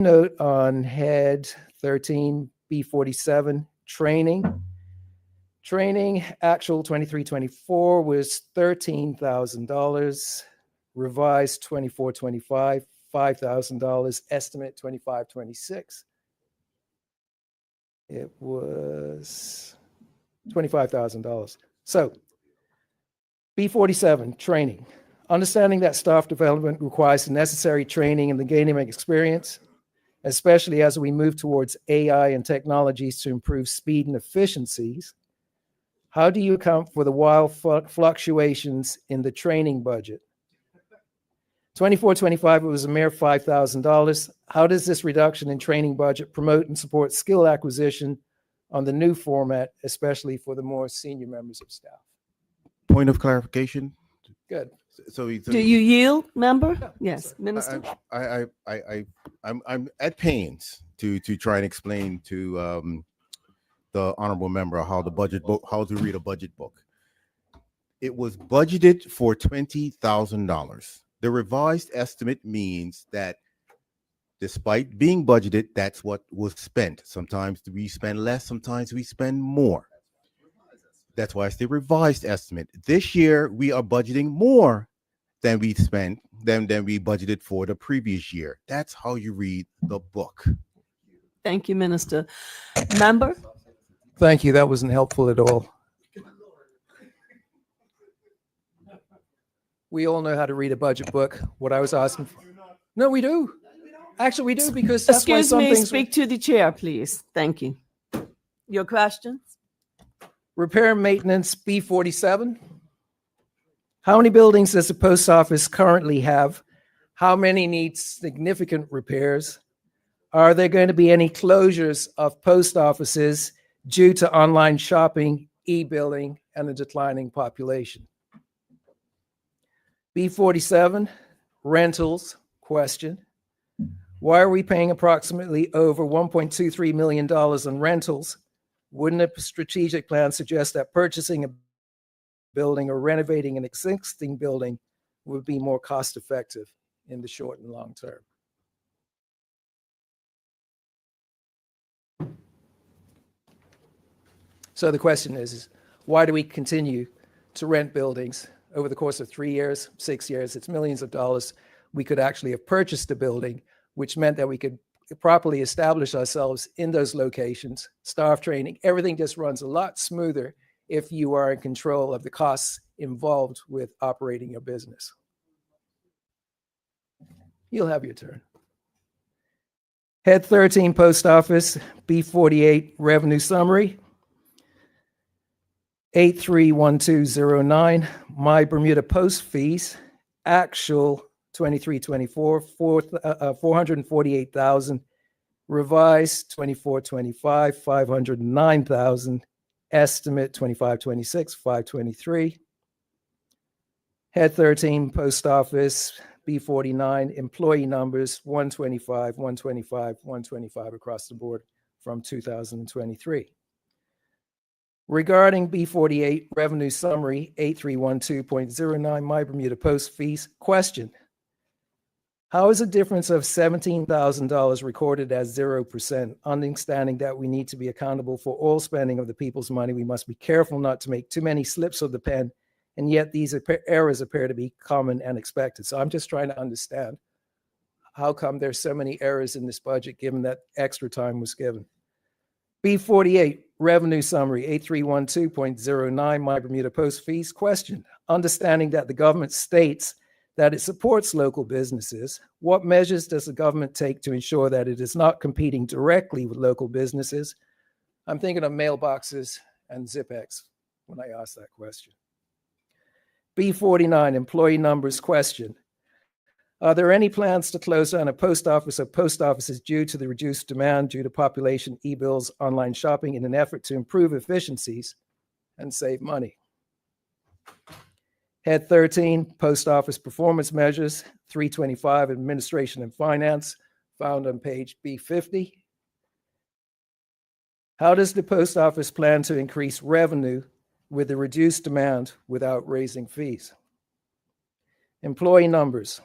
note on head 13, B47, training. Training actual 23-24 was $13,000. Revised 24-25, $5,000. Estimate 25-26. It was $25,000. So B47, training. Understanding that staff development requires the necessary training and the gaining of experience, especially as we move towards AI and technologies to improve speed and efficiencies. How do you account for the wild fluctuations in the training budget? 24-25, it was a mere $5,000. How does this reduction in training budget promote and support skill acquisition on the new format, especially for the more senior members of staff? Point of clarification. Good. Do you yield, member? Yes, Minister. I'm at pains to try and explain to the honorable member how the budget book, how to read a budget book. It was budgeted for $20,000. The revised estimate means that despite being budgeted, that's what was spent. Sometimes we spend less, sometimes we spend more. That's why it's the revised estimate. This year, we are budgeting more than we spent, than we budgeted for the previous year. That's how you read the book. Thank you, Minister. Member? Thank you. That wasn't helpful at all. We all know how to read a budget book. What I was asking for. No, we do. Actually, we do, because that's why Excuse some me, things. speak to the chair, please. Thank you. Your questions? Repair and maintenance, B47. How many buildings does the post office currently have? How many need significant repairs? Are there going to be any closures of post offices due to online shopping, e-billing, and a declining population? B47, rentals, question. Why are we paying approximately over $1.23 million on rentals? Wouldn't a strategic plan suggest that purchasing a building or renovating an existing building would be more cost effective in the short and long term? So the question is why do we continue to rent buildings over the course of 3 years, 6 years? It's millions of dollars. We could actually have purchased a building, which meant that we could properly establish ourselves in those locations, staff training. Everything just runs a lot smoother if you are in control of the costs involved with operating your business. You'll have your turn. Head 13, Post Office, B48, Revenue Summary. 831209, My Bermuda Post Fees, actual 23-24, 448,000, revised 24-25, 509,000, estimate 25-26, 523. Head 13, Post Office, B49, employee numbers 125, 125, 125 across the board from 2023. Regarding B48, Revenue Summary 8312.09, My Bermuda Post Fees, question. How is a difference of $17,000 recorded as 0%? Understanding that we need to be accountable for all spending of the people's money, we must be careful not to make too many slips of the pen, and yet these errors appear to be common and expected. So I'm just trying to understand how come there's so many errors in this budget given that extra time was given. B48, Revenue Summary 8312.09, My Bermuda Post Fees, question. Understanding that the government states that it supports local businesses, what measures does the government take to ensure that it is not competing directly with local businesses? I'm thinking of mailboxes and Zipex when I ask that question. B49, Employee Numbers, question. Are there any plans to close down a post office or post offices due to the reduced demand due to population, e-bills, online shopping in an effort to improve efficiencies and save money? Head 13, Post Office Performance Measures, 325, Administration and Finance, found on page B50. How does the post office plan to increase revenue with the reduced demand without raising fees? Employee numbers.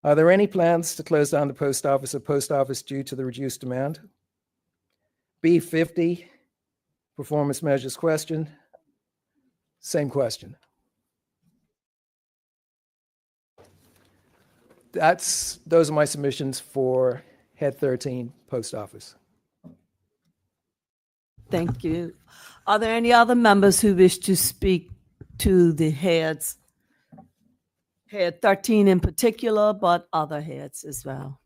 Are there any plans to close down the post office due to the reduced demand? B50, performance measures question. Same question. Those are my submissions for Head 13 Post Office. Thank you. Are there any other members who wish to speak to the heads? Head 13 in particular, but other heads as well.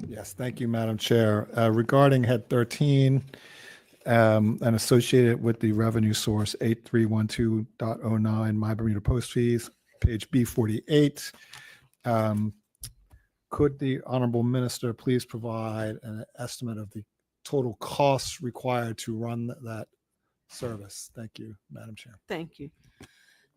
Yes, thank you, Madam Chair. Regarding Head 13 and associated with the revenue source 8312.09, My Bermuda Post Fees, page B48, could the Honorable Minister please provide an estimate of the total costs required to run that service? Thank you, Madam Chair. Thank you.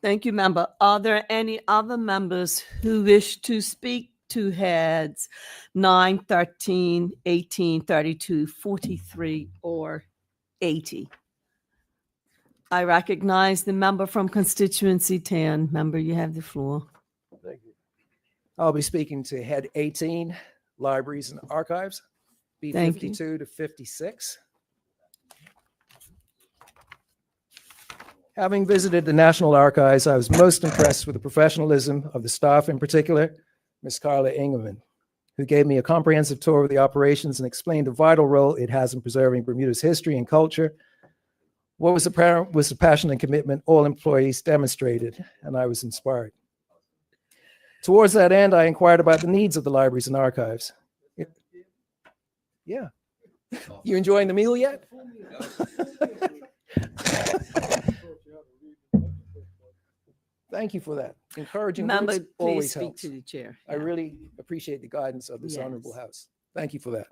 Thank you, member. Are there any other members who wish to speak to heads 9, 13, 18, 32, 43, or 80? I recognize the member from constituency 10. Member, you have the floor. Thank you. I'll be speaking to Head 18, Libraries and Archives, Thank you. B52 to 56. Having visited the National Archives, I was most impressed with the professionalism of the staff, in particular, Ms. Carla Ingerman, who gave me a comprehensive tour of the operations and explained the vital role it has in preserving Bermuda's history and culture. What was apparent was the passion and commitment all employees demonstrated, and I was inspired. Towards that end, I inquired about the needs of the libraries and archives. Yeah. You enjoying the meal yet? Thank you for that. Encouraging Member, words please always speak helps. to the chair. I Yeah. really appreciate the guidance of this honorable Yes. house. Thank you for that.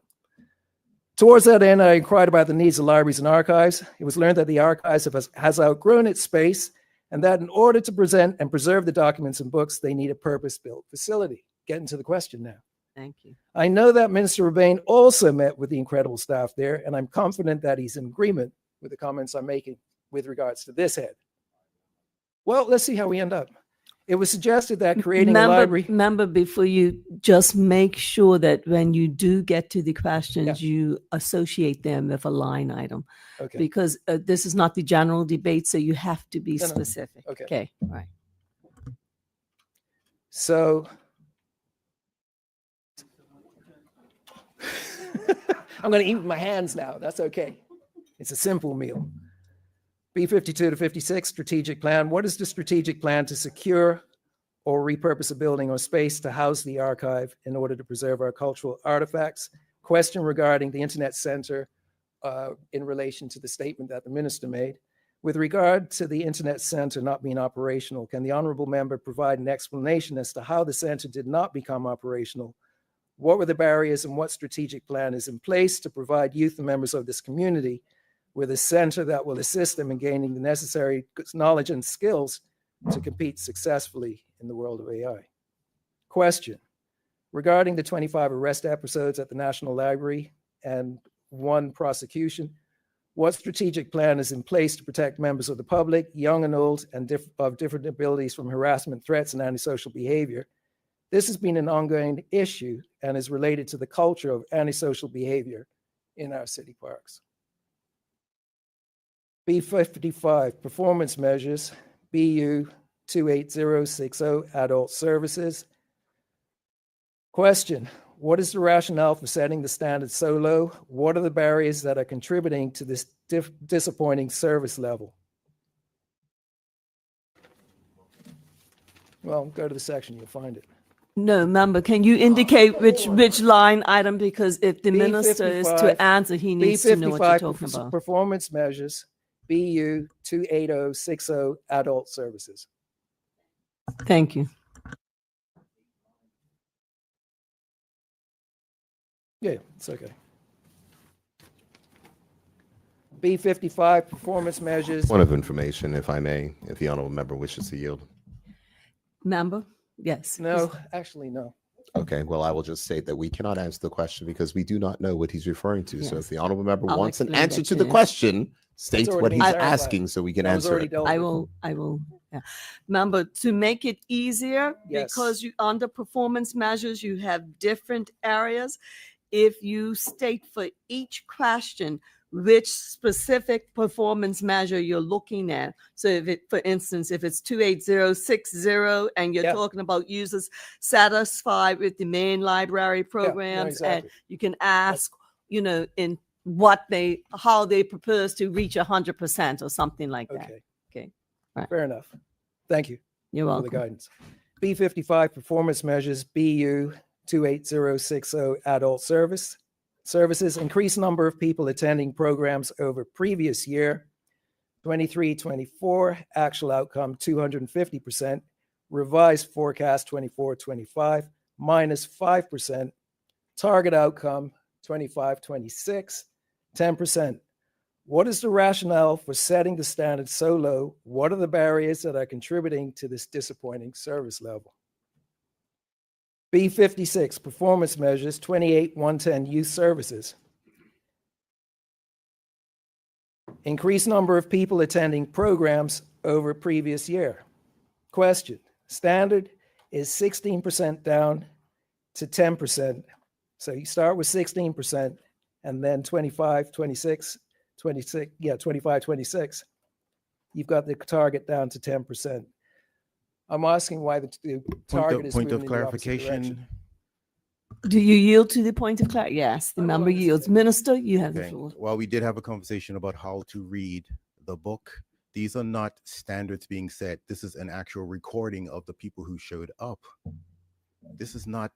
Towards that end, I inquired about the needs of libraries and archives. It was learned that the archives has outgrown its space, and that in order to present and preserve the documents and books, they need a purpose-built facility. Getting to the question now. Thank you. I know that Minister Urbane also met with the incredible staff there, and I'm confident that he's in agreement with the comments I'm making with regards to this head. Well, let's see how we end up. It was suggested that creating a library. Member, before you just make sure that when you do get to the questions, you associate them with a line item, Okay. because this is not the general debate, so you have to be No, no. specific. Okay. Okay, all right. So I'm going to eat with my hands now. That's okay. It's a simple meal. B52 to 56, strategic plan. What is the strategic plan to secure or repurpose a building or space to house the archive in order to preserve our cultural artifacts? Question regarding the Internet Center in relation to the statement that the minister made. With regard to the Internet Center not being operational, can the honorable member provide an explanation as to how the center did not become operational? What were the barriers and what strategic plan is in place to provide youth and members of this community with a center that will assist them in gaining the necessary knowledge and skills to compete successfully in the world of AI? Question regarding the 25 arrest episodes at the National Library and 1 prosecution, what strategic plan is in place to protect members of the public, young and old, and of different abilities from harassment, threats, and antisocial behavior? This has been an ongoing issue and is related to the culture of antisocial behavior in our city parks. B55, performance measures, BU 28060, adult services. Question, what is the rationale for setting the standard so low? What are the barriers that are contributing to this disappointing service level? Well, go to the section, you'll find it. No, member, can you indicate which line item? Because if the minister is to B55, answer, he needs to know what you're talking about. Performance measures, BU 28060, adult services. Thank you. Yeah, it's okay. B55, performance measures. Point of information, if I may, if the honorable member wishes to yield. Member? Yes. No, actually, no. Okay, well, I will just state that we cannot answer the question because we do not know what he's referring to. So Yes. if the honorable member I'll wants an explain answer that to to the you. question, state already what been he's clarified. asking so we can That was answer already it. dealt I with. will. Yeah. Remember, to make it easier, Yes. because you under performance measures, you have different areas. If you state for each question which specific performance measure you're looking at. So if it, for instance, if it's 28060 and you're Yeah. talking about users satisfied with the main library programs, and exactly. you can ask, in how they propose to reach 100% or something like that. Okay. Okay. Right. Fair enough. Thank you You're for the welcome. guidance. B55 performance measures, BU 28060 adult services, increased number of people attending programs over previous year, 23-24, actual outcome 250%, revised forecast 24-25, minus 5%, target outcome 25-26, 10%. What is the rationale for setting the standard so low? What are the barriers that are contributing to this disappointing service level? B56, performance measures, 28-110, youth services. Increased number of people attending programs over previous year. Question, standard is 16% down to 10%. So you start with 16% and then 25, 26, 25, 26. You've got the target down to 10%. I'm asking why the target is Point moving of in the opposite direction. clarification. Do you yield to the point of clarity? Yes, the I will member understand. yields. Minister, you have the Okay. floor. Well, we did have a conversation about how to read the book. These are not standards being set. This is an actual recording of the people who showed up. This is not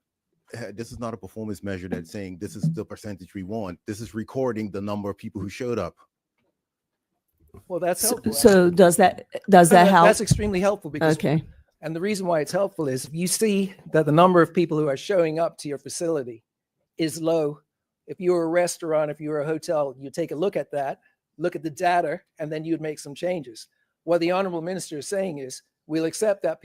a performance measure that's saying this is the percentage we want. This is recording the number of people who showed up. Well, that's helpful. So does that No, help? That's extremely helpful because, Okay. and the reason why it's helpful is if you see that the number of people who are showing up to your facility is low. If you're a restaurant, if you're a hotel, you take a look at that, look at the data, and then you'd make some changes. What the honorable minister is saying is, we'll accept that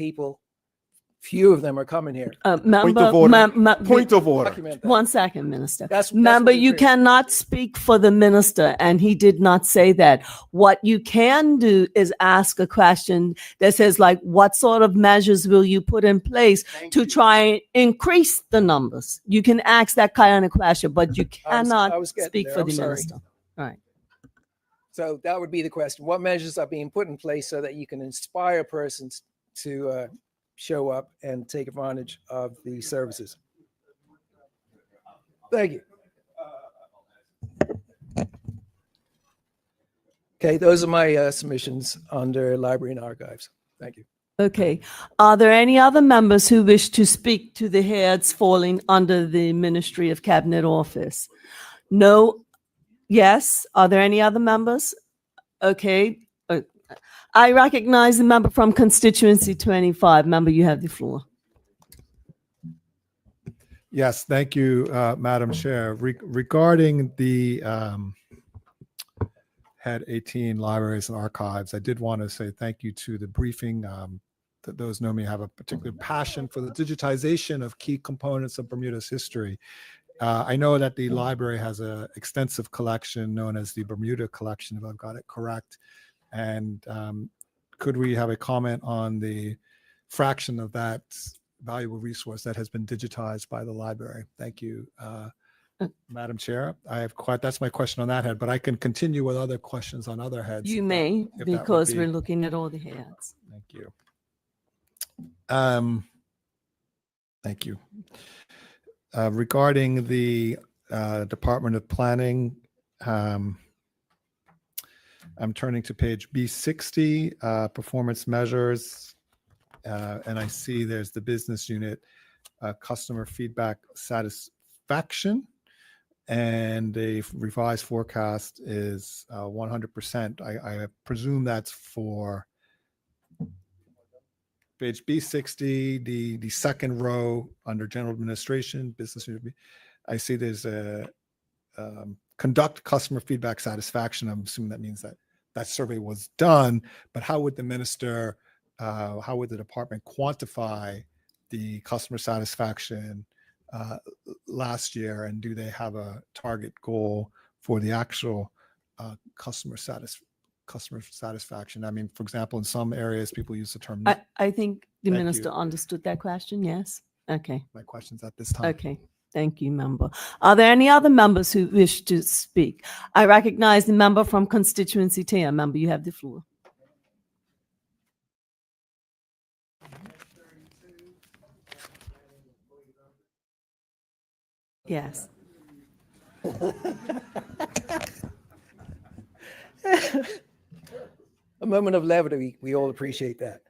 few of them are coming here. Point of order. Point of order. Document that. 1 second, Minister. That's Member, what you we're- cannot speak for the minister, and he did not say that. What you can do is ask a question that says, like, what sort of measures will you put in place to try and increase the numbers? You can ask that kind of question, but you I cannot was getting speak there. for I'm the sorry. minister. All right. So that would be the question. What measures are being put in place so that you can inspire persons to show up and take advantage of the services? Thank you. Okay, those are my submissions under Library and Archives. Thank you. Okay. Are there any other members who wish to speak to the heads falling under the Ministry of Cabinet Office? No. Yes. Are there any other members? Okay. I recognize the member from constituency 25. Member, you have the floor. Yes, thank you, Madam Chair. Regarding the Head 18 Libraries and Archives, I did want to say thank you to the briefing. That those know me have a particular passion for the digitization of key components of Bermuda's history. I know that the library has an extensive collection known as the Bermuda Collection, if I've got it correct. And could we have a comment on the fraction of that valuable resource that has been digitized by the library? Thank you, Madam Chair. That's my question on that head, but I can continue with other questions on other heads. You if that- may, if that would because be- we're looking at all the heads. Thank you. Thank you. Regarding the Department of Planning, I'm turning to page B60, performance measures, and I see there's the business unit, customer feedback satisfaction, and a revised forecast is 100%. I presume that's for page B60, the second row under general administration, business unit. I see there's a conduct customer feedback satisfaction. I'm assuming that means that that survey was done, but how would the minister, how would the department quantify the customer satisfaction uh, last year, and do they have a target goal for the actual customer satisfaction? I mean, for example, in some areas, people use the term. I think the Thank minister you. understood that question. Yes. Okay. My questions at this time. Okay. Thank you, member. Are there any other members who wish to speak? I recognize the member from constituency 10. Member, you have the floor. Yes. A moment of levity. We all appreciate that.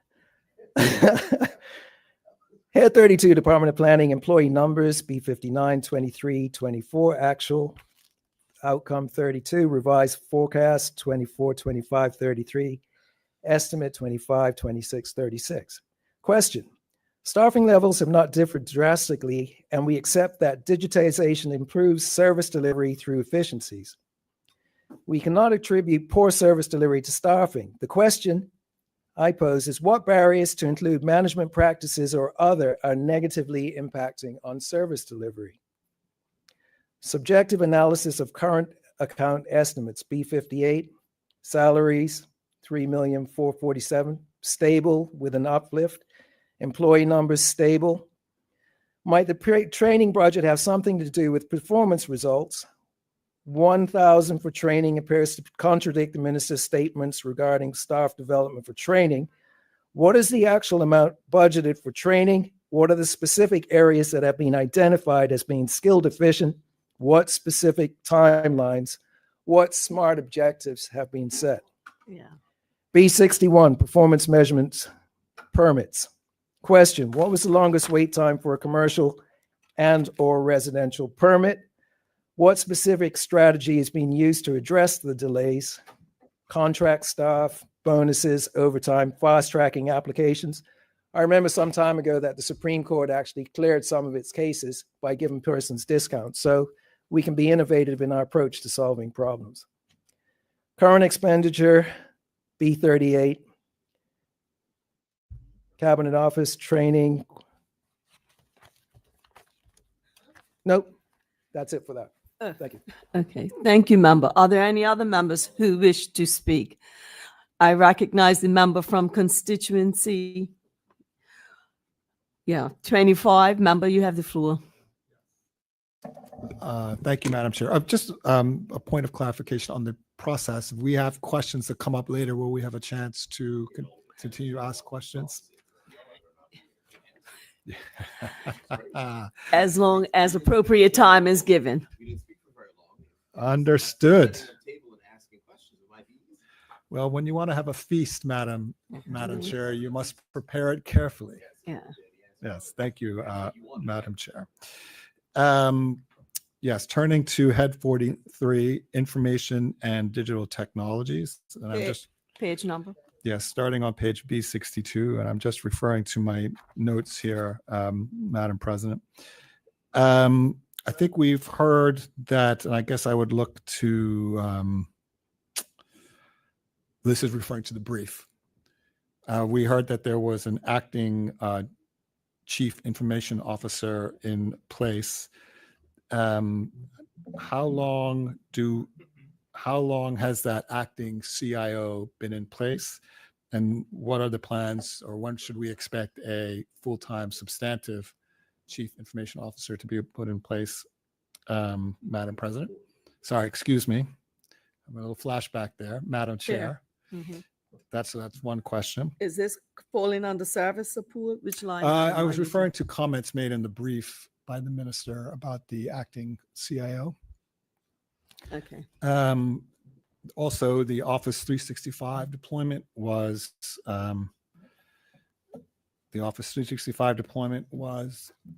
Head 32, Department of Planning, employee numbers, B59, 23, 24, actual. Outcome 32, revised forecast, 24, 25, 33. Estimate 25, 26, 36. Question. Staffing levels have not differed drastically, and we accept that digitization improves service delivery through efficiencies. We cannot attribute poor service delivery to staffing. The question I pose is, what barriers to include management practices or other are negatively impacting on service delivery? Subjective analysis of current account estimates, B58, salaries, 3,447,000, stable with an uplift. Employee numbers stable. Might the training budget have something to do with performance results? 1,000 for training appears to contradict the minister's statements regarding staff development for training. What is the actual amount budgeted for training? What are the specific areas that have been identified as being skill deficient? What specific timelines? What SMART objectives have been set? Yeah. B61, performance measurements permits. Question, what was the longest wait time for a commercial and or residential permit? What specific strategy is being used to address the delays? Contract staff, bonuses, overtime, fast tracking applications. I remember some time ago that the Supreme Court actually cleared some of its cases by giving persons discounts. So we can be innovative in our approach to solving problems. Current expenditure, B38. Cabinet office, training. Nope, that's it for that. Thank you. Okay. Thank you, member. Are there any other members who wish to speak? I recognize the member from constituency. 25. Member, you have the floor. Thank you, Madam Chair. Just a point of clarification on the process. If we have questions that come up later, will we have a chance to continue to ask questions? As long as appropriate time is given. Understood. Well, when you want to have a feast, Madam Chair, you must prepare it carefully. Yeah. Yes, thank you, Madam Chair. Yes, turning to Head 43, Information and Digital Technologies. And I'm just Page number. Yes, starting on page B62, and I'm just referring to my notes here, Madam President. I think we've heard that, and I guess I would look to, this is referring to the brief. We heard that there was an acting chief information officer in place. How long has that acting CIO been in place? And what are the plans, or when should we expect a full-time substantive chief information officer to be put in place, Madam President? Sorry, excuse me. I'm a little flashback there, Madam Chair. Mhm. That's one question. Is this falling under service support? Which line? I was referring to comments made in the brief by the minister about the acting CIO. Okay. Also, the Office 365 deployment was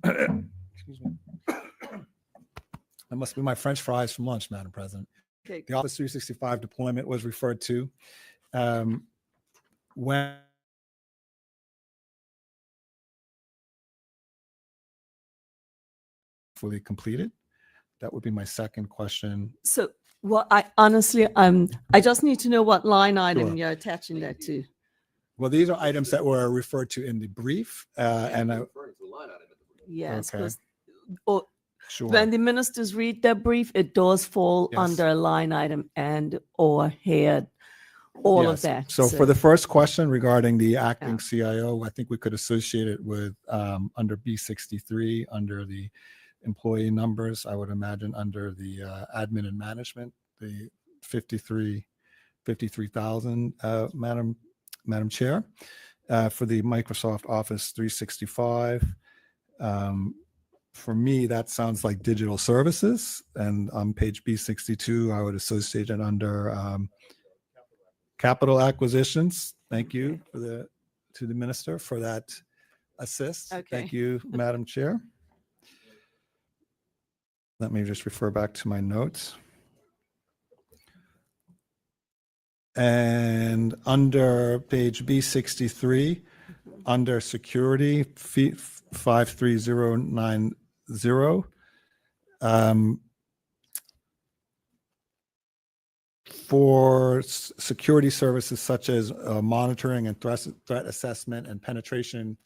excuse me. That must be my French fries from lunch, Madam President. Okay. The Office 365 deployment was referred to. When fully completed? That would be my second question. So what I honestly, I just need to know what line item Sure. you're attaching that to. Well, these are items that were referred to in the brief, and Yes, Okay. or Sure. when the ministers read their brief, it does fall Yes. under a line item and or head, all of Yes. that. So for the first question regarding the acting Yeah. CIO, I think we could associate it with under B63, under the employee numbers. I would imagine under the admin and management, the 53,000, Madam Chair. For the Microsoft Office 365, for me, that sounds like digital services. And on page B62, I would associate it under capital acquisitions. Thank you to the minister for that assist. Okay. Thank you, Madam Chair. Let me just refer back to my notes. And under page B63, under security, 53090, for security services such as monitoring and threat assessment and penetration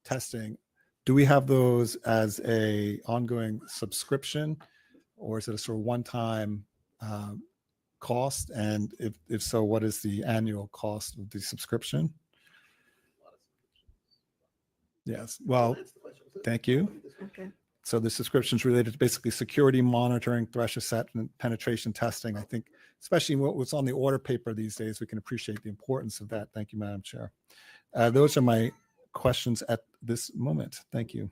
testing, do we have those as a ongoing subscription, or is it a sort of one-time cost? And if so, what is the annual cost of the subscription? Yes, well, thank you. Okay. So the subscription is related to basically security monitoring, threat assessment, penetration testing. I think, especially what's on the order paper these days, we can appreciate the importance of that. Thank you, Madam Chair. Those are my questions at this moment. Thank you.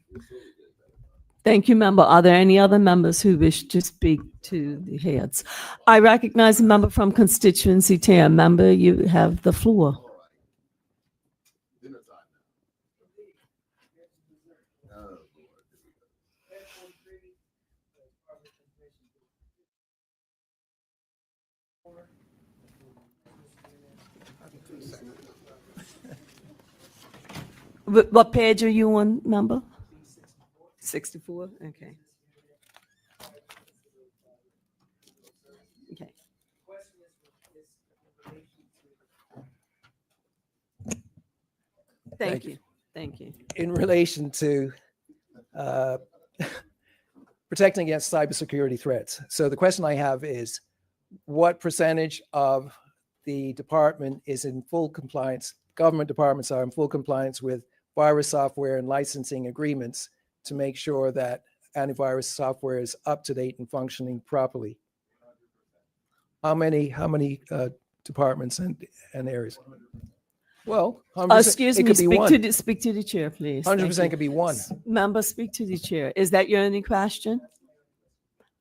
Thank you, member. Are there any other members who wish to speak to the heads? I recognize a member from constituency 10. Member, you have the floor. What page are you on, member? 64? Okay. Okay. Thank you. Thank you. In relation to protecting against cybersecurity threats. So the question I have is, what percentage of the department is in full compliance, government departments are in full compliance with virus software and licensing agreements to make sure that antivirus software is up to date and functioning properly? How many departments and areas? Well, 100%, Excuse it me, could be one. speak to the chair, please. Thank 100% you. could be one. Member, speak to the chair. Is that your only question?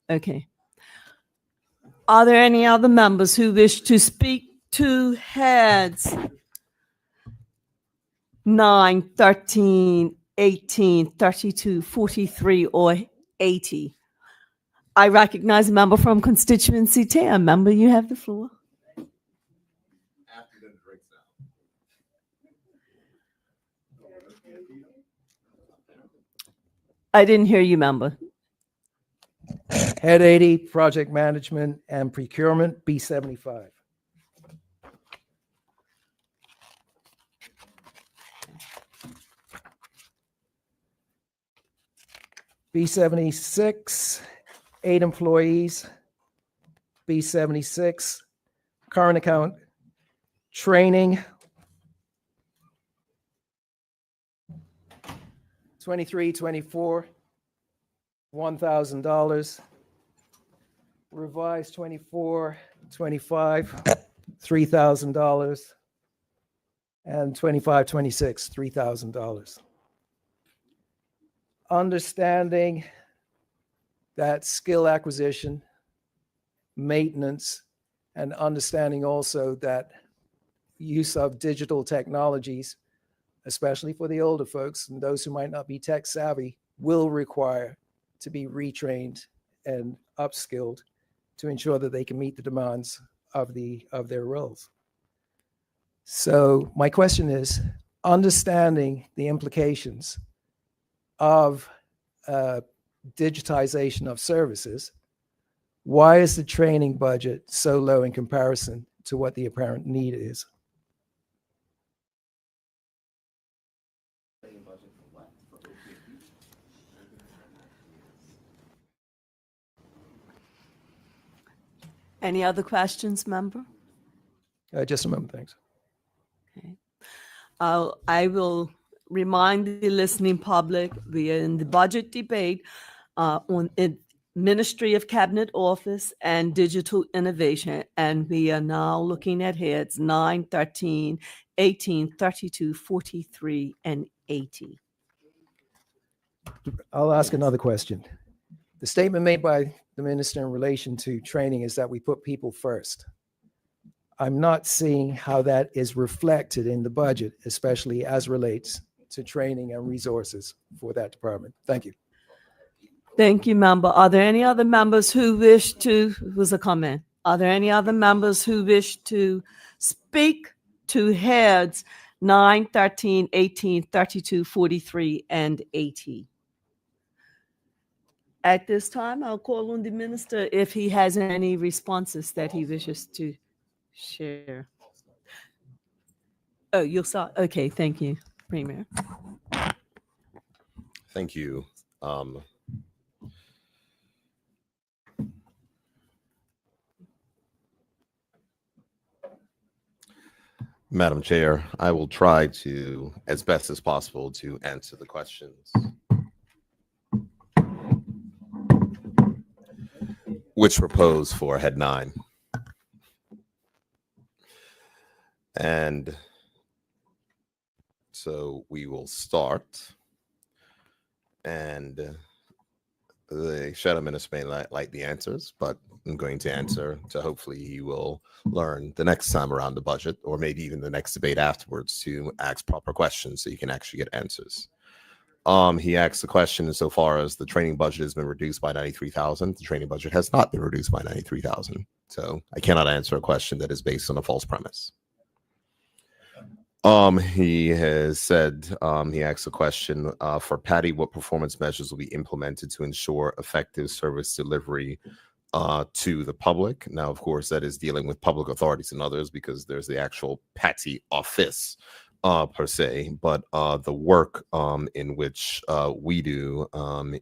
Okay. Are there any other members who wish to speak to heads 9, 13, 18, 32, 43, or 80? I recognize a member from constituency 10. Member, you have the floor. I didn't hear you, member. Head 80, project management and procurement, B75. B76, 8 employees. B76, current account, training. 23, 24, $1,000. Revised 24, 25, $3,000. And 25, 26, $3,000. Understanding that skill acquisition, maintenance, and understanding also that use of digital technologies, especially for the older folks and those who might not be tech savvy, will require to be retrained and upskilled to ensure that they can meet the demands of their roles. So my question is, understanding the implications of digitization of services, why is the training budget so low in comparison to what the apparent need is? Any other questions, member? Just a moment, thanks. I will remind the listening public, we are in the budget debate on Ministry of Cabinet Office and Digital Innovation, and we are now looking at heads 9, 13, 18, 32, 43, and 80. I'll ask another question. The statement made by the minister in relation to training is that we put people first. I'm not seeing how that is reflected in the budget, especially as relates to training and resources for that department. Thank you. Thank you, member. Are there any other members who wish to, was a comment? Are there any other members who wish to speak to heads 9, 13, 18, 32, 43, and 80? At this time, I'll call on the minister if he has any responses that he wishes to share. Oh, you'll start. Okay, thank you, Premier. Thank you. Madam Chair, I will try to, as best as possible, to answer the questions. Which were posed for head 9. And so we will start. And the shadow minister may like the answers, but I'm going to answer to hopefully he will learn the next time around the budget, or maybe even the next debate afterwards, to ask proper questions so you can actually get answers. He asked the question insofar as the training budget has been reduced by 93,000. The training budget has not been reduced by 93,000. So I cannot answer a question that is based on a false premise. He has said, he asked a question for Patty, what performance measures will be implemented to ensure effective service delivery to the public? Now, of course, that is dealing with public authorities and others, because there's the actual Patty office per se, but the work in which we do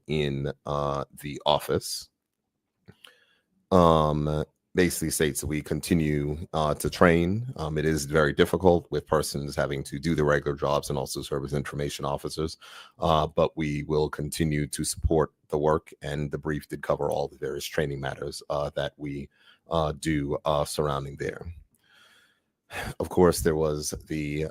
in the office basically states that we continue to train. It is very difficult with persons having to do the regular jobs and also serve as information officers, but we will continue to support the work, and the brief did cover all the various training matters that we do surrounding there. Of course, there was the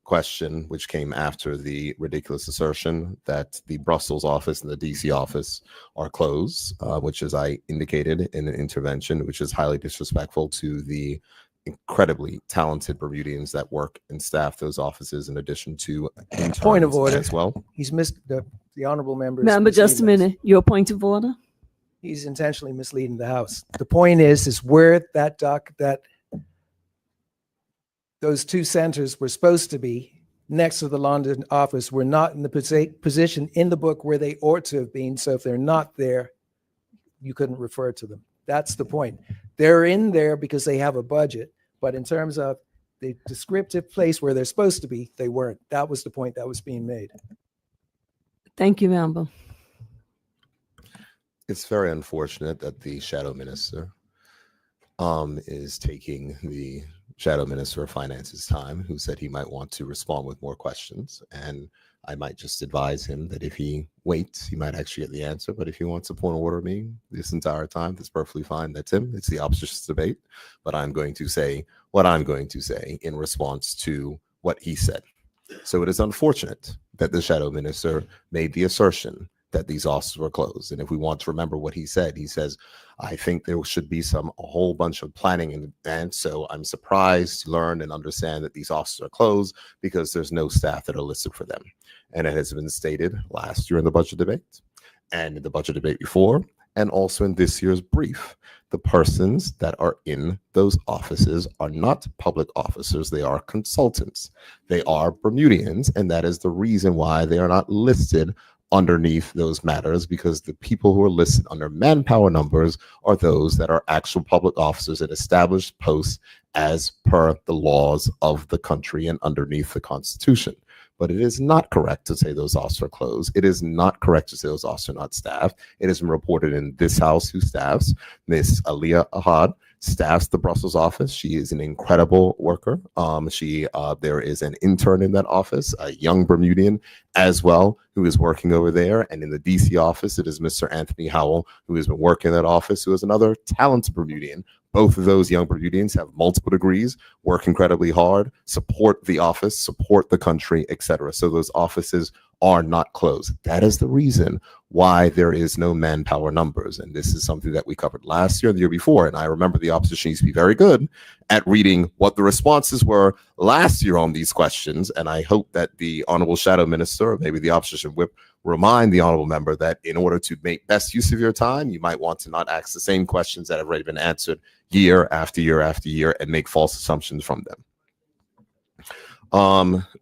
question which came after the ridiculous assertion that the Brussels office and the DC office are closed, which, as I indicated in an intervention, which is highly disrespectful to the incredibly talented Bermudians that work and staff those offices, in addition to interns Point of order. as well. He's missed the honorable member. is Member, just a misleading us. minute. Your point of order? He's intentionally misleading the House. The point is where that those two centers were supposed to be next to the London office were not in the position in the book where they ought to have been. So if they're not there, you couldn't refer to them. That's the point. They're in there because they have a budget, but in terms of the descriptive place where they're supposed to be, they weren't. That was the point that was being made. Thank you, member. It's very unfortunate that the shadow minister is taking the shadow minister of finance's time, who said he might want to respond with more questions. And I might just advise him that if he waits, he might actually get the answer. But if he wants to point of order me this entire time, that's perfectly fine. That's him. It's the opposition's debate. But I'm going to say what I'm going to say in response to what he said. So it is unfortunate that the shadow minister made the assertion that these offices were closed. And if we want to remember what he said, he says, I think there should be a whole bunch of planning in advance. So I'm surprised to learn and understand that these offices are closed because there's no staff that are listed for them. And it has been stated last year in the budget debate, and in the budget debate before, and also in this year's brief. The persons that are in those offices are not public officers. They are consultants. They are Bermudians, and that is the reason why they are not listed underneath those matters, because the people who are listed under manpower numbers are those that are actual public officers at established posts as per the laws of the country and underneath the Constitution. But it is not correct to say those offices are closed. It is not correct to say those offices are not staffed. It has been reported in this House who staffs. Ms. Aliyah Ahad staffs the Brussels office. She is an incredible worker. There is an intern in that office, a young Bermudian as well, who is working over there. And in the DC office, it is Mr. Anthony Howell, who has been working in that office, who is another talented Bermudian. Both of those young Bermudians have multiple degrees, work incredibly hard, support the office, support the country, etc. So those offices are not closed. That is the reason why there is no manpower numbers. And this is something that we covered last year and the year before. And I remember the opposition used to be very good at reading what the responses were last year on these questions. And I hope that the Honorable Shadow Minister, or maybe the opposition whip, remind the Honorable Member that in order to make best use of your time, you might want to not ask the same questions that have already been answered year after year after year and make false assumptions from them.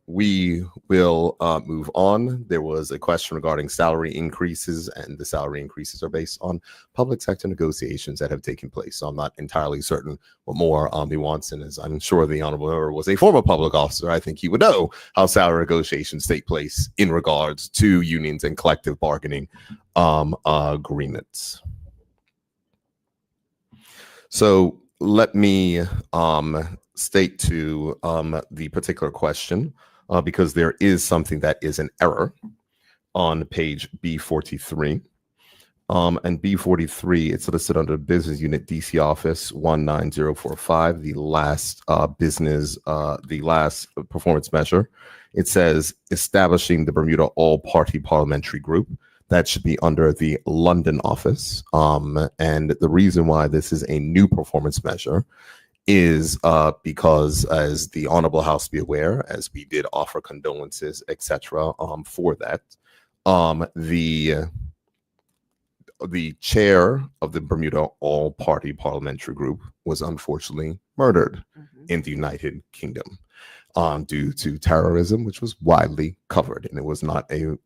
We will move on. There was a question regarding salary increases, and the salary increases are based on public sector negotiations that have taken place. So I'm not entirely certain what more he wants, and as I'm sure the Honorable Member was a former public officer, I think he would know how salary negotiations take place in regards to unions and collective bargaining agreements. So let me state to the particular question, because there is something that is an error on page B43. And B43, it's listed under Business Unit DC Office 19045, the last the last performance measure. It says establishing the Bermuda All-Party Parliamentary Group. That should be under the London office. And the reason why this is a new performance measure is because, as the Honorable House be aware, as we did offer condolences, etc., for that, the chair of the Bermuda All-Party Parliamentary Group was unfortunately murdered in the United Kingdom due to terrorism, which was widely covered, and it was not a.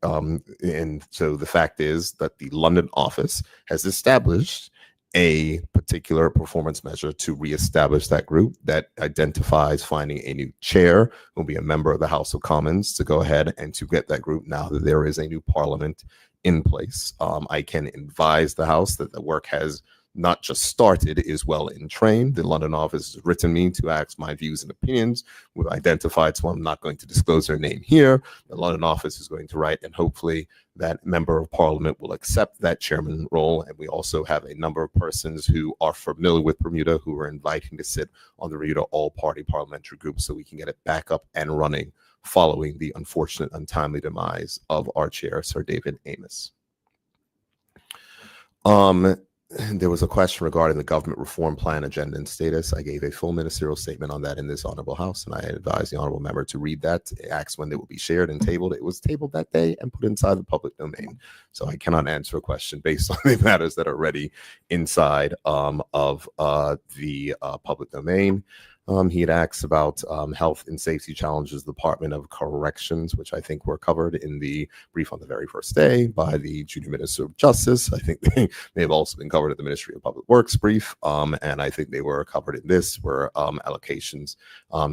And so the fact is that the London office has established a particular performance measure to reestablish that group that identifies finding a new chair who will be a member of the House of Commons to go ahead and to get that group now that there is a new parliament in place. I can advise the House that the work has not just started, is well in train. The London office has written me to ask my views and opinions. We've identified someone. I'm not going to disclose their name here. The London office is going to write, and hopefully that member of parliament will accept that chairman role. And we also have a number of persons who are familiar with Bermuda who are inviting to sit on the Bermuda All-Party Parliamentary Group so we can get it back up and running following the unfortunate, untimely demise of our chair, Sir David Amos. There was a question regarding the government reform plan agenda and status. I gave a full ministerial statement on that in this Honorable House, and I advised the Honorable Member to read that. It asks when they will be shared and tabled. It was tabled that day and put inside the public domain. So I cannot answer a question based on the matters that are already inside of the public domain. He had asked about health and safety challenges, Department of Corrections, which I think were covered in the brief on the very first day by the Junior Minister of Justice. I think they may have also been covered at the Ministry of Public Works brief, and I think they were covered in this, where allocations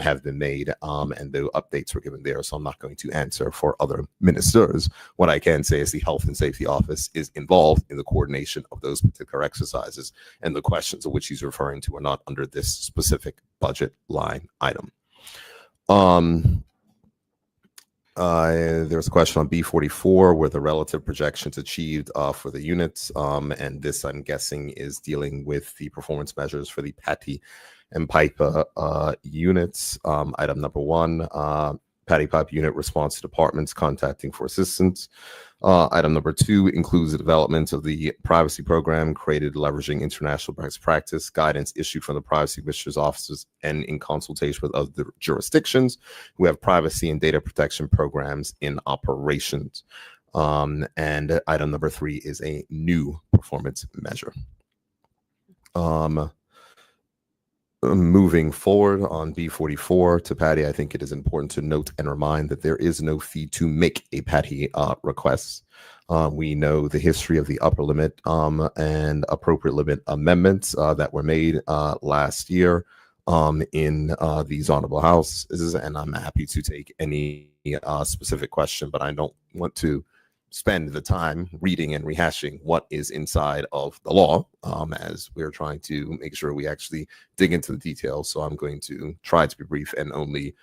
have been made and the updates were given there. So I'm not going to answer for other ministers. What I can say is the Health and Safety Office is involved in the coordination of those particular exercises, and the questions of which he's referring to are not under this specific budget line item. There's a question on B44 where the relative projections achieved for the units, and this I'm guessing is dealing with the performance measures for the Patty and Piper units. Item number 1, Patty Pipe unit response to departments contacting for assistance. Item number 2 includes the development of the privacy program created leveraging international best practice guidance issued from the privacy commissioner's offices and in consultation with other jurisdictions who have privacy and data protection programs in operations. And item number 3 is a new performance measure. Moving forward on B44 to Patty, I think it is important to note and remind that there is no fee to make a Patty request. We know the history of the upper limit and appropriate limit amendments that were made last year in these honorable houses, and I'm happy to take any specific question, but I don't want to spend the time reading and rehashing what is inside of the law, as we're trying to make sure we actually dig into the details. So I'm going to try to be brief and only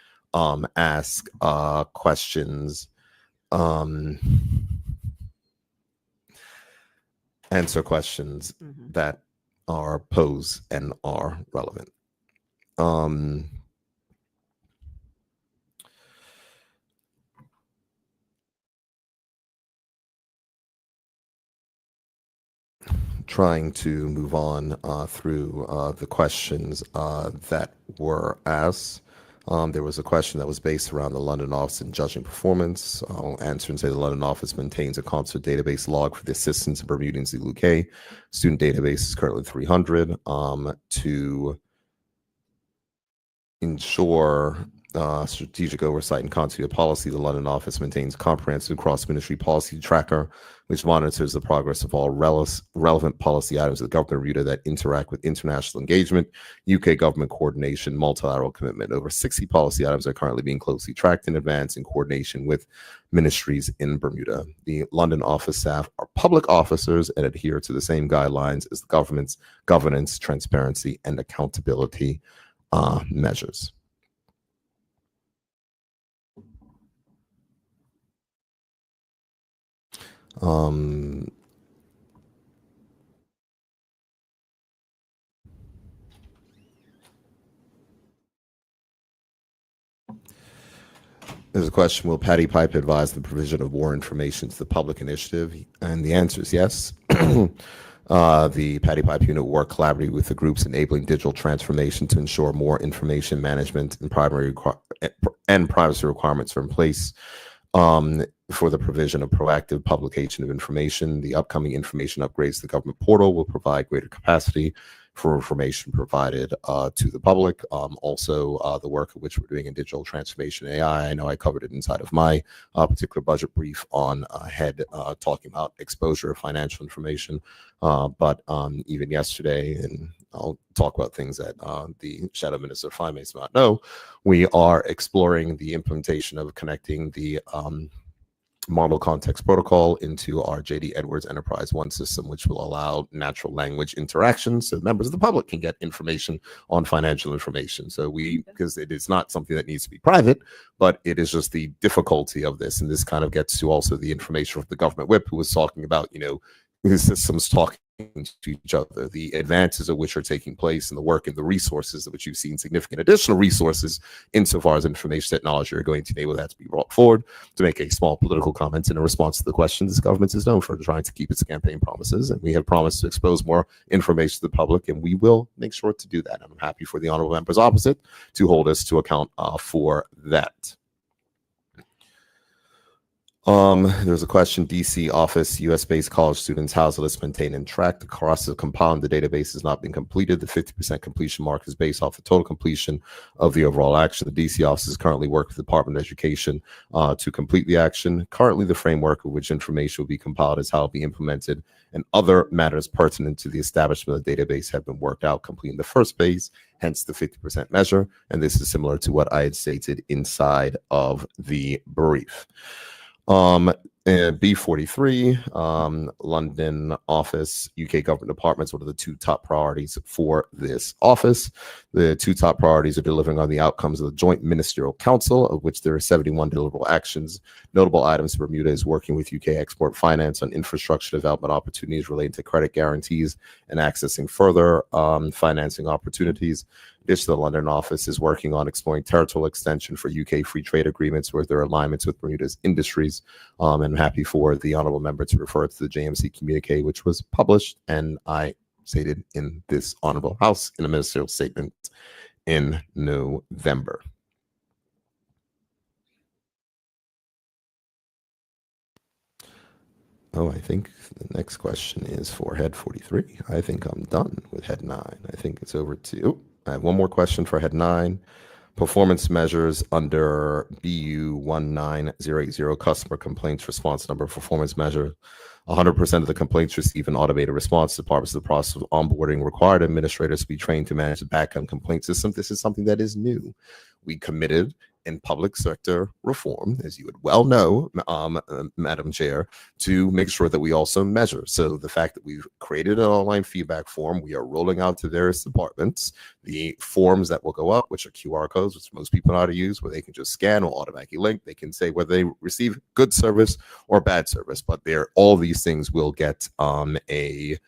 ask questions, answer questions that are posed and are relevant. Trying to move on through the questions that were asked. There was a question that was based around the London office and judging performance. I'll answer and say the London office maintains a concert database log for the assistants in Bermuda and Zulu UK. Student database is currently 300. To ensure strategic oversight and continuity of policy, the London office maintains a comprehensive cross-ministry policy tracker, which monitors the progress of all relevant policy items of the government of Bermuda that interact with international engagement, UK government coordination, multilateral commitment. Over 60 policy items are currently being closely tracked in advance in coordination with ministries in Bermuda. The London office staff are public officers and adhere to the same guidelines as the government's governance, transparency, and accountability measures. There's a question, will Patty Pipe advise the provision of more information to the public initiative? And the answer is yes. The Patty Pipe unit will work collaboratively with the groups enabling digital transformation to ensure more information management and privacy requirements are in place for the provision of proactive publication of information. The upcoming information upgrades to the government portal will provide greater capacity for information provided to the public. Also, the work of which we're doing in digital transformation AI. I know I covered it inside of my particular budget brief on HEAD, talking about exposure of financial information. But even yesterday, and I'll talk about things that the Shadow Minister of Finance may not know, we are exploring the implementation of connecting the Marble Context Protocol into our JD Edwards Enterprise One system, which will allow natural language interaction so members of the public can get information on financial information. So because it is not something that needs to be private, but it is just the difficulty of this. And this kind of gets to also the information from the government whip, who was talking about, the systems talking to each other, the advances of which are taking place, and the work and the resources of which you've seen significant additional resources insofar as information technology are going to enable that to be brought forward. To make a small political comment in a response to the question, this government is known for trying to keep its campaign promises, and we have promised to expose more information to the public, and we will make sure to do that. I'm happy for the honorable members opposite to hold us to account for that. There's a question, DC office, US-based college students, how's the list maintained and tracked? The process of compiling the database has not been completed. The 50% completion mark is based off the total completion of the overall action. The DC office is currently working with the Department of Education to complete the action. Currently, the framework of which information will be compiled is how it will be implemented, and other matters pertinent to the establishment of the database have been worked out, completing the first phase, hence the 50% measure. And this is similar to what I had stated inside of the brief. B43, London office, UK government departments, what are the two top priorities for this office? The two top priorities are delivering on the outcomes of the Joint Ministerial Council, of which there are 71 deliverable actions. Notable items, Bermuda is working with UK Export Finance on infrastructure development opportunities related to credit guarantees and accessing further financing opportunities. The London office is working on exploring territorial extension for UK free trade agreements where there are alignments with Bermuda's industries. I'm happy for the honorable member to refer to the JMC communique, which was published, and I stated in this honorable house in a ministerial statement in November. I think the next question is for Head 43. I think I'm done with Head 9. I think it's over to... I have one more question for Head 9. Performance measures under BU 19080, customer complaints response number performance measure. 100% of the complaints receive an automated response. Departments of the process of onboarding required administrators to be trained to manage the backend complaint system. This is something that is new. We committed in public sector reform, as you would well know, Madam Chair, to make sure that we also measure. So the fact that we've created an online feedback form, we are rolling out to various departments the forms that will go up, which are QR codes, which most people know how to use, where they can just scan or automatically link. They can say whether they receive good service or bad service, but all these things will get a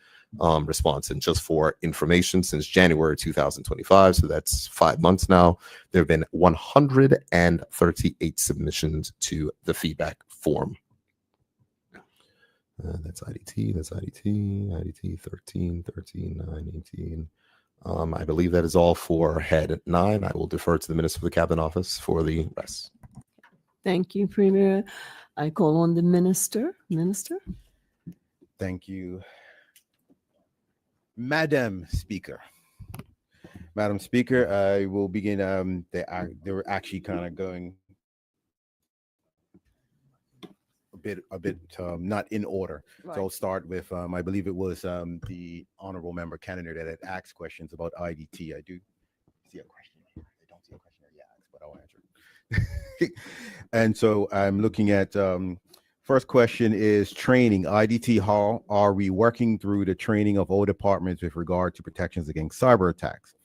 response. And just for information, since January 2025, so that's 5 months now, there have been 138 submissions to the feedback form. That's IDT, IDT 13, 9, 18. I believe that is all for head 9. I will defer to the Minister for the Cabinet Office for the rest. Thank you, Premier. I call on the Minister. Minister? Thank you. Madam Speaker. Madam Speaker, I will begin. They were actually kind of going a bit not in order. Right. So I'll start with I believe it was the honorable member candidate that had asked questions about IDT. I do see a question. I don't see a question yet, but I'll answer it. And so I'm looking at first question is training. IDT, how are we working through the training of all departments with regard to protections against cyber attacks?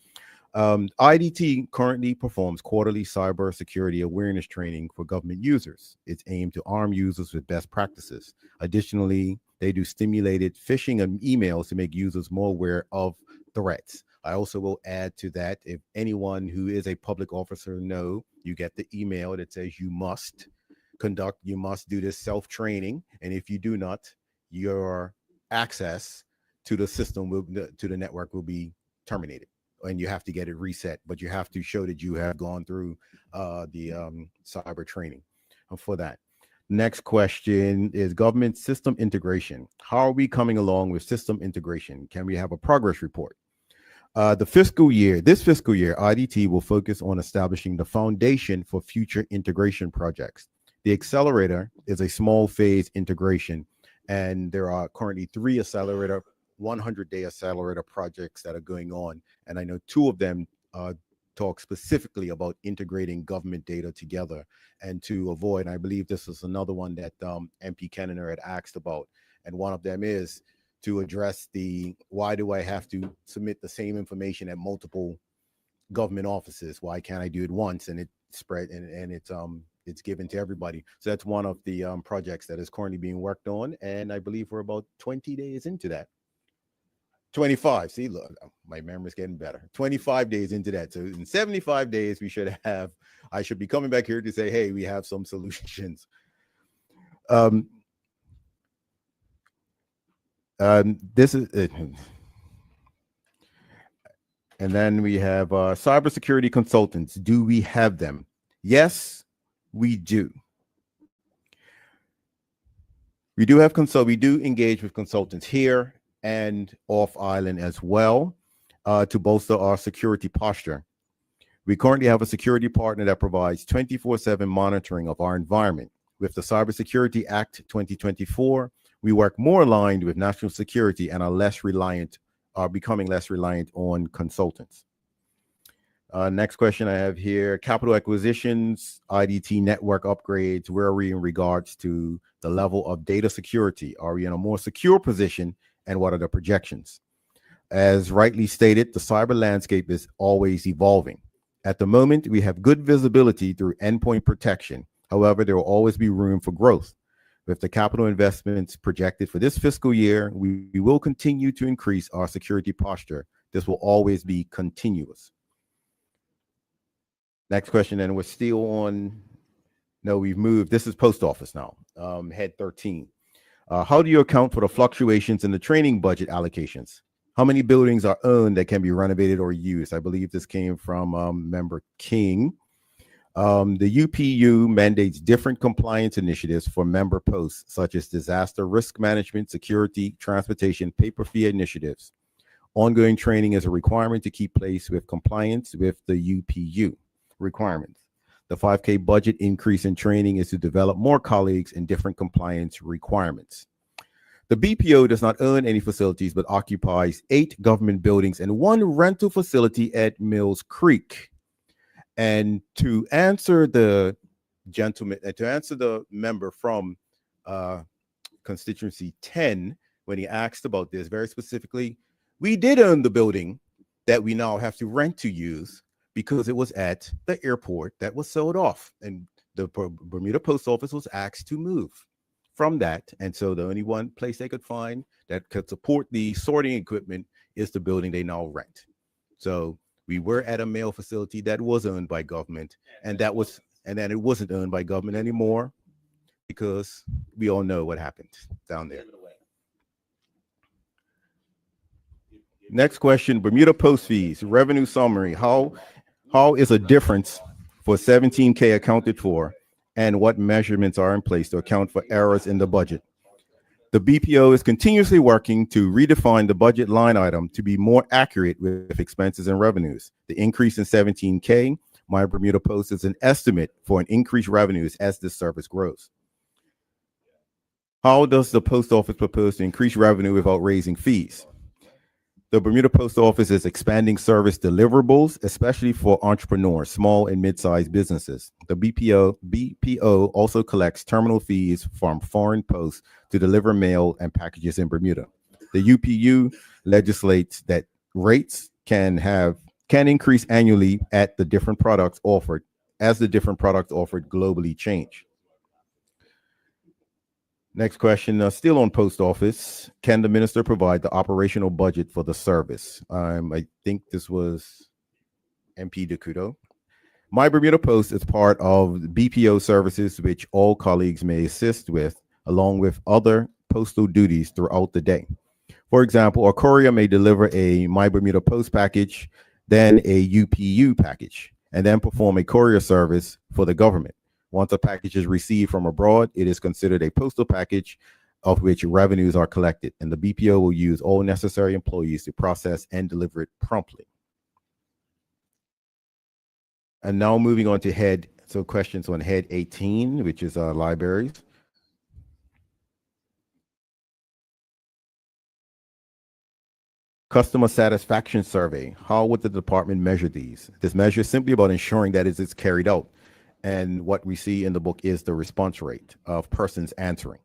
IDT currently performs quarterly cyber security awareness training for government users. It's aimed to arm users with best practices. Additionally, they do stimulated phishing and emails to make users more aware of threats. I also will add to that, if anyone who is a public officer know, you get the email that says you must do this self-training, and if you do not, your access to the system to the network will be terminated, and you have to get it reset. But you have to show that you have gone through the cyber training for that. Next question is government system integration. How are we coming along with system integration? Can we have a progress report? This fiscal year, IDT will focus on establishing the foundation for future integration projects. The accelerator is a small phase integration, and there are currently 3 accelerator 100-day accelerator projects that are going on, and I know 2 of them talk specifically about integrating government data together and to avoid, and I believe this is another one that MP Kenner had asked about, and one of them is to address the why do I have to submit the same information at multiple government offices? Why can't I do it once and it spread and it's given to everybody? So that's one of the projects that is currently being worked on, and I believe we're about 20 days into that. 25. See, look, my memory's getting better. 25 days into that. So in 75 days, I should be coming back here to say, hey, we have some solutions. This is it. And then we have cybersecurity consultants. Do we have them? Yes, we do. We do have we do engage with consultants here and off island as well to bolster our security posture. We currently have a security partner that provides 24/7 monitoring of our environment. With the Cybersecurity Act 2024, we work more aligned with national security and are becoming less reliant on consultants. Next question I have here, capital acquisitions, IDT network upgrades. Where are we in regards to the level of data security? Are we in a more secure position, and what are the projections? As rightly stated, the cyber landscape is always evolving. At the moment, we have good visibility through endpoint protection. However, there will always be room for growth. With the capital investments projected for this fiscal year, we will continue to increase our security posture. This will always be continuous. Next question, and we're still on. No, we've moved. This is post office now, head 13. How do you account for the fluctuations in the training budget allocations? How many buildings are owned that can be renovated or used? I believe this came from Member King. The UPU mandates different compliance initiatives for member posts, such as disaster risk management, security, transportation, paper fee initiatives. Ongoing training is a requirement to keep pace with compliance with the UPU requirements. The 5K budget increase in training is to develop more colleagues in different compliance requirements. The BPO does not own any facilities, but occupies 8 government buildings and 1 rental facility at Mills Creek. And to answer the gentleman, to answer the member from constituency 10, when he asked about this very specifically, we did own the building that we now have to rent to use because it was at the airport that was sold off. And the Bermuda Post Office was asked to move from that. And so the only one place they could find that could support the sorting equipment is the building they now rent. So we were at a mail facility that was owned by government, and then it wasn't owned by government anymore because we all know what happened down there. Next question, Bermuda Post fees, revenue summary. How is a difference for 17K accounted for, and what measurements are in place to account for errors in the budget? The BPO is continuously working to redefine the budget line item to be more accurate with expenses and revenues. The increase in 17K, My Bermuda Post, is an estimate for an increased revenues as this service grows. How does the post office propose to increase revenue without raising fees? The Bermuda Post Office is expanding service deliverables, especially for entrepreneurs, small and mid-sized businesses. The BPO also collects terminal fees from foreign posts to deliver mail and packages in Bermuda. The UPU legislates that rates can increase annually at the different products offered as the different products offered globally change. Next question, still on post office. Can the minister provide the operational budget for the service? I think this was MP Dakudo. My Bermuda Post is part of BPO services, which all colleagues may assist with, along with other postal duties throughout the day. For example, a courier may deliver a My Bermuda Post package, then a UPU package, and then perform a courier service for the government. Once a package is received from abroad, it is considered a postal package of which revenues are collected, and the BPO will use all necessary employees to process and deliver it promptly. And now moving on to questions on head 18, which is libraries. Customer satisfaction survey. How would the department measure these? This measure is simply about ensuring that it is carried out. And what we see in the book is the response rate of persons answering.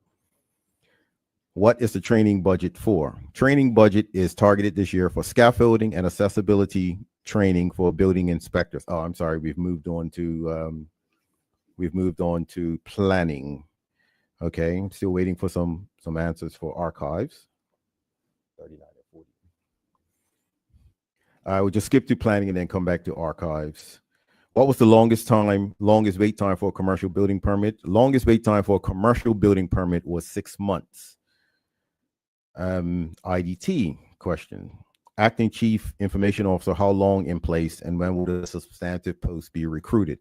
What is the training budget for? Training budget is targeted this year for scaffolding and accessibility training for building inspectors. Oh, I'm sorry, we've moved on to planning. Okay, I'm still waiting for some answers for archives. 39 and 40. I will just skip to planning and then come back to archives. What was the longest wait time for a commercial building permit? Longest wait time for a commercial building permit was 6 months. IDT question. Acting Chief Information Officer, how long in place and when will the substantive post be recruited?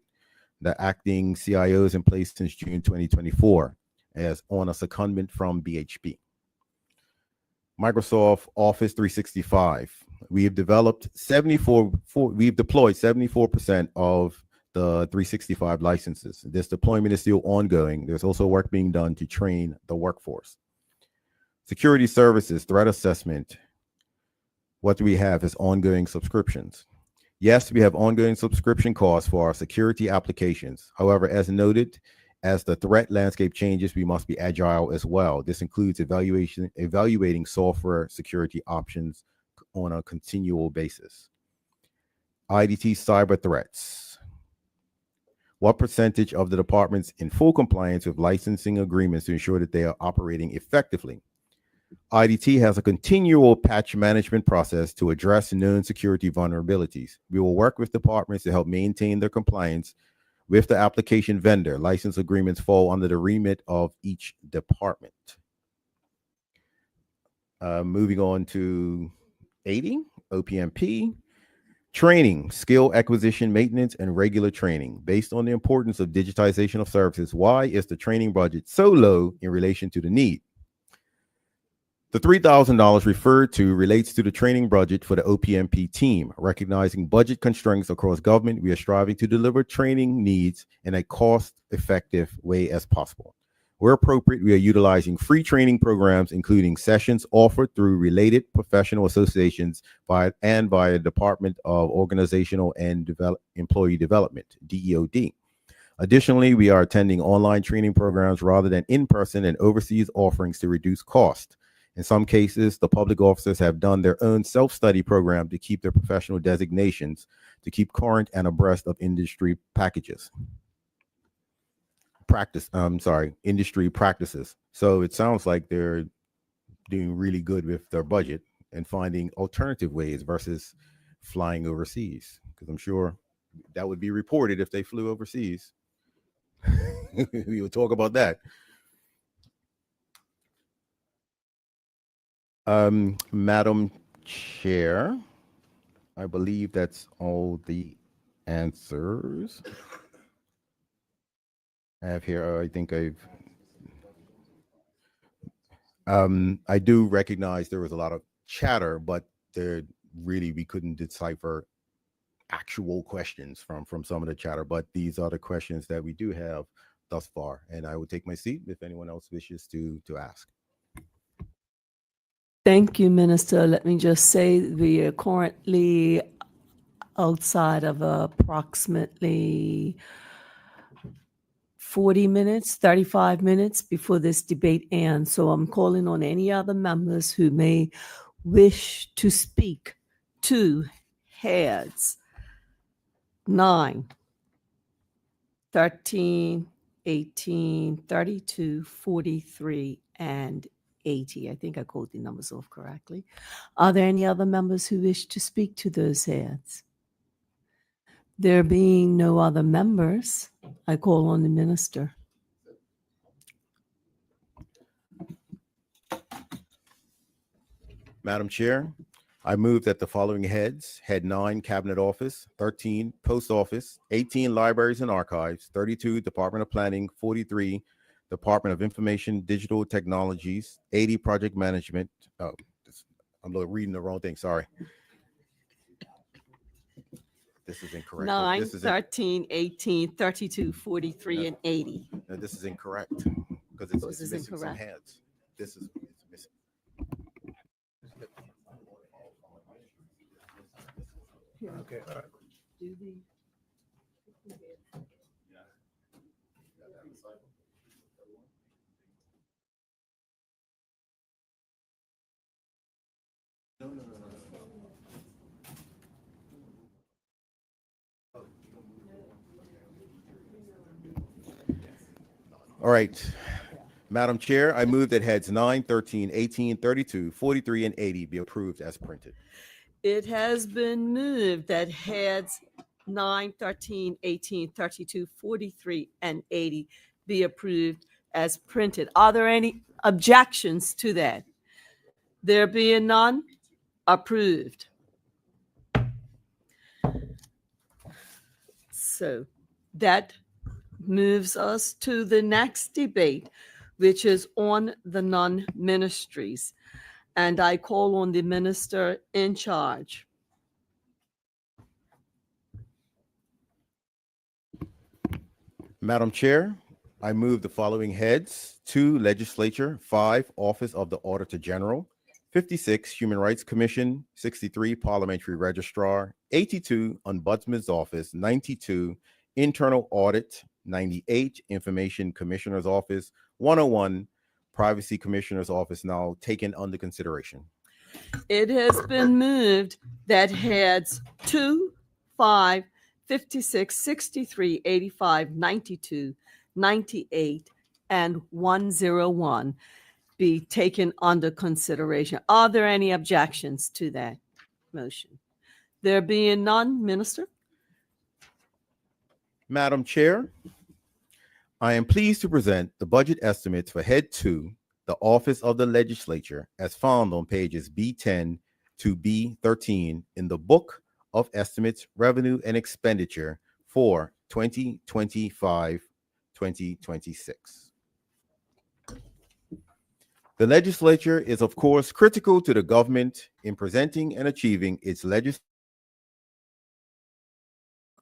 The acting CIO is in place since June 2024 as on a secondment from BHP. Microsoft Office 365. We have deployed 74% of the 365 licenses. This deployment is still ongoing. There's also work being done to train the workforce. Security services, threat assessment. What do we have is ongoing subscriptions. Yes, we have ongoing subscription costs for our security applications. However, as noted, as the threat landscape changes, we must be agile as well. This includes evaluating software security options on a continual basis. IDT cyber threats. What percentage of the departments in full compliance with licensing agreements to ensure that they are operating effectively? IDT has a continual patch management process to address known security vulnerabilities. We will work with departments to help maintain their compliance with the application vendor. License agreements fall under the remit of each department. Moving on to 80, OPMP. Training, skill acquisition, maintenance, and regular training. Based on the importance of digitization of services, why is the training budget so low in relation to the need? The $3,000 referred to relates to the training budget for the OPMP team. Recognizing budget constraints across government, we are striving to deliver training needs in a cost-effective way as possible. Where appropriate, we are utilizing free training programs, including sessions offered through related professional associations by Department of Organizational and Employee Development, DEOD. Additionally, we are attending online training programs rather than in-person and overseas offerings to reduce cost. In some cases, the public officers have done their own self-study program to keep their professional designations, to keep current and abreast of industry industry practices. So it sounds like they're doing really good with their budget and finding alternative ways versus flying overseas, because I'm sure that would be reported if they flew overseas. We will talk about that. Madam Chair, I believe that's all the answers I have here. I think I do recognize there was a lot of chatter, but we couldn't decipher actual questions from some of the chatter, but these are the questions that we do have thus far. And I will take my seat if anyone else wishes to ask. Thank you, Minister. Let me just say we are currently outside of approximately 40 minutes, 35 minutes before this debate ends. So I'm calling on any other members who may wish to speak to heads 9, 13, 18, 32, 43, and 80. I think I called the numbers off correctly. Are there any other members who wish to speak to those heads? There being no other members, I call on the minister. Madam Chair, I move that the following heads: Head 9, Cabinet Office; 13, Post Office; 18, Libraries and Archives; 32, Department of Planning; 43, Department of Information Digital Technologies; 80, Project Management. Oh, I'm reading the wrong thing. Sorry. This is incorrect. 9, This is 13, 18, 32, 43, and 80. no, this is incorrect because This it's is missing some incorrect. heads. It's missing. Okay. All right. All right. Madam Chair, I move that heads 9, 13, 18, 32, 43, and 80 be approved as printed. It has been moved that heads 9, 13, 18, 32, 43, and 80 be approved as printed. Are there any objections to that? There being none, approved. So that moves us to the next debate, which is on the non-ministries. And I call on the minister in charge. Madam Chair, I move the following heads: 2, Legislature; 5, Office of the Auditor General; 56, Human Rights Commission; 63, Parliamentary Registrar; 82, Ombudsman's Office; 92, Internal Audit; 98, Information Commissioner's Office; 101, Privacy Commissioner's Office, now taken under consideration. It has been moved that heads 2, 5, 56, 63, 85, 92, 98, and 101 be taken under consideration. Are there any objections to that motion? There being none, Minister? Madam Chair, I am pleased to present the budget estimates for Head 2, the Office of the Legislature, as found on pages B10 to B13 in the Book of Estimates, Revenue and Expenditure for 2025-2026. The legislature is, of course, critical to the government in presenting and achieving its legislation,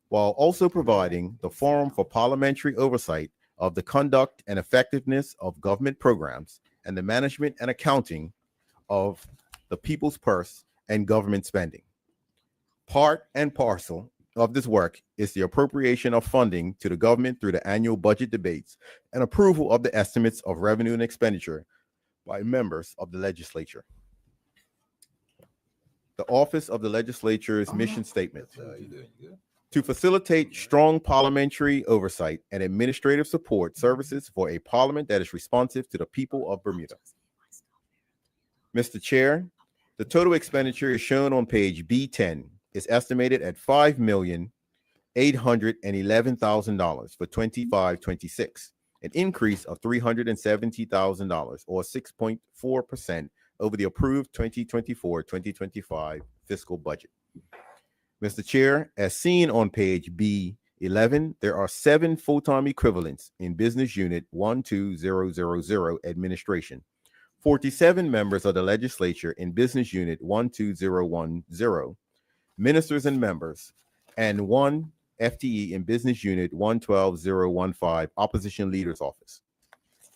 while also providing the forum for parliamentary oversight of the conduct and effectiveness of government programs and the management and accounting of the people's purse and government spending. Part and parcel of this work is the appropriation of funding to the government through the annual budget debates and approval of the estimates of revenue and expenditure by members of the legislature. The office of the legislature's mission statement: to facilitate strong parliamentary oversight and administrative support services for a parliament that is responsive to the people of Bermuda. Mr. Chair, the total expenditure is shown on page B10 is estimated at $5,811,000 for 25-26, an increase of $370,000 or 6.4% over the approved 2024-2025 fiscal budget. Mr. Chair, as seen on page B11, there are 7 full-time equivalents in Business Unit 12000 Administration, 47 members of the legislature in Business Unit 12010, ministers and members, and 1 FTE in Business Unit 112015 Opposition Leader's Office.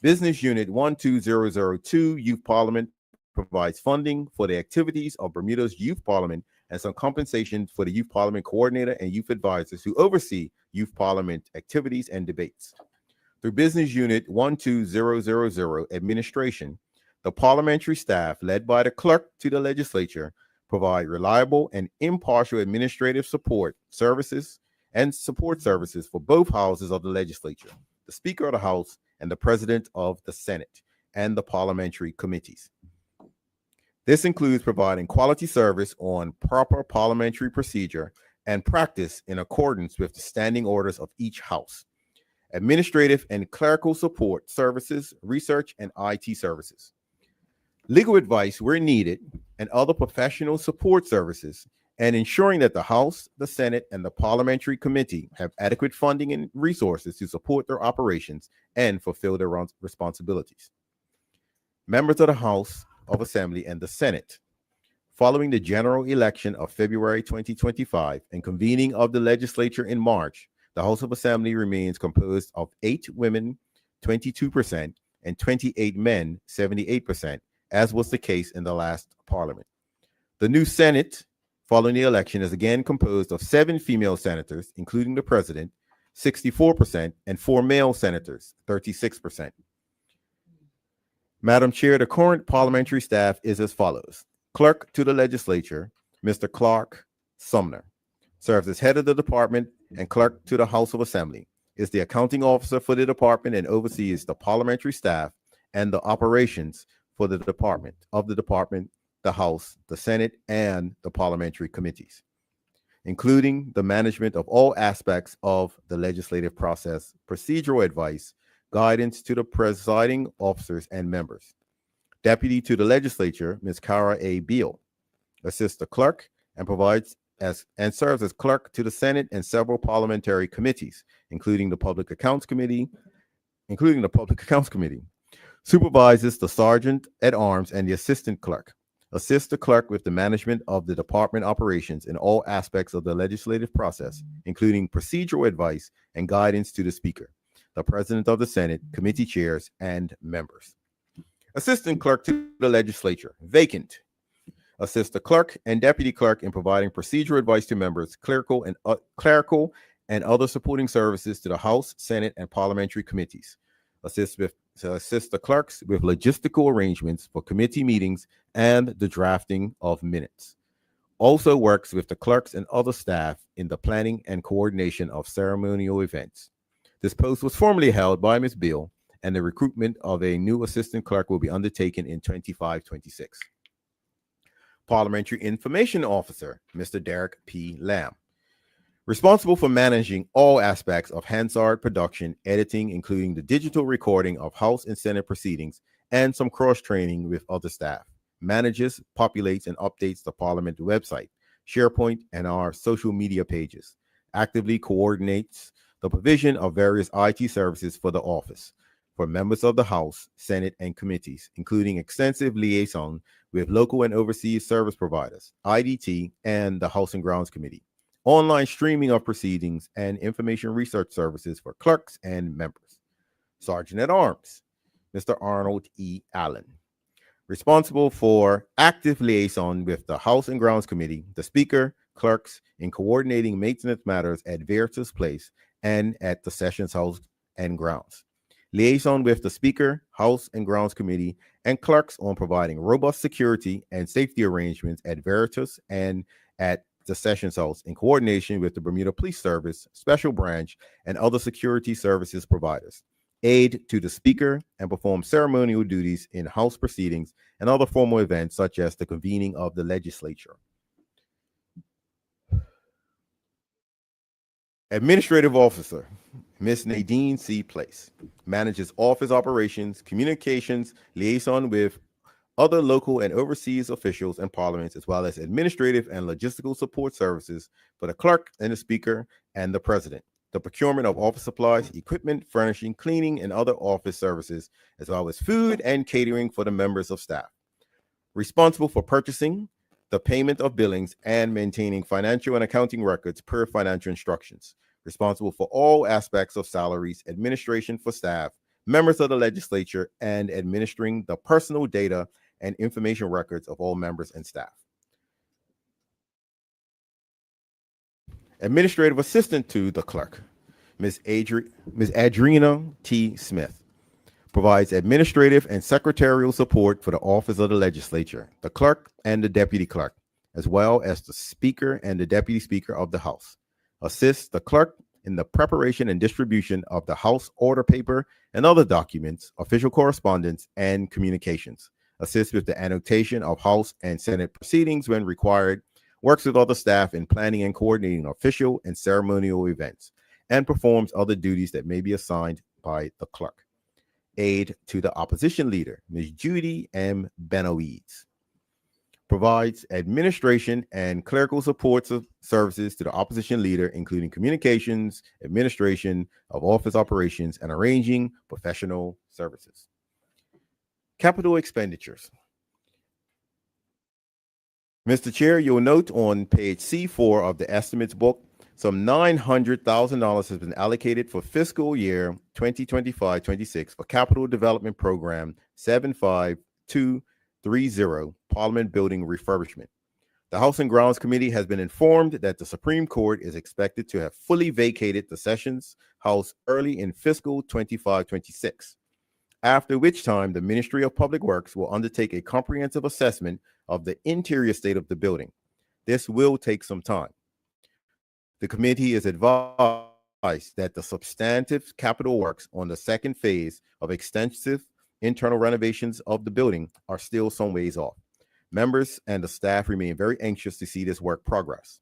Business Unit 12002 Youth Parliament provides funding for the activities of Bermuda's Youth Parliament and some compensation for the Youth Parliament Coordinator and Youth Advisors who oversee Youth Parliament activities and debates. Through Business Unit 12000 Administration, the parliamentary staff led by the clerk to the legislature provide reliable and impartial administrative support services and support services for both houses of the legislature, the Speaker of the House and the President of the Senate, and the parliamentary committees. This includes providing quality service on proper parliamentary procedure and practice in accordance with the standing orders of each house, administrative and clerical support services, research, and IT services, legal advice where needed, and other professional support services, and ensuring that the House, the Senate, and the parliamentary committee have adequate funding and resources to support their operations and fulfill their responsibilities. Members of the House of Assembly and the Senate, following the general election of February 2025 and convening of the legislature in March, the House of Assembly remains composed of 8 women, 22%, and 28 men, 78%, as was the case in the last parliament. The new Senate, following the election, is again composed of 7 female senators, including the president, 64%, and 4 male senators, 36%. Madam Chair, the current parliamentary staff is as follows. Clerk to the legislature, Mr. Clark Sumner, serves as head of the department and clerk to the House of Assembly, is the accounting officer for the department and oversees the parliamentary staff and the operations for the department, the House, the Senate, and the parliamentary committees, including the management of all aspects of the legislative process, procedural advice, guidance to the presiding officers and members. Deputy to the legislature, Ms. Cara A. Beal, assists the clerk and serves as clerk to the Senate and several parliamentary committees, including the Public Accounts Committee, supervises the sergeant at arms and the assistant clerk, assists the clerk with the management of the department operations in all aspects of the legislative process, including procedural advice and guidance to the Speaker, the President of the Senate, committee chairs, and members. Assistant clerk to the legislature, vacant, assists the clerk and deputy clerk in providing procedural advice to members, clerical and other supporting services to the House, Senate, and parliamentary committees. Assist the clerks with logistical arrangements for committee meetings and the drafting of minutes. Also works with the clerks and other staff in the planning and coordination of ceremonial events. This post was formerly held by Ms. Beal, and the recruitment of a new assistant clerk will be undertaken in 25-26. Parliamentary Information Officer, Mr. Derek P. Lamb, responsible for managing all aspects of Hansard production, editing, including the digital recording of House and Senate proceedings, and some cross-training with other staff. Manages, populates, and updates the Parliament website, SharePoint, and our social media pages. Actively coordinates the provision of various IT services for the office, for members of the House, Senate, and committees, including extensive liaison with local and overseas service providers, IDT, and the House and Grounds Committee. Online streaming of proceedings and information research services for clerks and members. Sergeant at Arms, Mr. Arnold E. Allen. Responsible for active liaison with the House and Grounds Committee, the Speaker, clerks, in coordinating maintenance matters at Veritas Place and at the Sessions House and Grounds. Liaison with the Speaker, House and Grounds Committee, and clerks on providing robust security and safety arrangements at Veritas and at the Sessions House in coordination with the Bermuda Police Service, Special Branch, and other security services providers. Aid to the Speaker and perform ceremonial duties in House proceedings and other formal events such as the convening of the legislature. Administrative Officer, Ms. Nadine C. Place, manages office operations, communications, liaison with other local and overseas officials and parliaments, as well as administrative and logistical support services for the clerk and the Speaker and the President. The procurement of office supplies, equipment, furnishing, cleaning, and other office services, as well as food and catering for the members of staff. Responsible for purchasing, the payment of billings, and maintaining financial and accounting records per financial instructions. Responsible for all aspects of salaries, administration for staff, members of the legislature, and administering the personal data and information records of all members and staff. Administrative Assistant to the Clerk, Ms. Adrena T. Smith, provides administrative and secretarial support for the office of the legislature, the clerk and the deputy clerk, as well as the Speaker and the deputy Speaker of the House. Assists the clerk in the preparation and distribution of the House order paper and other documents, official correspondence, and communications. Assists with the annotation of House and Senate proceedings when required. Works with other staff in planning and coordinating official and ceremonial events, and performs other duties that may be assigned by the clerk. Aid to the opposition leader, Ms. Judy M. Benoise, provides administration and clerical support services to the opposition leader, including communications, administration of office operations, and arranging professional services. Capital expenditures. Mr. Chair, you'll note on page C4 of the estimates book, some $900,000 has been allocated for fiscal year 2025-26 for Capital Development Program 75230, Parliament Building Refurbishment. The House and Grounds Committee has been informed that the Supreme Court is expected to have fully vacated the Sessions House early in fiscal 25-26, after which time the Ministry of Public Works will undertake a comprehensive assessment of the interior state of the building. This will take some time. The committee is advised that the substantive capital works on the second phase of extensive internal renovations of the building are still some ways off. Members and the staff remain very anxious to see this work progress.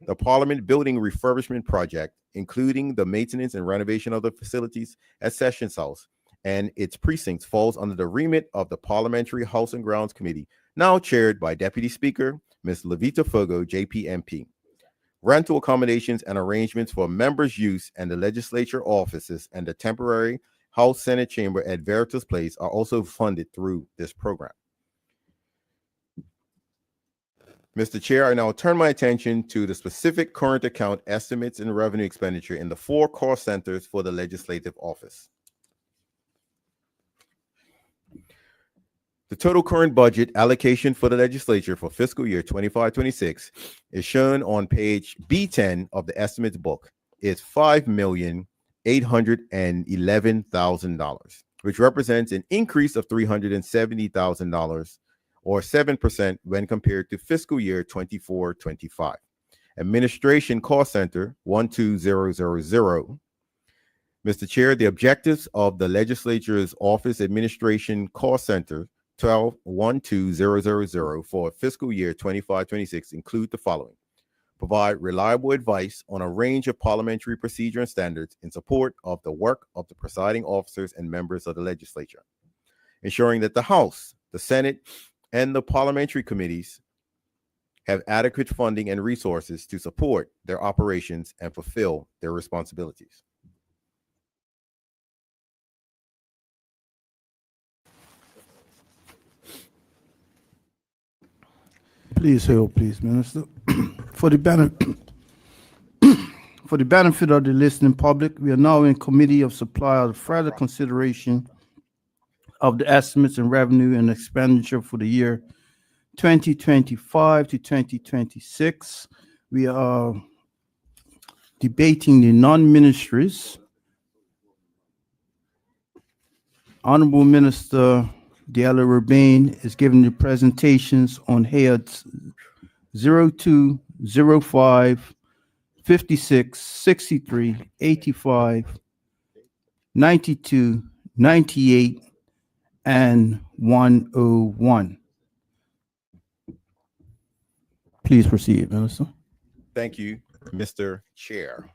The Parliament Building Refurbishment Project, including the maintenance and renovation of the facilities at Sessions House and its precincts, falls under the remit of the Parliamentary House and Grounds Committee, now chaired by Deputy Speaker Ms. Levita Fogo, JPMP. Rental accommodations and arrangements for members' use and the legislature offices and the temporary House Senate chamber at Veritas Place are also funded through this program. Mr. Chair, I now turn my attention to the specific current account estimates and revenue expenditure in the 4 cost centers for the legislative office. The total current budget allocation for the legislature for fiscal year 25-26 is shown on page B10 of the estimates book. It's $5,811,000, which represents an increase of $370,000 or 7% when compared to fiscal year 24-25. Administration Cost Center 12000. Mr. Chair, the objectives of the legislature's Office Administration Cost Center 12000 for fiscal year 25-26 include the following: provide reliable advice on a range of parliamentary procedure and standards in support of the work of the presiding officers and members of the legislature, ensuring that the House, the Senate, and the parliamentary committees have adequate funding and resources to support their operations and fulfill their responsibilities. Please hold, please, Minister. For the For the benefit of the listening public, we are now in committee of supply of further consideration of the estimates and revenue and expenditure for the year 2025 to 2026. We are debating the non-ministries. Honorable Minister Deella Urbane is giving the presentations on heads 02, 05, 56, 63, 85, 92, 98, and 101. Please proceed, Minister. Thank you, Mr. Chair.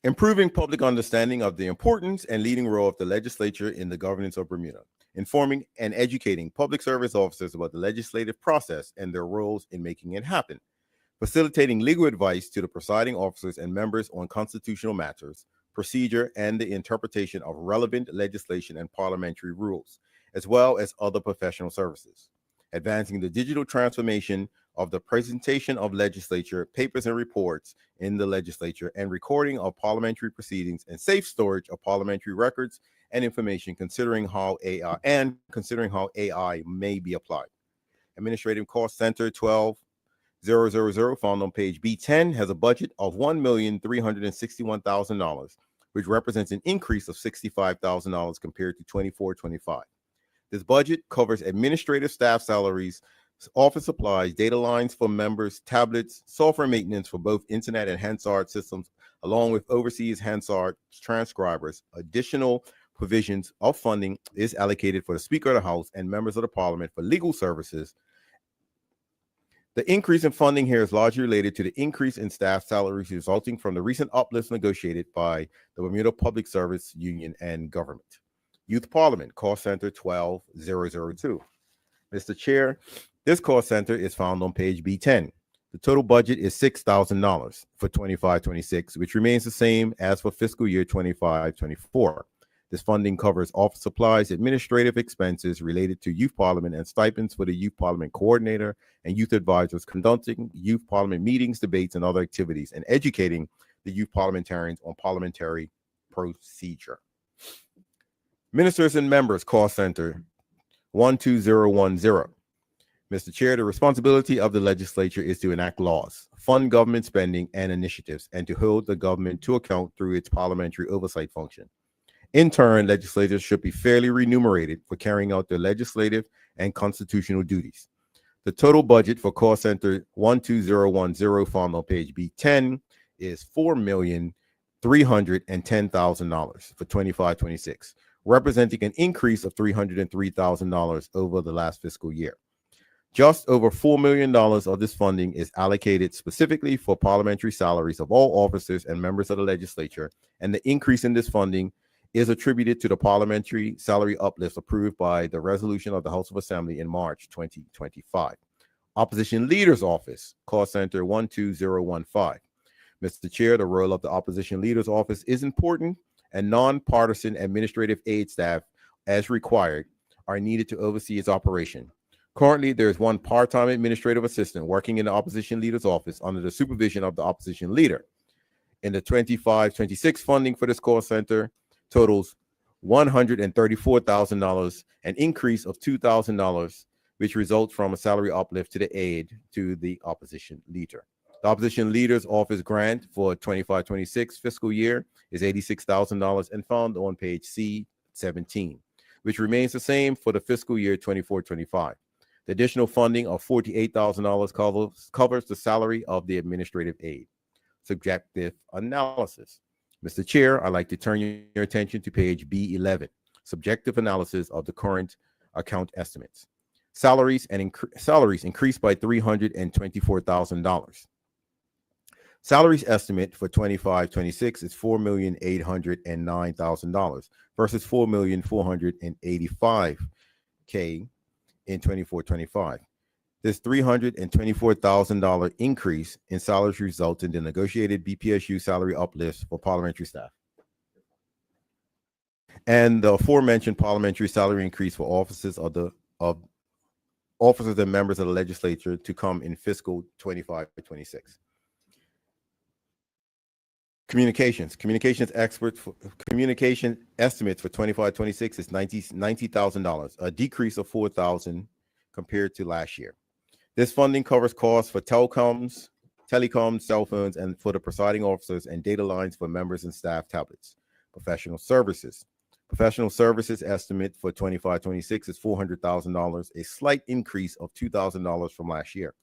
Improving public understanding of the importance and leading role of the legislature in the governance of Bermuda, informing and educating public service officers about the legislative process and their roles in making it happen, facilitating legal advice to the presiding officers and members on constitutional matters, procedure, and the interpretation of relevant legislation and parliamentary rules, as well as other professional services, advancing the digital transformation of the presentation of legislature papers and reports in the legislature, and recording of parliamentary proceedings and safe storage of parliamentary records and information, considering how AI may be applied. Administrative Cost Center 12000, found on page B10, has a budget of $1,361,000, which represents an increase of $65,000 compared to 24-25. This budget covers administrative staff salaries, office supplies, data lines for members, tablets, software maintenance for both internet and Hansard systems, along with overseas Hansard transcribers. Additional provisions of funding is allocated for the Speaker of the House and members of the Parliament for legal services. The increase in funding here is largely related to the increase in staff salaries resulting from the recent uplifts negotiated by the Bermuda Public Service Union and government. Youth Parliament, Cost Center 12002. Mr. Chair, this cost center is found on page B10. The total budget is $6,000 for 25-26, which remains the same as for fiscal year 25-24. This funding covers office supplies, administrative expenses related to Youth Parliament, and stipends for the Youth Parliament coordinator and youth advisors conducting Youth Parliament meetings, debates, and other activities, and educating the youth parliamentarians on parliamentary procedure. Ministers and Members Cost Center 12010. Mr. Chair, the responsibility of the legislature is to enact laws, fund government spending and initiatives, and to hold the government to account through its parliamentary oversight function. In turn, legislators should be fairly remunerated for carrying out their legislative and constitutional duties. The total budget for Cost Center 12010, found on page B10, is $4,310,000 for 25-26, representing an increase of $303,000 over the last fiscal year. Just over $4 million of this funding is allocated specifically for parliamentary salaries of all officers and members of the legislature, and the increase in this funding is attributed to the parliamentary salary uplift approved by the resolution of the House of Assembly in March 2025. Opposition Leader's Office, Cost Center 12015. Mr. Chair, the role of the Opposition Leader's Office is important, and nonpartisan administrative aid staff, as required, are needed to oversee its operation. Currently, there is one part-time administrative assistant working in the Opposition Leader's Office under the supervision of the Opposition Leader. In the 25-26 funding for this call center totals $134,000, an increase of $2,000, which results from a salary uplift to the aid to the Opposition Leader. The Opposition Leader's Office grant for 25-26 fiscal year is $86,000 and found on page C17, which remains the same for the fiscal year 24-25. The additional funding of $48,000 covers the salary of the administrative aide. Subjective analysis. Mr. Chair, I'd like to turn your attention to page B11, subjective analysis of the current account estimates. Salaries increased by $324,000. Salaries estimate for 25-26 is $4,809,000 versus $4,485,000 in 24-25. This $324,000 increase in salaries results in the negotiated BPSU salary uplifts for parliamentary staff, and the aforementioned parliamentary salary increase for officers officers and members of the legislature to come in fiscal 25-26. Communications communication estimates for 25-26 is $90,000, a decrease of $4,000 compared to last year. This funding covers costs for telecoms, cell phones, and for the presiding officers and data lines for members and staff tablets. Professional services estimate for 25-26 is $400,000, a slight increase of $2,000 from last year.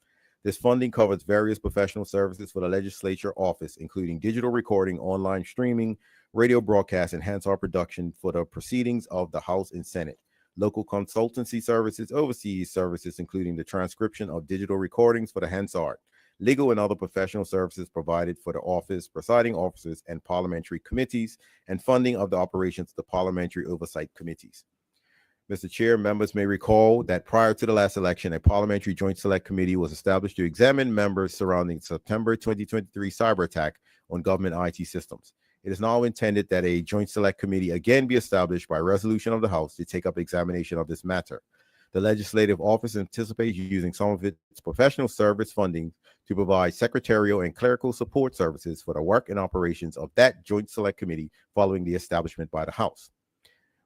This funding covers various professional services for the legislature office, including digital recording, online streaming, radio broadcast, and Hansard production for the proceedings of the House and Senate. Local consultancy services, overseas services, including the transcription of digital recordings for the Hansard. Legal and other professional services provided for the office, presiding officers, and parliamentary committees, and funding of the operations of the parliamentary oversight committees. Mr. Chair, members may recall that prior to the last election, a parliamentary joint select committee was established to examine members surrounding September 2023 cyber attack on government IT systems. It is now intended that a joint select committee again be established by resolution of the House to take up examination of this matter. The legislative office anticipates using some of its professional service funding to provide secretarial and clerical support services for the work and operations of that joint select committee following the establishment by the House.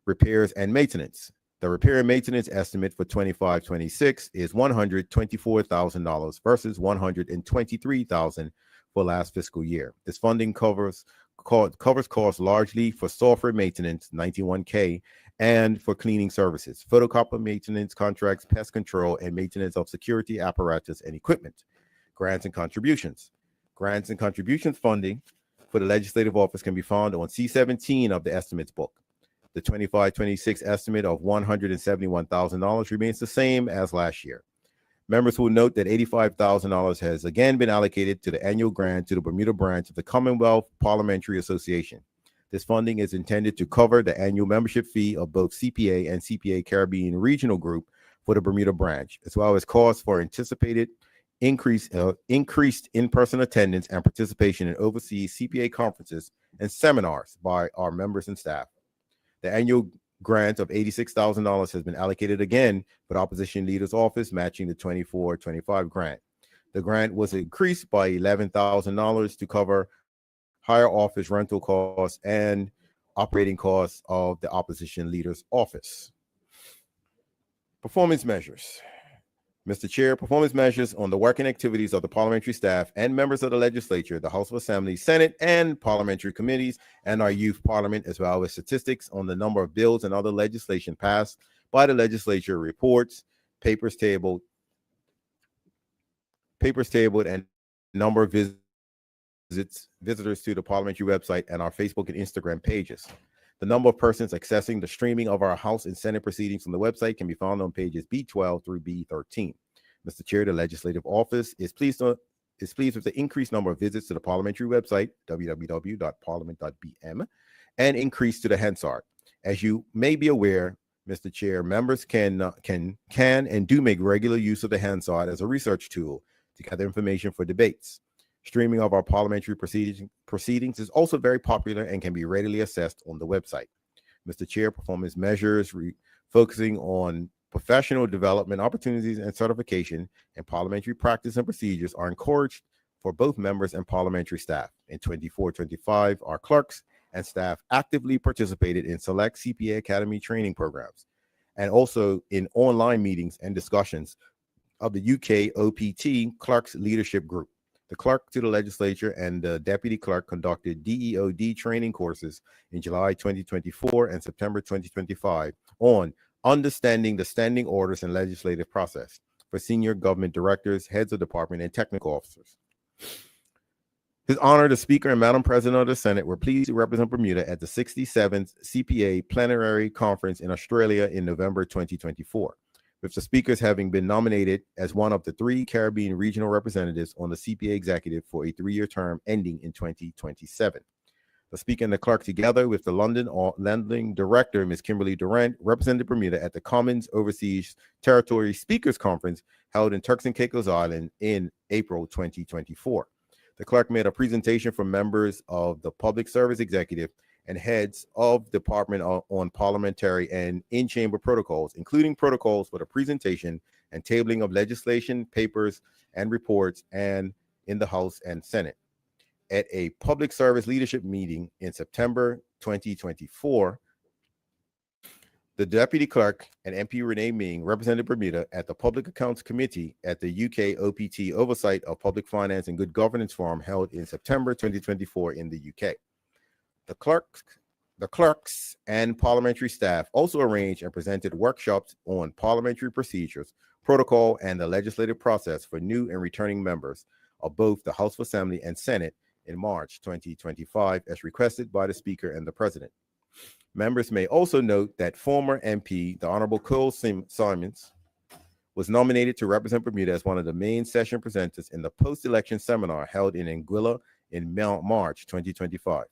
Repairs and maintenance. The repair and maintenance estimate for 25-26 is $124,000 versus $123,000 for last fiscal year. This funding covers costs largely for software maintenance, $91K, and for cleaning services, photocopy maintenance contracts, pest control, and maintenance of security apparatus and equipment. Grants and contributions. Grants and contributions funding for the legislative office can be found on C-17 of the estimates book. The 25-26 estimate of $171,000 remains the same as last year. Members will note that $85,000 has again been allocated to the annual grant to the Bermuda branch of the Commonwealth Parliamentary Association. This funding is intended to cover the annual membership fee of both CPA and CPA Caribbean Regional Group for the Bermuda branch, as well as costs for anticipated increased in-person attendance and participation in overseas CPA conferences and seminars by our members and staff. The annual grant of $86,000 has been allocated again for the opposition leader's office, matching the 24-25 grant. The grant was increased by $11,000 to cover higher office rental costs and operating costs of the opposition leader's office. Performance measures. Mr. Chair, performance measures on the working activities of the parliamentary staff and members of the legislature, the House of Assembly, Senate, and parliamentary committees, and our youth parliament, as well as statistics on the number of bills and other legislation passed by the legislature, reports, papers tabled, and number of visitors to the parliamentary website and our Facebook and Instagram pages. The number of persons accessing the streaming of our House and Senate proceedings on the website can be found on pages B12 through B13. Mr. Chair, the legislative office is pleased with the increased number of visits to the parliamentary website, www.parliament.bm, and increase to the Hansard. As you may be aware, Mr. Chair, members can and do make regular use of the Hansard as a research tool to gather information for debates. Streaming of our parliamentary proceedings is also very popular and can be readily assessed on the website. Mr. Chair, performance measures focusing on professional development opportunities and certification and parliamentary practice and procedures are encouraged for both members and parliamentary staff. In 24-25, our clerks and staff actively participated in select CPA Academy training programs and also in online meetings and discussions of the UK OPT Clerks Leadership Group. The clerk to the legislature and the deputy clerk conducted DEOD training courses in July 2024 and September 2025 on understanding the standing orders and legislative process for senior government directors, heads of department, and technical officers. His Honor, the Speaker and Madam President of the Senate were pleased to represent Bermuda at the 67th CPA Plenary Conference in Australia in November 2024. With the speakers having been nominated as one of the 3 Caribbean regional representatives on the CPA executive for a 3-year term ending in 2027. The speaker and the clerk, together with the London director, Ms. Kimberly Durant, represented Bermuda at the Commons Overseas Territory Speakers Conference held in Turks and Caicos Island in April 2024. The clerk made a presentation for members of the Public Service Executive and heads of department on parliamentary and in-chamber protocols, including protocols for the presentation and tabling of legislation, papers, and reports and in the House and Senate. at a public service leadership meeting in September 2024, the Deputy Clerk and MP Renee Ming represented Bermuda at the Public Accounts Committee at the UK OPT Oversight of Public Finance and Good Governance Forum held in September 2024 in the UK. The clerks and parliamentary staff also arranged and presented workshops on parliamentary procedures, protocol, and the legislative process for new and returning members of both the House of Assembly and Senate in March 2025, as requested by the Speaker and the President. Members may also note that former MP, the Honorable Cole Simons, was nominated to represent Bermuda as one of the main session presenters in the post-election seminar held in Anguilla in March 2025.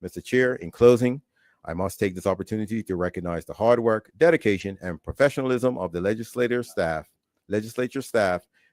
Mr. Chair, in closing, I must take this opportunity to recognize the hard work, dedication, and professionalism of the legislature staff,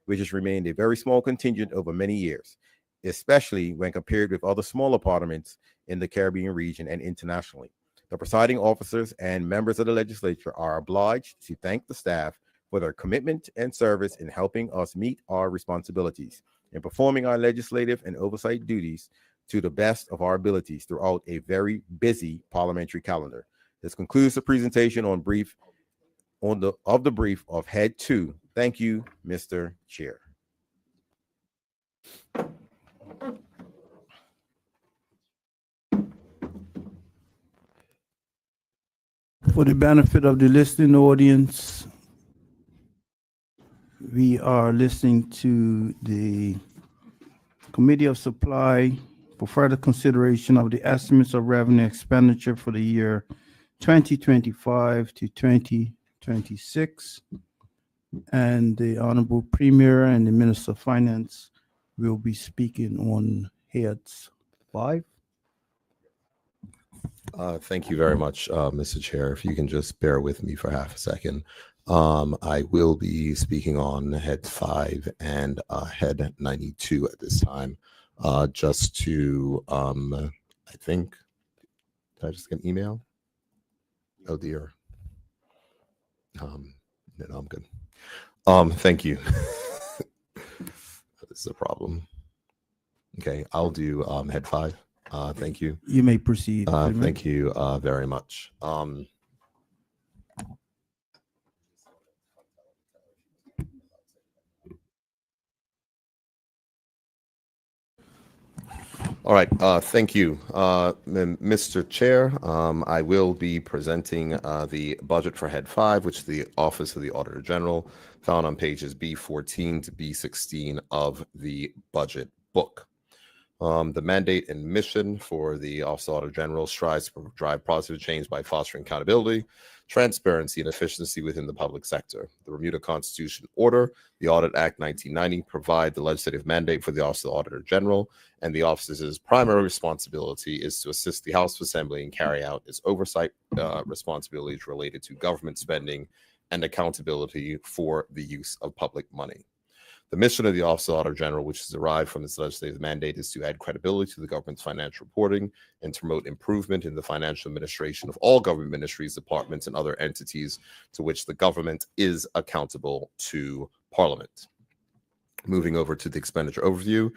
which has remained a very small contingent over many years, especially when compared with other smaller parliaments in the Caribbean region and internationally. The presiding officers and members of the legislature are obliged to thank the staff for their commitment and service in helping us meet our responsibilities in performing our legislative and oversight duties to the best of our abilities throughout a very busy parliamentary calendar. This concludes the presentation on the brief of Head 2. Thank you, Mr. Chair. For the benefit of the listening audience, we are listening to the Committee of Supply for further consideration of the estimates of revenue expenditure for the year 2025 to 2026. And the Honorable Premier and the Minister of Finance will be speaking on Heads 5. Thank you very much, Mr. Chair. If you can just bear with me for half a second. I will be speaking on Head 5 and Head 92 at this time. Just to, I think, did I just get an email? Oh dear. No, I'm good. Thank you. This is a problem. Okay, I'll do Head 5. Thank you. You may proceed. Thank you very much. All right. Thank you, Mr. Chair. I will be presenting the budget for Head 5, which is the Office of the Auditor General, found on pages B14 to B16 of the budget book. The mandate and mission for the Office of the Auditor General strives to drive positive change by fostering accountability, transparency, and efficiency within the public sector. The Bermuda Constitution Order, the Audit Act 1990, provide the legislative mandate for the Office of the Auditor General, and the office's primary responsibility is to assist the House of Assembly and carry out its oversight responsibilities related to government spending and accountability for the use of public money. The mission of the Office of the Auditor General, which is derived from its legislative mandate, is to add credibility to the government's financial reporting and to promote improvement in the financial administration of all government ministries, departments, and other entities to which the government is accountable to Parliament. Moving over to the expenditure overview,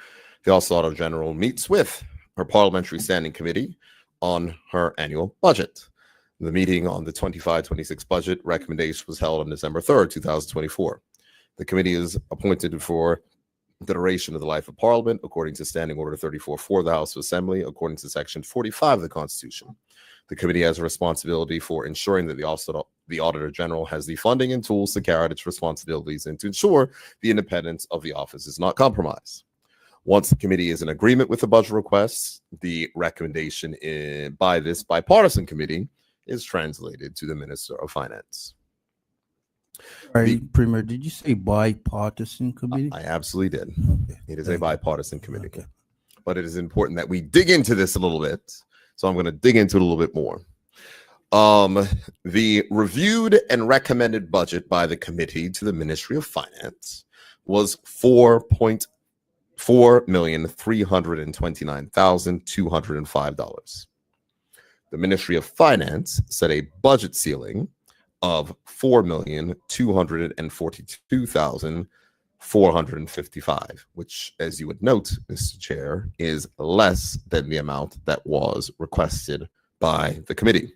the Office of the Auditor General meets with her Parliamentary Standing Committee on her annual budget. The meeting on the 25-26 budget recommendation was held on December 3rd, 2024. The committee is appointed for the duration of the life of Parliament, according to Standing Order 34 for the House of Assembly, according to Section 45 of the Constitution. The committee has a responsibility for ensuring that the Office of the Auditor General has the funding and tools to carry out its responsibilities and to ensure the independence of the office is not compromised. Once the committee is in agreement with the budget requests, the recommendation by this bipartisan committee is translated to the Minister of Finance. All right, Premier, did you say bipartisan committee? I absolutely did. Okay. It is a bipartisan committee. Okay. But it is important that we dig into this a little bit. So I'm going to dig into it a little bit more. The reviewed and recommended budget by the committee to the Ministry of Finance was $4,329,205. The Ministry of Finance set a budget ceiling of $4,242,000 455, which, as you would note, Mr. Chair, is less than the amount that was requested by the committee.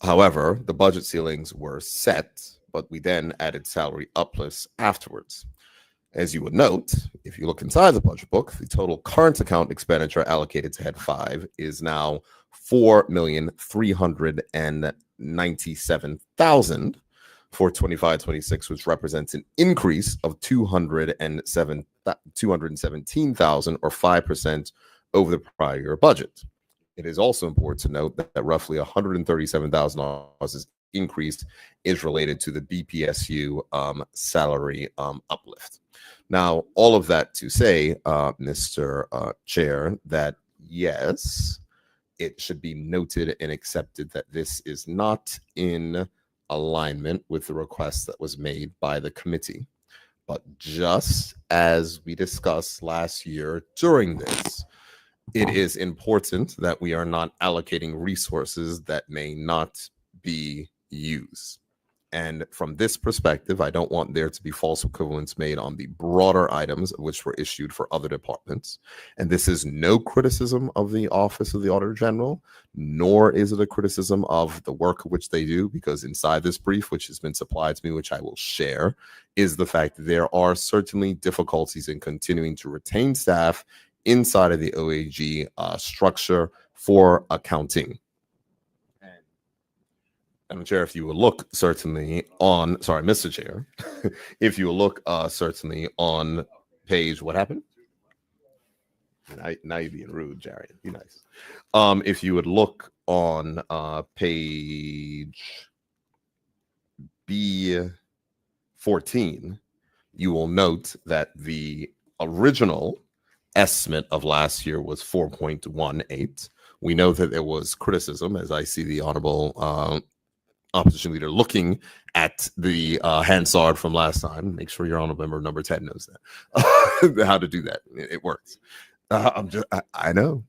However, the budget ceilings were set, but we then added salary uplifts afterwards. As you would note, if you look inside the budget book, the total current account expenditure allocated to Head 5 is now $4,397,000 for 25-26, which represents an increase of $217,000 or 5% over the prior year budget. It is also important to note that roughly $137,000 increase is related to the BPSU salary uplift. Now, all of that to say, Mr. Chair, that yes, it should be noted and accepted that this is not in alignment with the request that was made by the committee. But just as we discussed last year during this, it is important that we are not allocating resources that may not be used. And from this perspective, I don't want there to be false equivalence made on the broader items which were issued for other departments. And this is no criticism of the Office of the Auditor General, nor is it a criticism of the work which they do, because inside this brief, which has been supplied to me, which I will share, is the fact that there are certainly difficulties in continuing to retain staff inside of the OAG structure for accounting. Madam Chair, if you will look certainly on, sorry, Mr. Chair, if you will look certainly on page, what happened? Now you're being rude, Jerry. Be nice. If you would look on page B14, you will note that the original estimate of last year was 4.18. We know that there was criticism, as I see the Honorable Opposition Leader looking at the Hansard from last time. Make sure your Honorable Member number 10 knows that. How to do that. It works. I know.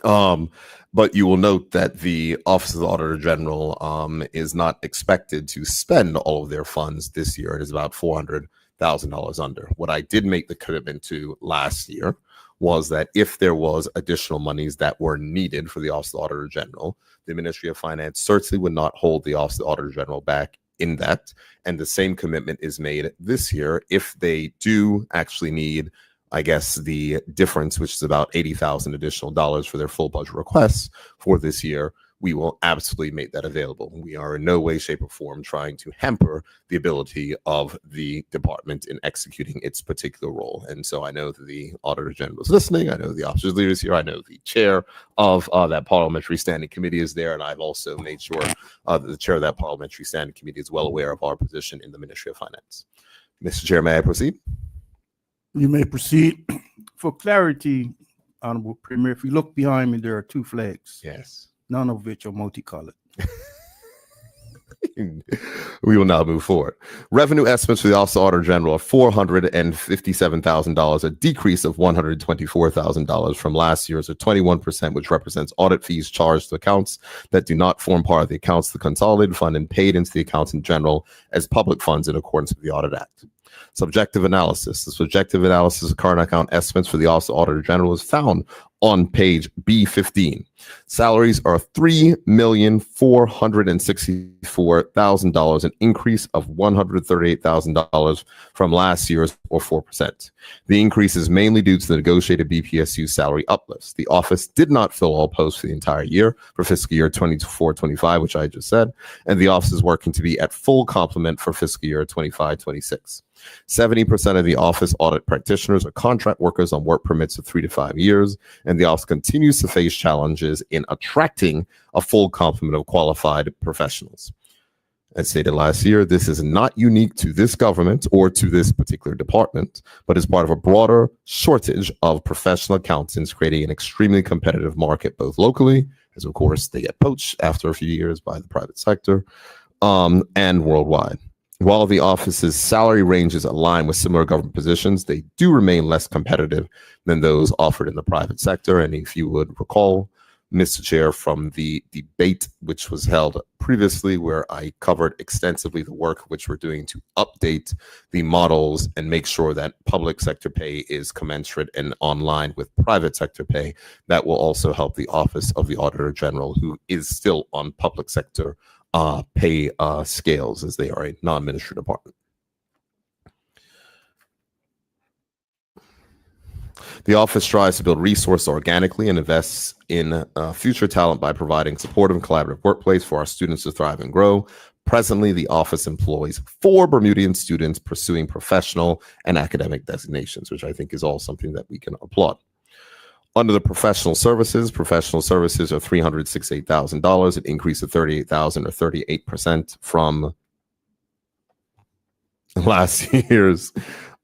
But you will note that the Office of the Auditor General is not expected to spend all of their funds this year. It is about $400,000 under. What I did make the commitment to last year was that if there was additional monies that were needed for the Office of the Auditor General, the Ministry of Finance certainly would not hold the Office of the Auditor General back in that. And the same commitment is made this year. If they do actually need, I guess, the difference, which is about $80,000 additional dollars for their full budget requests for this year, we will absolutely make that available. We are in no way, shape, or form trying to hamper the ability of the department in executing its particular role. And so I know that the Auditor General is listening. I know the officers leaders here. I know the chair of that parliamentary standing committee is there. And I've also made sure that the chair of that parliamentary standing committee is well aware of our position in the Ministry of Finance. Mr. Chair, may I proceed? You may proceed. For clarity, Honorable Premier, if you look behind me, there are two flags, Yes. none of which are multicolored. We will now move forward. Revenue estimates for the Office of the Auditor General are $457,000, a decrease of $124,000 from last year's, or 21%, which represents audit fees charged to accounts that do not form part of the accounts of the consolidated fund and paid into the accounts in general as public funds in accordance with the Audit Act. Subjective analysis. The subjective analysis of current account estimates for the Office of Auditor General is found on page B15. Salaries are $3,464,000, an increase of $138,000 from last year's, or 4%. The increase is mainly due to the negotiated BPSU salary uplifts. The office did not fill all posts for the entire year for fiscal year 24-25, which I just said, and the office is working to be at full complement for fiscal year 25-26. 70% of the office audit practitioners are contract workers on work permits of 3 to 5 years, and the office continues to face challenges in attracting a full complement of qualified professionals. As stated last year, this is not unique to this government or to this particular department, but is part of a broader shortage of professional accountants, creating an extremely competitive market, both locally, as of course they get poached after a few years by the private sector, and worldwide. While the office's salary ranges align with similar government positions, they do remain less competitive than those offered in the private sector. And if you would recall, Mr. Chair, from the debate which was held previously, where I covered extensively the work which we're doing to update the models and make sure that public sector pay is commensurate and online with private sector pay. That will also help the Office of the Auditor General, who is still on public sector pay scales, as they are a non-ministry department. The office strives to build resources organically and invests in future talent by providing supportive and collaborative workplace for our students to thrive and grow. Presently, the office employs 4 Bermudian students pursuing professional and academic designations, which I think is all something that we can applaud. Under the professional services are $368,000, an increase of $38,000 or 38% from last year's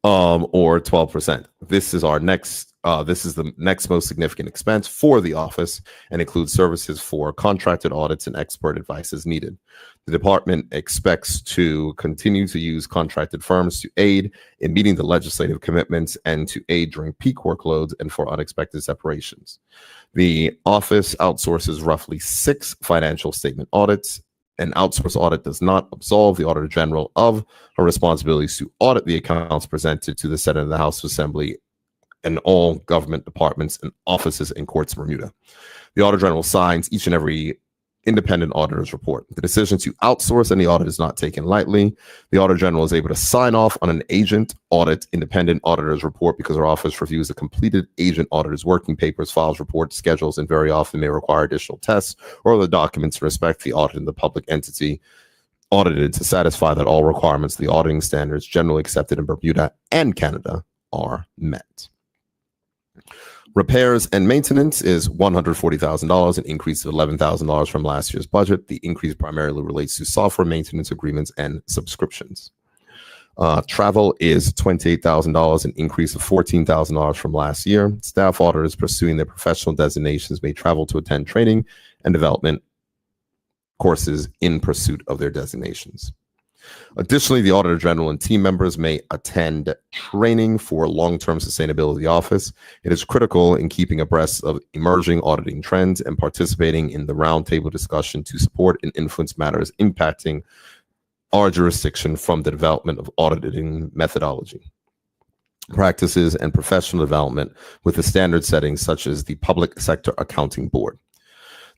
or 12%. This is our next. This is the next most significant expense for the office and includes services for contracted audits and expert advice as needed. The department expects to continue to use contracted firms to aid in meeting the legislative commitments and to aid during peak workloads and for unexpected separations. The office outsources roughly 6 financial statement audits. An outsourced audit does not absolve the Auditor General of her responsibilities to audit the accounts presented to the Senate and the House Assembly and all government departments and offices and courts in Bermuda. The Auditor General signs each and every independent auditor's report. The decision to outsource any audit is not taken lightly. The Auditor General is able to sign off on an agent audit independent auditor's report because our office reviews the completed agent auditor's working papers, files, reports, schedules, and very often may require additional tests or other documents to respect the audit in the public entity audited to satisfy that all requirements of the auditing standards generally accepted in Bermuda and Canada are met. Repairs and maintenance is $140,000, an increase of $11,000 from last year's budget. The increase primarily relates to software maintenance agreements and subscriptions. Travel is $28,000, an increase of $14,000 from last year. Staff auditors pursuing their professional designations may travel to attend training and development courses in pursuit of their designations. Additionally, the Auditor General and team members may attend training for long-term sustainability of the office. It is critical in keeping abreast of emerging auditing trends and participating in the roundtable discussion to support and influence matters impacting our jurisdiction from the development of auditing methodology, practices, and professional development with the standard settings such as the Public Sector Accounting Board.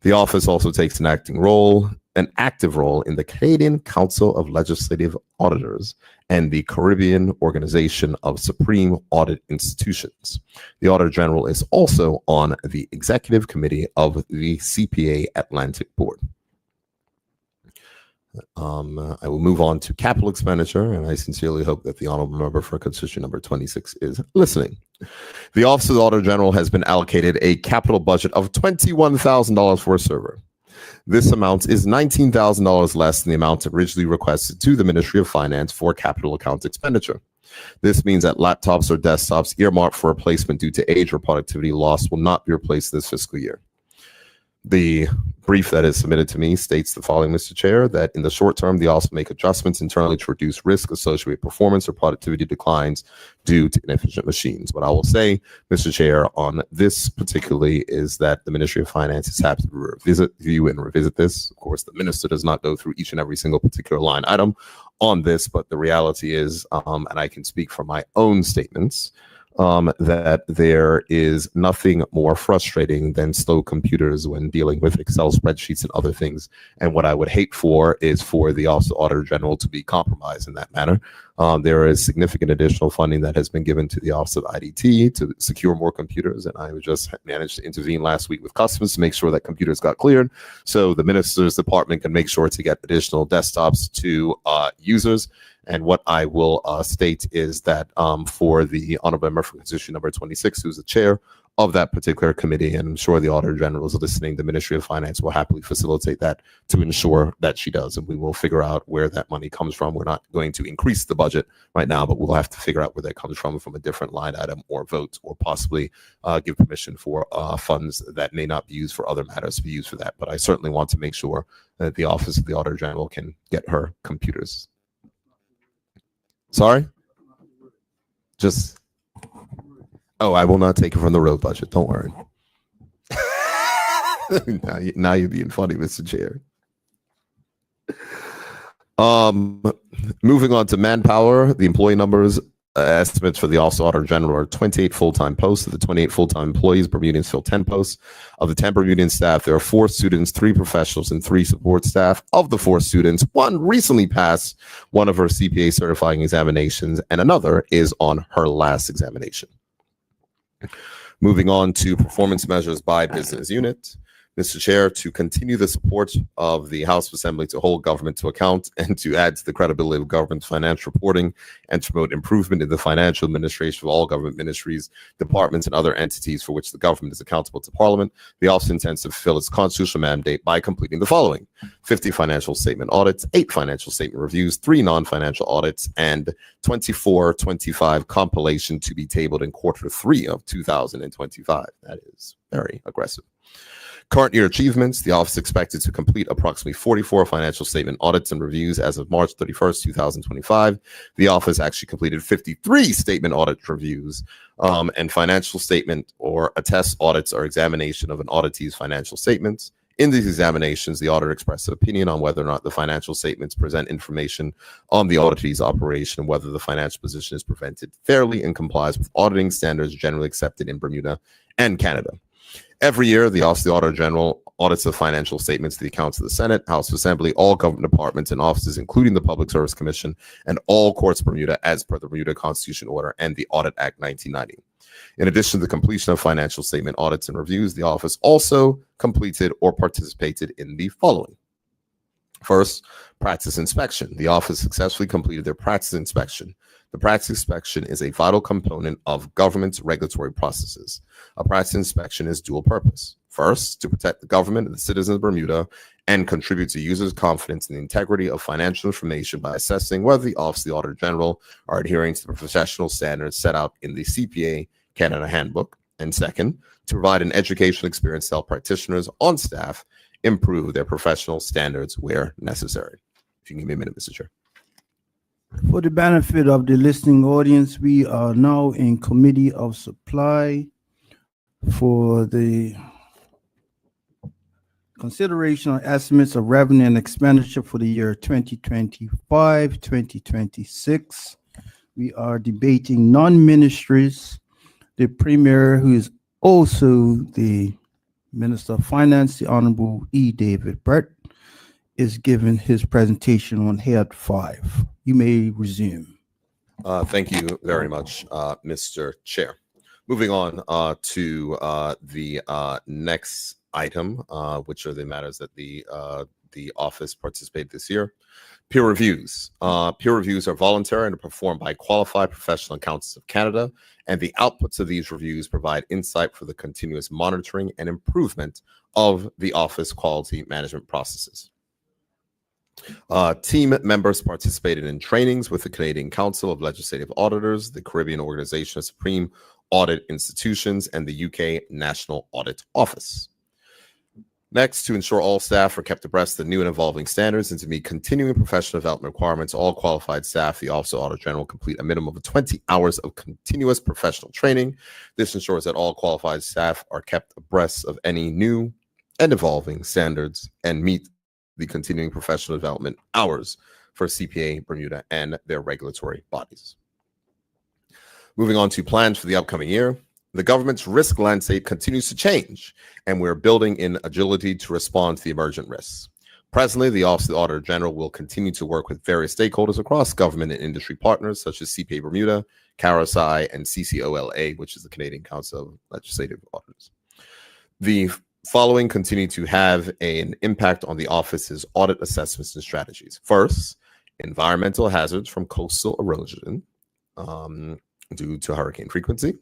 The office also takes an active role in the Canadian Council of Legislative Auditors and the Caribbean Organization of Supreme Audit Institutions. The Auditor General is also on the Executive Committee of the CPA Atlantic Board. I will move on to capital expenditure, and I sincerely hope that the honorable member for constituency number 26 is listening. The Office of the Auditor General has been allocated a capital budget of $21,000 for a server. This amount is $19,000 less than the amount originally requested to the Ministry of Finance for capital account expenditure. This means that laptops or desktops earmarked for replacement due to age or productivity loss will not be replaced this fiscal year. The brief that is submitted to me states the following, Mr. Chair, that in the short term, the office will make adjustments internally to reduce risk associated with performance or productivity declines due to inefficient machines. What I will say, Mr. Chair, on this particularly is that the Ministry of Finance is happy to review and revisit this. Of course, the minister does not go through each and every single particular line item on this, but the reality is, and I can speak from my own statements, that there is nothing more frustrating than slow computers when dealing with Excel spreadsheets and other things. And what I would hate for is for the Office of Auditor General to be compromised in that manner. There is significant additional funding that has been given to the Office of IDT to secure more computers. And I just managed to intervene last week with Customs to make sure that computers got cleared. So the Minister's Department can make sure to get additional desktops to users. And what I will state is that for the honorable member for constituency number 26, who's the chair of that particular committee, and I'm sure the Auditor General is listening, the Ministry of Finance will happily facilitate that to ensure that she does. And we will figure out where that money comes from. We're not going to increase the budget right now, but we'll have to figure out where that comes from a different line item or vote, or possibly give permission for funds that may not be used for other matters to be used for that. But I certainly want to make sure that the Office of the Auditor General can get her computers. Sorry? Oh, I will not take it from the road budget. Don't worry. now you're being funny, Mr. Chair. Moving on to manpower, the employee numbers estimates for the Office of Auditor General are 28 full-time posts. Of the 28 full-time employees, Bermudians fill 10 posts. Of the 10 Bermudian staff, there are 4 students, 3 professionals, and 3 support staff. Of the 4 students, 1 recently passed one of her CPA certifying examinations, and another is on her last examination. Moving on to performance measures by business unit. Mr. Chair, to continue the support of the House of Assembly to hold government to account and to add to the credibility of government's financial reporting and to promote improvement in the financial administration of all government ministries, departments, and other entities for which the government is accountable to Parliament, the office intends to fulfill its constitutional mandate by completing the following: 50 financial statement audits, 8 financial statement reviews, 3 non-financial audits, and 24-25 compilation to be tabled in Q3 of 2025. That is very aggressive. Current year achievements, the office is expected to complete approximately 44 financial statement audits and reviews as of March 31st, 2025. The office actually completed 53 statement audit reviews, and financial statement or attest audits are examination of an auditee's financial statements. In these examinations, the auditor expressed an opinion on whether or not the financial statements present information on the auditee's operation and whether the financial position is presented fairly and complies with auditing standards generally accepted in Bermuda and Canada. Every year, the Office of the Auditor General audits the financial statements to the accounts of the Senate, House of Assembly, all government departments and offices, including the Public Service Commission, and all courts of Bermuda as per the Bermuda Constitution Order and the Audit Act 1990. In addition to the completion of financial statement audits and reviews, the office also completed or participated in the following. First, practice inspection. The office successfully completed their practice inspection. The practice inspection is a vital component of government's regulatory processes. A practice inspection is dual purpose. First, to protect the government and the citizens of Bermuda and contribute to users' confidence in the integrity of financial information by assessing whether the Office of the Auditor General are adhering to the professional standards set out in the CPA Canada Handbook. And second, to provide an educational experience to help practitioners on staff improve their professional standards where necessary. If you can give me a minute, Mr. Chair. For the benefit of the listening audience, we are now in Committee of Supply for the consideration of estimates of revenue and expenditure for the year 2025-2026. We are debating non-ministries. The Premier, who is also the Minister of Finance, the Honorable E. David Burt, is giving his presentation on Head 5. You may resume. Thank you very much, Mr. Chair. Moving on to the next item, which are the matters that the office participated this year. Peer reviews. Peer reviews are voluntary and are performed by qualified professional accountants of Canada, and the outputs of these reviews provide insight for the continuous monitoring and improvement of the office quality management processes. Team members participated in trainings with the Canadian Council of Legislative Auditors, the Caribbean Organization of Supreme Audit Institutions, and the UK National Audit Office. Next, to ensure all staff are kept abreast of the new and evolving standards and to meet continuing professional development requirements, all qualified staff, the Office of Auditor General, complete a minimum of 20 hours of continuous professional training. This ensures that all qualified staff are kept abreast of any new and evolving standards and meet the continuing professional development hours for CPA Bermuda and their regulatory bodies. Moving on to plans for the upcoming year. The government's risk landscape continues to change, and we're building in agility to respond to the emergent risks. Presently, the Office of the Auditor General will continue to work with various stakeholders across government and industry partners, such as CPA Bermuda, CAROSI, and CCOLA, which is the Canadian Council of Legislative Auditors. The following continue to have an impact on the office's audit assessments and strategies. First, environmental hazards from coastal erosion due to hurricane frequency.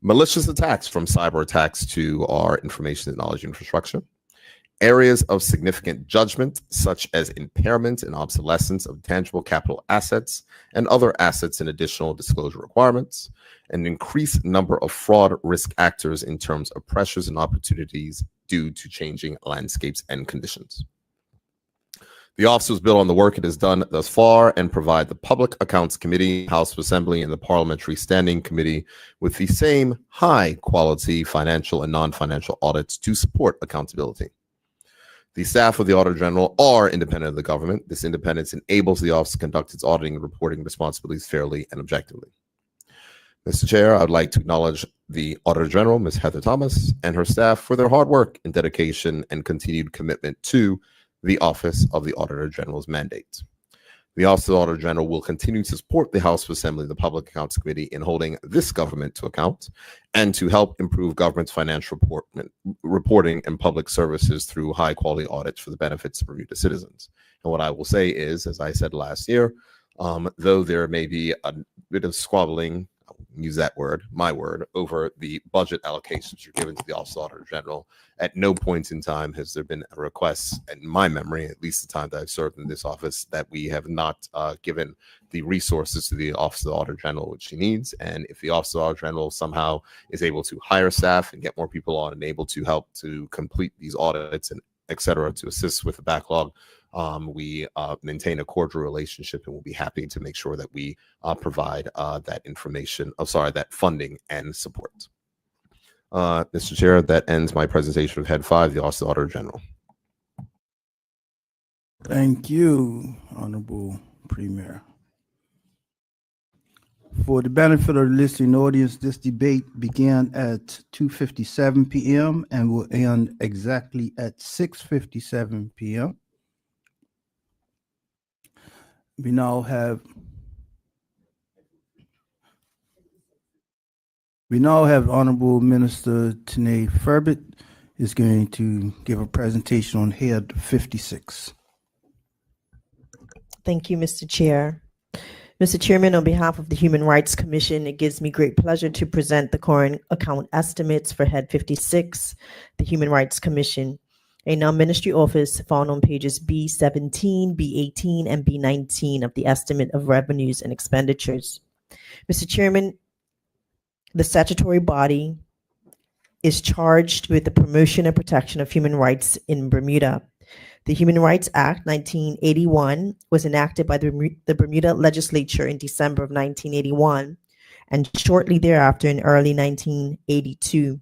Malicious attacks from cyber attacks to our information technology infrastructure. Areas of significant judgment, such as impairment and obsolescence of tangible capital assets and other assets and additional disclosure requirements. An increased number of fraud risk actors in terms of pressures and opportunities due to changing landscapes and conditions. The office was built on the work it has done thus far and provide the Public Accounts Committee, House of Assembly, and the Parliamentary Standing Committee with the same high quality financial and non-financial audits to support accountability. The staff of the Auditor General are independent of the government. This independence enables the office to conduct its auditing and reporting responsibilities fairly and objectively. Mr. Chair, I'd like to acknowledge the Auditor General, Ms. Heather Thomas, and her staff for their hard work and dedication and continued commitment to the Office of the Auditor General's mandate. The Office of the Auditor General will continue to support the House of Assembly and the Public Accounts Committee in holding this government to account and to help improve government's financial reporting and public services through high-quality audits for the benefits of Bermuda citizens. And what I will say is, as I said last year, though there may be a bit of squabbling, I'll use that word, my word, over the budget allocations which are given to the Office of the Auditor General, at no point in time has there been a request, in my memory, at least the time that I've served in this office, that we have not given the resources to the Office of the Auditor General which she needs. And if the Office of the Auditor General somehow is able to hire staff and get more people on and able to help to complete these audits and et cetera, to assist with the backlog, we maintain a cordial relationship and we'll be happy to make sure that we provide that information, that funding and support. Mr. Chair, that ends my presentation of Head 5, the Office of the Auditor General. Thank you, Honorable Premier. For the benefit of the listening audience, this debate began at 2:57 p.m. and will end exactly at 6:57 p.m. We now have Honorable Minister Tanae Furbett is going to give a presentation on Head 56. Thank you, Mr. Chair. Mr. Chairman, on behalf of the Human Rights Commission, it gives me great pleasure to present the current account estimates for Head 56, the Human Rights Commission, a non-ministry office found on pages B17, B18, and B19 of the Estimate of Revenues and Expenditures. Mr. Chairman, the statutory body is charged with the promotion and protection of human rights in Bermuda. The Human Rights Act 1981 was enacted by the Bermuda legislature in December of 1981, and shortly thereafter in early 1982.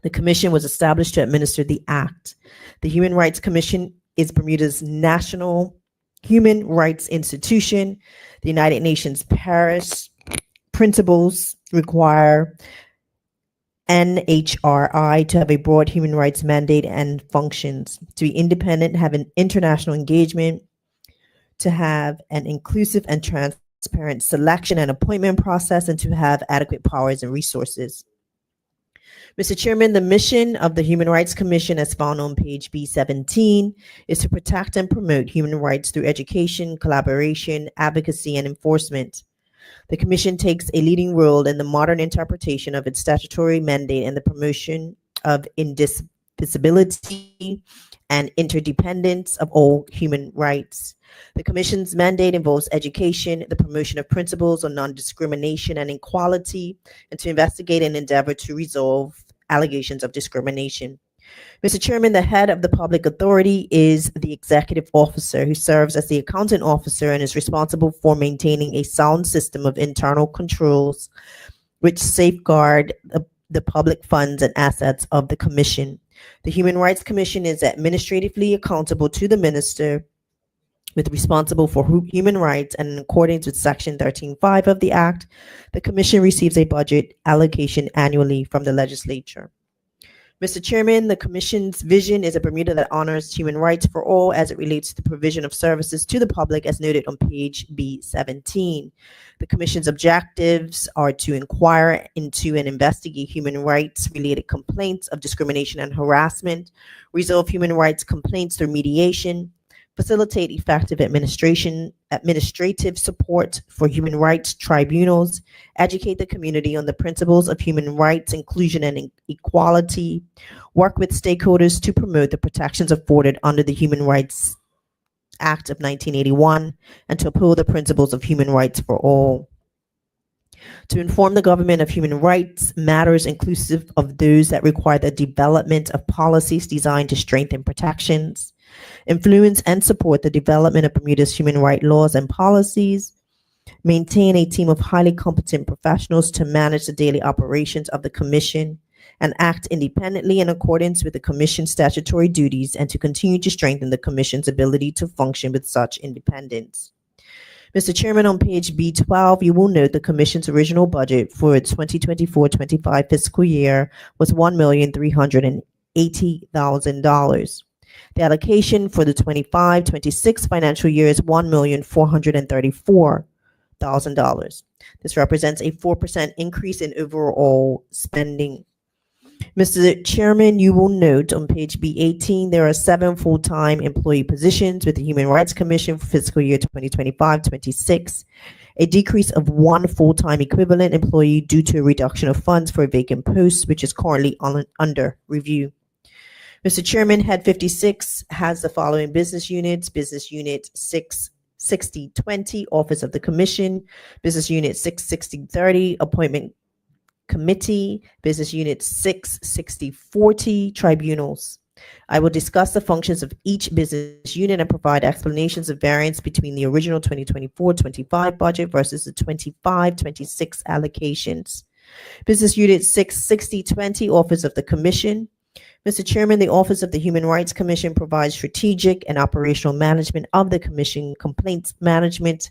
The commission was established to administer the act. The Human Rights Commission is Bermuda's national human rights institution. The United Nations Paris principles require NHRI to have a broad human rights mandate and functions, to be independent, have an international engagement, to have an inclusive and transparent selection and appointment process, and to have adequate powers and resources. Mr. Chairman, the mission of the Human Rights Commission, as found on page B17, is to protect and promote human rights through education, collaboration, advocacy, and enforcement. The Commission takes a leading role in the modern interpretation of its statutory mandate and the promotion of indivisibility and interdependence of all human rights. The Commission's mandate involves education, the promotion of principles on non-discrimination and equality, and to investigate and endeavor to resolve allegations of discrimination. Mr. Chairman, the head of the public authority is the executive officer who serves as the accounting officer and is responsible for maintaining a sound system of internal controls which safeguard the public funds and assets of the Commission. The Human Rights Commission is administratively accountable to the minister with responsible for human rights, and in accordance with Section 13.5 of the Act, the Commission receives a budget allocation annually from the legislature. Mr. Chairman, the Commission's vision is a Bermuda that honors human rights for all as it relates to the provision of services to the public, as noted on page B17. The Commission's objectives are to inquire into and investigate human rights-related complaints of discrimination and harassment, resolve human rights complaints through mediation, facilitate effective administrative support for human rights tribunals, educate the community on the principles of human rights, inclusion, and equality, work with stakeholders to promote the protections afforded under the Human Rights Act of 1981, and to uphold the principles of human rights for all. To inform the government of human rights matters inclusive of those that require the development of policies designed to strengthen protections, influence and support the development of Bermuda's human rights laws and policies, maintain a team of highly competent professionals to manage the daily operations of the Commission, and act independently in accordance with the Commission's statutory duties, and to continue to strengthen the Commission's ability to function with such independence. Mr. Chairman, on page B12, you will note the Commission's original budget for its 2024-25 fiscal year was $1,380,000. The allocation for the 25-26 financial year is $1,434,000. This represents a 4% increase in overall spending. Mr. Chairman, you will note on page B18, there are 7 full-time employee positions with the Human Rights Commission for fiscal year 2025-26, a decrease of 1 full-time equivalent employee due to a reduction of funds for a vacant post, which is currently under review. Mr. Chairman, Head 56 has the following business units: Business Unit 66020, Office of the Commission; Business Unit 66030, Appointment Committee; Business Unit 66040, Tribunals. I will discuss the functions of each business unit and provide explanations of variance between the original 2024-25 budget versus the 25-26 allocations. Business Unit 66020, Office of the Commission. Mr. Chairman, the Office of the Human Rights Commission provides strategic and operational management of the Commission, complaints management,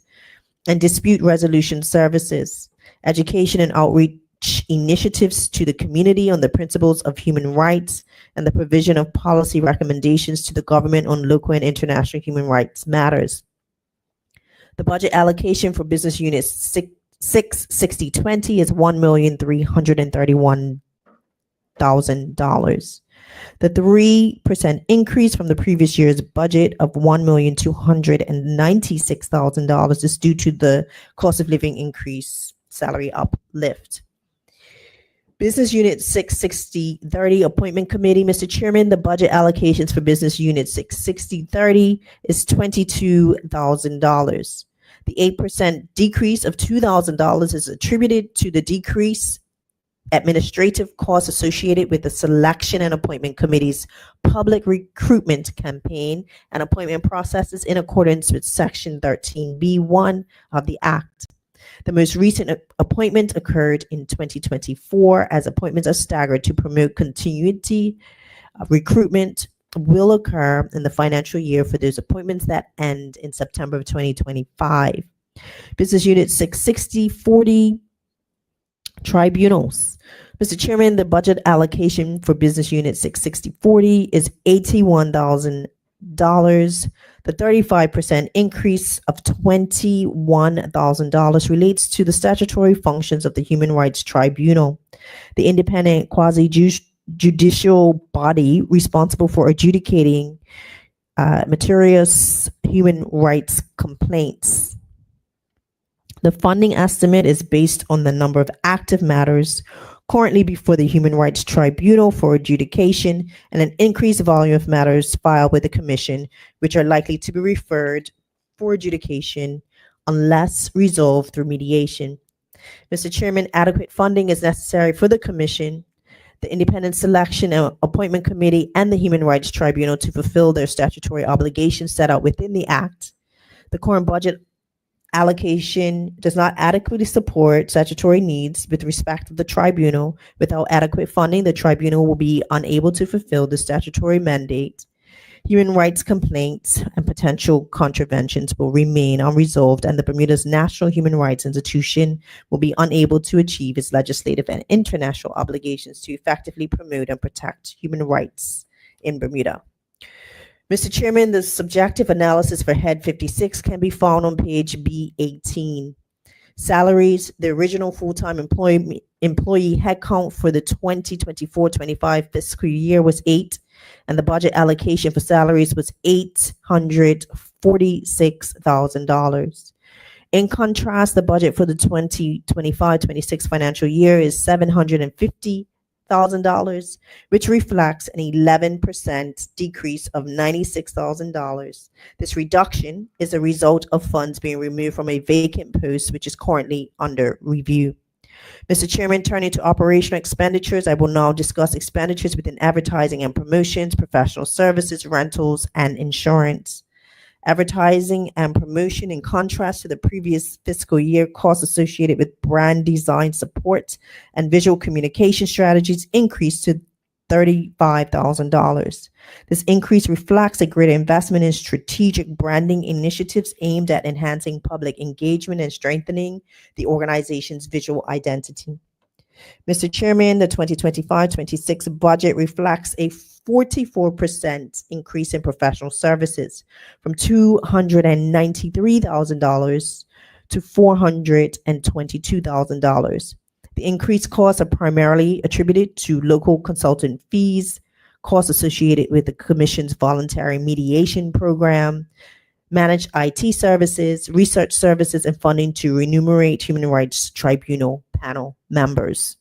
and dispute resolution services, education and outreach initiatives to the community on the principles of human rights, and the provision of policy recommendations to the government on local and international human rights matters. The budget allocation for Business Unit 66020 is $1,331,000. The 3% increase from the previous year's budget of $1,296,000 is due to the cost of living increase, salary uplift. Business Unit 66030, Appointment Committee. Mr. Chairman, the budget allocations for Business Unit 66030 is $22,000. The 8% decrease of $2,000 is attributed to the decrease administrative costs associated with the Selection and Appointment Committee's public recruitment campaign and appointment processes in accordance with Section 13B1 of the Act. The most recent appointment occurred in 2024, as appointments are staggered to promote continuity. Recruitment will occur in the financial year for those appointments that end in September of 2025. Business Unit 66040, Tribunals. Mr. Chairman, the budget allocation for Business Unit 66040 is $81,000. The 35% increase of $21,000 relates to the statutory functions of the Human Rights Tribunal, the independent quasi-judicial body responsible for adjudicating materious human rights complaints. The funding estimate is based on the number of active matters currently before the Human Rights Tribunal for adjudication and an increased volume of matters filed with the Commission, which are likely to be referred for adjudication unless resolved through mediation. Mr. Chairman, adequate funding is necessary for the Commission, the Independent Selection and Appointment Committee, and the Human Rights Tribunal to fulfill their statutory obligations set out within the Act. The current budget allocation does not adequately support statutory needs with respect to the tribunal. Without adequate funding, the tribunal will be unable to fulfill the statutory mandate. Human rights complaints and potential contraventions will remain unresolved, and the Bermuda's National Human Rights Institution will be unable to achieve its legislative and international obligations to effectively promote and protect human rights in Bermuda. Mr. Chairman, the subjective analysis for Head 56 can be found on page B18. Salaries, the original full-time employee headcount for the 2024-25 fiscal year was 8, and the budget allocation for salaries was $846,000. In contrast, the budget for the 2025-26 financial year is $750,000, which reflects an 11% decrease of $96,000. This reduction is a result of funds being removed from a vacant post, which is currently under review. Mr. Chairman, turning to operational expenditures, I will now discuss expenditures within advertising and promotions, professional services, rentals, and insurance. Advertising and promotion, in contrast to the previous fiscal year, costs associated with brand design support and visual communication strategies increased to $35,000. This increase reflects a greater investment in strategic branding initiatives aimed at enhancing public engagement and strengthening the organization's visual identity. Mr. Chairman, the 2025-26 budget reflects a 44% increase in professional services from $293,000 to $422,000. The increased costs are primarily attributed to local consultant fees, costs associated with the Commission's voluntary mediation program, managed IT services, research services, and funding to remunerate Human Rights Tribunal panel members.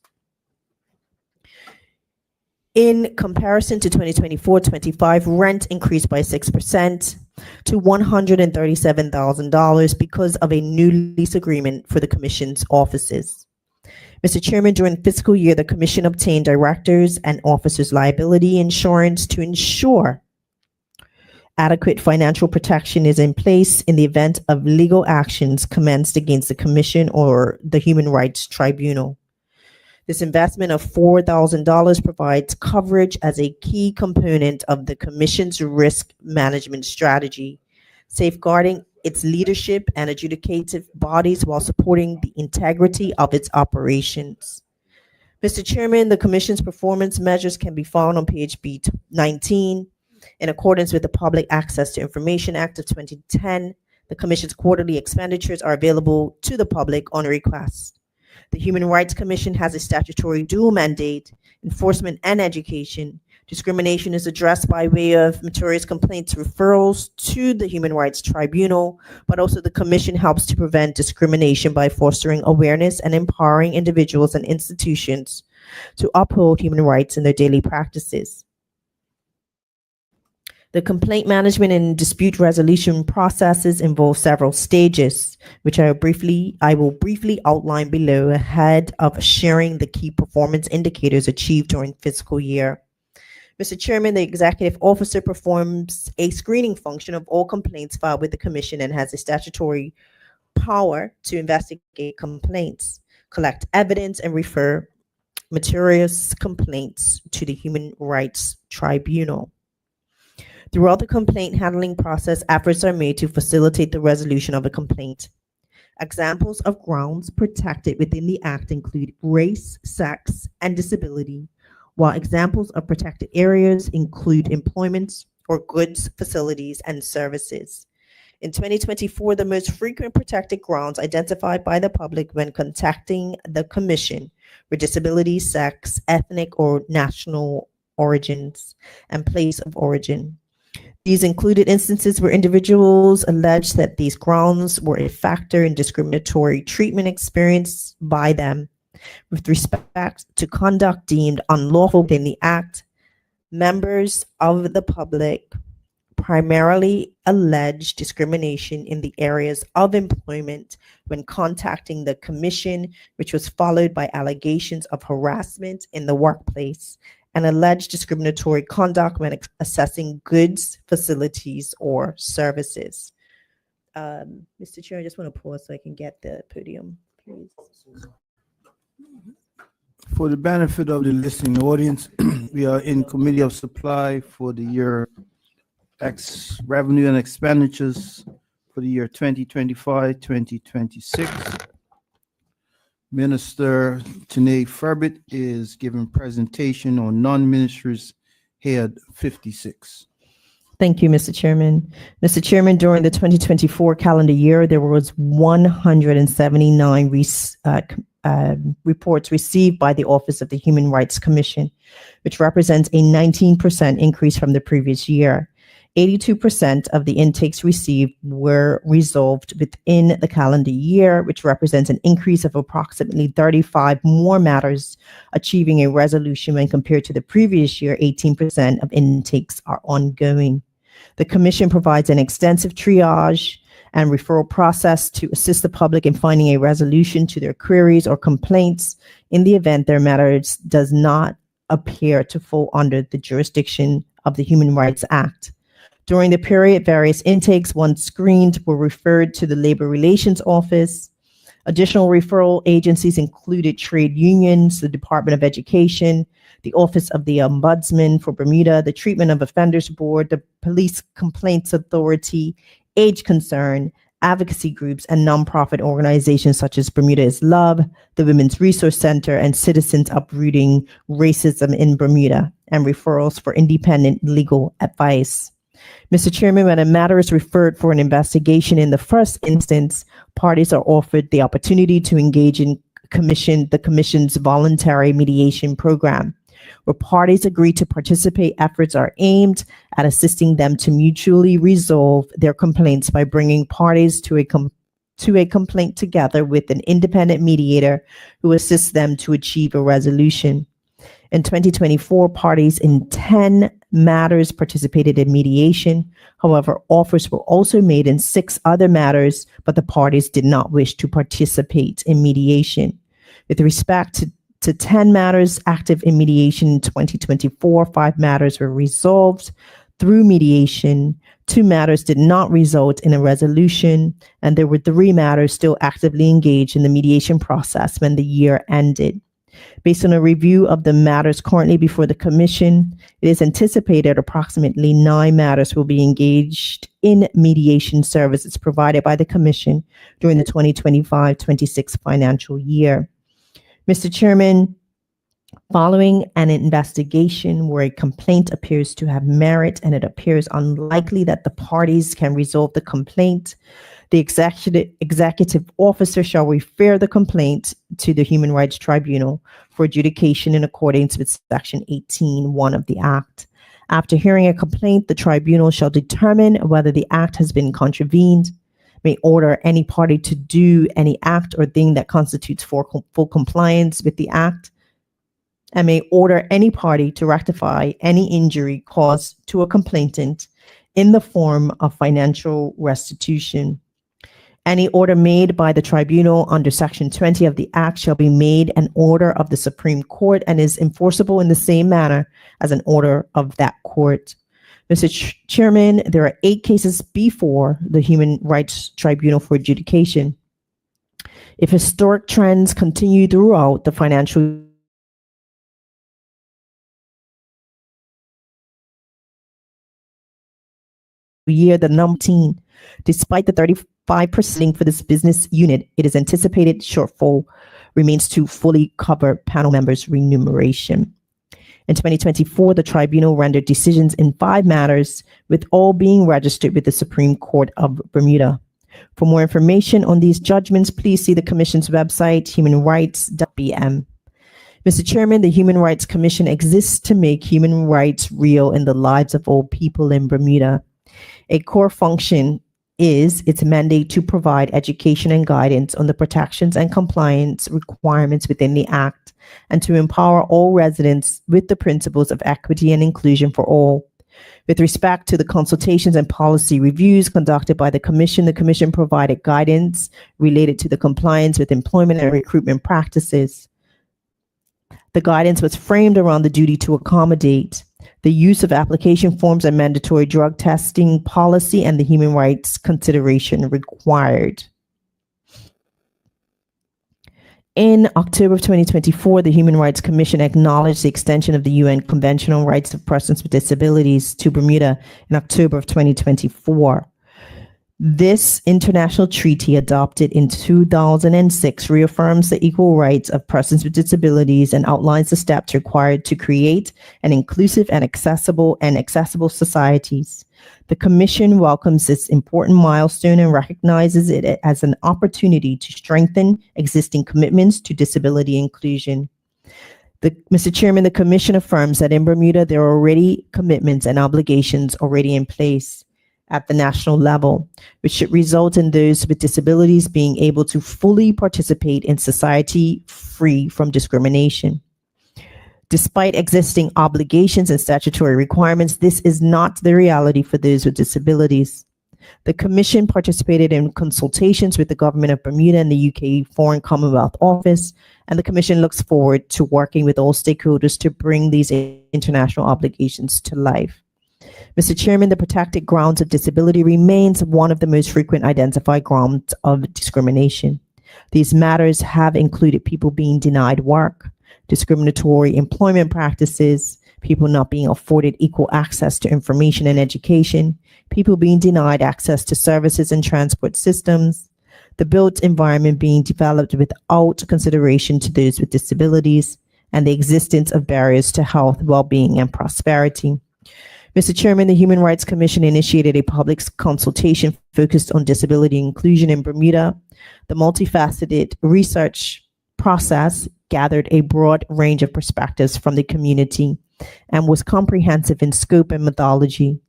In comparison to 2024-25, rent increased by 6% to $137,000 because of a new lease agreement for the Commission's offices. Mr. Chairman, during the fiscal year, the Commission obtained directors' and officers' liability insurance to ensure adequate financial protection is in place in the event of legal actions commenced against the Commission or the Human Rights Tribunal. This investment of $4,000 provides coverage as a key component of the Commission's risk management strategy, safeguarding its leadership and adjudicative bodies while supporting the integrity of its operations. Mr. Chairman, the Commission's performance measures can be found on page B19. In accordance with the Public Access to Information Act of 2010, the Commission's quarterly expenditures are available to the public on request. The Human Rights Commission has a statutory dual mandate, enforcement and education. Discrimination is addressed by way of materials complaints referrals to the Human Rights Tribunal, but also the Commission helps to prevent discrimination by fostering awareness and empowering individuals and institutions to uphold human rights in their daily practices. The complaint management and dispute resolution processes involve several stages, which I will briefly outline below ahead of sharing the key performance indicators achieved during fiscal year. Mr. Chairman, the executive officer performs a screening function of all complaints filed with the Commission and has a statutory power to investigate complaints, collect evidence, and refer materials complaints to the Human Rights Tribunal. Throughout the complaint handling process, efforts are made to facilitate the resolution of a complaint. Examples of grounds protected within the Act include race, sex, and disability, while examples of protected areas include employment or goods, facilities, and services. In 2024, the most frequent protected grounds identified by the public when contacting the Commission were disability, sex, ethnic or national origins, and place of origin. These included instances where individuals alleged that these grounds were a factor in discriminatory treatment experienced by them. With respect to conduct deemed unlawful within the Act, members of the public primarily alleged discrimination in the areas of employment when contacting the Commission, which was followed by allegations of harassment in the workplace and alleged discriminatory conduct when assessing goods, facilities, or services. Mr. Chair, I just want to pause so I can get the podium, please. For the benefit of the listening audience, we are in Committee of Supply for the year X revenue and expenditures for the year 2025-2026. Minister Tanae Furbit is giving presentation on non-ministers head 56. Thank you, Mr. Chairman. Mr. Chairman, during the 2024 calendar year, there was 179 reports received by the Office of the Human Rights Commission, which represents a 19% increase from the previous year. 82% of the intakes received were resolved within the calendar year, which represents an increase of approximately 35 more matters achieving a resolution when compared to the previous year. 18% of intakes are ongoing. The Commission provides an extensive triage and referral process to assist the public in finding a resolution to their queries or complaints in the event their matters does not appear to fall under the jurisdiction of the Human Rights Act. During the period, various intakes, once screened, were referred to the Labor Relations Office. Additional referral agencies included trade unions, the Department of Education, the Office of the Ombudsman for Bermuda, the Treatment of Offenders Board, the Police Complaints Authority, Age Concern, advocacy groups, and nonprofit organizations such as Bermuda is Love, the Women's Resource Center, and Citizens Uprooting Racism in Bermuda, and referrals for independent legal advice. Mr. Chairman, when a matter is referred for an investigation in the first instance, parties are offered the opportunity to engage in the Commission's voluntary mediation program, where parties agree to participate. Efforts are aimed at assisting them to mutually resolve their complaints by bringing parties to a complaint together with an independent mediator who assists them to achieve a resolution. In 2024, parties in 10 matters participated in mediation. However, offers were also made in 6 other matters, but the parties did not wish to participate in mediation. With respect to 10 matters active in mediation in 2024, 5 matters were resolved through mediation. 2 matters did not result in a resolution, and there were 3 matters still actively engaged in the mediation process when the year ended. Based on a review of the matters currently before the Commission, it is anticipated approximately 9 matters will be engaged in mediation services provided by the Commission during the 2025-26 financial year. Mr. Chairman, following an investigation where a complaint appears to have merit and it appears unlikely that the parties can resolve the complaint, the executive officer shall refer the complaint to the Human Rights Tribunal for adjudication in accordance with Section 18(1) of the Act. After hearing a complaint, the tribunal shall determine whether the Act has been contravened, may order any party to do any act or thing that constitutes full compliance with the Act, and may order any party to rectify any injury caused to a complainant in the form of financial restitution. Any order made by the tribunal under Section 20 of the Act shall be made an order of the Supreme Court and is enforceable in the same manner as an order of that court. Mr. Chairman, there are 8 cases before the Human Rights Tribunal for adjudication. If historic trends continue throughout the financial year, the number 10, despite the 35% for this business unit, it is anticipated shortfall remains to fully cover panel members' remuneration. In 2024, the tribunal rendered decisions in 5 matters, with all being registered with the Supreme Court of Bermuda. For more information on these judgments, please see the Commission's website, humanrights.bm. Mr. Chairman, the Human Rights Commission exists to make human rights real in the lives of all people in Bermuda. A core function is its mandate to provide education and guidance on the protections and compliance requirements within the Act, and to empower all residents with the principles of equity and inclusion for all. With respect to the consultations and policy reviews conducted by the Commission provided guidance related to the compliance with employment and recruitment practices. The guidance was framed around the duty to accommodate, the use of application forms and mandatory drug testing policy, and the human rights consideration required. In October of 2024, the Human Rights Commission acknowledged the extension of the UN Convention on Rights of Persons with Disabilities to Bermuda in October of 2024. This international treaty, adopted in 2006, reaffirms the equal rights of persons with disabilities and outlines the steps required to create an inclusive and accessible societies. The Commission welcomes this important milestone and recognizes it as an opportunity to strengthen existing commitments to disability inclusion. Mr. Chairman, the Commission affirms that in Bermuda, there are already commitments and obligations already in place at the national level, which should result in those with disabilities being able to fully participate in society free from discrimination. Despite existing obligations and statutory requirements, this is not the reality for those with disabilities. The Commission participated in consultations with the Government of Bermuda and the UK Foreign Commonwealth Office, and the Commission looks forward to working with all stakeholders to bring these international obligations to life. Mr. Chairman, the protected grounds of disability remains one of the most frequent identified grounds of discrimination. These matters have included people being denied work, discriminatory employment practices, people not being afforded equal access to information and education, people being denied access to services and transport systems, the built environment being developed without consideration to those with disabilities, and the existence of barriers to health, well-being, and prosperity. Mr. Chairman, the Human Rights Commission initiated a public consultation focused on disability inclusion in Bermuda. The multifaceted research process gathered a broad range of perspectives from the community and was comprehensive in scope and methodology.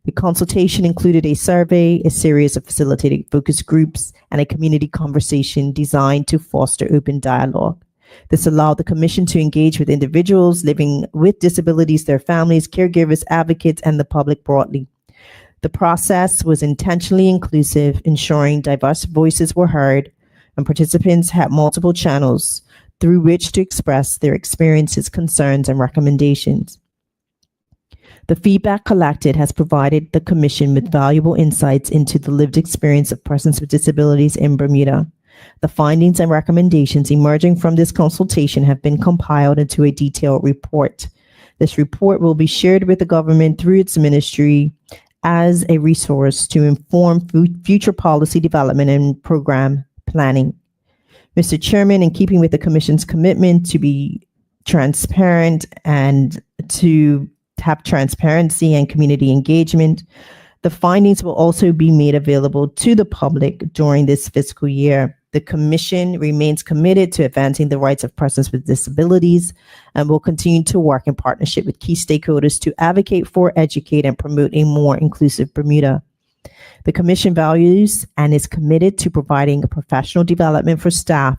The consultation included a survey, a series of facilitated focus groups, and a community conversation designed to foster open dialogue. This allowed the Commission to engage with individuals living with disabilities, their families, caregivers, advocates, and the public broadly. The process was intentionally inclusive, ensuring diverse voices were heard, and participants had multiple channels through which to express their experiences, concerns, and recommendations. The feedback collected has provided the Commission with valuable insights into the lived experience of persons with disabilities in Bermuda. The findings and recommendations emerging from this consultation have been compiled into a detailed report. This report will be shared with the government through its ministry as a resource to inform future policy development and program planning. Mr. Chairman, in keeping with the Commission's commitment to be transparent and to have transparency and community engagement, the findings will also be made available to the public during this fiscal year. The Commission remains committed to advancing the rights of persons with disabilities and will continue to work in partnership with key stakeholders to advocate for, educate, and promote a more inclusive Bermuda. The Commission values and is committed to providing professional development for staff.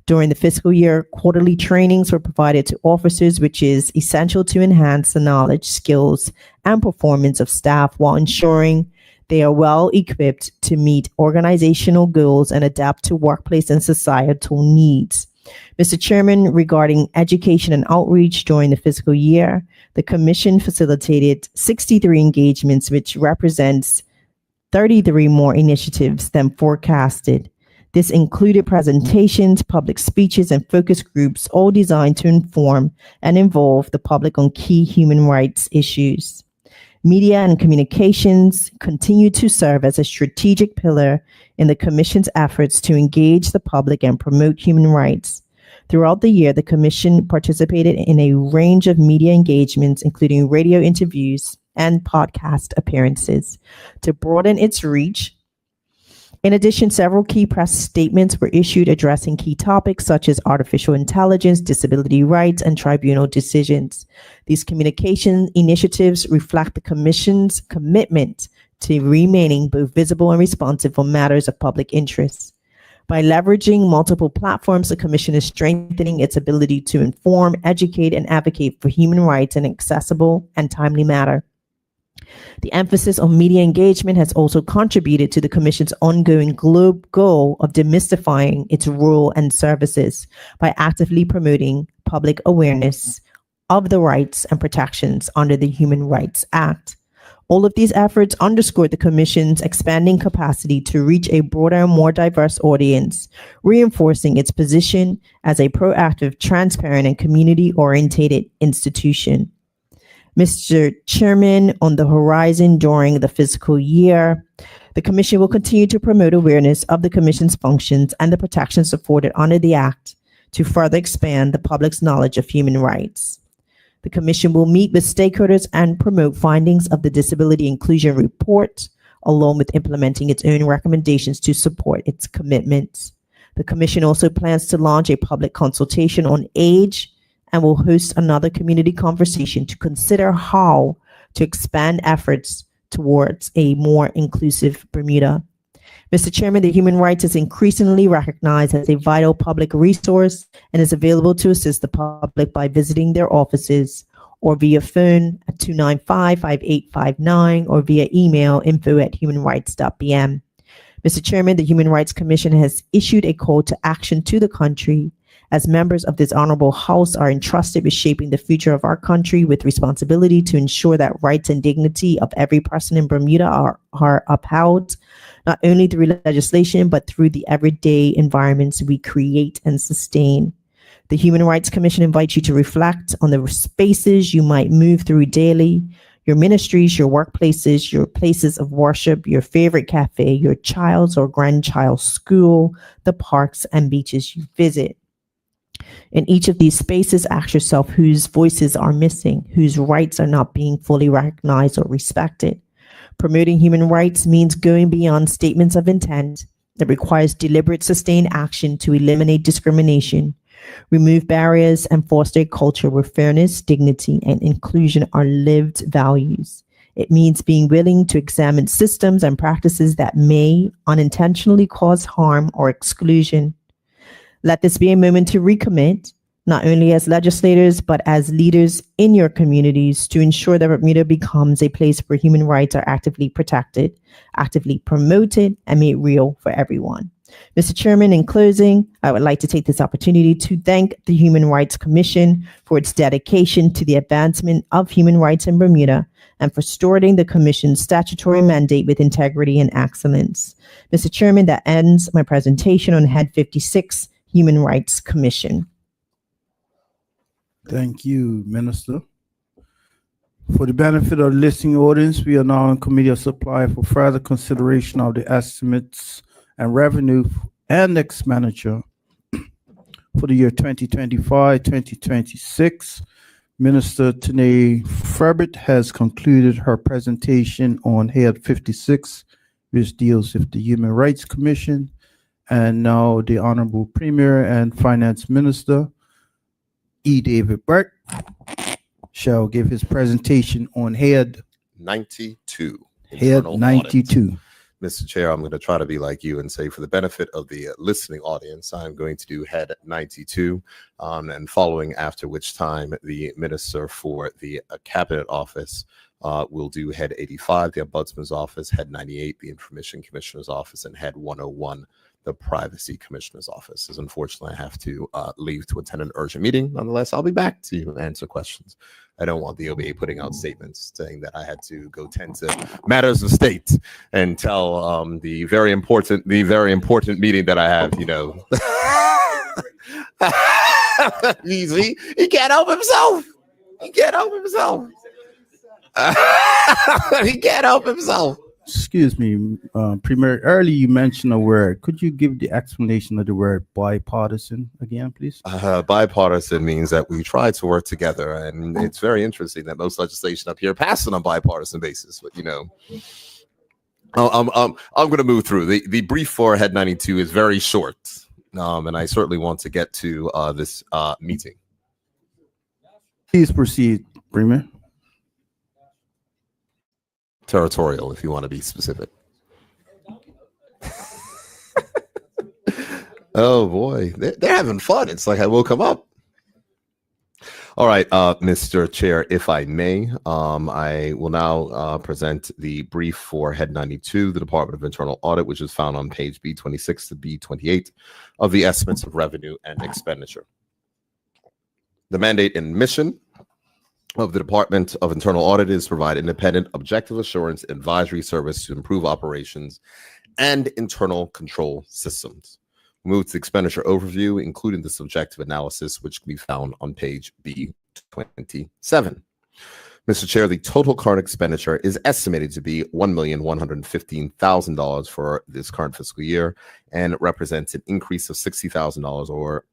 During the fiscal year, quarterly trainings were provided to officers, which is essential to enhance the knowledge, skills, and performance of staff while ensuring they are well equipped to meet organizational goals and adapt to workplace and societal needs. Mr. Chairman, regarding education and outreach during the fiscal year, the Commission facilitated 63 engagements, which represents 33 more initiatives than forecasted. This included presentations, public speeches, and focus groups, all designed to inform and involve the public on key human rights issues. Media and communications continue to serve as a strategic pillar in the Commission's efforts to engage the public and promote human rights. Throughout the year, the Commission participated in a range of media engagements, including radio interviews and podcast appearances, to broaden its reach. In addition, several key press statements were issued addressing key topics such as artificial intelligence, disability rights, and tribunal decisions. These communication initiatives reflect the Commission's commitment to remaining both visible and responsive on matters of public interest. By leveraging multiple platforms, the Commission is strengthening its ability to inform, educate, and advocate for human rights in an accessible and timely manner. The emphasis on media engagement has also contributed to the Commission's ongoing goal of demystifying its role and services by actively promoting public awareness of the rights and protections under the Human Rights Act. All of these efforts underscore the Commission's expanding capacity to reach a broader and more diverse audience, reinforcing its position as a proactive, transparent, and community-oriented institution. Mr. Chairman, on the horizon during the fiscal year, the Commission will continue to promote awareness of the Commission's functions and the protections afforded under the Act to further expand the public's knowledge of human rights. The Commission will meet with stakeholders and promote findings of the Disability Inclusion Report, along with implementing its own recommendations to support its commitments. The Commission also plans to launch a public consultation on age and will host another community conversation to consider how to expand efforts towards a more inclusive Bermuda. Mr. Chairman, the human rights is increasingly recognized as a vital public resource and is available to assist the public by visiting their offices or via phone at 295-5859 or via email info@humanrights.bm. Mr. Chairman, the Human Rights Commission has issued a call to action to the country as members of this honorable house are entrusted with shaping the future of our country with responsibility to ensure that rights and dignity of every person in Bermuda are upheld, not only through legislation, but through the everyday environments we create and sustain. The Human Rights Commission invites you to reflect on the spaces you might move through daily, your ministries, your workplaces, your places of worship, your favorite cafe, your child's or grandchild's school, the parks and beaches you visit. In each of these spaces, ask yourself whose voices are missing, whose rights are not being fully recognized or respected. Promoting human rights means going beyond statements of intent. It requires deliberate, sustained action to eliminate discrimination, remove barriers, and foster a culture where fairness, dignity, and inclusion are lived values. It means being willing to examine systems and practices that may unintentionally cause harm or exclusion. Let this be a moment to recommit, not only as legislators, but as leaders in your communities, to ensure that Bermuda becomes a place where human rights are actively protected, actively promoted, and made real for everyone. Mr. Chairman, in closing, I would like to take this opportunity to thank the Human Rights Commission for its dedication to the advancement of human rights in Bermuda and for stewarding the Commission's statutory mandate with integrity and excellence. Mr. Chairman, that ends my presentation on Head 56, Human Rights Commission. Thank you, Minister. For the benefit of the listening audience, we are now in Committee of Supply for further consideration of the estimates and revenue and expenditure for the year 2025-2026. Minister Tanae Furbert has concluded her presentation on Head 56, which deals with the Human Rights Commission. And now the Honorable Premier and Finance Minister, E. David Burke, shall give his presentation on Head 92. Head Internal Audit. 92. Mr. Chair, I'm going to try to be like you and say, for the benefit of the listening audience, I'm going to do Head 92, and following after which time the Minister for the Cabinet Office will do Head 85, the Ombudsman's Office, Head 98, the Information Commissioner's Office, and Head 101, the Privacy Commissioner's Office. As unfortunately I have to leave to attend an urgent meeting. Nonetheless, I'll be back to answer questions. I don't want the OBA putting out statements saying that I had to go tend to matters of state and tell the very important meeting that I have, Easy. He can't help himself. He can't help himself. He can't help himself. Excuse me, Premier, earlier you mentioned a word. Could you give the explanation of the word bipartisan again, please? Bipartisan means that we try to work together, and it's very interesting that most legislation up here passes on a bipartisan basis. But I'm going to move through. The brief for Head 92 is very short, and I certainly want to get to this meeting. Please proceed, Premier. Territorial, if you want to be specific. Oh boy, they're having fun. It's like I woke them up. All right, Mr. Chair, if I may, I will now present the brief for Head 92, the Department of Internal Audit, which is found on page B26 to B28 of the Estimates of Revenue and Expenditure. The mandate and mission of the Department of Internal Audit is to provide independent, objective assurance advisory service to improve operations and internal control systems. Move to the expenditure overview, including the subjective analysis, which can be found on page B27. Mr. Chair, the total current expenditure is estimated to be $1,115,000 for this current fiscal year and represents an increase of $60,000, or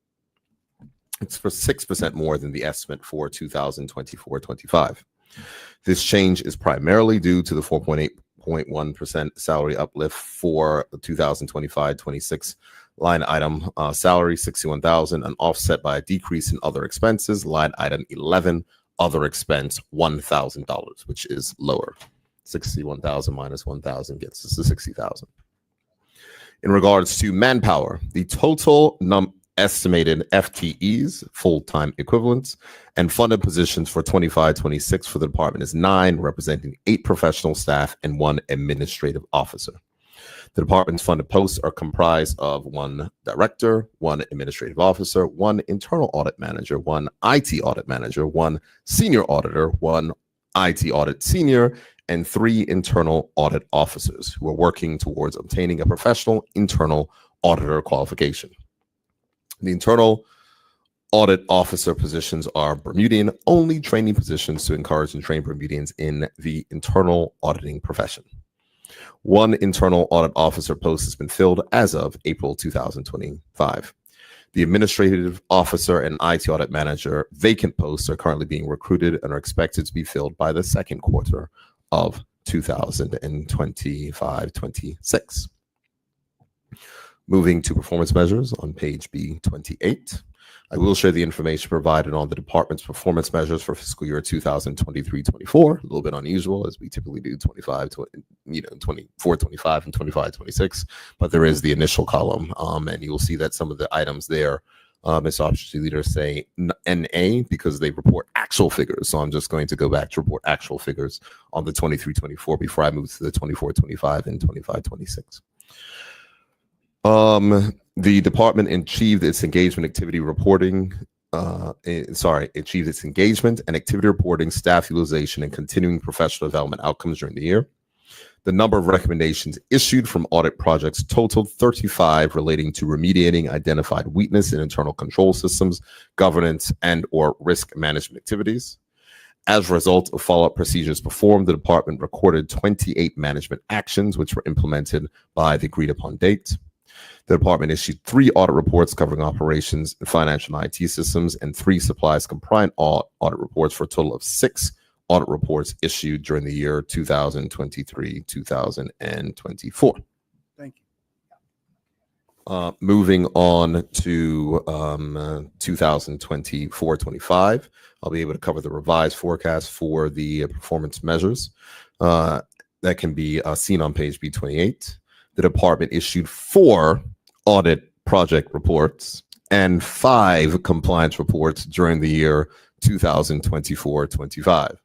it's for 6% more than the estimate for 2024-25. This change is primarily due to the 4.8% salary uplift for the 2025-26 line item salary, $61,000, and offset by a decrease in other expenses, line item 11, other expense, $1,000, which is lower. 61,000 minus 1,000 gets us to 60,000. In regards to manpower, the total estimated FTEs, full-time equivalents, and funded positions for 25-26 for the department is 9, representing 8 professional staff and 1 administrative officer. The department's funded posts are comprised of 1 director, 1 administrative officer, 1 internal audit manager, 1 IT audit manager, 1 senior auditor, 1 IT audit senior, and 3 internal audit officers who are working towards obtaining a professional internal auditor qualification. The internal audit officer positions are Bermudian-only training positions to encourage and train Bermudians in the internal auditing profession. 1 internal audit officer post has been filled as of April 2025. The administrative officer and IT audit manager vacant posts are currently being recruited and are expected to be filled by the second quarter of 2025-26. Moving to performance measures on page B28. I will share the information provided on the department's performance measures for fiscal year 2023-24. A little bit unusual, as we typically do 24-25 and 25-26, but there is the initial column, and you will see that some of the items there, Ms. Opportunity Leader, say NA because they report actual figures. So I'm just going to go back to report actual figures on the 23-24 before I move to the 24-25 and 25-26. The department achieved its engagement activity reporting, achieved its engagement and activity reporting, staff utilization, and continuing professional development outcomes during the year. The number of recommendations issued from audit projects totaled 35 relating to remediating identified weakness in internal control systems, governance, and or risk management activities. As a result of follow-up procedures performed, the department recorded 28 management actions, which were implemented by the agreed upon date. The department issued 3 audit reports covering operations, financial and IT systems, and 3 supplies compliant audit reports for a total of 6 audit reports issued during the year 2023-2024. Thank you. Moving on to 2024-25, I'll be able to cover the revised forecast for the performance measures that can be seen on page B28. The department issued 4 audit project reports and 5 compliance reports during the year 2024-25.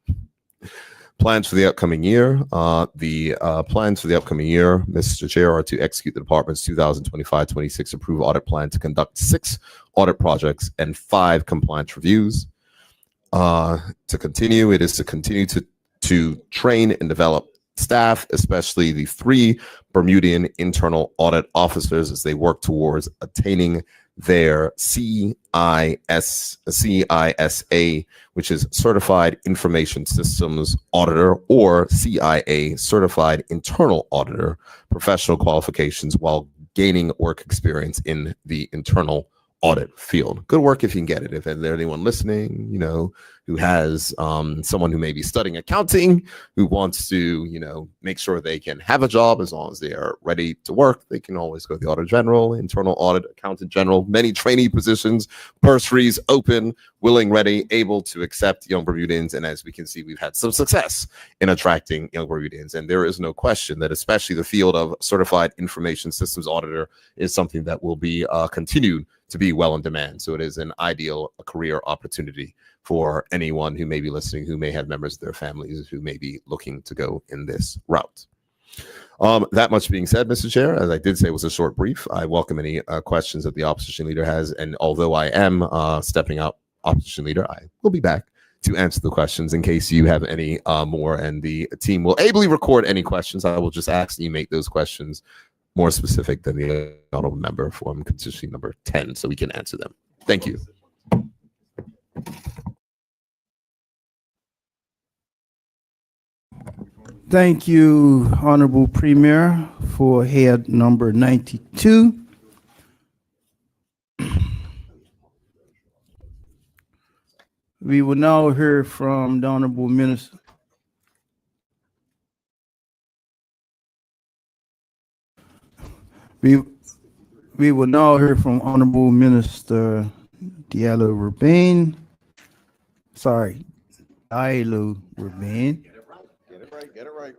Plans for the upcoming year. Plans for the upcoming year, Mr. Chair, are to execute the department's 2025-26 approved audit plan to conduct 6 audit projects and 5 compliance reviews. To continue, it is to continue to train and develop staff, especially the 3 Bermudian internal audit officers, as they work towards attaining their CISA, which is Certified Information Systems Auditor, or CIA, Certified Internal Auditor, professional qualifications while gaining work experience in the internal audit field. Good work if you can get it. If there's anyone listening, who has someone who may be studying accounting, who wants to, make sure they can have a job as long as they are ready to work, they can always go to the Auditor General, Internal Audit, Accountant General, many trainee positions, bursaries open, willing, ready, able to accept young Bermudians. And as we can see, we've had some success in attracting young Bermudians. And there is no question that especially the field of Certified Information Systems Auditor is something that will be continued to be well in demand. So it is an ideal career opportunity for anyone who may be listening, who may have members of their families who may be looking to go in this route. That much being said, Mr. Chair, as I did say, it was a short brief. I welcome any questions that the opposition leader has. And although I am stepping up opposition leader, I will be back to answer the questions in case you have any more, and the team will ably record any questions. I will just ask that you make those questions more specific than the honorable member from constituency number 10, so we can answer them. Thank you. Thank you, Honorable Premier, for head number 92. We will now hear from the Honorable Minister. We will now hear from Honorable Minister Diallo Rabin. Sorry, Diallo Rabin. Get it right.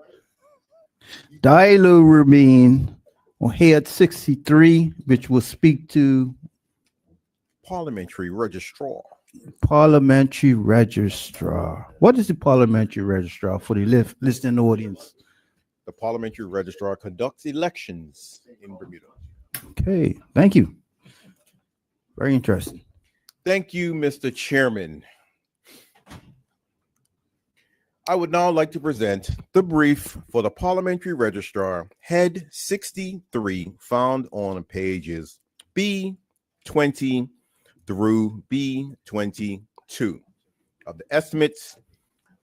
Diallo Rabin on head 63, which will speak to parliamentary registrar. Parliamentary registrar. What is the parliamentary registrar for the listening audience? The parliamentary registrar conducts elections in Bermuda. Okay, thank you. Very interesting. Thank you, Mr. Chairman. I would now like to present the brief for the parliamentary registrar, head 63, found on pages B20 through B22 of the estimates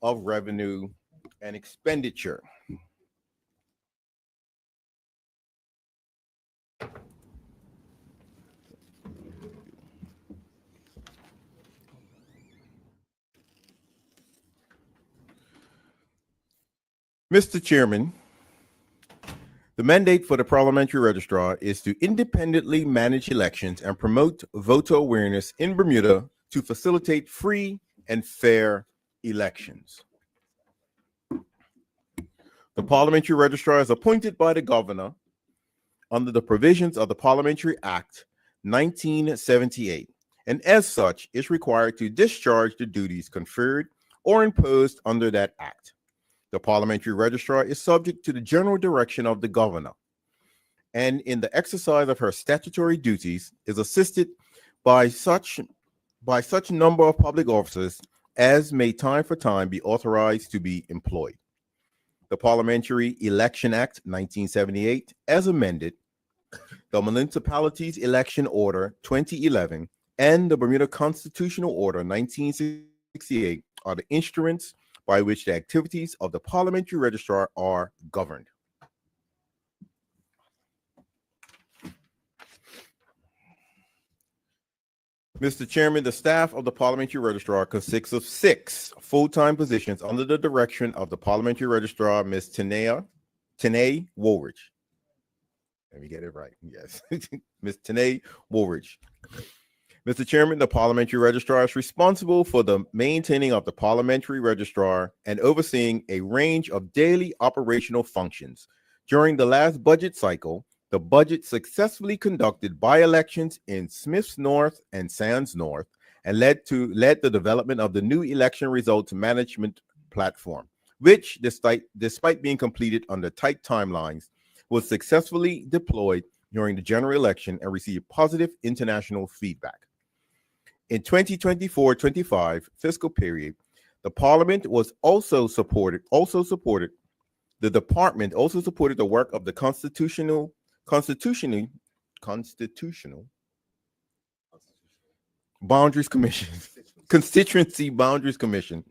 of revenue and expenditure. Mr. Chairman, the mandate for the parliamentary registrar is to independently manage elections and promote voter awareness in Bermuda to facilitate free and fair elections. The parliamentary registrar is appointed by the governor under the provisions of the Parliamentary Act 1978, and as such is required to discharge the duties conferred or imposed under that act. The parliamentary registrar is subject to the general direction of the governor, and in the exercise of her statutory duties is assisted by such number of public officers as may time for time be authorized to be employed. The Parliamentary Election Act 1978, as amended, the Municipalities Election Order 2011, and the Bermuda Constitutional Order 1968 are the instruments by which the activities of the parliamentary registrar are governed. Mr. Chairman, the staff of the parliamentary registrar consists of 6 full-time positions under the direction of the parliamentary registrar, Ms. Tanae Woolridge. Let me get it right. Yes, Ms. Tanae Woolridge. Mr. Chairman, the parliamentary registrar is responsible for the maintaining of the parliamentary registrar and overseeing a range of daily operational functions. During the last budget cycle, the budget successfully conducted by-elections in Smiths North and Sands North and led the development of the new election results management platform, which, despite being completed under tight timelines, was successfully deployed during the general election and received positive international feedback. In 2024-25 fiscal period, the Parliament was also supported the department also supported the work of the Constitutional Boundaries Commission, Constituency Boundaries Commission,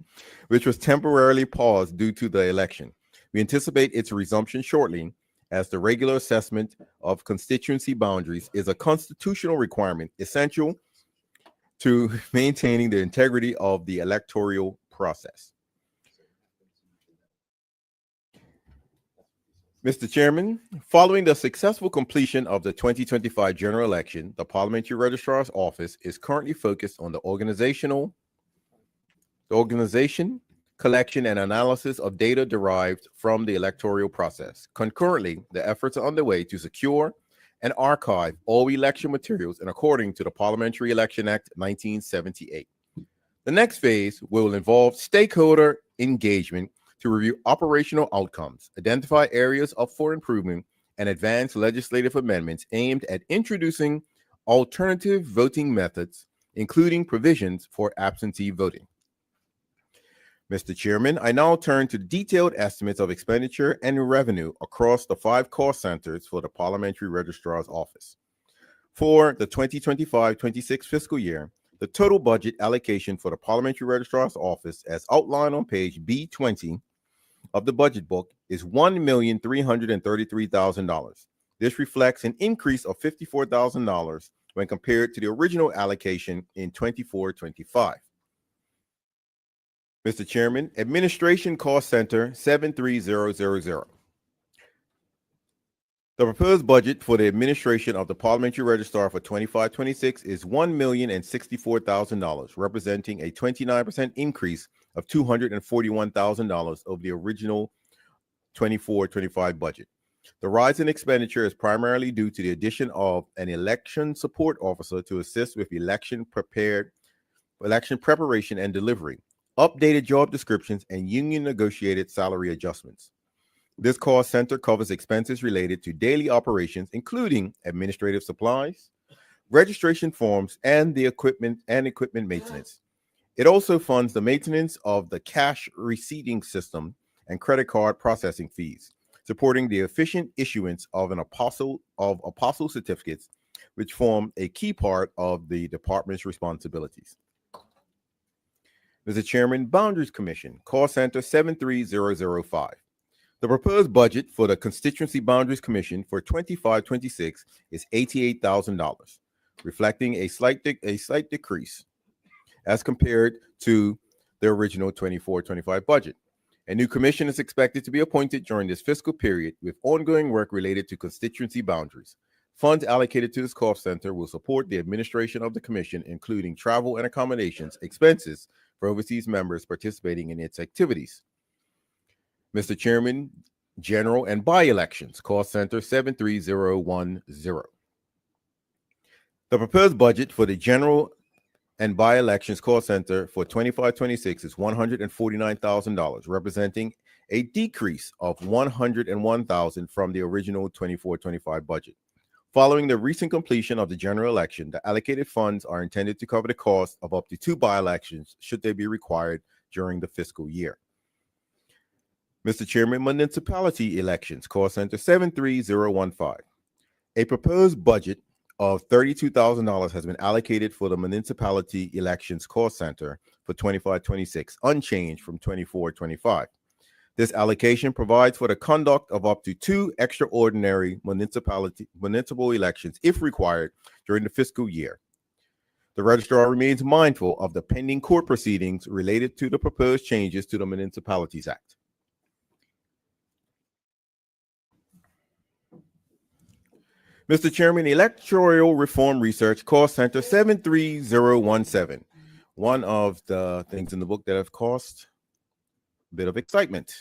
which was temporarily paused due to the election. We anticipate its resumption shortly, as the regular assessment of constituency boundaries is a constitutional requirement essential to maintaining the integrity of the electoral process. Mr. Chairman, following the successful completion of the 2025 general election, the Parliamentary Registrar's Office is currently focused on the organization, collection, and analysis of data derived from the electoral process. Concurrently, the efforts are underway to secure and archive all election materials and according to the Parliamentary Election Act 1978. The next phase will involve stakeholder engagement to review operational outcomes, identify areas for improvement, and advance legislative amendments aimed at introducing alternative voting methods, including provisions for absentee voting. Mr. Chairman, I now turn to detailed estimates of expenditure and revenue across the 5 cost centers for the Parliamentary Registrar's Office. For the 2025-26 fiscal year, the total budget allocation for the Parliamentary Registrar's Office, as outlined on page B20 of the budget book, is $1,333,000. This reflects an increase of $54,000 when compared to the original allocation in 24-25. Mr. Chairman, Administration Cost Center 73000. The proposed budget for the administration of the Parliamentary Registrar for 25-26 is $1,064,000, representing a 29% increase of $241,000 over the original 24-25 budget. The rise in expenditure is primarily due to the addition of an election support officer to assist with election preparation and delivery, updated job descriptions, and union negotiated salary adjustments. This cost center covers expenses related to daily operations, including administrative supplies, registration forms, and the equipment maintenance. It also funds the maintenance of the cash receipting system and credit card processing fees, supporting the efficient issuance of apostle certificates, which form a key part of the department's responsibilities. Mr. Chairman, Boundaries Commission, Call Center 73005. The proposed budget for the Constituency Boundaries Commission for 25-26 is $88,000, reflecting a slight decrease as compared to the original 24-25 budget. A new commission is expected to be appointed during this fiscal period with ongoing work related to constituency boundaries. Funds allocated to this cost center will support the administration of the commission, including travel and accommodations expenses for overseas members participating in its activities. Mr. Chairman, General and By-Elections, Cost Center 73010. The proposed budget for the General and By-Elections Cost Center for 25-26 is $149,000, representing a decrease of $101,000 from the original 24-25 budget. Following the recent completion of the general election, the allocated funds are intended to cover the cost of up to 2 by-elections should they be required during the fiscal year. Mr. Chairman, Municipality Elections, Call Center 73015. A proposed budget of $32,000 has been allocated for the Municipality Elections Call Center for 25-26, unchanged from 24-25. This allocation provides for the conduct of up to 2 extraordinary municipal elections if required during the fiscal year. The registrar remains mindful of the pending court proceedings related to the proposed changes to the Municipalities Act. Mr. Chairman, Electoral Reform Research, Call Center 73017. One of the things in the book that have caused a bit of excitement.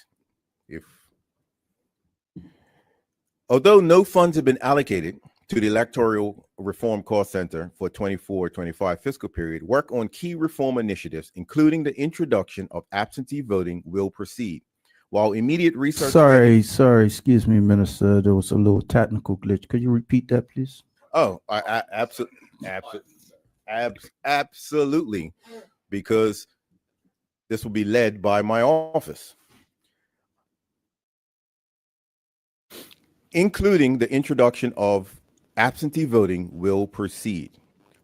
Although no funds have been allocated to the Electoral Reform Call Center for 24-25 fiscal period, work on key reform initiatives, including the introduction of absentee voting, will proceed. While immediate research... Sorry, excuse me, Minister. There was a little technical glitch. Could you repeat that, please? Oh, absolutely, because this will be led by my office, including the introduction of absentee voting will proceed.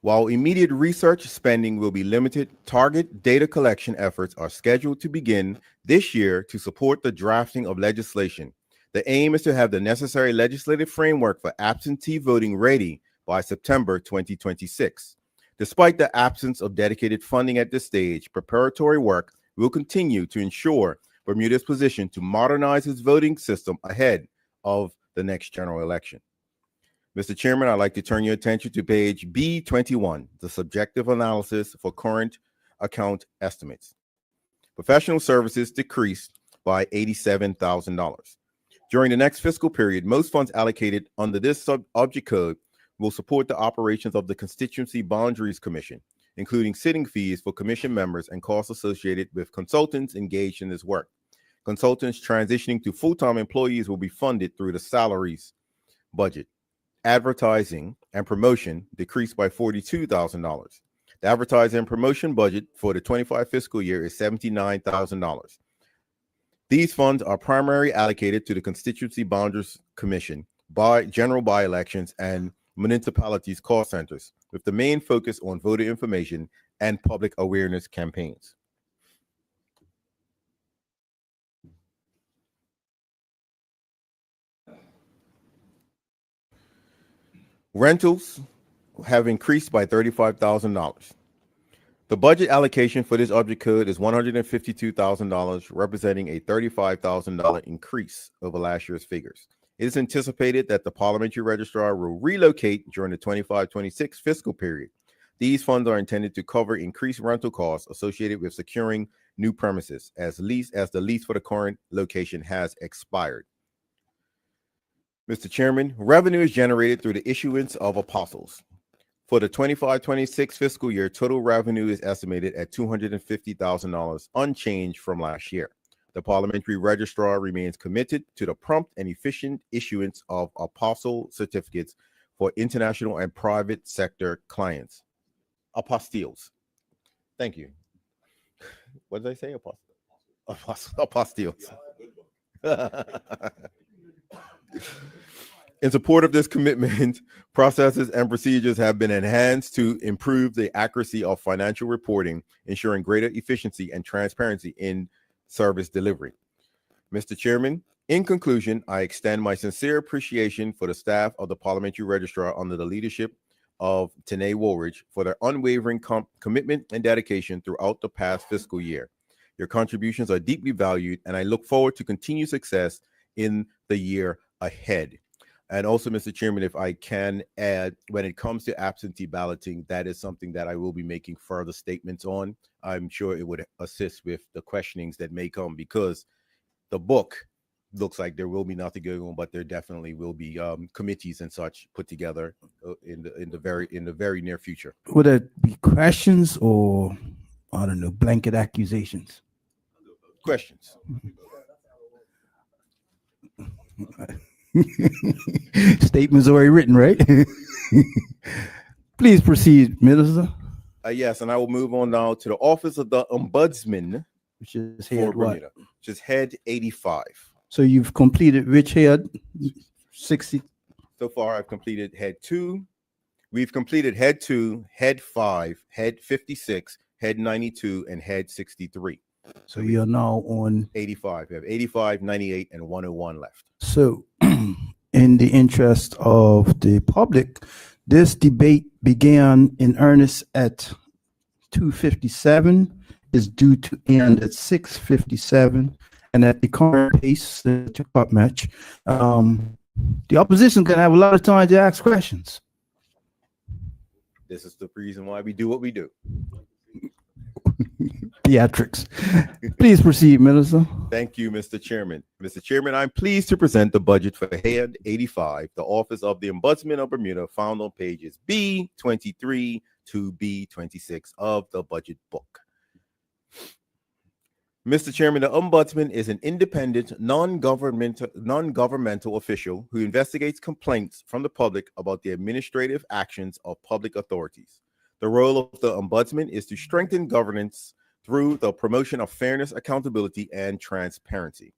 While immediate research spending will be limited, target data collection efforts are scheduled to begin this year to support the drafting of legislation. The aim is to have the necessary legislative framework for absentee voting ready by September 2026. Despite the absence of dedicated funding at this stage, preparatory work will continue to ensure Bermuda's position to modernize its voting system ahead of the next general election. Mr. Chairman, I'd like to turn your attention to page B21, the subjective analysis for current account estimates. Professional services decreased by $87,000. During the next fiscal period, most funds allocated under this object code will support the operations of the Constituency Boundaries Commission, including sitting fees for commission members and costs associated with consultants engaged in this work. Consultants transitioning to full-time employees will be funded through the salaries budget. Advertising and promotion decreased by $42,000. The advertising and promotion budget for the 25 fiscal year is $79,000. These funds are primarily allocated to the Constituency Boundaries Commission, general by-elections, and municipalities call centers, with the main focus on voter information and public awareness campaigns. Rentals have increased by $35,000. The budget allocation for this object code is $152,000, representing a $35,000 increase over last year's figures. It is anticipated that the parliamentary registrar will relocate during the 25-26 fiscal period. These funds are intended to cover increased rental costs associated with securing new premises as the lease for the current location has expired. Mr. Chairman, revenue is generated through the issuance of apostles. For the 25-26 fiscal year, total revenue is estimated at $250,000, unchanged from last year. The parliamentary registrar remains committed to the prompt and efficient issuance of apostle certificates for international and private sector clients. Apostilles. Thank you. What did I say? Apostilles. In support of this commitment, processes and procedures have been enhanced to improve the accuracy of financial reporting, ensuring greater efficiency and transparency in service delivery. Mr. Chairman, in conclusion, I extend my sincere appreciation for the staff of the Parliamentary Registrar under the leadership of Tanae Woolridge for their unwavering commitment and dedication throughout the past fiscal year. Your contributions are deeply valued, and I look forward to continued success in the year ahead. And also, Mr. Chairman, if I can add, when it comes to absentee balloting, that is something that I will be making further statements on. I'm sure it would assist with the questionings that may come, because the book looks like there will be nothing going on, but there definitely will be committees and such put together in the very near future. Would it be questions or, I don't know, blanket accusations? Questions? Statements already written, right? Please proceed, Minister. Yes, and I will move on now to the Office of the Ombudsman Which is for head what? Bermuda, which is head 85. So you've completed which head? 60. So far, I've completed head 2. We've completed head 2, head 5, head 56, head 92, and head 63. So you're now on. 85. We have 85, 98, and 101 left. So, in the interest of the public, this debate began in earnest at 2:57, is due to end at 6:57, and at the current pace, the clock match, the opposition can have a lot of time to ask questions. This is the reason why we do what we do. Theatrics. Please proceed, Minister. Thank you, Mr. Chairman. Mr. Chairman, I'm pleased to present the budget for head 85, the Office of the Ombudsman of Bermuda, found on pages B23 to B26 of the budget book. Mr. Chairman, the Ombudsman is an independent, non-governmental official who investigates complaints from the public about the administrative actions of public authorities. The role of the Ombudsman is to strengthen governance through the promotion of fairness, accountability, and transparency.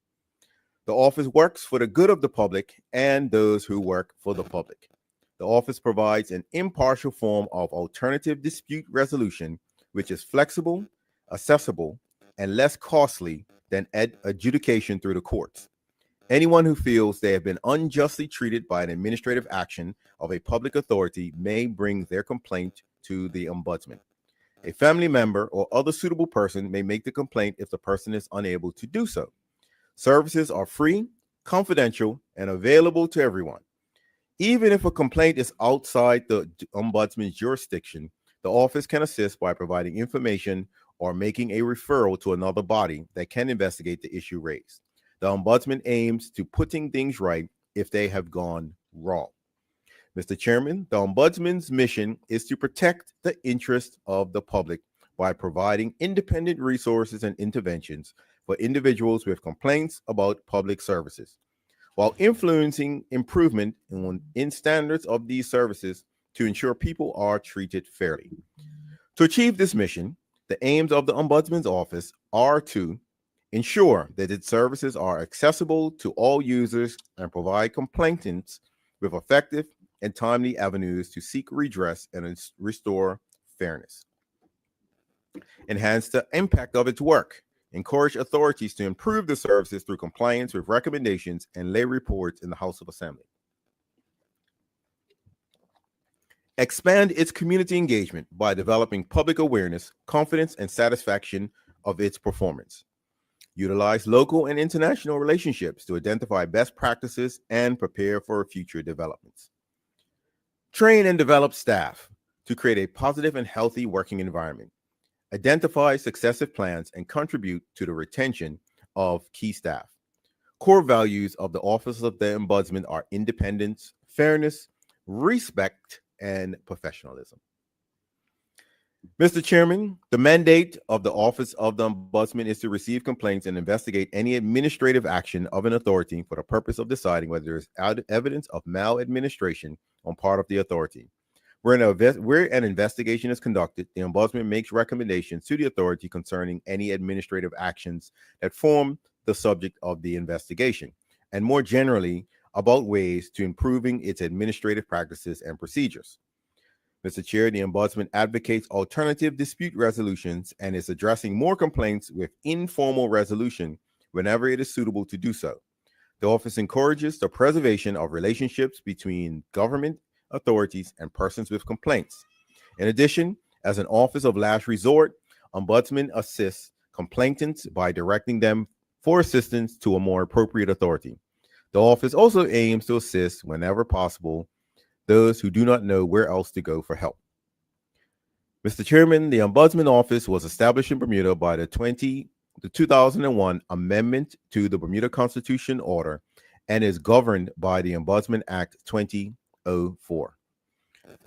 The office works for the good of the public and those who work for the public. The office provides an impartial form of alternative dispute resolution, which is flexible, accessible, and less costly than adjudication through the courts. Anyone who feels they have been unjustly treated by an administrative action of a public authority may bring their complaint to the Ombudsman. A family member or other suitable person may make the complaint if the person is unable to do so. Services are free, confidential, and available to everyone. Even if a complaint is outside the Ombudsman's jurisdiction, the office can assist by providing information or making a referral to another body that can investigate the issue raised. The Ombudsman aims to putting things right if they have gone wrong. Mr. Chairman, the Ombudsman's mission is to protect the interest of the public by providing independent resources and interventions for individuals with complaints about public services, while influencing improvement in standards of these services to ensure people are treated fairly. To achieve this mission, the aims of the Ombudsman's office are to ensure that its services are accessible to all users and provide complainants with effective and timely avenues to seek redress and restore fairness. Enhance the impact of its work. Encourage authorities to improve the services through compliance with recommendations and lay reports in the House of Assembly. Expand its community engagement by developing public awareness, confidence, and satisfaction of its performance. Utilize local and international relationships to identify best practices and prepare for future developments. Train and develop staff to create a positive and healthy working environment. Identify successive plans and contribute to the retention of key staff. core values of the Office of the Ombudsman are independence, fairness, respect, and professionalism. Mr. Chairman, the mandate of the Office of the Ombudsman is to receive complaints and investigate any administrative action of an authority for the purpose of deciding whether there is evidence of maladministration on part of the authority. Where an investigation is conducted, the Ombudsman makes recommendations to the authority concerning any administrative actions that form the subject of the investigation, and more generally, about ways to improving its administrative practices and procedures. Mr. Chair, the Ombudsman advocates alternative dispute resolutions and is addressing more complaints with informal resolution whenever it is suitable to do so. The office encourages the preservation of relationships between government authorities and persons with complaints. In addition, as an office of last resort, Ombudsman assists complainants by directing them for assistance to a more appropriate authority. The office also aims to assist, whenever possible, those who do not know where else to go for help. Mr. Chairman, the Ombudsman Office was established in Bermuda by the 2001 Amendment to the Bermuda Constitution Order and is governed by the Ombudsman Act 2004.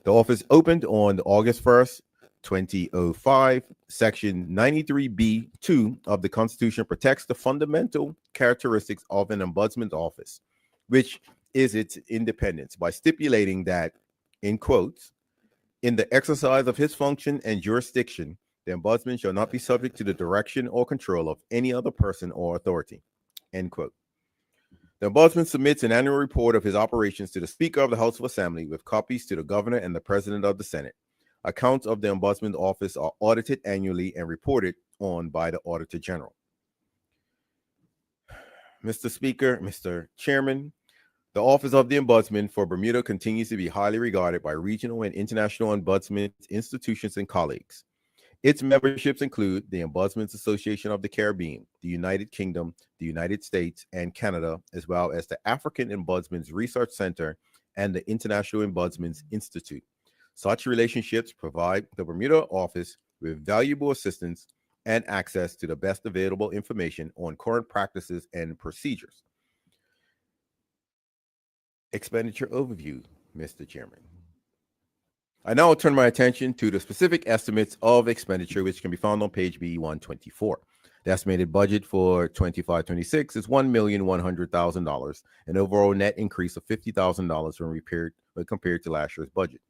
The office opened on August 1st, 2005. Section 93B(2) of the Constitution protects the fundamental characteristics of an Ombudsman's office, which is its independence, by stipulating that, in quotes, in the exercise of his function and jurisdiction, the Ombudsman shall not be subject to the direction or control of any other person or authority, end quote. The Ombudsman submits an annual report of his operations to the Speaker of the House of Assembly with copies to the Governor and the President of the Senate. Accounts of the Ombudsman's office are audited annually and reported on by the Auditor General. Mr. Speaker, Mr. Chairman, the Office of the Ombudsman for Bermuda continues to be highly regarded by regional and international ombudsman institutions and colleagues. Its memberships include the Ombudsman's Association of the Caribbean, the United Kingdom, the United States, and Canada, as well as the African Ombudsman's Research Center and the International Ombudsman's Institute. Such relationships provide the Bermuda office with valuable assistance and access to the best available information on current practices and procedures. Expenditure overview, Mr. Chairman. I now turn my attention to the specific estimates of expenditure, which can be found on page B124. The estimated budget for 25-26 is $1,100,000, an overall net increase of $50,000 when compared to last year's budget.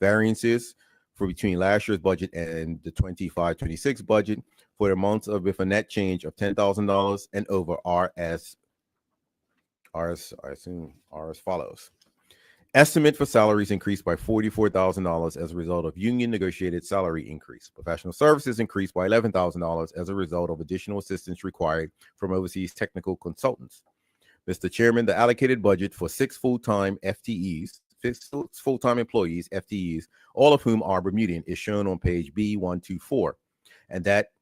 Variances for between last year's budget and the 25-26 budget for the amounts of with a net change of $10,000 and over are as follows. Estimate for salaries increased by $44,000 as a result of union negotiated salary increase. Professional services increased by $11,000 as a result of additional assistance required from overseas technical consultants. Mr. Chairman, the allocated budget for 6 full-time FTEs, 6 full-time employees, FTEs, all of whom are Bermudian, is shown on page B124, and that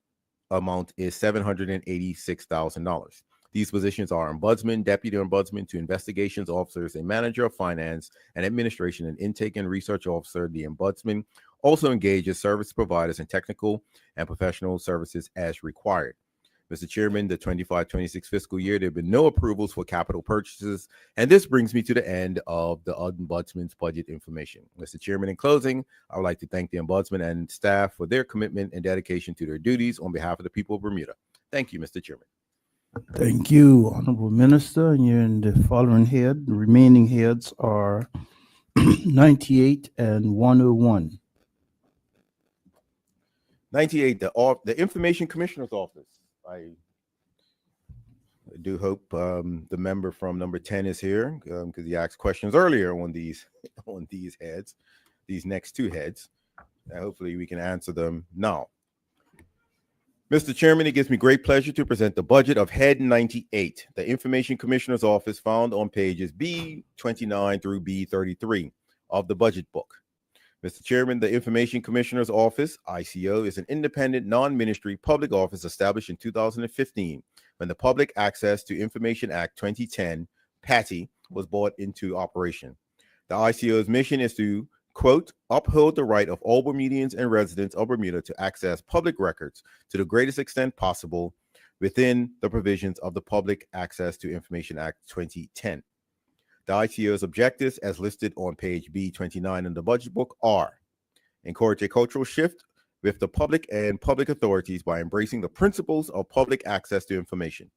amount is $786,000. These positions are Ombudsman, Deputy Ombudsman, 2 investigations officers, a manager of finance and administration, an intake and research officer. The Ombudsman also engages service providers in technical and professional services as required. Mr. Chairman, the 25-26 fiscal year, there have been no approvals for capital purchases, and this brings me to the end of the Ombudsman's budget information. Mr. Chairman, in closing, I would like to thank the Ombudsman and staff for their commitment and dedication to their duties on behalf of the people of Bermuda. Thank you, Mr. Chairman. Thank you, Honorable Minister. And you're in the following head. The remaining heads are 98 and 101. 98, the Information Commissioner's Office. I do hope the member from number 10 is here because he asked questions earlier on these heads, these next 2 heads. Hopefully we can answer them now. Mr. Chairman, it gives me great pleasure to present the budget of Head 98, the Information Commissioner's Office, found on pages B29 through B33 of the budget book. Mr. Chairman, the Information Commissioner's Office, ICO, is an independent, non-ministry public office established in 2015 when the Public Access to Information Act 2010, PATI, was brought into operation. The ICO's mission is to, quote, uphold the right of all Bermudians and residents of Bermuda to access public records to the greatest extent possible within the provisions of the Public Access to Information Act 2010. The ICO's objectives, as listed on page B29 in the budget book, are: encourage a cultural shift with the public and public authorities by embracing the principles of public access to information,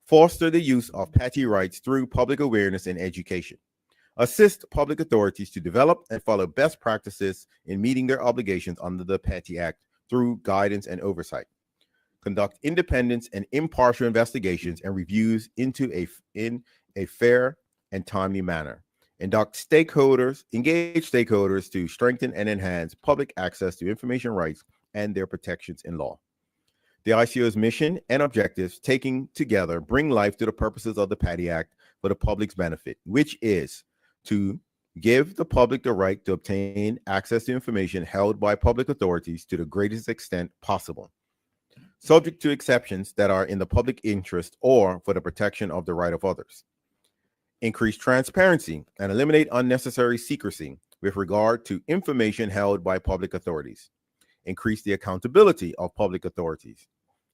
foster the use of PATI rights through public awareness and education, assist public authorities to develop and follow best practices in meeting their obligations under the PATI Act through guidance and oversight, conduct independent and impartial investigations and reviews in a fair and timely manner, engage stakeholders to strengthen and enhance public access to information rights and their protections in law. The ICO's mission and objectives, taken together, bring life to the purposes of the PATI Act for the public's benefit, which is to give the public the right to obtain access to information held by public authorities to the greatest extent possible, subject to exceptions that are in the public interest or for the protection of the right of others. Increase transparency and eliminate unnecessary secrecy with regard to information held by public authorities. Increase the accountability of public authorities.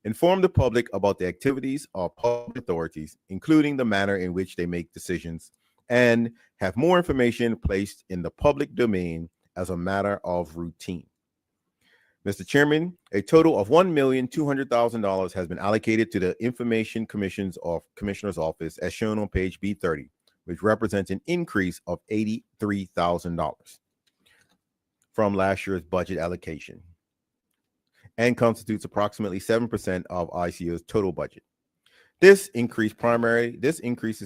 Inform the public about the activities of public authorities, including the manner in which they make decisions, and have more information placed in the public domain as a matter of routine. Mr. Chairman, a total of $1,200,000 has been allocated to the Information Commissioner's Office as shown on page B30, which represents an increase of $83,000 from last year's budget allocation and constitutes approximately 7% of ICO's total budget. This increases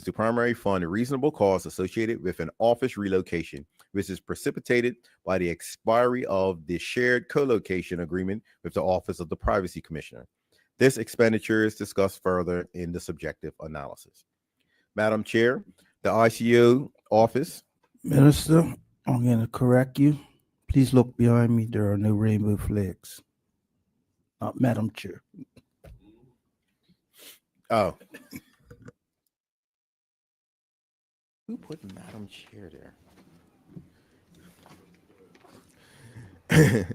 to primarily fund reasonable costs associated with an office relocation, which is precipitated by the expiry of the shared co-location agreement with the Office of the Privacy Commissioner. This expenditure is discussed further in the subjective analysis. Madam Chair, the ICO office. Minister, I'm going to correct you. Please look behind me. There are no rainbow flags. Madam Chair. Oh. Who put Madam Chair there?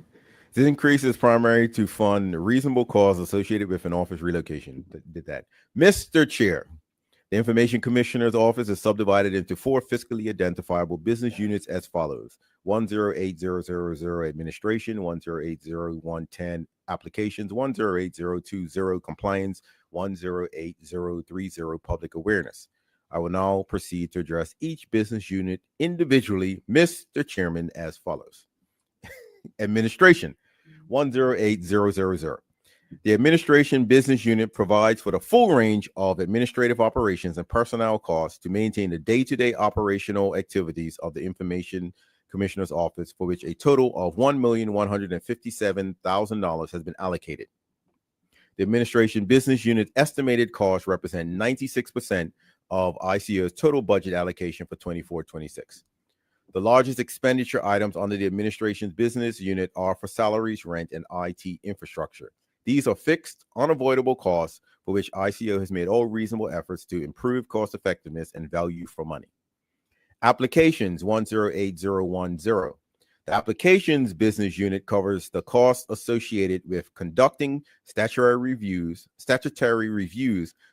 This increase is primary to fund reasonable costs associated with an office relocation. Did that. Mr. Chair, the Information Commissioner's Office is subdivided into 4 fiscally identifiable business units as follows: 1080000 Administration, 1080110 Applications, 1080020 Compliance, 10830 Public Awareness. I will now proceed to address each business unit individually, Mr. Chairman, as follows. Administration, 10800. The Administration Business Unit provides for the full range of administrative operations and personnel costs to maintain the day-to-day operational activities of the Information Commissioner's Office, for which a total of $1,157,000 has been allocated. The Administration Business Unit estimated costs represent 96% of ICO's total budget allocation for 24-26. The largest expenditure items under the Administration's Business Unit are for salaries, rent, and IT infrastructure. These are fixed, unavoidable costs for which ICO has made all reasonable efforts to improve cost effectiveness and value for money. Applications, 10810. The Applications Business Unit covers the costs associated with conducting statutory reviews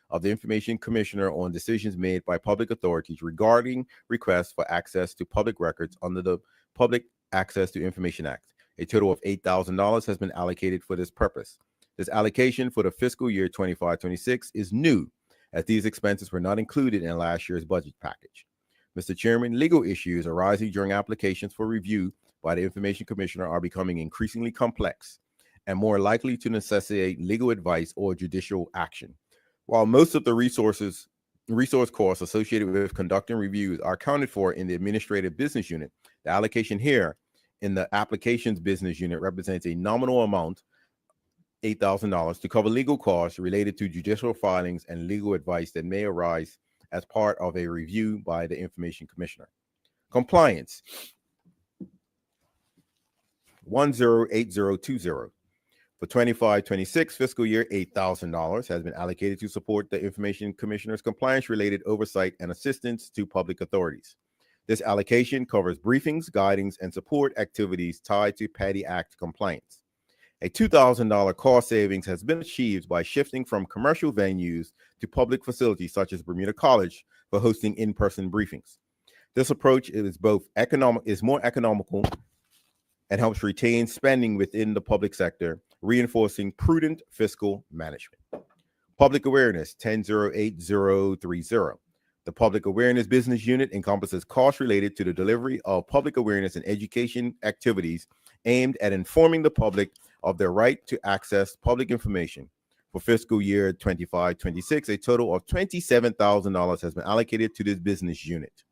of the Information Commissioner on decisions made by public authorities regarding requests for access to public records under the Public Access to Information Act. A total of $8,000 has been allocated for this purpose. This allocation for the fiscal year 25-26 is new, as these expenses were not included in last year's budget package. Mr. Chairman, legal issues arising during applications for review by the Information Commissioner are becoming increasingly complex and more likely to necessitate legal advice or judicial action. While most of the resource costs associated with conducting reviews are accounted for in the Administrative Business Unit, the allocation here in the Applications Business Unit represents a nominal amount, $8,000, to cover legal costs related to judicial filings and legal advice that may arise as part of a review by the Information Commissioner. Compliance, 10820. For 25-26 fiscal year, $8,000 has been allocated to support the Information Commissioner's compliance-related oversight and assistance to public authorities. This allocation covers briefings, guidance, and support activities tied to PATI Act compliance. A $2,000 cost savings has been achieved by shifting from commercial venues to public facilities such as Bermuda College for hosting in-person briefings. This approach is more economical and helps retain spending within the public sector, reinforcing prudent fiscal management. Public Awareness 1008030. The Public Awareness Business Unit encompasses costs related to the delivery of public awareness and education activities aimed at informing the public of their right to access public information. For fiscal year 25-26, a total of $27,000 has been allocated to this business unit.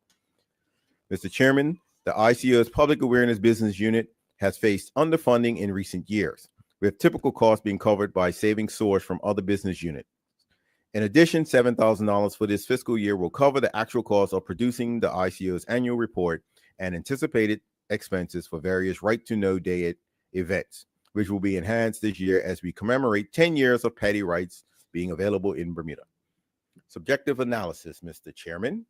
Mr. Chairman, the ICO's Public Awareness Business Unit has faced underfunding in recent years, with typical costs being covered by savings sourced from other business units. In addition, $7,000 for this fiscal year will cover the actual cost of producing the ICO's annual report and anticipated expenses for various Right to Know Day events, which will be enhanced this year as we commemorate 10 years of petty rights being available in Bermuda. Subjective analysis, Mr. Chairman.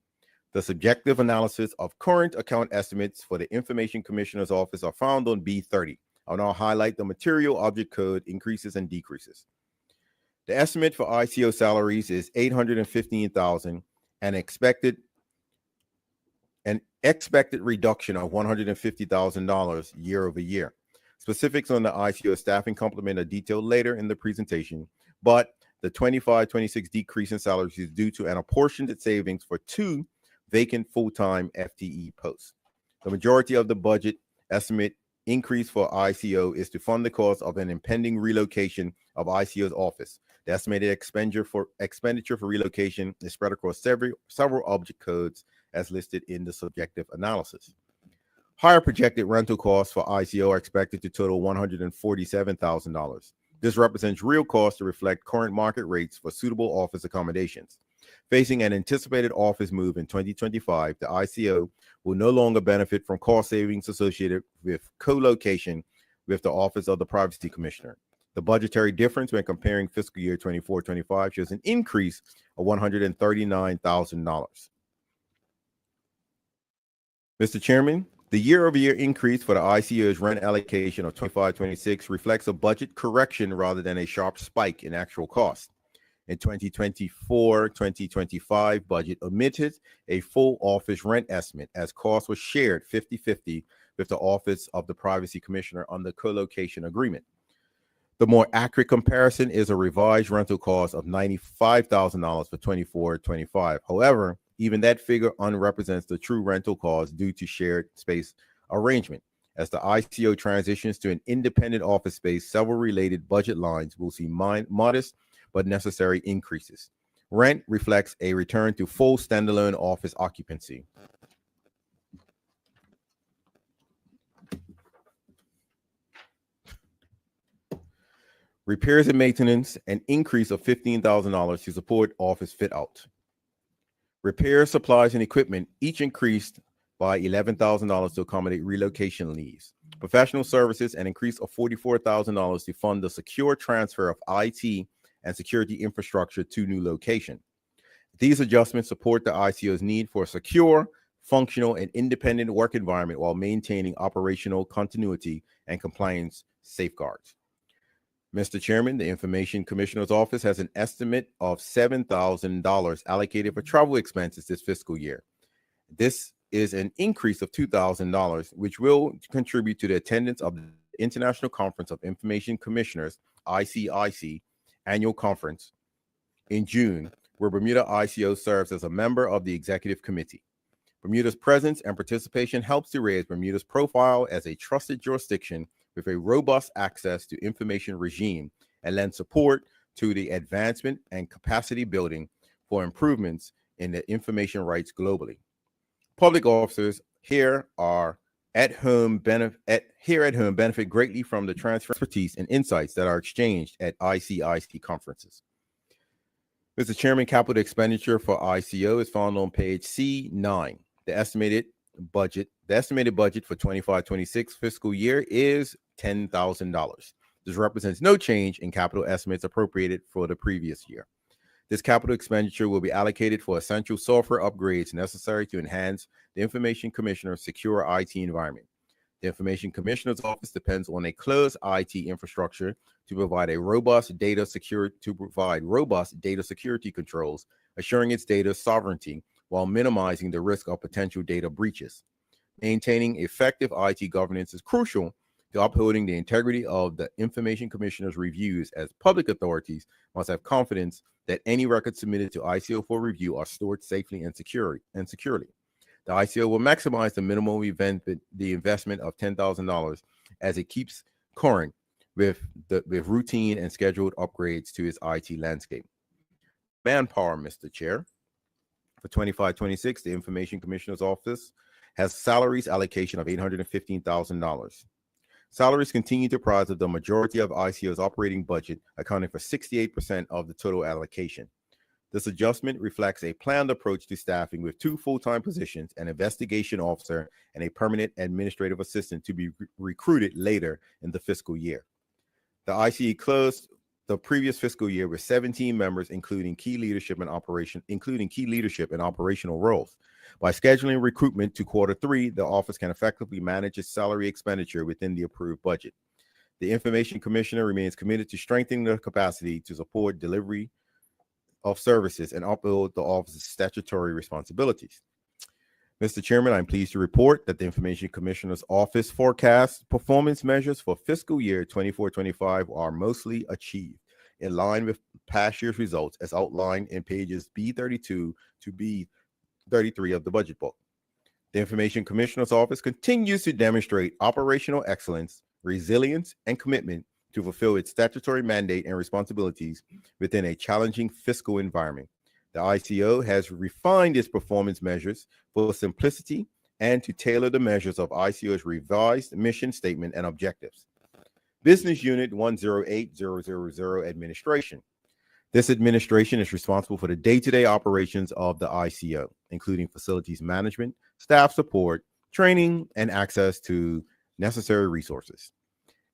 The subjective analysis of current account estimates for the Information Commissioner's Office are found on B30. I'll now highlight the material object code increases and decreases. The estimate for ICO salaries is $815,000 and expected reduction of $150,000 year over year. Specifics on the ICO staffing complement are detailed later in the presentation, but the 25-26 decrease in salaries is due to an apportioned savings for 2 vacant full-time FTE posts. The majority of the budget estimate increase for ICO is to fund the cost of an impending relocation of ICO's office. The estimated expenditure for relocation is spread across several object codes as listed in the subjective analysis. Higher projected rental costs for ICO are expected to total $147,000. This represents real costs to reflect current market rates for suitable office accommodations. Facing an anticipated office move in 2025, the ICO will no longer benefit from cost savings associated with co-location with the Office of the Privacy Commissioner. The budgetary difference when comparing fiscal year 24-25 shows an increase of $139,000. Mr. Chairman, the year-over-year increase for the ICO's rent allocation of 25-26 reflects a budget correction rather than a sharp spike in actual cost. In 2024-2025 budget omitted a full office rent estimate as costs were shared 50-50 with the Office of the Privacy Commissioner on the co-location agreement. The more accurate comparison is a revised rental cost of $95,000 for 24-25. However, even that figure unrepresents the true rental cost due to shared space arrangement. As the ICO transitions to an independent office space, several related budget lines will see modest but necessary increases. Rent reflects a return to full standalone office occupancy. Repairs and maintenance, an increase of $15,000 to support office fit out. Repairs, supplies, and equipment each increased by $11,000 to accommodate relocation needs. Professional services, an increase of $44,000 to fund the secure transfer of IT and security infrastructure to new location. These adjustments support the ICO's need for a secure, functional, and independent work environment while maintaining operational continuity and compliance safeguards. Mr. Chairman, the Information Commissioner's Office has an estimate of $7,000 allocated for travel expenses this fiscal year. This is an increase of $2,000, which will contribute to the attendance of the International Conference of Information Commissioners, ICIC, annual conference in June, where Bermuda ICO serves as a member of the executive committee. Bermuda's presence and participation helps to raise Bermuda's profile as a trusted jurisdiction with a robust access to information regime and lend support to the advancement and capacity building for improvements in the information rights globally. Public officers here at home benefit greatly from the transfer of expertise and insights that are exchanged at ICIC conferences. Mr. Chairman, capital expenditure for ICO is found on page C9. The estimated budget for 25-26 fiscal year is $10,000. This represents no change in capital estimates appropriated for the previous year. This capital expenditure will be allocated for essential software upgrades necessary to enhance the Information Commissioner's secure IT environment. The Information Commissioner's Office depends on a closed IT infrastructure to provide robust data security controls, assuring its data sovereignty while minimizing the risk of potential data breaches. Maintaining effective IT governance is crucial to upholding the integrity of the Information Commissioner's reviews, as public authorities must have confidence that any records submitted to ICO for review are stored safely and securely. The ICO will maximize the minimum investment of $10,000 as it keeps current with routine and scheduled upgrades to its IT landscape. Manpower, Mr. Chair. For 25-26, the Information Commissioner's Office has salaries allocation of $815,000. Salaries continue to comprise of the majority of ICO's operating budget, accounting for 68% of the total allocation. This adjustment reflects a planned approach to staffing with 2 full-time positions, an investigation officer, and a permanent administrative assistant to be recruited later in the fiscal year. The ICE closed the previous fiscal year with 17 members, including key leadership and operational roles. By scheduling recruitment to Q3, the office can effectively manage its salary expenditure within the approved budget. The Information Commissioner remains committed to strengthening the capacity to support delivery of services and uphold the office's statutory responsibilities. Mr. Chairman, I'm pleased to report that the Information Commissioner's Office forecast performance measures for fiscal year 24-25 are mostly achieved, in line with past year's results as outlined in pages B32 to B33 of the budget book. The Information Commissioner's Office continues to demonstrate operational excellence, resilience, and commitment to fulfill its statutory mandate and responsibilities within a challenging fiscal environment. The ICO has refined its performance measures for simplicity and to tailor the measures of ICO's revised mission statement and objectives. Business Unit 108000 Administration. This administration is responsible for the day-to-day operations of the ICO, including facilities management, staff support, training, and access to necessary resources.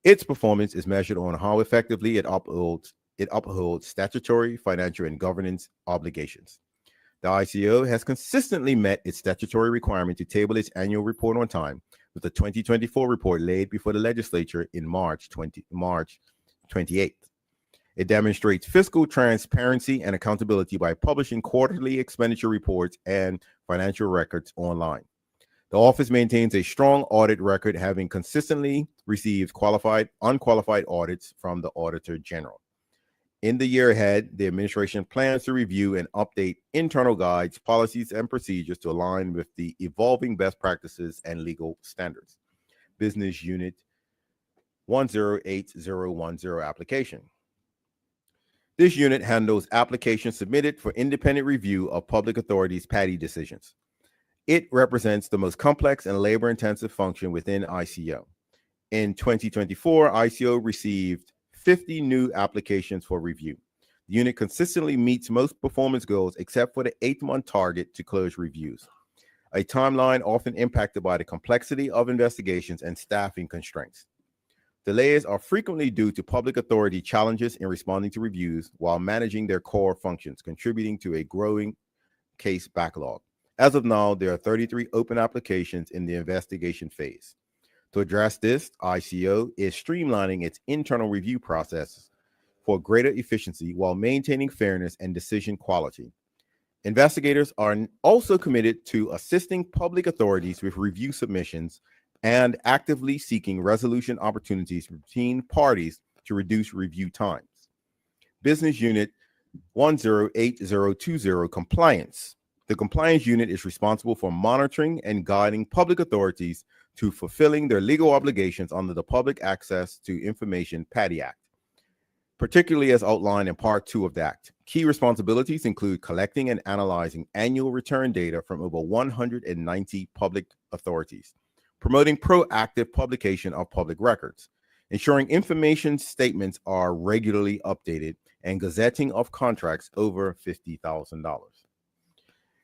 Its performance is measured on how effectively it upholds statutory, financial, and governance obligations. The ICO has consistently met its statutory requirement to table its annual report on time, with the 2024 report laid before the legislature in March 28th. It demonstrates fiscal transparency and accountability by publishing quarterly expenditure reports and financial records online. The office maintains a strong audit record, having consistently received qualified, unqualified audits from the Auditor General. In the year ahead, the administration plans to review and update internal guides, policies, and procedures to align with the evolving best practices and legal standards. Business Unit 108010 Application. This unit handles applications submitted for independent review of public authorities' PADI decisions. It represents the most complex and labor-intensive function within ICO. In 2024, ICO received 50 new applications for review. The unit consistently meets most performance goals except for the 8-month target to close reviews, a timeline often impacted by the complexity of investigations and staffing constraints. Delays are frequently due to public authority challenges in responding to reviews while managing their core functions, contributing to a growing case backlog. As of now, there are 33 open applications in the investigation phase. To address this, ICO is streamlining its internal review processes for greater efficiency while maintaining fairness and decision quality. Investigators are also committed to assisting public authorities with review submissions and actively seeking resolution opportunities between parties to reduce review times. Business Unit 108020 Compliance. The compliance unit is responsible for monitoring and guiding public authorities to fulfilling their legal obligations under the Public Access to Information PADI Act, particularly as outlined in Part 2 of the Act. Key responsibilities include collecting and analyzing annual return data from over 190 public authorities, promoting proactive publication of public records, ensuring information statements are regularly updated, and gazetting of contracts over $50,000.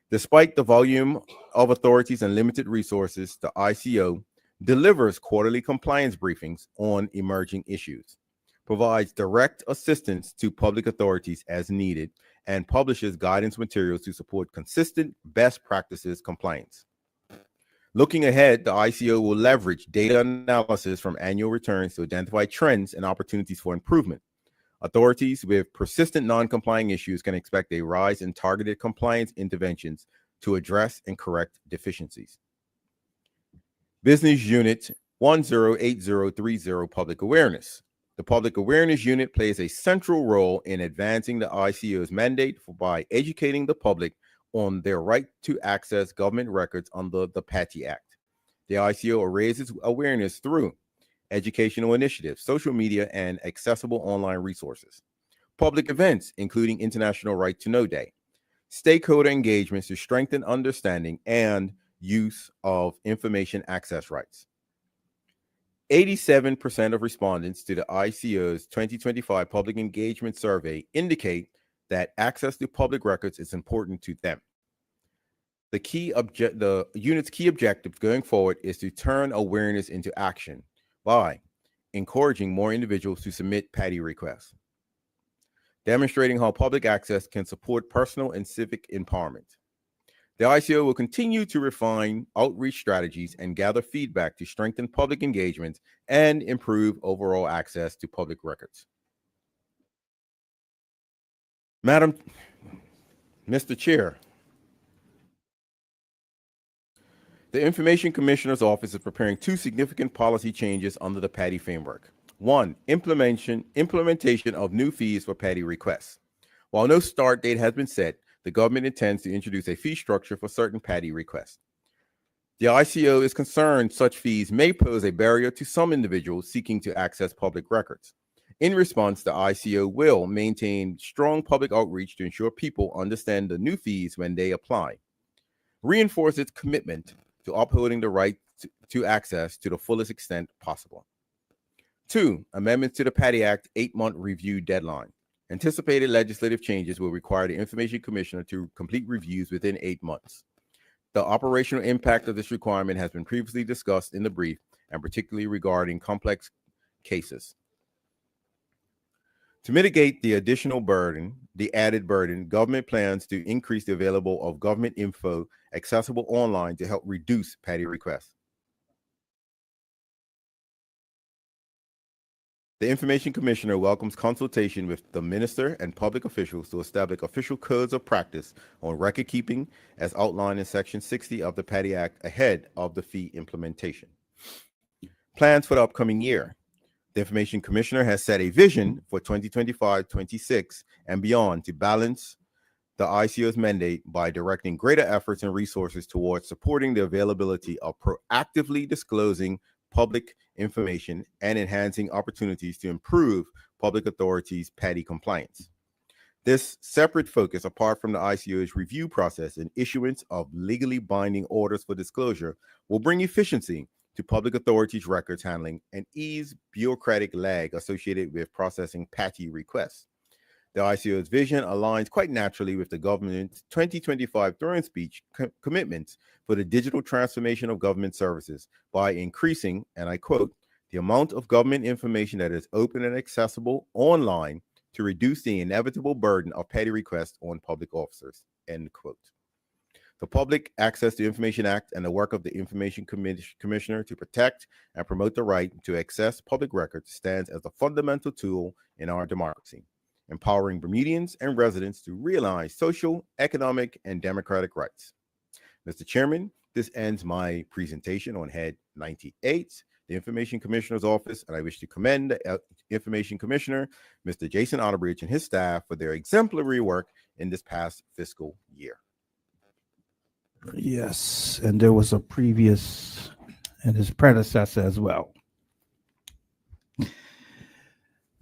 Despite the volume of authorities and limited resources, the ICO delivers quarterly compliance briefings on emerging issues, provides direct assistance to public authorities as needed, and publishes guidance materials to support consistent best practices compliance. Looking ahead, the ICO will leverage data analysis from annual returns to identify trends and opportunities for improvement. Authorities with persistent non-complying issues can expect a rise in targeted compliance interventions to address and correct deficiencies. Business Unit 108030 Public Awareness. The Public Awareness Unit plays a central role in advancing the ICO's mandate by educating the public on their right to access government records under the PATI Act. The ICO raises awareness through educational initiatives, social media, and accessible online resources. Public events, including International Right to Know Day. Stakeholder engagements to strengthen understanding and use of information access rights. 87% of respondents to the ICO's 2025 Public Engagement Survey indicate that access to public records is important to them. The unit's key objective going forward is to turn awareness into action by encouraging more individuals to submit PATI requests, demonstrating how public access can support personal and civic empowerment. The ICO will continue to refine outreach strategies and gather feedback to strengthen public engagement and improve overall access to public records. Mr. Chair, the Information Commissioner's Office is preparing two significant policy changes under the PATI framework. One, implementation of new fees for PATI requests. While no start date has been set, the government intends to introduce a fee structure for certain PATI requests. The ICO is concerned such fees may pose a barrier to some individuals seeking to access public records. In response, the ICO will maintain strong public outreach to ensure people understand the new fees when they apply, reinforce its commitment to upholding the right to access to the fullest extent possible. 2, amendments to the PATI Act 8-month review deadline. Anticipated legislative changes will require the Information Commissioner to complete reviews within 8 months. The operational impact of this requirement has been previously discussed in the brief, and particularly regarding complex cases. To mitigate the added burden, government plans to increase the availability of government info accessible online to help reduce PATI requests. The Information Commissioner welcomes consultation with the Minister and public officials to establish official codes of practice on record keeping as outlined in Section 60 of the PATI Act ahead of the fee implementation. Plans for the upcoming year. The Information Commissioner has set a vision for 2025-26 and beyond to balance the ICO's mandate by directing greater efforts and resources towards supporting the availability of proactively disclosing public information and enhancing opportunities to improve public authorities' PATI compliance. This separate focus, apart from the ICO's review process and issuance of legally binding orders for disclosure, will bring efficiency to public authorities' records handling and ease bureaucratic lag associated with processing PATI requests. The ICO's vision aligns quite naturally with the government's 2025 throwing speech commitments for the digital transformation of government services by increasing, and I quote, the amount of government information that is open and accessible online to reduce the inevitable burden of PATI requests on public officers, end quote. The Public Access to Information Act and the work of the Information Commissioner to protect and promote the right to access public records stands as a fundamental tool in our democracy, empowering Bermudians and residents to realize social, economic, and democratic rights. Mr. Chairman, this ends my presentation on Head 98, the Information Commissioner's Office, and I wish to commend the Information Commissioner, Mr. Jason Otterbridge, and his staff for their exemplary work in this past fiscal year. Yes, and there was a previous and his predecessor as well.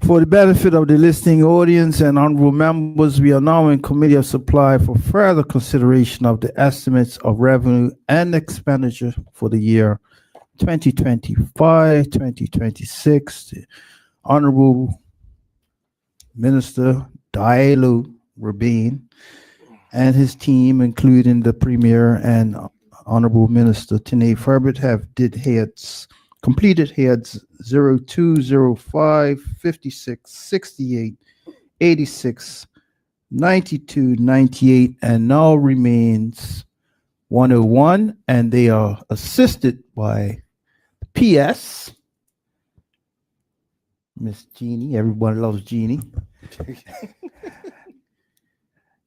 For the benefit of the listening audience and honorable members, we are now in Committee of Supply for further consideration of the estimates of revenue and expenditure for the year 2025-2026. The Honorable Minister Diallo Rabin and his team, including the Premier and Honorable Minister Tanae Furbert, have completed heads 0205, 56, 68, 86, 92, 98, and now remains 101, and they are assisted by PS, Miss Jeannie. Everyone loves Jeannie.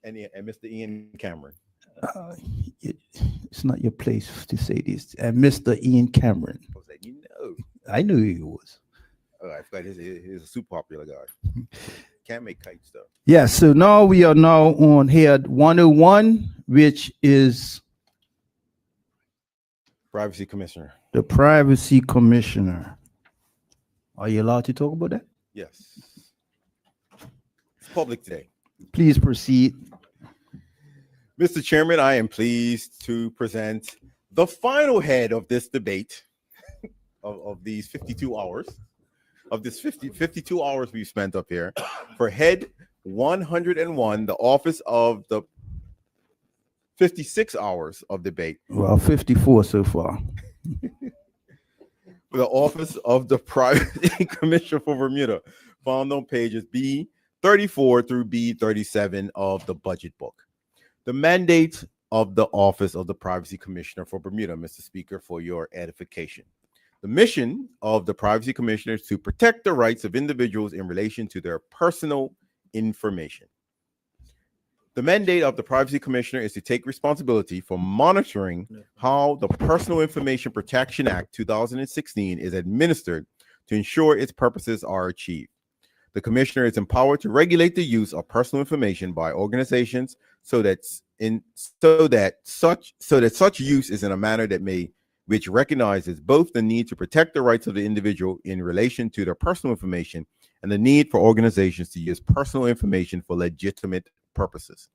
and Mr. Ian Cameron. Uh, it's not your place to say this. And Mr. Ian Cameron. I was like, you know, I knew he was. oh, I forgot he's a super popular guy. Can't make kites though. Yeah, so now we are now on head 101, which is Privacy Commissioner. the Privacy Commissioner. Are you allowed to talk about that? Yes. It's public today. Please proceed. Mr. Chairman, I am pleased to present the final head of this debate of these 52 hours, of this 52 hours we've spent up here for head 101, the office of the 56 hours of debate. Well, 54 so far. For the office of the Privacy Commissioner for Bermuda, found on pages B34 through B37 of the budget book. The mandate of the office of the Privacy Commissioner for Bermuda, Mr. Speaker, for your edification. The mission of the Privacy Commissioner is to protect the rights of individuals in relation to their personal information. The mandate of the Privacy Commissioner is to take responsibility for monitoring how the Personal Information Protection Act 2016 is administered to ensure its purposes are achieved. The Commissioner is empowered to regulate the use of personal information by organizations so that such use is in a manner which recognizes both the need to protect the rights of the individual in relation to their personal information and the need for organizations to use personal information for legitimate purposes.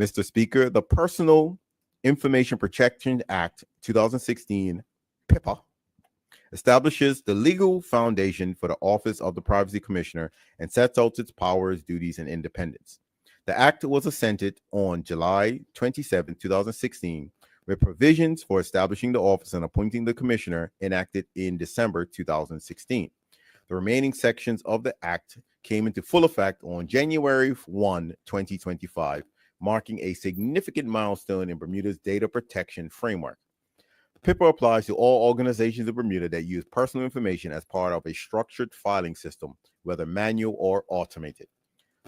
Mr. Speaker, the Personal Information Protection Act 2016, PIPA, establishes the legal foundation for the Office of the Privacy Commissioner and sets out its powers, duties, and independence. The act was assented on July 27, 2016, with provisions for establishing the office and appointing the commissioner enacted in December 2016. The remaining sections of the act came into full effect on January 1, 2025, marking a significant milestone in Bermuda's data protection framework. PIPA applies to all organizations in Bermuda that use personal information as part of a structured filing system, whether manual or automated.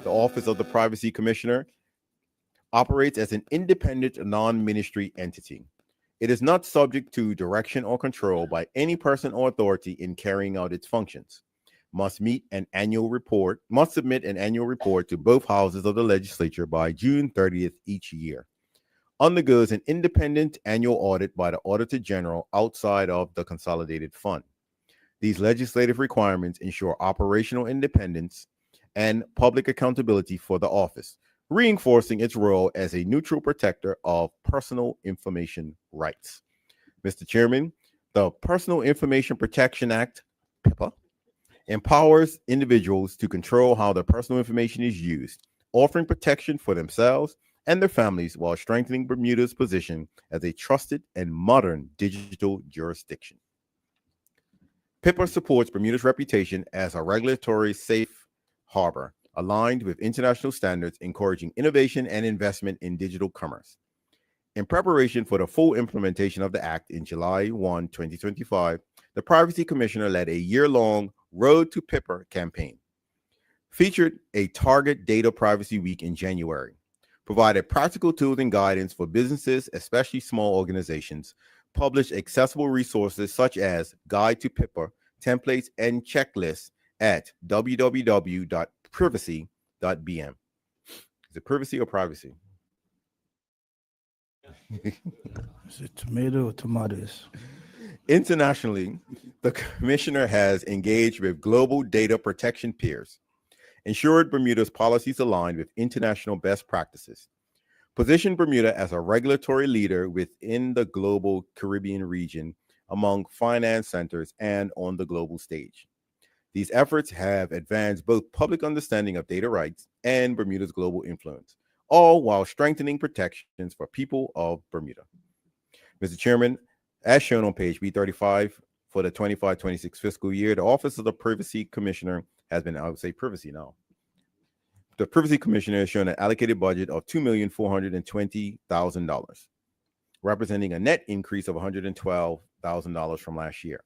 The Office of the Privacy Commissioner operates as an independent non-ministry entity. It is not subject to direction or control by any person or authority in carrying out its functions. Must submit an annual report to both houses of the legislature by June 30th each year. Undergoes an independent annual audit by the Auditor General outside of the consolidated fund. These legislative requirements ensure operational independence and public accountability for the office, reinforcing its role as a neutral protector of personal information rights. Mr. Chairman, the Personal Information Protection Act, PIPA, empowers individuals to control how their personal information is used, offering protection for themselves and their families while strengthening Bermuda's position as a trusted and modern digital jurisdiction. PIPA supports Bermuda's reputation as a regulatory safe harbor, aligned with international standards, encouraging innovation and investment in digital commerce. In preparation for the full implementation of the Act in July 1, 2025, the Privacy Commissioner led a year-long Road to PIPA campaign, featured a Target Data Privacy Week in January, provided practical tools and guidance for businesses, especially small organizations, published accessible resources such as Guide to PIPA, templates, and checklists at www.privacy.bm. Is it privacy or privacy? Is it tomato or tomatoes? Internationally, the Commissioner has engaged with global data protection peers, ensured Bermuda's policies aligned with international best practices, positioned Bermuda as a regulatory leader within the global Caribbean region among finance centers and on the global stage. These efforts have advanced both public understanding of data rights and Bermuda's global influence, all while strengthening protections for people of Bermuda. Mr. Chairman, as shown on page B35 for the 25-26 fiscal year, the Office of the Privacy Commissioner has been, I would say privacy now. The Privacy Commissioner has shown an allocated budget of $2,420,000, representing a net increase of $112,000 from last year.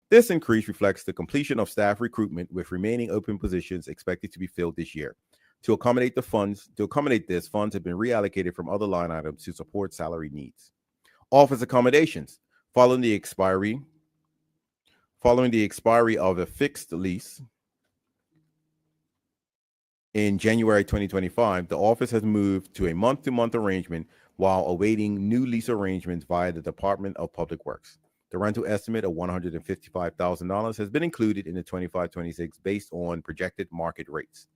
This increase reflects the completion of staff recruitment, with remaining open positions expected to be filled this year. To accommodate this, funds have been reallocated from other line items to support salary needs. Office accommodations. Following the expiry of a fixed lease in January 2025, the office has moved to a month-to-month arrangement while awaiting new lease arrangements via the Department of Public Works. The rental estimate of $155,000 has been included in the 25-26 based on projected market rates.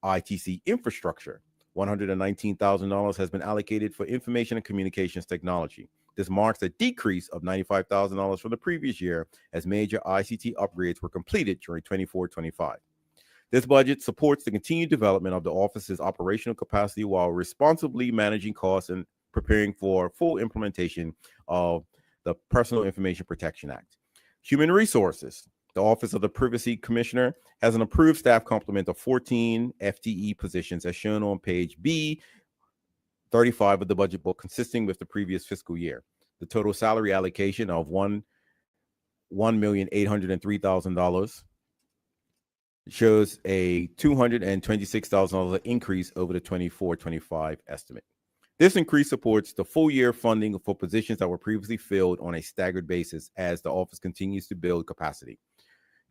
ITC infrastructure, $119,000 has been allocated for information and communications technology. This marks a decrease of $95,000 from the previous year, as major ICT upgrades were completed during 24-25. This budget supports the continued development of the office's operational capacity while responsibly managing costs and preparing for full implementation of the Personal Information Protection Act. Human resources. The Office of the Privacy Commissioner has an approved staff complement of 14 FTE positions, as shown on page B35 of the budget book, consisting with the previous fiscal year. The total salary allocation of $1,803,000 shows a $226,000 increase over the 24-25 estimate. This increase supports the full year funding for positions that were previously filled on a staggered basis as the office continues to build capacity.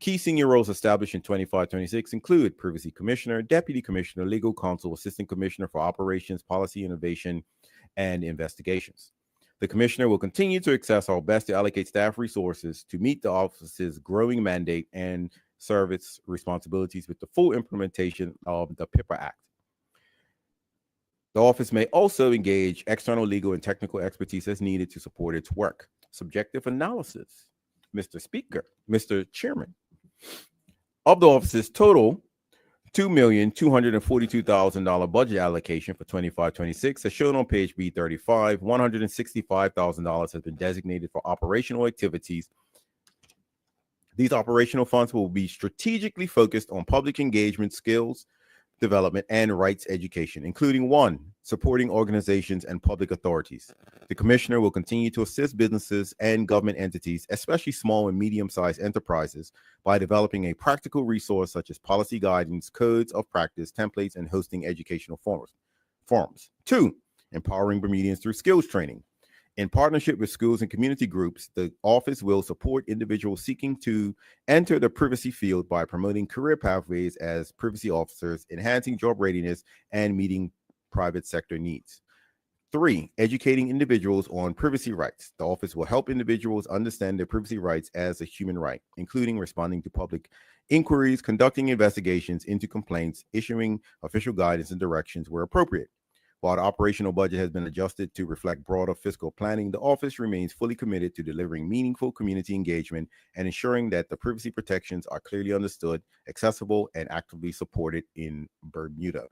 Key senior roles established in 25-26 include Privacy Commissioner, Deputy Commissioner, Legal Counsel, Assistant Commissioner for Operations, Policy Innovation, and Investigations. The Commissioner will continue to assess how best to allocate staff resources to meet the office's growing mandate and serve its responsibilities with the full implementation of the PIPA Act. The office may also engage external legal and technical expertise as needed to support its work. Subjective analysis. Mr. Chairman, of the office's total $2,242,000 budget allocation for 25-26, as shown on page B35, $165,000 has been designated for operational activities. These operational funds will be strategically focused on public engagement, skills development, and rights education, including 1, supporting organizations and public authorities. The Commissioner will continue to assist businesses and government entities, especially small and medium-sized enterprises, by developing a practical resource such as policy guidance, codes of practice, templates, and hosting educational forums. 2, empowering Bermudians through skills training. In partnership with schools and community groups, the office will support individuals seeking to enter the privacy field by promoting career pathways as privacy officers, enhancing job readiness, and meeting private sector needs. 3, educating individuals on privacy rights. The office will help individuals understand their privacy rights as a human right, including responding to public inquiries, conducting investigations into complaints, issuing official guidance and directions where appropriate. While the operational budget has been adjusted to reflect broader fiscal planning, the office remains fully committed to delivering meaningful community engagement and ensuring that the privacy protections are clearly understood, accessible, and actively supported in Bermuda.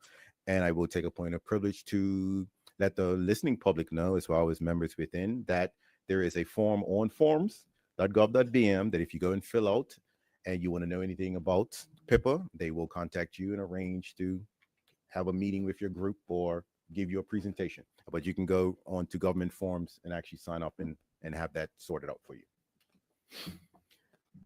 And I will take a point of privilege to let the listening public know, as well as members within, that there is a form on forms.gov.bm that if you go and fill out and you want to know anything about PIPA, they will contact you and arrange to have a meeting with your group or give you a presentation. But you can go on to government forms and actually sign up and have that sorted out for you.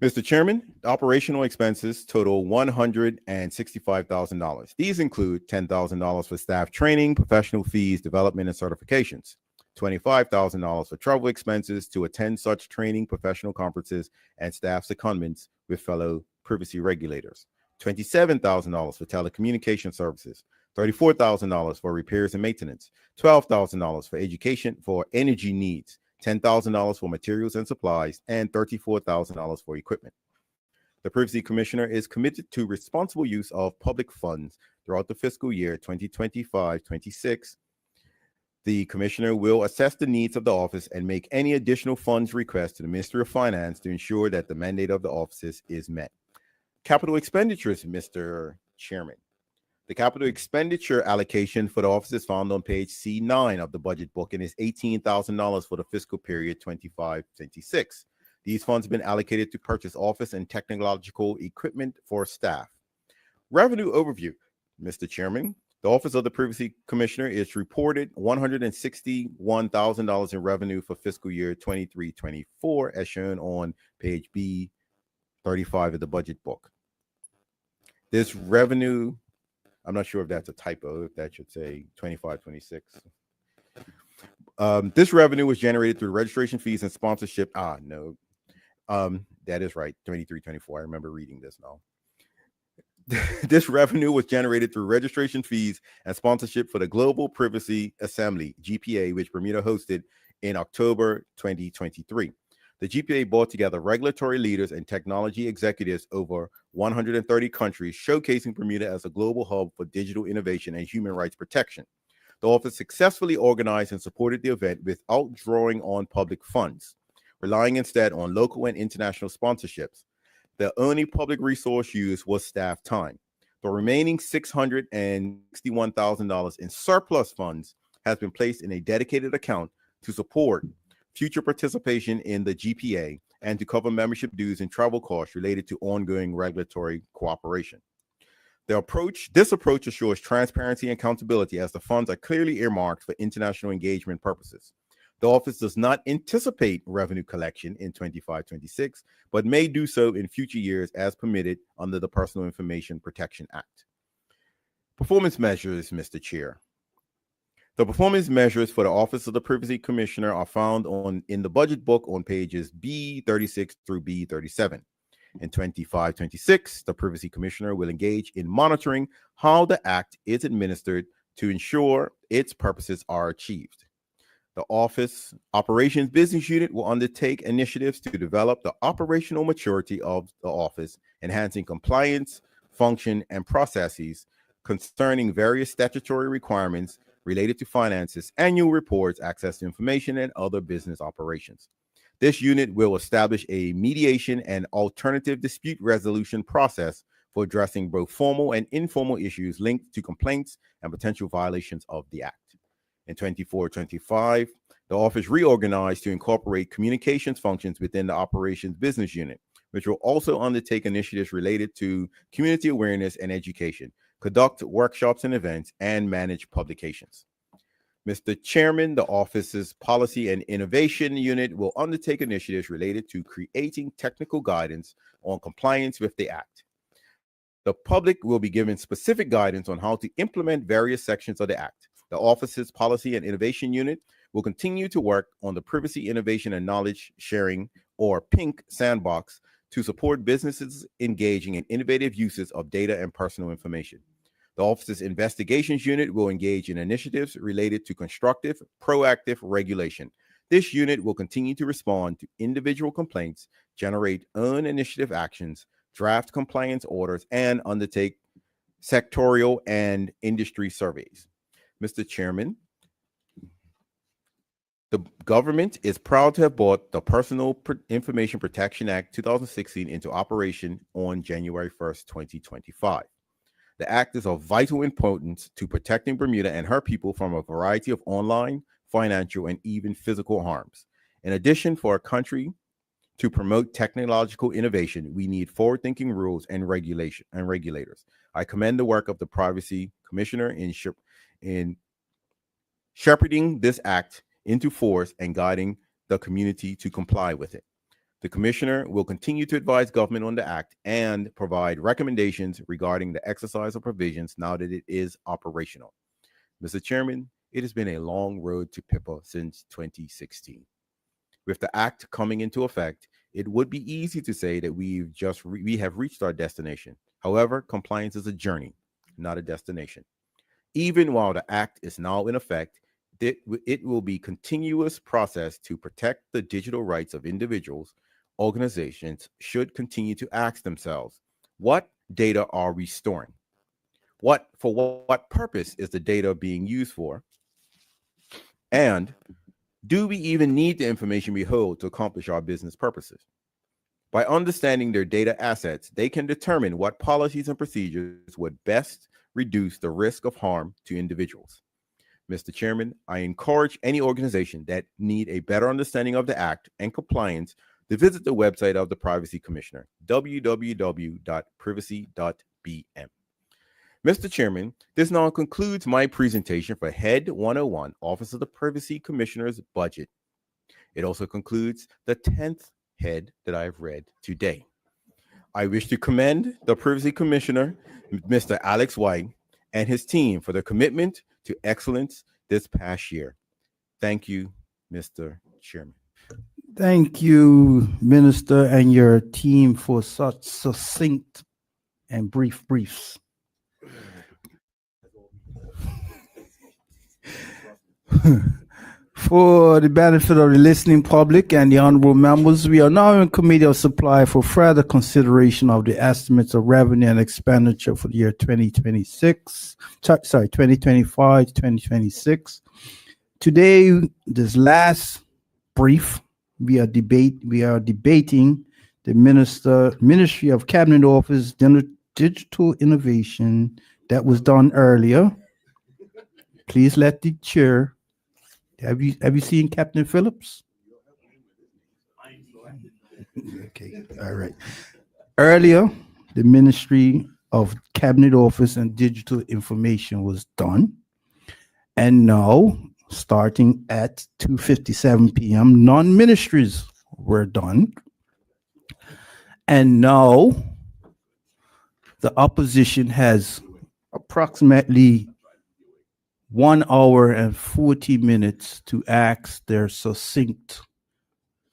Mr. Chairman, operational expenses total $165,000. These include $10,000 for staff training, professional fees, development, and certifications, $25,000 for travel expenses to attend such training, professional conferences, and staff secondments with fellow privacy regulators, $27,000 for telecommunication services, $34,000 for repairs and maintenance, $12,000 for education for energy needs, $10,000 for materials and supplies, and $34,000 for equipment. The Privacy Commissioner is committed to responsible use of public funds throughout the fiscal year 2025-26. The Commissioner will assess the needs of the office and make any additional funds requests to the Ministry of Finance to ensure that the mandate of the offices is met. Capital expenditures, Mr. Chairman. The capital expenditure allocation for the office is found on page C9 of the budget book and is $18,000 for the fiscal period 25-26. These funds have been allocated to purchase office and technological equipment for staff. Revenue overview, Mr. Chairman. The Office of the Privacy Commissioner is reported $161,000 in revenue for fiscal year 23-24, as shown on page B35 of the budget book. This revenue, I'm not sure if that's a typo, if that should say 25-26. This revenue was generated through registration fees and sponsorship. No, that is right, 23-24. I remember reading this now. This revenue was generated through registration fees and sponsorship for the Global Privacy Assembly, GPA, which Bermuda hosted in October 2023. The GPA brought together regulatory leaders and technology executives over 130 countries, showcasing Bermuda as a global hub for digital innovation and human rights protection. The office successfully organized and supported the event without drawing on public funds, relying instead on local and international sponsorships. The only public resource used was staff time. The remaining $661,000 in surplus funds has been placed in a dedicated account to support future participation in the GPA and to cover membership dues and travel costs related to ongoing regulatory cooperation. This approach assures transparency and accountability, as the funds are clearly earmarked for international engagement purposes. The office does not anticipate revenue collection in 25-26, but may do so in future years as permitted under the Personal Information Protection Act. Performance measures, Mr. Chair. The performance measures for the Office of the Privacy Commissioner are found in the budget book on pages B36 through B37. In 25-26, the Privacy Commissioner will engage in monitoring how the Act is administered to ensure its purposes are achieved. The Office Operations Business Unit will undertake initiatives to develop the operational maturity of the office, enhancing compliance, function, and processes concerning various statutory requirements related to finances, annual reports, access to information, and other business operations. This unit will establish a mediation and alternative dispute resolution process for addressing both formal and informal issues linked to complaints and potential violations of the Act. In 24-25, the office reorganized to incorporate communications functions within the Operations Business Unit, which will also undertake initiatives related to community awareness and education, conduct workshops and events, and manage publications. Mr. Chairman, the office's Policy and Innovation Unit will undertake initiatives related to creating technical guidance on compliance with the Act. The public will be given specific guidance on how to implement various sections of the Act. The office's Policy and Innovation Unit will continue to work on the Privacy, Innovation, and Knowledge Sharing, or PINK sandbox, to support businesses engaging in innovative uses of data and personal information. The office's Investigations Unit will engage in initiatives related to constructive, proactive regulation. This unit will continue to respond to individual complaints, generate own initiative actions, draft compliance orders, and undertake sectorial and industry surveys. Mr. Chairman, the government is proud to have brought the Personal Information Protection Act 2016 into operation on January 1st, 2025. The act is of vital importance to protecting Bermuda and her people from a variety of online, financial, and even physical harms. In addition, for a country to promote technological innovation, we need forward-thinking rules and regulators. I commend the work of the Privacy Commissioner in shepherding this act into force and guiding the community to comply with it. The Commissioner will continue to advise government on the act and provide recommendations regarding the exercise of provisions now that it is operational. Mr. Chairman, it has been a long road to PIPA since 2016. With the act coming into effect, it would be easy to say that we have reached our destination. However, compliance is a journey, not a destination. Even while the act is now in effect, it will be a continuous process to protect the digital rights of individuals. Organizations should continue to ask themselves, what data are we storing? For what purpose is the data being used for? And do we even need the information we hold to accomplish our business purposes? By understanding their data assets, they can determine what policies and procedures would best reduce the risk of harm to individuals. Mr. Chairman, I encourage any organization that need a better understanding of the Act and compliance to visit the website of the Privacy Commissioner, www.privacy.bm. Mr. Chairman, this now concludes my presentation for Head 101, Office of the Privacy Commissioner's budget. It also concludes the 10th head that I've read today. I wish to commend the Privacy Commissioner, Mr. Alex White, and his team for their commitment to excellence this past year. Thank you, Mr. Chairman. Thank you, Minister, and your team for such succinct and brief briefs. For the benefit of the listening public and the honorable members, we are now in Committee of Supply for further consideration of the estimates of revenue and expenditure for the year 2025, 2026. Today, this last brief, we are debating the Ministry of Cabinet Office Digital Innovation that was done earlier. Please let the chair. Have you seen Captain Phillips? Okay, all right. Earlier, the Ministry of Cabinet Office and Digital Information was done. And now, starting at 2:57 p.m., non-ministries were done. And now, the opposition has approximately 1 hour and 40 minutes to ask their succinct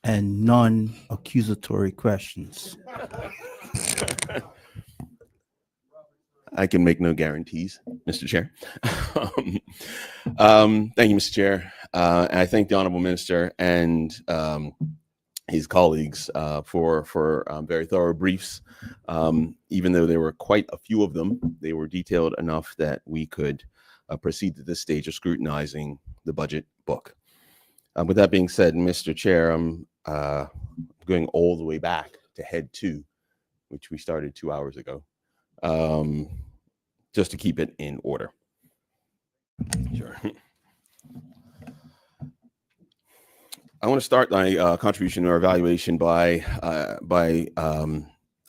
and non-accusatory questions. I can make no guarantees, Mr. Chair. Thank you, Mr. Chair. I thank the Honorable Minister and his colleagues for very thorough briefs. Even though there were quite a few of them, they were detailed enough that we could proceed to this stage of scrutinizing the budget book. With that being said, Mr. Chair, I'm going all the way back to Head 2, which we started 2 hours ago, just to keep it in order. Sure. I want to start my contribution or evaluation I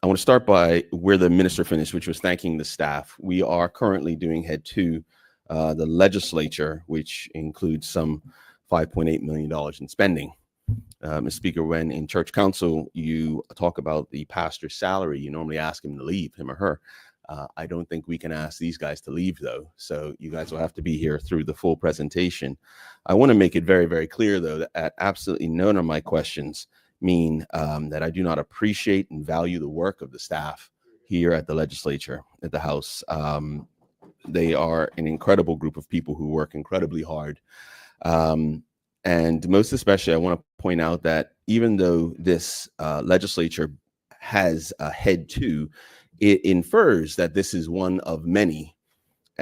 want to start by where the minister finished, which was thanking the staff. We are currently doing Head 2, the legislature, which includes some $5.8 million in spending. Mr. Speaker, when in church council you talk about the pastor's salary, you normally ask him to leave, him or her. I don't think we can ask these guys to leave, though. So you guys will have to be here through the full presentation. I want to make it very, very clear, though, that absolutely none of my questions mean that I do not appreciate and value the work of the staff here at the legislature, at the House. They are an incredible group of people who work incredibly hard. And most especially, I want to point out that even though this legislature has a Head 2, it infers that this is one of many.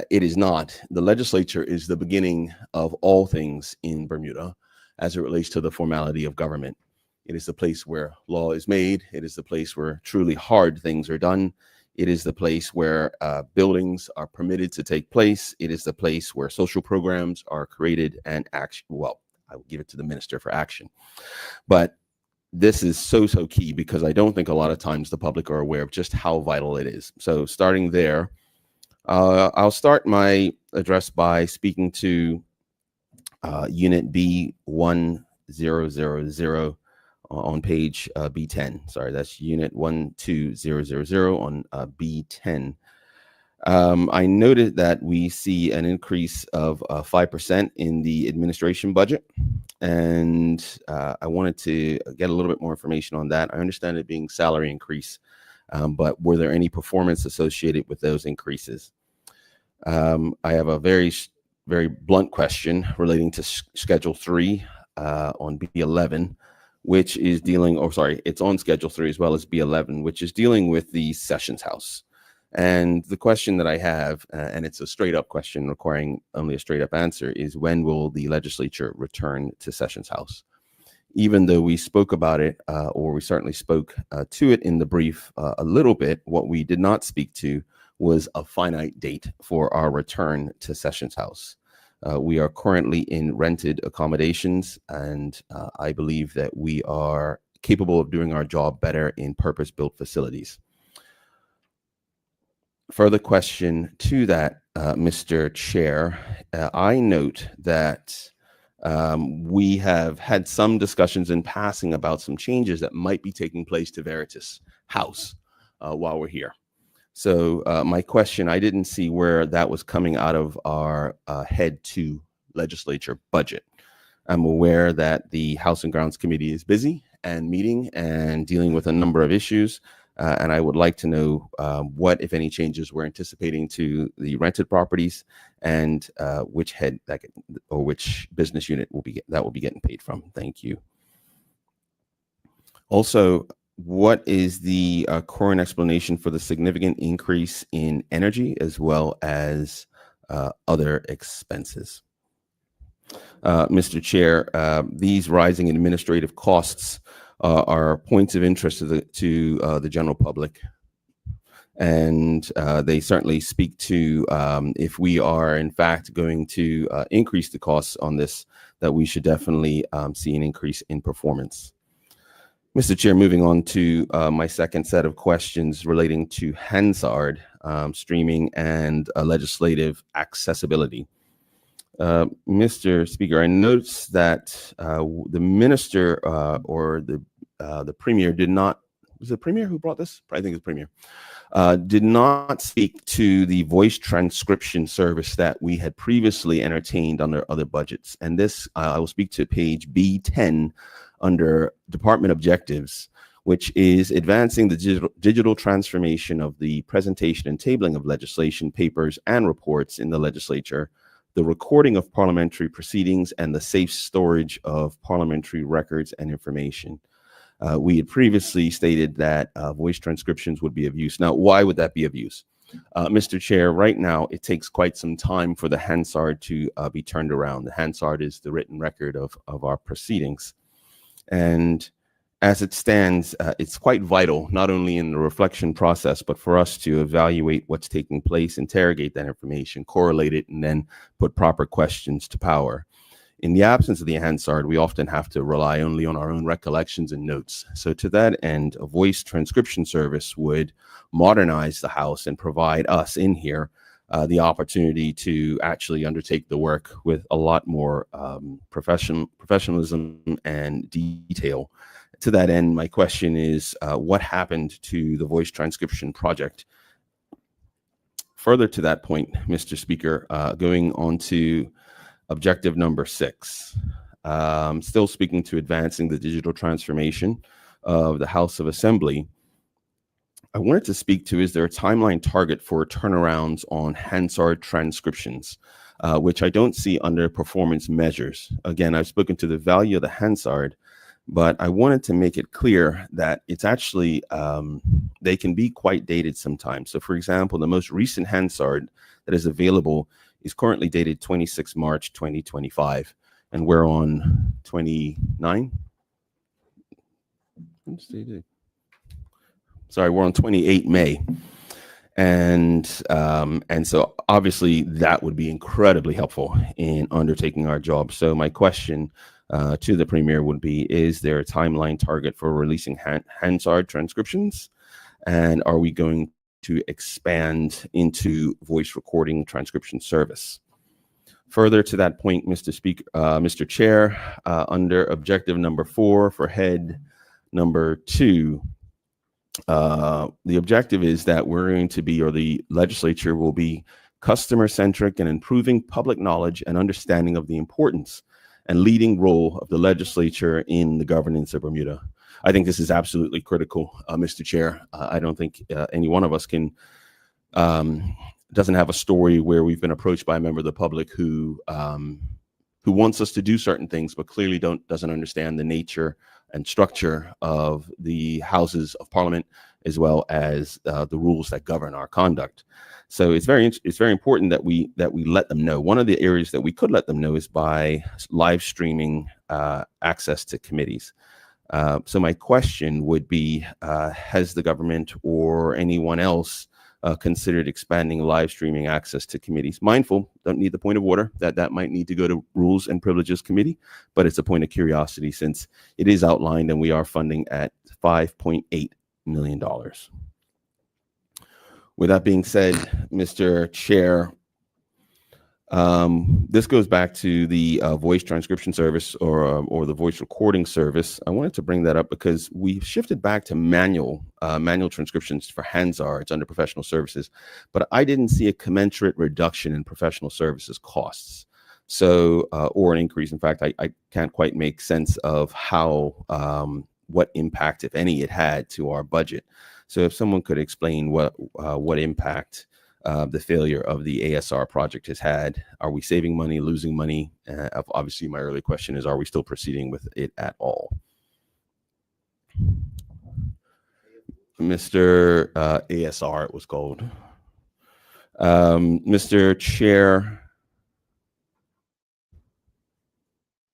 It is not. The legislature is the beginning of all things in Bermuda as it relates to the formality of government. It is the place where law is made. It is the place where truly hard things are done. It is the place where buildings are permitted to take place. It is the place where social programs are created and action. Well, I will give it to the minister for action. But this is so key because I don't think a lot of times the public are aware of just how vital it is. So starting there, I'll start my address by speaking to Unit B1000 on page B10. Sorry, that's Unit 12000 on B10. I noted that we see an increase of 5% in the administration budget, and I wanted to get a little bit more information on that. I understand it being salary increase, but were there any performance associated with those increases? I have a very blunt question relating to Schedule 3 on B11, which is dealing, it's on Schedule 3 as well as B11, which is dealing with the Sessions House. And the question that I have, and it's a straight up question requiring only a straight up answer, is when will the legislature return to Sessions House? Even though we spoke about it, or we certainly spoke to it in the brief a little bit, what we did not speak to was a finite date for our return to Sessions House. We are currently in rented accommodations, and I believe that we are capable of doing our job better in purpose-built facilities. further question to that, Mr. Chair, I note that we have had some discussions in passing about some changes that might be taking place to Veritas House while we're here. So my question, I didn't see where that was coming out of our head to legislature budget. I'm aware that the House and Grounds Committee is busy and meeting and dealing with a number of issues. And I would like to know what, if any, changes we're anticipating to the rented properties and which head that or which business unit will be getting paid from. Thank you. Also, what is the current explanation for the significant increase in energy as well as other expenses? Mr. Chair, these rising administrative costs are points of interest to the general public, and they certainly speak to if we are in fact going to increase the costs on this, that we should definitely see an increase in performance. Mr. Chair, moving on to my second set of questions relating to Hansard streaming and legislative accessibility. Mr. Speaker, I noticed that the minister or the premier did not, was it the premier who brought this? I think it's the premier, did not speak to the voice transcription service that we had previously entertained under other budgets. And this, I will speak to page B10 under Department Objectives, which is advancing the digital transformation of the presentation and tabling of legislation, papers, and reports in the legislature, the recording of parliamentary proceedings, and the safe storage of parliamentary records and information. We had previously stated that voice transcriptions would be of use. Now, why would that be of use? Mr. Chair, right now, it takes quite some time for the Hansard to be turned around. The Hansard is the written record of our proceedings. And as it stands, it's quite vital, not only in the reflection process, but for us to evaluate what's taking place, interrogate that information, correlate it, and then put proper questions to power. In the absence of the Hansard, we often have to rely only on our own recollections and notes. So to that end, a voice transcription service would modernize the House and provide us in here the opportunity to actually undertake the work with a lot more professionalism and detail. To that end, my question is, what happened to the voice transcription project? Further to that point, Mr. Speaker, going on to objective number 6, still speaking to advancing the digital transformation of the House of Assembly, I wanted to speak to, is there a timeline target for turnarounds on Hansard transcriptions, which I don't see under performance measures? Again, I've spoken to the value of the Hansard, but I wanted to make it clear that it's actually, they can be quite dated sometimes. So for example, the most recent Hansard that is available is currently dated 26 March 2025, and we're on 29. Sorry, we're on 28 May. And so obviously that would be incredibly helpful in undertaking our job. So my question to the Premier would be, is there a timeline target for releasing Hansard transcriptions? And are we going to expand into voice recording transcription service? Further to that point, Mr. Speaker, Mr. Chair, under objective number 4 for head number 2, the objective is that we're going to be, or the legislature will be, customer-centric and improving public knowledge and understanding of the importance and leading role of the legislature in the governance of Bermuda. I think this is absolutely critical, Mr. Chair. I don't think any one of us can, doesn't have a story where we've been approached by a member of the public who wants us to do certain things, but clearly doesn't understand the nature and structure of the Houses of Parliament, as well as the rules that govern our conduct. So it's very important that we let them know. One of the areas that we could let them know is by live streaming access to committees. So my question would be, has the government or anyone else considered expanding live streaming access to committees? Mindful, don't need the point of order, that might need to go to Rules and Privileges Committee, but it's a point of curiosity since it is outlined and we are funding at $5.8 million. With that being said, Mr. Chair, this goes back to the voice transcription service or the voice recording service. I wanted to bring that up because we've shifted back to manual transcriptions for Hansard under professional services, but I didn't see a commensurate reduction in professional services costs. So, or an increase. In fact, I can't quite make sense of how, what impact, if any, it had to our budget. So if someone could explain what impact the failure of the ASR project has had. Are we saving money, losing money? Obviously, my early question is, are we still proceeding with it at all? Mr. ASR, it was called. Mr. Chair,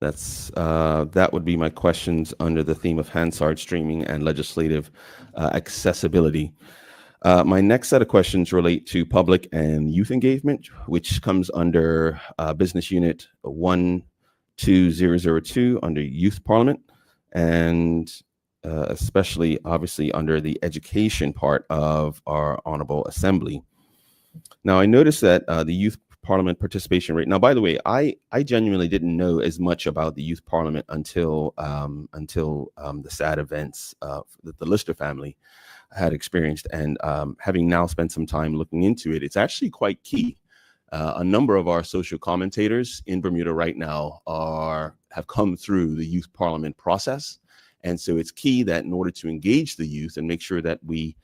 that would be my questions under the theme of Hansard streaming and legislative accessibility. My next set of questions relate to public and youth engagement, which comes under Business Unit 12002 under Youth Parliament, and especially, obviously, under the education part of our Honorable Assembly. Now, I noticed that the Youth Parliament participation rate. Now, by the way, I genuinely didn't know as much about the Youth Parliament until the sad events that the Lister family had experienced, and having now spent some time looking into it, it's actually quite key. A number of our social commentators in Bermuda right now have come through the Youth Parliament process, and so it's key that in order to engage the youth and make sure that we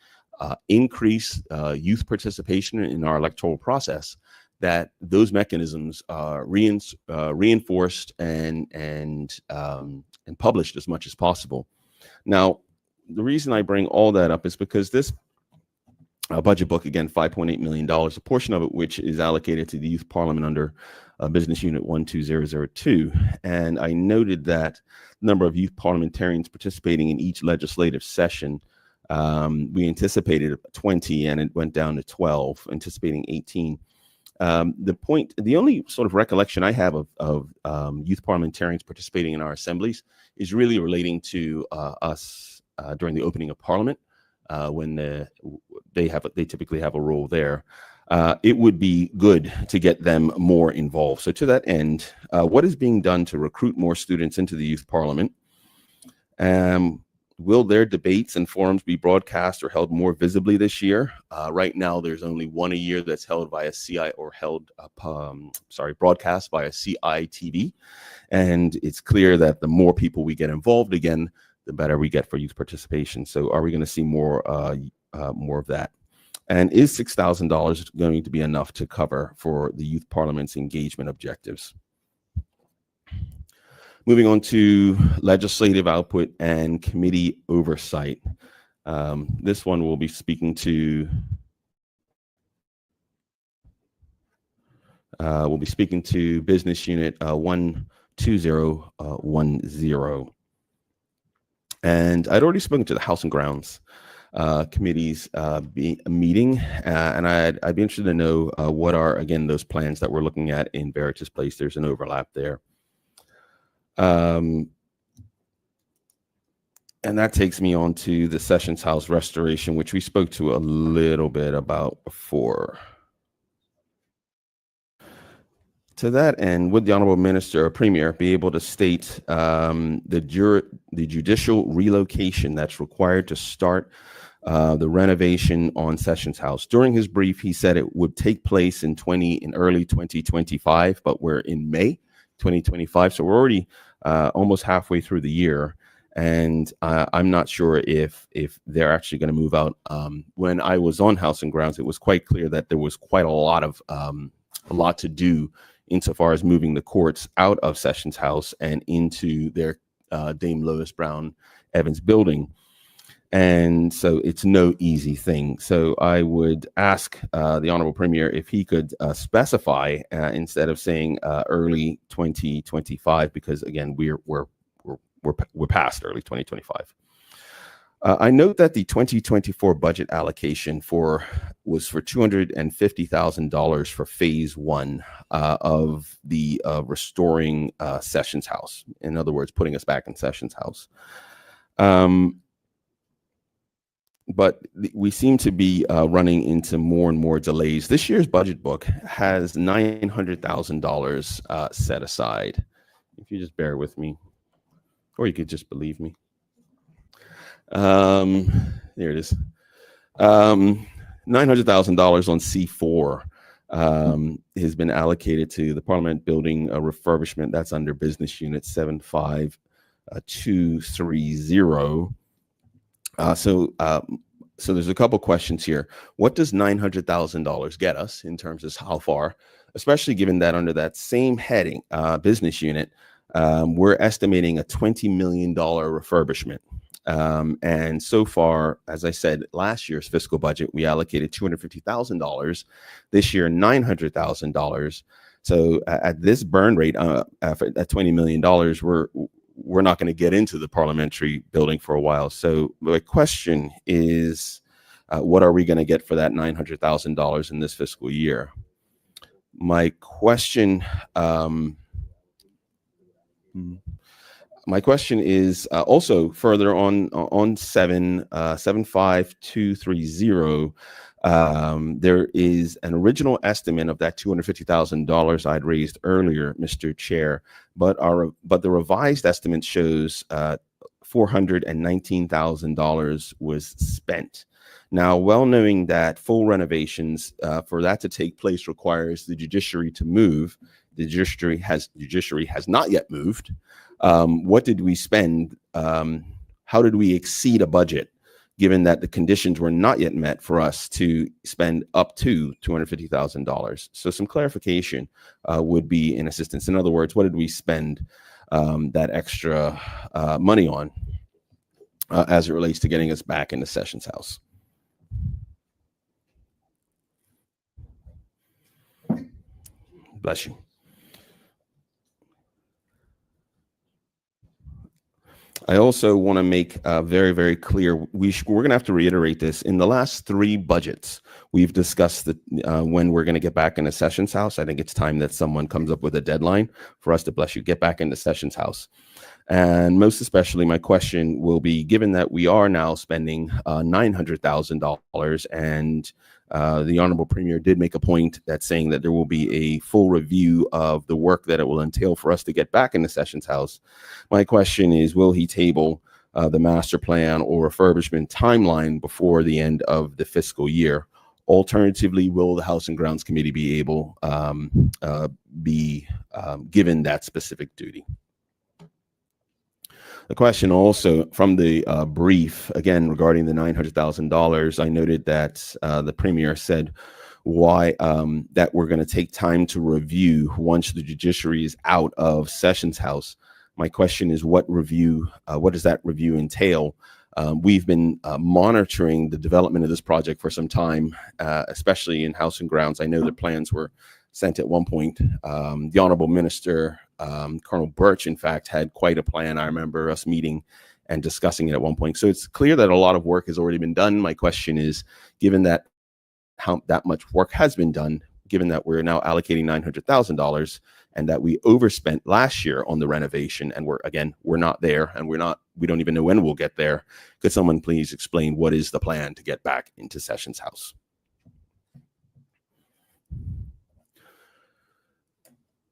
increase youth participation in our electoral process, that those mechanisms are reinforced and published as much as possible. Now, the reason I bring all that up is because this budget book, again, $5.8 million, a portion of it which is allocated to the Youth Parliament under Business Unit 12002. And I noted that the number of youth parliamentarians participating in each legislative session, we anticipated 20 and it went down to 12, anticipating 18. The only sort of recollection I have of youth parliamentarians participating in our assemblies is really relating to us during the opening of Parliament, when they typically have a role there. It would be good to get them more involved. So to that end, what is being done to recruit more students into the Youth Parliament? Will their debates and forums be broadcast or held more visibly this year? Right now, there's only one a year that's held via CI or broadcast via CITV. And it's clear that the more people we get involved, again, the better we get for youth participation. So are we going to see more of that? And is $6,000 going to be enough to cover for the Youth Parliament's engagement objectives? Moving on to legislative output and committee oversight. This one will be speaking to Business Unit 12010. And I'd already spoken to the House and Grounds committee's meeting, and I'd be interested to know what are, again, those plans that we're looking at in Veritas Place. There's an overlap there. And that takes me on to the Sessions House restoration, which we spoke to a little bit about before. To that end, would the Honorable Minister or Premier be able to state the judicial relocation that's required to start the renovation on Sessions House? During his brief, he said it would take place in early 2025, but we're in May 2025, so we're already almost halfway through the year, and I'm not sure if they're actually going to move out. When I was on House and Grounds, it was quite clear that there was quite a lot to do insofar as moving the courts out of Sessions House and into their Dame Lois Brown Evans building. And so it's no easy thing. So I would ask the Honorable Premier if he could specify instead of saying early 2025, because again, we're past early 2025. I note that the 2024 budget allocation was for $250,000 for phase one of the restoring Sessions House. In other words, putting us back in Sessions House. we seem to be running into more and more delays. This year's budget book has $900,000 set aside. If you just bear with me, or you could just believe me. There it is. $900,000 on C4 has been allocated to the Parliament Building refurbishment. That's under Business Unit 75230. So there's a couple questions here. What does $900,000 get us in terms of how far, especially given that under that same heading, business unit, we're estimating a $20 million refurbishment. And so far, as I said, last year's fiscal budget, we allocated $250,000. This year, $900,000. So at this burn rate, at $20 million, we're not going to get into the parliamentary building for a while. So my question is, what are we going to get for that $900,000 in this fiscal year? My question is also further on 75230. There is an original estimate of that $250,000 I'd raised earlier, Mr. Chair, but the revised estimate shows $419,000 was spent. Now, well knowing that full renovations for that to take place requires the judiciary to move, the judiciary has not yet moved. What did we spend? How did we exceed a budget, given that the conditions were not yet met for us to spend up to $250,000? So some clarification would be in assistance. In other words, what did we spend that extra money on as it relates to getting us back into Sessions House? Bless you. I also want to make very, very clear, we're going to have to reiterate this. In the last 3 budgets, we've discussed when we're going to get back into Sessions House. I think it's time that someone comes up with a deadline for us to, bless you, get back into Sessions House. And most especially, my question will be, given that we are now spending $900,000 and the Honorable Premier did make a point that's saying that there will be a full review of the work that it will entail for us to get back into Sessions House. My question is, will he table the master plan or refurbishment timeline before the end of the fiscal year? Alternatively, will the House and Grounds Committee be able be given that specific duty? The question also from the brief, again, regarding the $900,000, I noted that the Premier said why that we're going to take time to review once the judiciary is out of Sessions House. My question is, what does that review entail? We've been monitoring the development of this project for some time, especially in House and Grounds. I know the plans were sent at one point. The Honorable Minister, Colonel Birch, in fact, had quite a plan. I remember us meeting and discussing it at one point. So it's clear that a lot of work has already been done. My question is, given that how that much work has been done, given that we're now allocating $900,000 and that we overspent last year on the renovation, and we're not there, and we don't even know when we'll get there. Could someone please explain what is the plan to get back into Sessions House?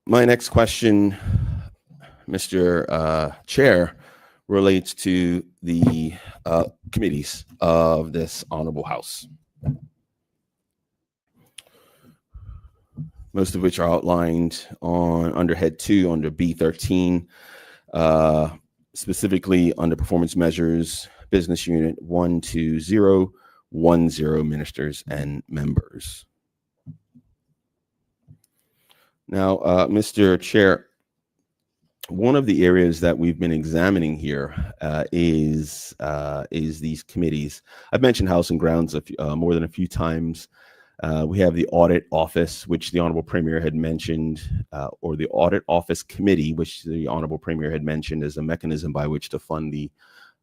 My next question, Mr. Chair, relates to the committees of this Honorable House, most of which are outlined under Head 2, under B13, specifically under Performance Measures, Business Unit 12010, Ministers and Members. Now, Mr. Chair, one of the areas that we've been examining here is these committees. I've mentioned House and Grounds more than a few times. We have the Audit Office, which the Honorable Premier had mentioned, or the Audit Office Committee, which the Honorable Premier had mentioned as a mechanism by which to fund the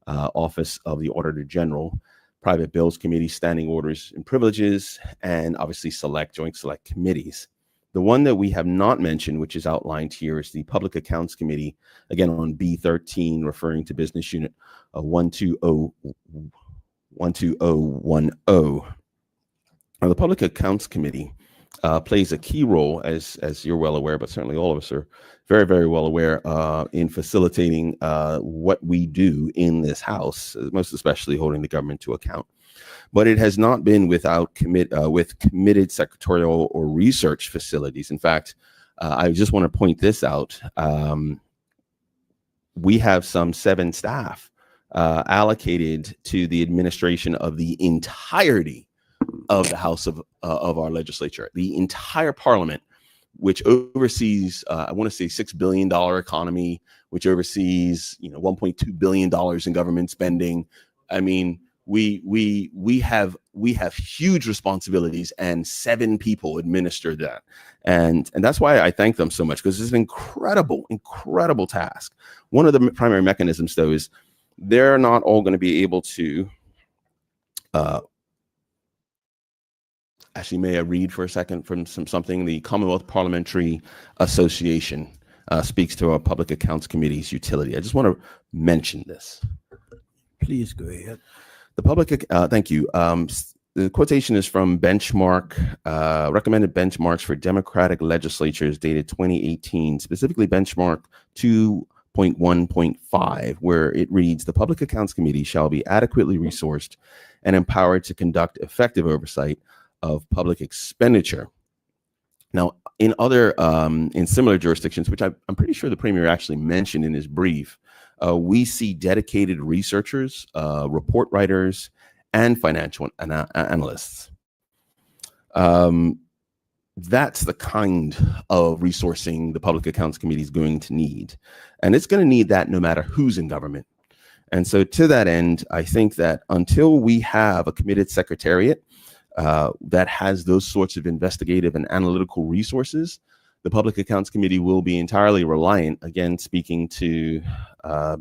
Office of the Auditor General, Private Bills Committee, Standing Orders and Privileges, and obviously Joint Select Committees. The one that we have not mentioned, which is outlined here, is the Public Accounts Committee, again on B13, referring to Business Unit 12010. 12010. Now, the Public Accounts Committee plays a key role, as you're well aware, but certainly all of us are very, very well aware in facilitating what we do in this House, most especially holding the government to account. But it has not been without committed secretarial or research facilities. In fact, I just want to point this out. We have some 7 staff allocated to the administration of the entirety of the House of our legislature, the entire Parliament, which oversees, I want to say, $6 billion economy, which oversees, $1.2 billion in government spending. I mean, we have huge responsibilities, and 7 people administer that, and that's why I thank them so much, because it's an incredible task. One of the primary mechanisms, though, is they're not all going to be able to. Actually, may I read for a second from something? The Commonwealth Parliamentary Association speaks to our Public Accounts Committee's utility. I just want to mention this. Please go ahead. The public, thank you. The quotation is from Benchmark, recommended benchmarks for Democratic legislatures dated 2018, specifically Benchmark 2.1.5, where it reads, the Public Accounts Committee shall be adequately resourced and empowered to conduct effective oversight of public expenditure. Now, in similar jurisdictions, which I'm pretty sure the Premier actually mentioned in his brief, we see dedicated researchers, report writers, and financial analysts. That's the kind of resourcing the Public Accounts Committee is going to need. And it's going to need that no matter who's in government. And so to that end, I think that until we have a committed secretariat that has those sorts of investigative and analytical resources, the Public Accounts Committee will be entirely reliant, again, speaking to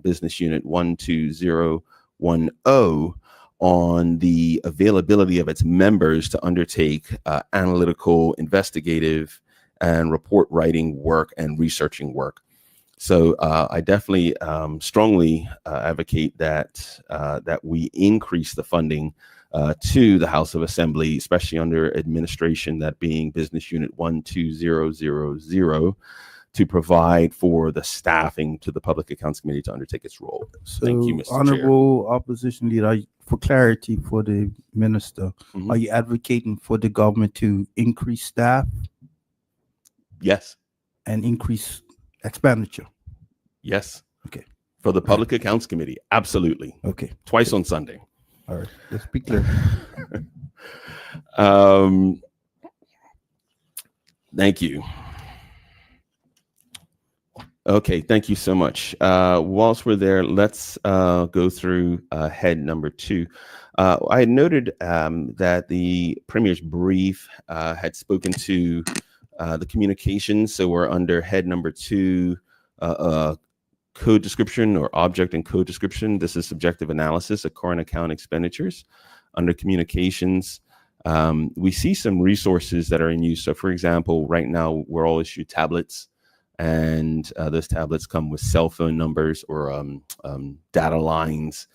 Business Unit 12010, on the availability of its members to undertake analytical, investigative, and report writing work and researching work. So I definitely strongly advocate that we increase the funding to the House of Assembly, especially under administration, that being Business Unit 12000, to provide for the staffing to the Public Accounts Committee to undertake its role. So, Thank you, Mr. Honorable Opposition Leader, for clarity for the Minister, Mhm. are you advocating for the government to increase staff Yes, and increase expenditure? yes. Okay. For the Public Accounts Committee, absolutely. Okay. Twice on Sunday. All right. Let's be clear. Thank you. Okay, thank you so much. Whilst we're there, let's go through head number 2. I had noted that the Premier's brief had spoken to the communications, so we're under head number 2, code description or object and code description. This is subjective analysis of current account expenditures. Under communications, we see some resources that are in use. So for example, right now we're all issued tablets, and those tablets come with cell phone numbers or data lines.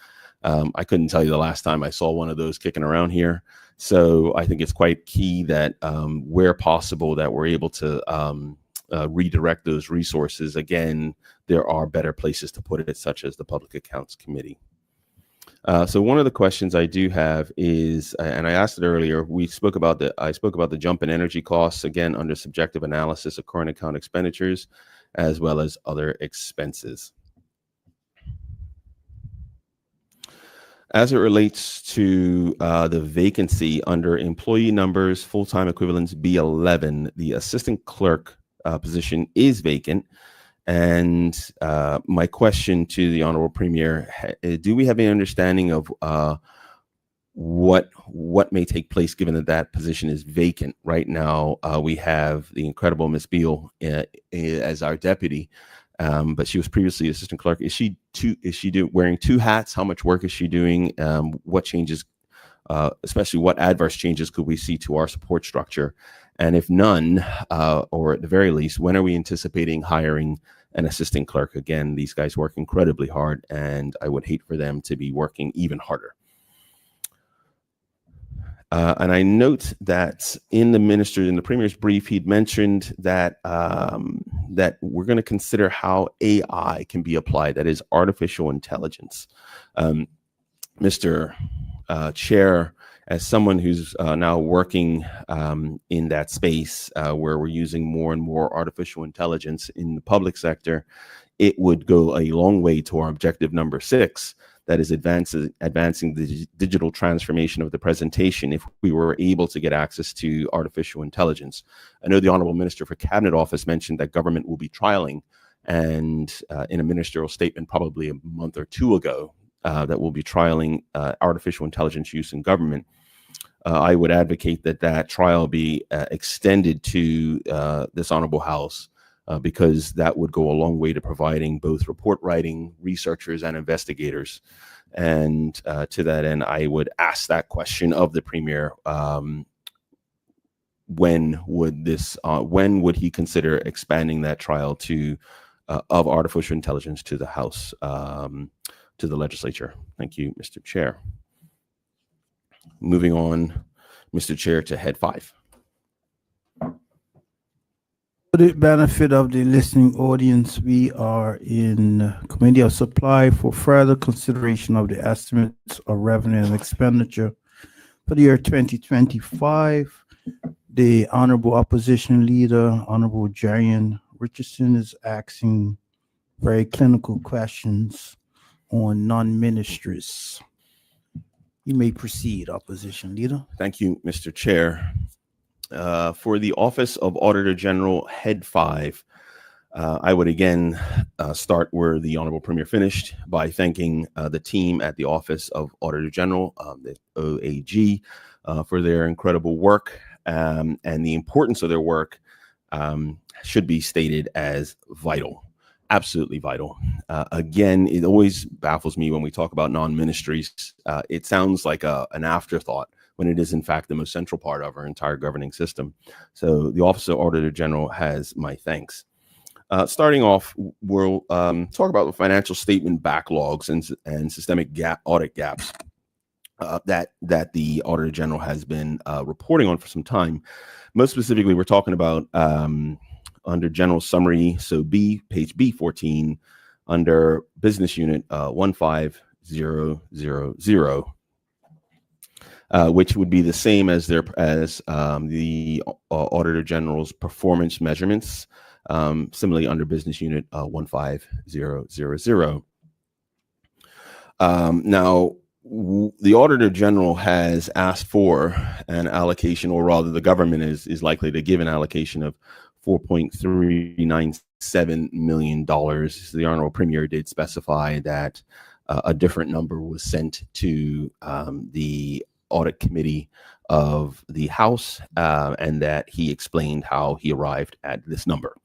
I couldn't tell you the last time I saw one of those kicking around here. So I think it's quite key that where possible that we're able to redirect those resources. Again, there are better places to put it, such as the Public Accounts Committee. So one of the questions I do have is, and I asked it earlier, I spoke about the jump in energy costs, again, under subjective analysis of current account expenditures, as well as other expenses. As it relates to the vacancy under employee numbers, full-time equivalents B11, the assistant clerk position is vacant. And my question to the Honorable Premier, do we have any understanding of what may take place given that that position is vacant? Right now, we have the incredible Ms. Beal as our deputy, but she was previously assistant clerk. Is she wearing 2 hats? How much work is she doing? What changes, especially what adverse changes could we see to our support structure? And if none, or at the very least, when are we anticipating hiring an assistant clerk? Again, these guys work incredibly hard, and I would hate for them to be working even harder. And I note that in the premier's brief, he'd mentioned that that we're going to consider how AI can be applied, that is artificial intelligence. Mr. Chair, as someone who's now working in that space where we're using more and more artificial intelligence in the public sector, it would go a long way to our objective number 6, that is advancing the digital transformation of the presentation, if we were able to get access to artificial intelligence. I know the Honorable Minister for Cabinet Office mentioned that government will be trialing, and in a ministerial statement probably a month or 2 ago, that we'll be trialing artificial intelligence use in government. I would advocate that that trial be extended to this Honorable House, because that would go a long way to providing both report writing researchers and investigators. And to that end, I would ask that question of the Premier: when would he consider expanding that trial to of artificial intelligence to the House, to the legislature? Thank you, Mr. Chair. Moving on, Mr. Chair, to Head 5. For the benefit of the listening audience, we are in Committee of Supply for further consideration of the estimates of revenue and expenditure for the year 2025. The Honorable Opposition Leader, Honorable Jarian Richardson, is asking very clinical questions on non-ministries. You may proceed, Opposition Leader. Thank you, Mr. Chair. For the Office of Auditor General, Head 5, I would again start where the Honorable Premier finished by thanking the team at the Office of Auditor General, the OAG, for their incredible work, and the importance of their work should be stated as vital. Absolutely vital. Again, it always baffles me when we talk about non-ministries. It sounds like an afterthought when it is in fact the most central part of our entire governing system. So the Office of Auditor General has my thanks. Starting off, we'll talk about the financial statement backlogs and systemic audit gaps that the Auditor General has been reporting on for some time. Most specifically, we're talking about under General Summary, so page B14, under Business Unit 15000, which would be the same as the Auditor General's performance measurements, similarly under Business Unit 15000. Now, the Auditor General has asked for an allocation, or rather the government is likely to give an allocation of $4.397 million. The Honorable Premier did specify that a different number was sent to the Audit Committee of the House, and that he explained how he arrived at this number,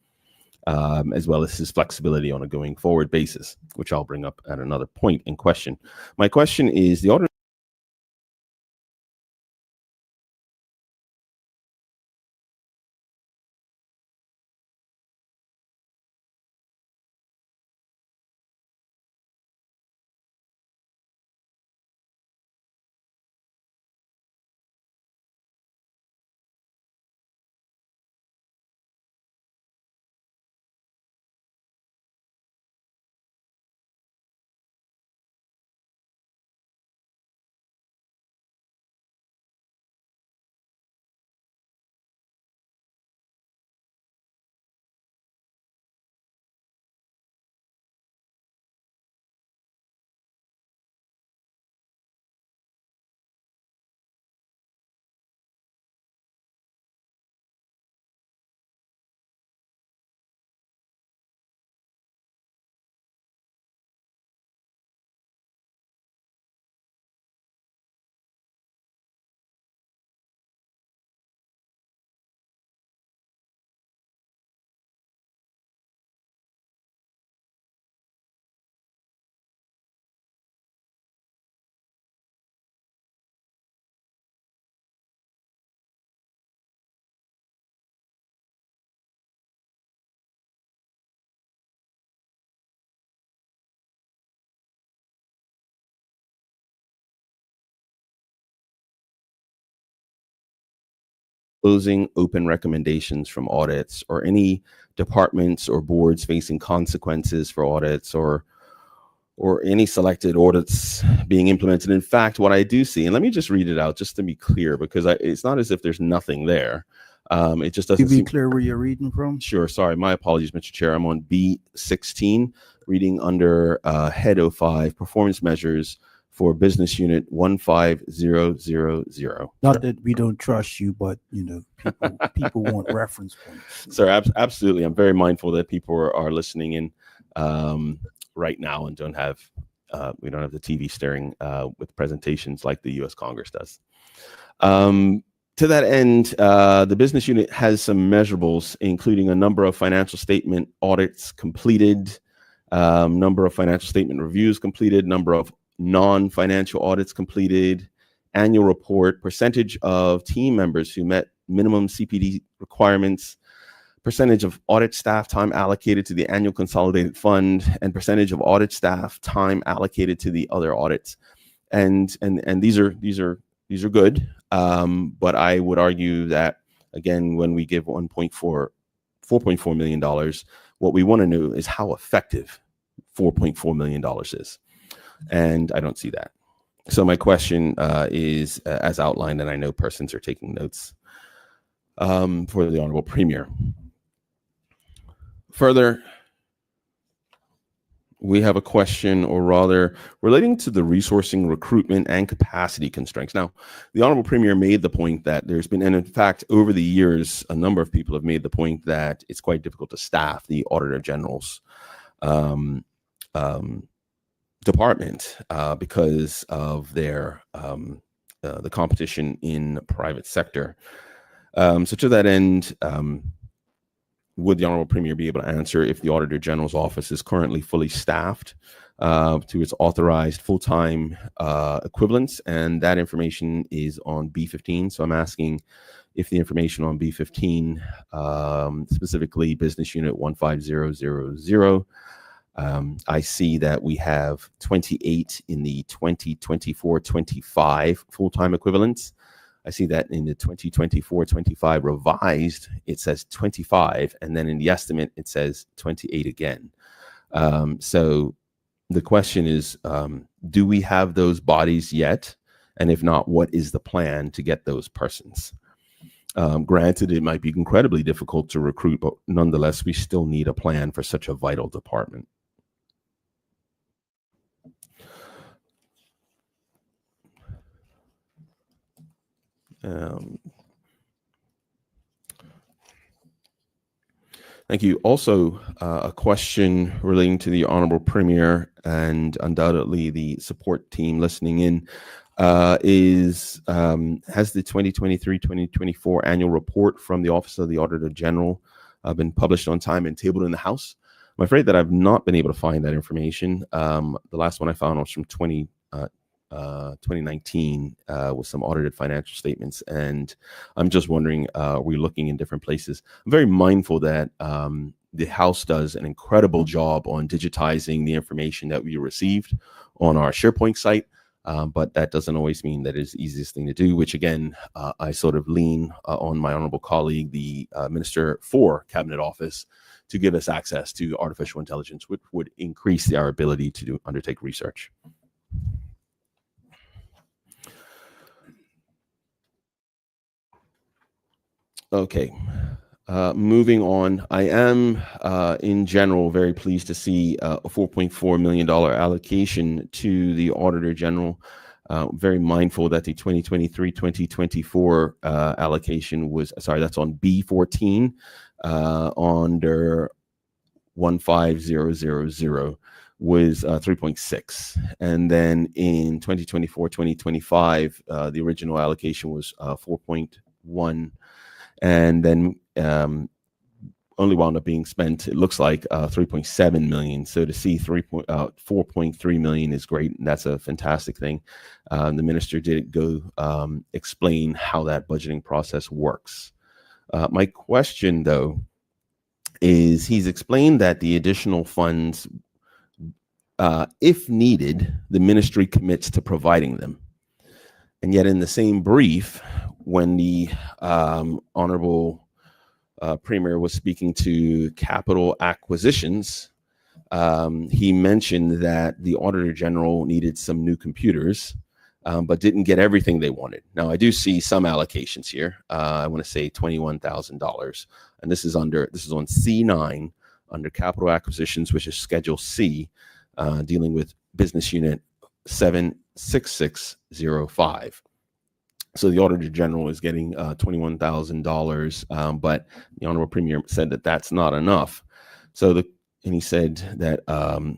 as well as his flexibility on a going forward basis, which I'll bring up at another point in question. My question is, the Auditor exposing open recommendations from audits or any departments or boards facing consequences for audits or any selected audits being implemented. In fact, what I do see, and let me just read it out just to be clear, because it's not as if there's nothing there. It just doesn't You be seem clear where you're reading from? Sure. Sorry. My apologies, Mr. Chair. I'm on B16, reading under Head 05, Performance Measures for Business Unit 15000. Not that we don't trust you, but people want reference points. Sir, absolutely. I'm very mindful that people are listening in right now and we don't have the TV staring with presentations like the U.S. Congress does. To that end, the business unit has some measurables, including a number of financial statement audits completed, number of financial statement reviews completed, number of non-financial audits completed, annual report, percentage of team members who met minimum CPD requirements, percentage of audit staff time allocated to the annual consolidated fund, and percentage of audit staff time allocated to the other audits. And these are good. But I would argue that, again, when we give $4.4 million, what we want to know is how effective $4.4 million is. And I don't see that. So my question is, as outlined, and I know persons are taking notes, for the Honorable Premier. Further, we have a question, or rather, relating to the resourcing, recruitment, and capacity constraints. Now, the Honorable Premier made the point that there's been, and in fact, over the years, a number of people have made the point that it's quite difficult to staff the Auditor General's department because of their the competition in the private sector. So to that end, would the Honorable Premier be able to answer if the Auditor General's office is currently fully staffed to its authorized full-time equivalents? And that information is on B15. So I'm asking if the information on B15, specifically Business Unit 15000, I see that we have 28 in the 2024-25 full-time equivalents. I see that in the 2024-25 revised, it says 25, and then in the estimate, it says 28 again. So the question is, do we have those bodies yet? And if not, what is the plan to get those persons? Granted, it might be incredibly difficult to recruit, but nonetheless, we still need a plan for such a vital department. Thank you. Also, a question relating to the Honorable Premier and undoubtedly the support team listening in has the 2023-2024 annual report from the Office of the Auditor General been published on time and tabled in the House? I'm afraid that I've not been able to find that information. The last one I found was from 2019 with some audited financial statements. And I'm just wondering, are we looking in different places? I'm very mindful that the House does an incredible job on digitizing the information that we received on our SharePoint site. But that doesn't always mean that it's the easiest thing to do, which again, I sort of lean on my honorable colleague, the Minister for Cabinet Office, to give us access to artificial intelligence, which would increase our ability to undertake research. Okay, moving on. I am, in general, very pleased to see a $4.4 million allocation to the Auditor General. Very mindful that the 2023-2024 allocation was, sorry, that's on B14 under 15000 was 3.6. And then in 2024-2025, the original allocation was 4.1. And then only wound up being spent, it looks like, 3.7 million. So to see 4.3 million is great. And that's a fantastic thing. The minister did go explain how that budgeting process works. My question, though, is he's explained that the additional funds, if needed, the ministry commits to providing them. And yet in the same brief, when the Honorable Premier was speaking to capital acquisitions, he mentioned that the Auditor General needed some new computers, but didn't get everything they wanted. Now, I do see some allocations here. I want to say $21,000, and this is on C9 under capital acquisitions, which is Schedule C, dealing with Business Unit 76605. So the Auditor General is getting $21,000, but the Honorable Premier said that that's not enough. And he said that the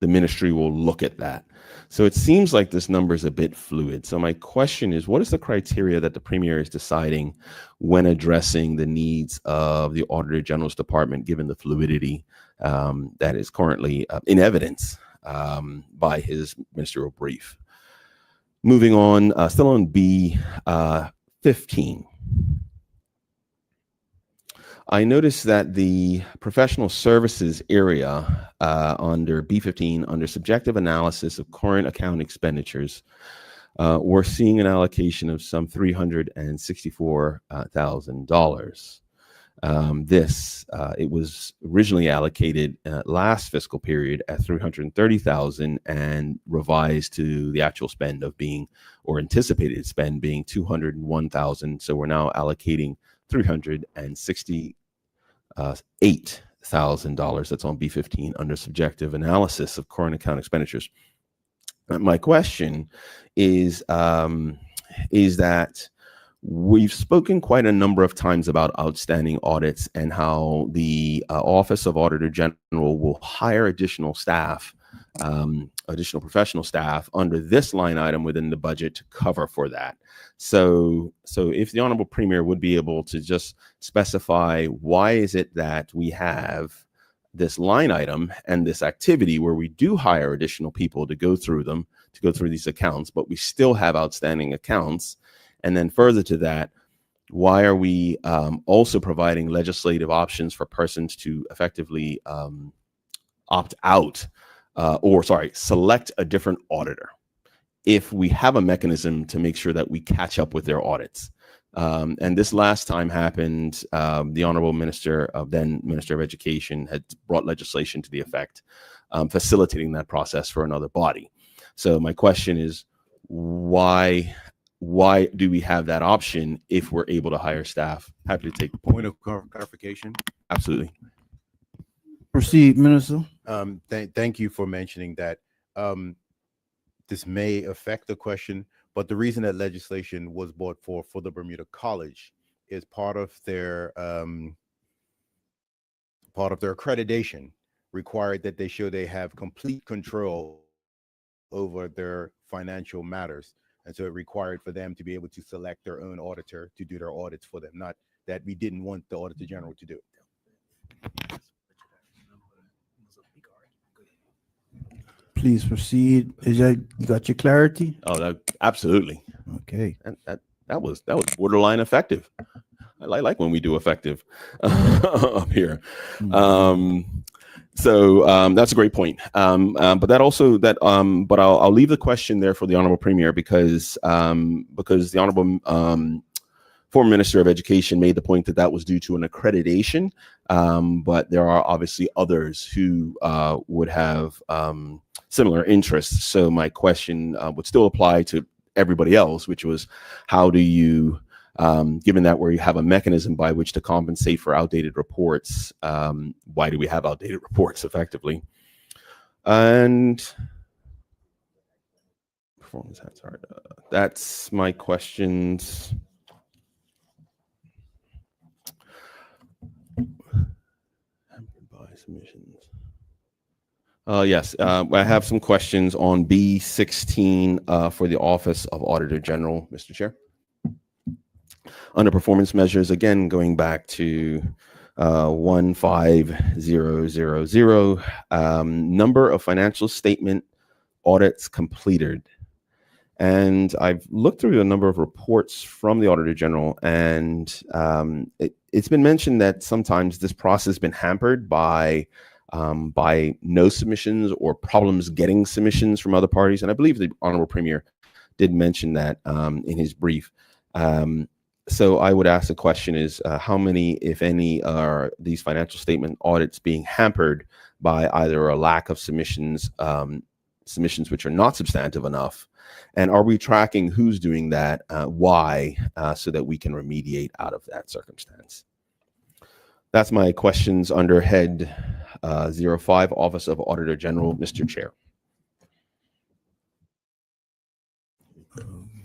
ministry will look at that. So it seems like this number is a bit fluid. So my question is, what is the criteria that the Premier is deciding when addressing the needs of the Auditor General's department, given the fluidity that is currently in evidence by his ministerial brief? Moving on, still on B15. I noticed that the professional services area under B15, under subjective analysis of current account expenditures, we're seeing an allocation of some $364,000. It was originally allocated last fiscal period at $330,000 and revised to the actual spend of being, or anticipated spend being, $201,000. So we're now allocating $368,000. That's on B15 under subjective analysis of current account expenditures. My question is that we've spoken quite a number of times about outstanding audits and how the Office of Auditor General will hire additional staff, additional professional staff under this line item within the budget to cover for that. So if the Honorable Premier would be able to just specify, why is it that we have this line item and this activity where we do hire additional people to go through these accounts, but we still have outstanding accounts? And then further to that, why are we also providing legislative options for persons to effectively opt out select a different auditor if we have a mechanism to make sure that we catch up with their audits? And this last time happened, the Honorable Minister of Education had brought legislation to the effect, facilitating that process for another body. So my question is, why do we have that option if we're able to hire staff? Happy to take the Point of clarification. Absolutely. Proceed, Minister. Thank you for mentioning that. This may affect the question, but the reason that legislation was brought for the Bermuda College is part of their accreditation required that they show they have complete control over their financial matters. And so it required for them to be able to select their own auditor to do their audits for them, not that we didn't want the Auditor General to do it. Please proceed. You got your clarity? Oh, absolutely. Okay. That was borderline effective. I like when we do effective up here. So that's a great point. But I'll leave the question there for the Honorable Premier because the Honorable former Minister of Education made the point that was due to an accreditation. But there are obviously others who would have similar interests. So my question would still apply to everybody else, which was, how do you, given that where you have a mechanism by which to compensate for outdated reports, why do we have outdated reports effectively? And performance hazard. That's my questions. By submissions. Yes, I have some questions on B16 for the Office of Auditor General, Mr. Chair. Under performance measures, again, going back to 15000, number of financial statement audits completed. And I've looked through a number of reports from the Auditor General, and it's been mentioned that sometimes this process has been hampered by no submissions or problems getting submissions from other parties. And I believe the Honorable Premier did mention that in his brief. So I would ask the question is, how many, if any, are these financial statement audits being hampered by either a lack of submissions, submissions which are not substantive enough? And are we tracking who's doing that, why, so that we can remediate out of that circumstance? That's my questions under head 05, Office of Auditor General, Mr. Chair.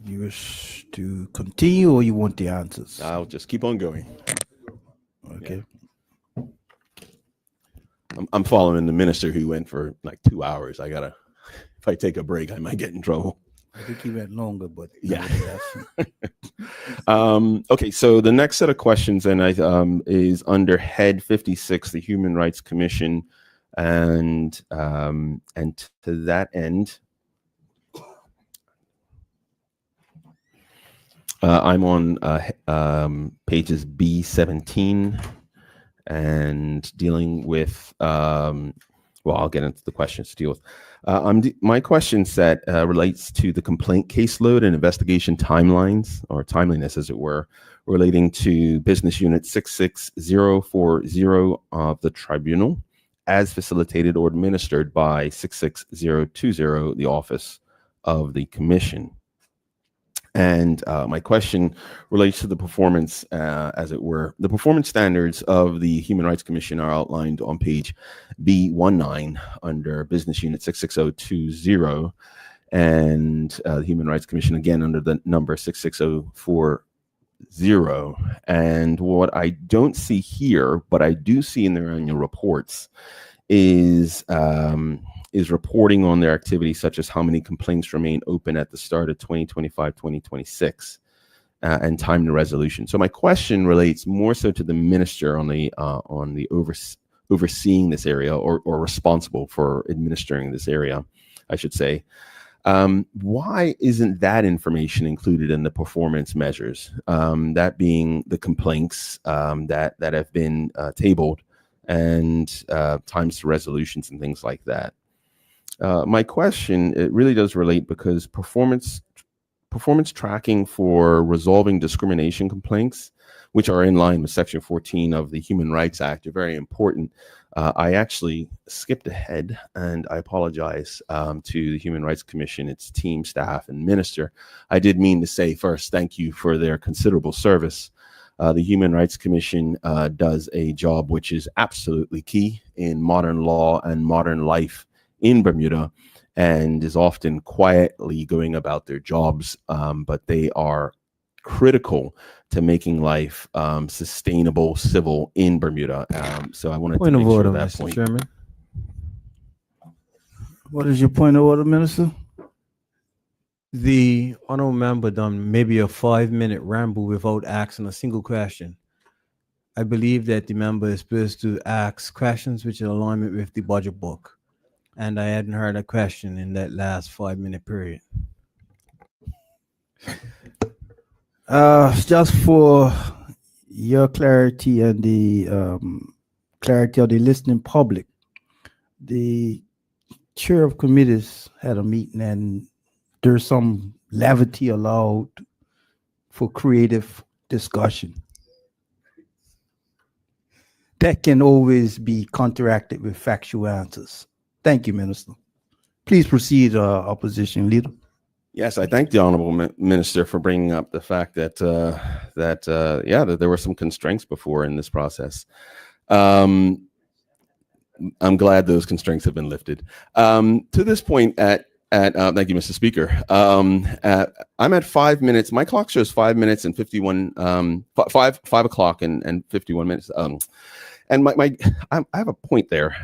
You wish to continue or you want the answers? I'll just keep on going. Okay. I'm following the minister who went for like 2 hours. I gotta, if I take a break, I might get in trouble. I think he went longer, but Yeah. nevertheless. Okay, so the next set of questions then is under head 56, the Human Rights Commission, and to that end, I'm on pages B17 and dealing with, well, I'll get into the questions to deal with. My question set relates to the complaint caseload and investigation timelines, or timeliness, as it were, relating to Business Unit 66040 of the Tribunal, as facilitated or administered by 66020, the Office of the Commission. And my question relates to the performance, as it were. The performance standards of the Human Rights Commission are outlined on page B19 under Business Unit 66020, and the Human Rights Commission again under the number 66040. And what I don't see here, but I do see in their annual reports, is reporting on their activities, such as how many complaints remain open at the start of 2025-2026, and time to resolution. So my question relates more so to the minister on the overseeing this area, or responsible for administering this area, I should say. Why isn't that information included in the performance measures? That being the complaints that have been tabled, and times to resolutions and things like that. My question, it really does relate, because performance tracking for resolving discrimination complaints, which are in line with Section 14 of the Human Rights Act, are very important. I actually skipped ahead, and I apologize to the Human Rights Commission, its team, staff, and minister. I did mean to say first, thank you for their considerable service. The Human Rights Commission does a job which is absolutely key in modern law and modern life in Bermuda, and is often quietly going about their jobs, but they are critical to making life sustainable, civil in Bermuda. So I wanted Point to of make order, sure that Mr. point. Chairman. What is your point of order, Minister? The honorable member done maybe a 5-minute ramble without asking a single question. I believe that the member is supposed to ask questions which are in alignment with the budget book. And I hadn't heard a question in that last 5-minute period. Just for your clarity and the clarity of the listening public, the chair of committees had a meeting, and there's some levity allowed for creative discussion. That can always be counteracted with factual answers. Thank you, Minister. Please proceed, Opposition Leader. Yes, I thank the Honorable Minister for bringing up the fact that that there were some constraints before in this process. I'm glad those constraints have been lifted. To this point, thank you, Mr. Speaker. I'm at 5 minutes. My clock shows 5 minutes and 51, 5 o'clock and 51 minutes. And I have a point there.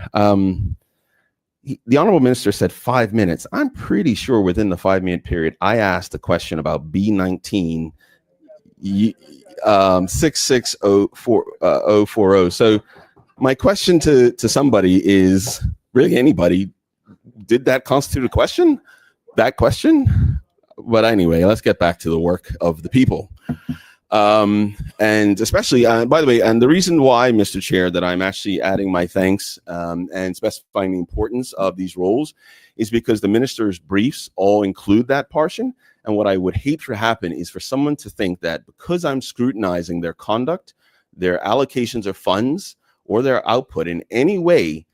The Honorable Minister said 5 minutes. I'm pretty sure within the 5-minute period, I asked a question about B19 66040. So my question to somebody is, really anybody, did that constitute a question? That question? But anyway, let's get back to the work of the people. And especially, by the way, and the reason why, Mr. Chair, that I'm actually adding my thanks and specifying the importance of these roles is because the minister's briefs all include that portion. And what I would hate for happen is for someone to think that because I'm scrutinizing their conduct, their allocations of funds, or their output in any way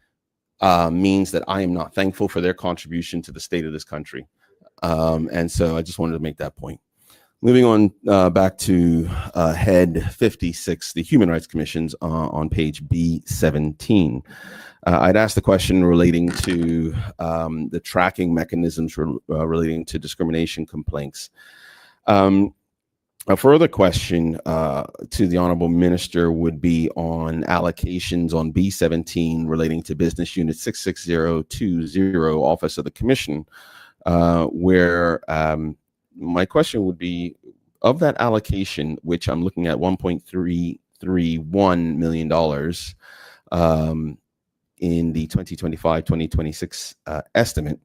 means that I am not thankful for their contribution to the state of this country. And so I just wanted to make that point. Moving on back to head 56, the Human Rights Commissions on page B17. I'd asked the question relating to the tracking mechanisms relating to discrimination complaints. A further question to the Honorable Minister would be on allocations on B17 relating to Business Unit 66020, Office of the Commission, where my question would be, of that allocation, which I'm looking at $1.331 million in the 2025-2026 estimate,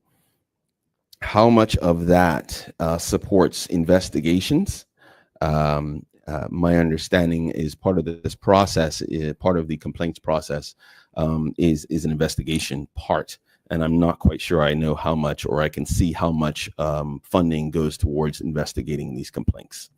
how much of that supports investigations? My understanding is part of this process, part of the complaints process is an investigation part. And I'm not quite sure I know how much, or I can see how much funding goes towards investigating these complaints.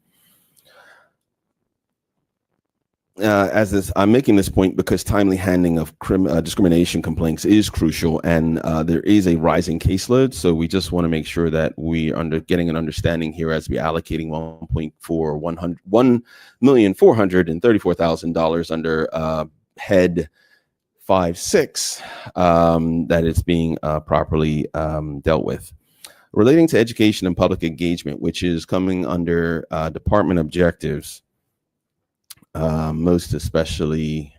I'm making this point because timely handling of discrimination complaints is crucial, and there is a rising caseload. So we just want to make sure that we are getting an understanding here as we allocating $1,434,000 under head 5.6 that it's being properly dealt with. Relating to education and public engagement, which is coming under department objectives, most especially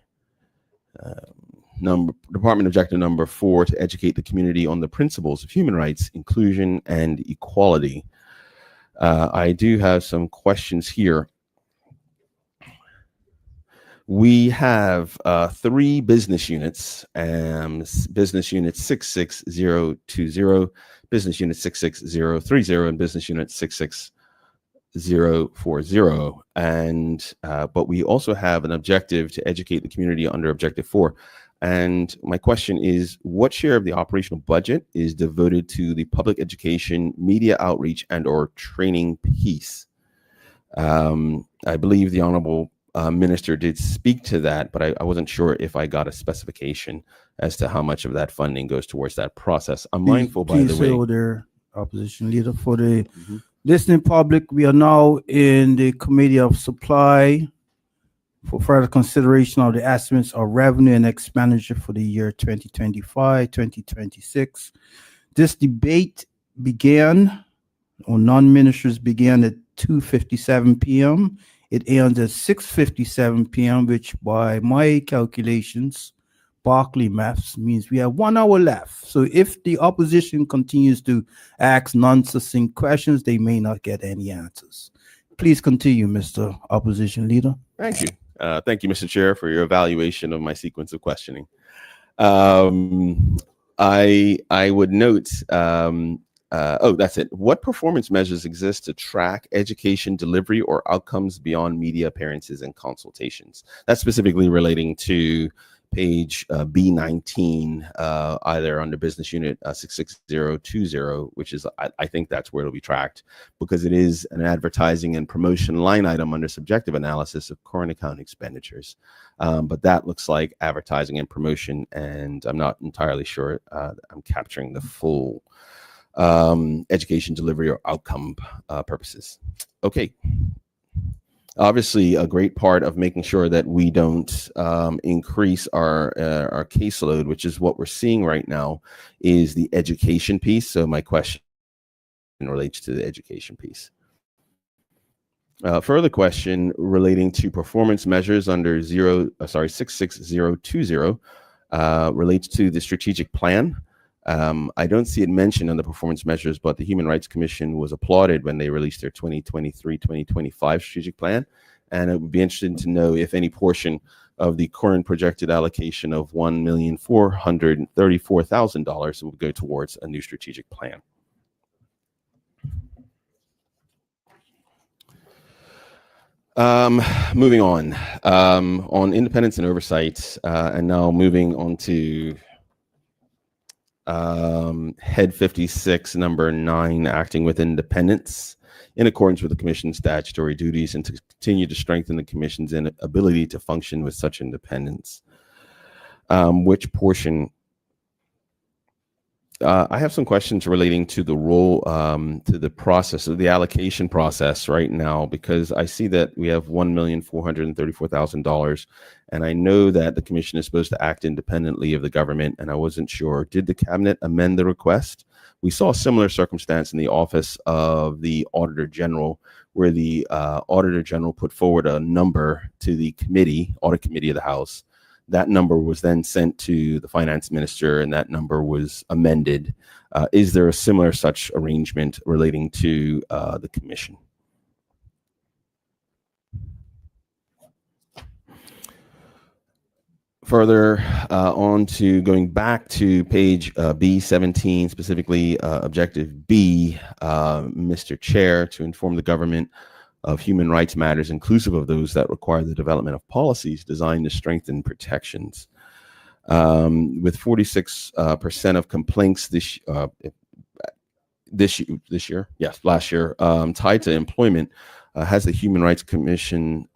department objective number 4, to educate the community on the principles of human rights, inclusion, and equality. I do have some questions here. We have 3 business units, Business Unit 66020, Business Unit 66030, and Business Unit 66040. And but we also have an objective to educate the community under Objective 4. And my question is, what share of the operational budget is devoted to the public education, media outreach, and/or training piece? I believe the Honorable Minister did speak to that, but I wasn't sure if I got a specification as to how much of that funding goes towards that process. I'm mindful, by the way. There, Opposition Leader, for the listening public, we are now in the Committee of Supply for further consideration of the estimates of revenue and expenditure for the year 2025-2026. This debate began, or non-ministers began at 2:57 p.m. It ends at 6:57 p.m., which by my calculations, Barclay maths, means we have 1 hour left. So if the opposition continues to ask non-succinct questions, they may not get any answers. Please continue, Mr. Opposition Leader. Thank you. Thank you, Mr. Chair, for your evaluation of my sequence of questioning. I would note, that's it. What performance measures exist to track education delivery or outcomes beyond media appearances and consultations? That's specifically relating to page B19, either under business unit 66020, which is, I think that's where it'll be tracked, because it is an advertising and promotion line item under subjective analysis of current account expenditures. But that looks like advertising and promotion, and I'm not entirely sure I'm capturing the full education delivery or outcome purposes. Okay. Obviously, a great part of making sure that we don't increase our caseload, which is what we're seeing right now, is the education piece. So my question relates to the education piece. Further question relating to performance measures under 66020 relates to the strategic plan. I don't see it mentioned on the performance measures, but the Human Rights Commission was applauded when they released their 2023-2025 strategic plan. And it would be interesting to know if any portion of the current projected allocation of $1,434,000 would go towards a new strategic plan. Moving on independence and oversight, and now moving on to Head 56, number 9, acting with independence in accordance with the Commission's statutory duties and to continue to strengthen the Commission's ability to function with such independence. Which portion? I have some questions relating to the role, to the process of the allocation process right now, because I see that we have $1,434,000, and I know that the Commission is supposed to act independently of the government, and I wasn't sure. Did the Cabinet amend the request? We saw a similar circumstance in the Office of the Auditor General, where the Auditor General put forward a number to the committee, Audit Committee of the House. That number was then sent to the finance minister, and that number was amended. Is there a similar such arrangement relating to the Commission? Further on to going back to page B17, specifically objective B, Mr. Chair, to inform the government of human rights matters, inclusive of those that require the development of policies designed to strengthen protections. With 46% of complaints last year, tied to employment, has the Human Rights Commission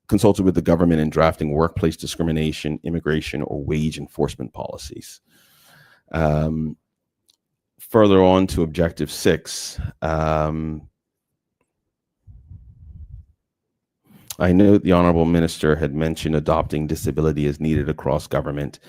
consulted with the government in drafting workplace discrimination, immigration, or wage enforcement policies? Further on to objective 6, I know the Honorable Minister had mentioned adopting disability as needed across government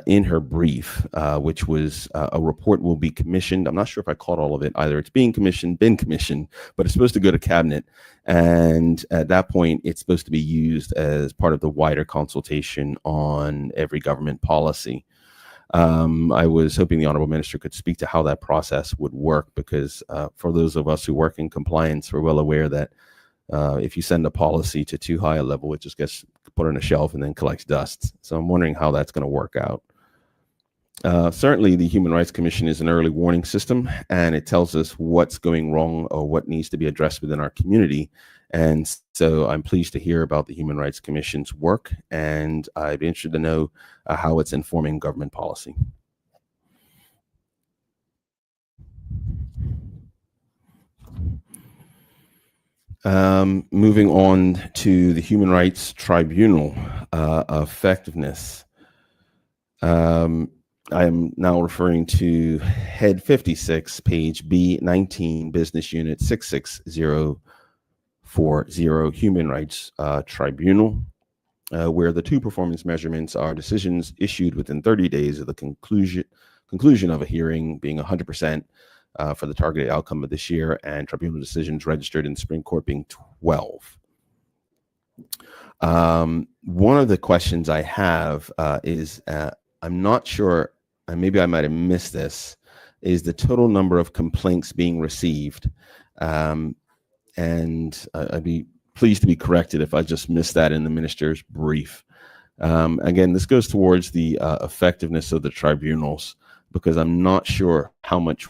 in her brief, which was a report will be commissioned. I'm not sure if I caught all of it. Either it's being commissioned, been commissioned, but it's supposed to go to Cabinet. And at that point, it's supposed to be used as part of the wider consultation on every government policy. I was hoping the Honorable Minister could speak to how that process would work, because for those of us who work in compliance, we're well aware that if you send a policy to too high a level, it just gets put on a shelf and then collects dust. So I'm wondering how that's going to work out. Certainly, the Human Rights Commission is an early warning system, and it tells us what's going wrong or what needs to be addressed within our community. And so I'm pleased to hear about the Human Rights Commission's work, and I'd be interested to know how it's informing government policy. Moving on to the Human Rights Tribunal effectiveness. I am now referring to Head 56, page B19, Business Unit 66040, Human Rights Tribunal, where the 2 performance measurements are decisions issued within 30 days of the conclusion of a hearing being 100%. For the targeted outcome of this year, and tribunal decisions registered in Supreme Court being 12. One of the questions I have is, I'm not sure, and maybe I might have missed this, is the total number of complaints being received. And I'd be pleased to be corrected if I just missed that in the minister's brief. Again, this goes towards the effectiveness of the tribunals, because I'm not sure how much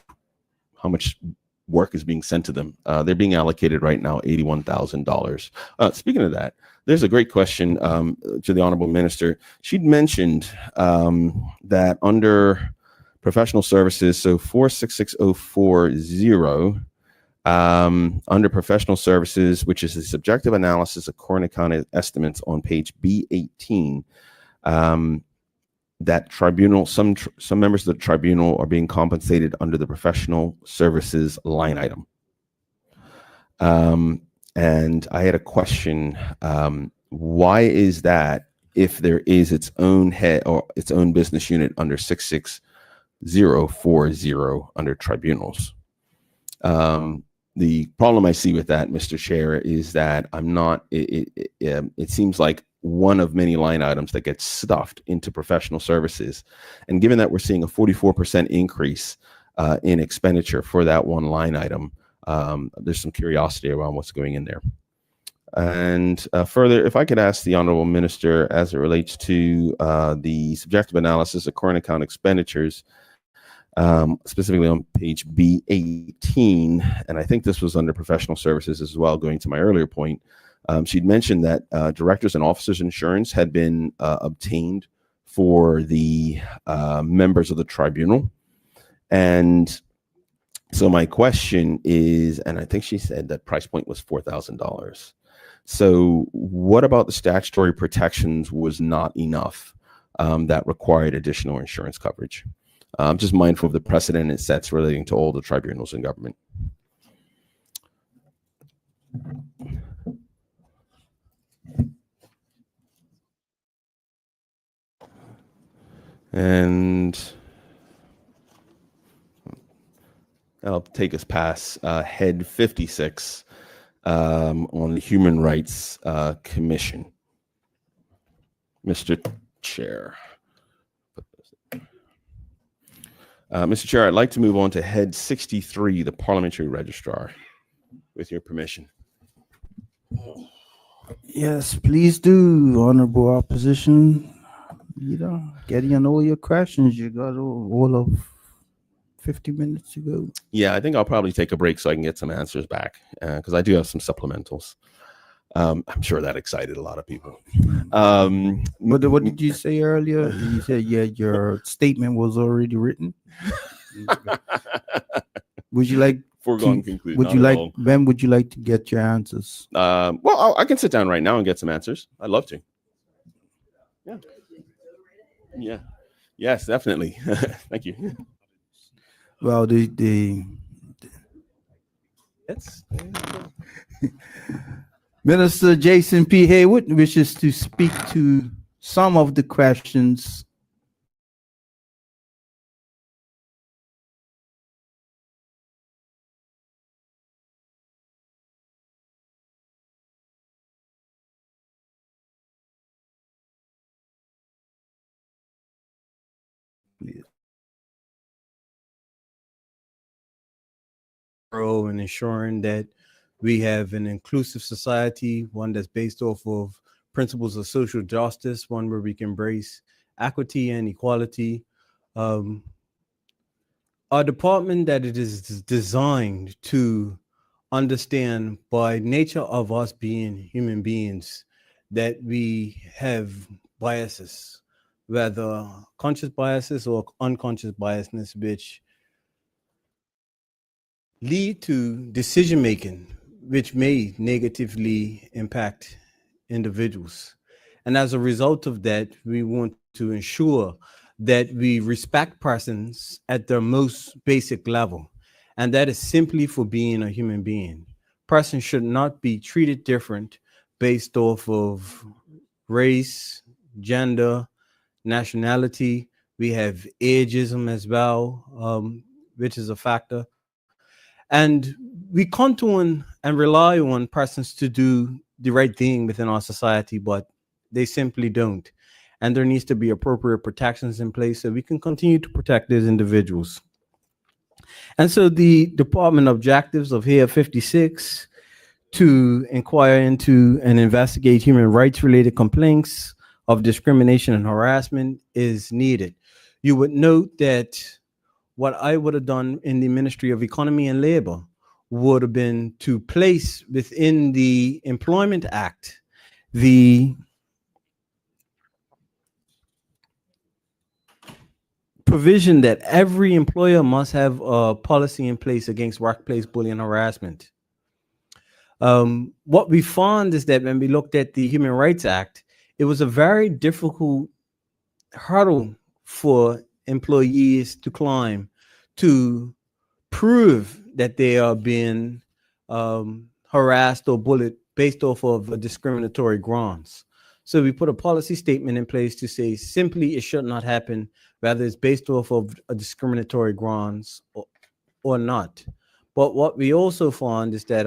work is being sent to them. They're being allocated right now $81,000. Speaking of that, there's a great question to the Honorable Minister. She'd mentioned that under professional services, so 466040, under professional services, which is the subjective analysis of current account estimates on page B18, that tribunal, some members of the tribunal are being compensated under the professional services line item. And I had a question, why is that if there is its own head or its own business unit under 66040 under tribunals? The problem I see with that, Mr. Chair, is that it seems like one of many line items that gets stuffed into professional services. And given that we're seeing a 44% increase in expenditure for that one line item, there's some curiosity around what's going in there. And further, if I could ask the Honorable Minister, as it relates to the subjective analysis of current account expenditures, specifically on page B18, and I think this was under professional services as well, going to my earlier point, she'd mentioned that directors and officers insurance had been obtained for the members of the tribunal. And so my question is, and I think she said that price point was $4,000. So what about the statutory protections was not enough that required additional insurance coverage? I'm just mindful of the precedent it sets relating to all the tribunals in government. And I'll take us past head 56 on the Human Rights Commission. Mr. Chair. Mr. Chair, I'd like to move on to head 63, the Parliamentary Registrar, with your permission. Yes, please do, Honorable Opposition Leader. Getting on all your questions. You got all of 50 minutes to go. Yeah, I think I'll probably take a break so I can get some answers back because I do have some supplementals. I'm sure that excited a lot of people. What did you say earlier? You said, yeah, your statement was already written. Would you like Foregone to, conclusion. would you not at like, all. when would you like to get your answers? Well, I can sit down right now and get some answers. I'd love to. Yeah. Yeah. Yes, definitely. Thank you. Well, the That's Minister Jason P. Haywood wishes to speak to some of the questions. role in ensuring that we have an inclusive society, one that's based off of principles of social justice, one where we can embrace equity and equality. Our department that it is designed to understand by nature of us being human beings that we have biases, whether conscious biases or unconscious biasness, which lead to decision making, which may negatively impact individuals. And as a result of that, we want to ensure that we respect persons at their most basic level. And that is simply for being a human being. Persons should not be treated different based off of race, gender, nationality. We have ageism as well, which is a factor. And we count on and rely on persons to do the right thing within our society, but they simply don't. And there needs to be appropriate protections in place so we can continue to protect these individuals. And so the department objectives of here 56 to inquire into and investigate human rights related complaints of discrimination and harassment is needed. You would note that what I would have done in the Ministry of Economy and Labor would have been to place within the Employment Act the provision that every employer must have a policy in place against workplace bullying and harassment. What we found is that when we looked at the Human Rights Act, it was a very difficult hurdle for employees to climb to prove that they are being harassed or bullied based off of discriminatory grounds. So we put a policy statement in place to say simply it should not happen, whether it's based off of a discriminatory grounds or not. But what we also found is that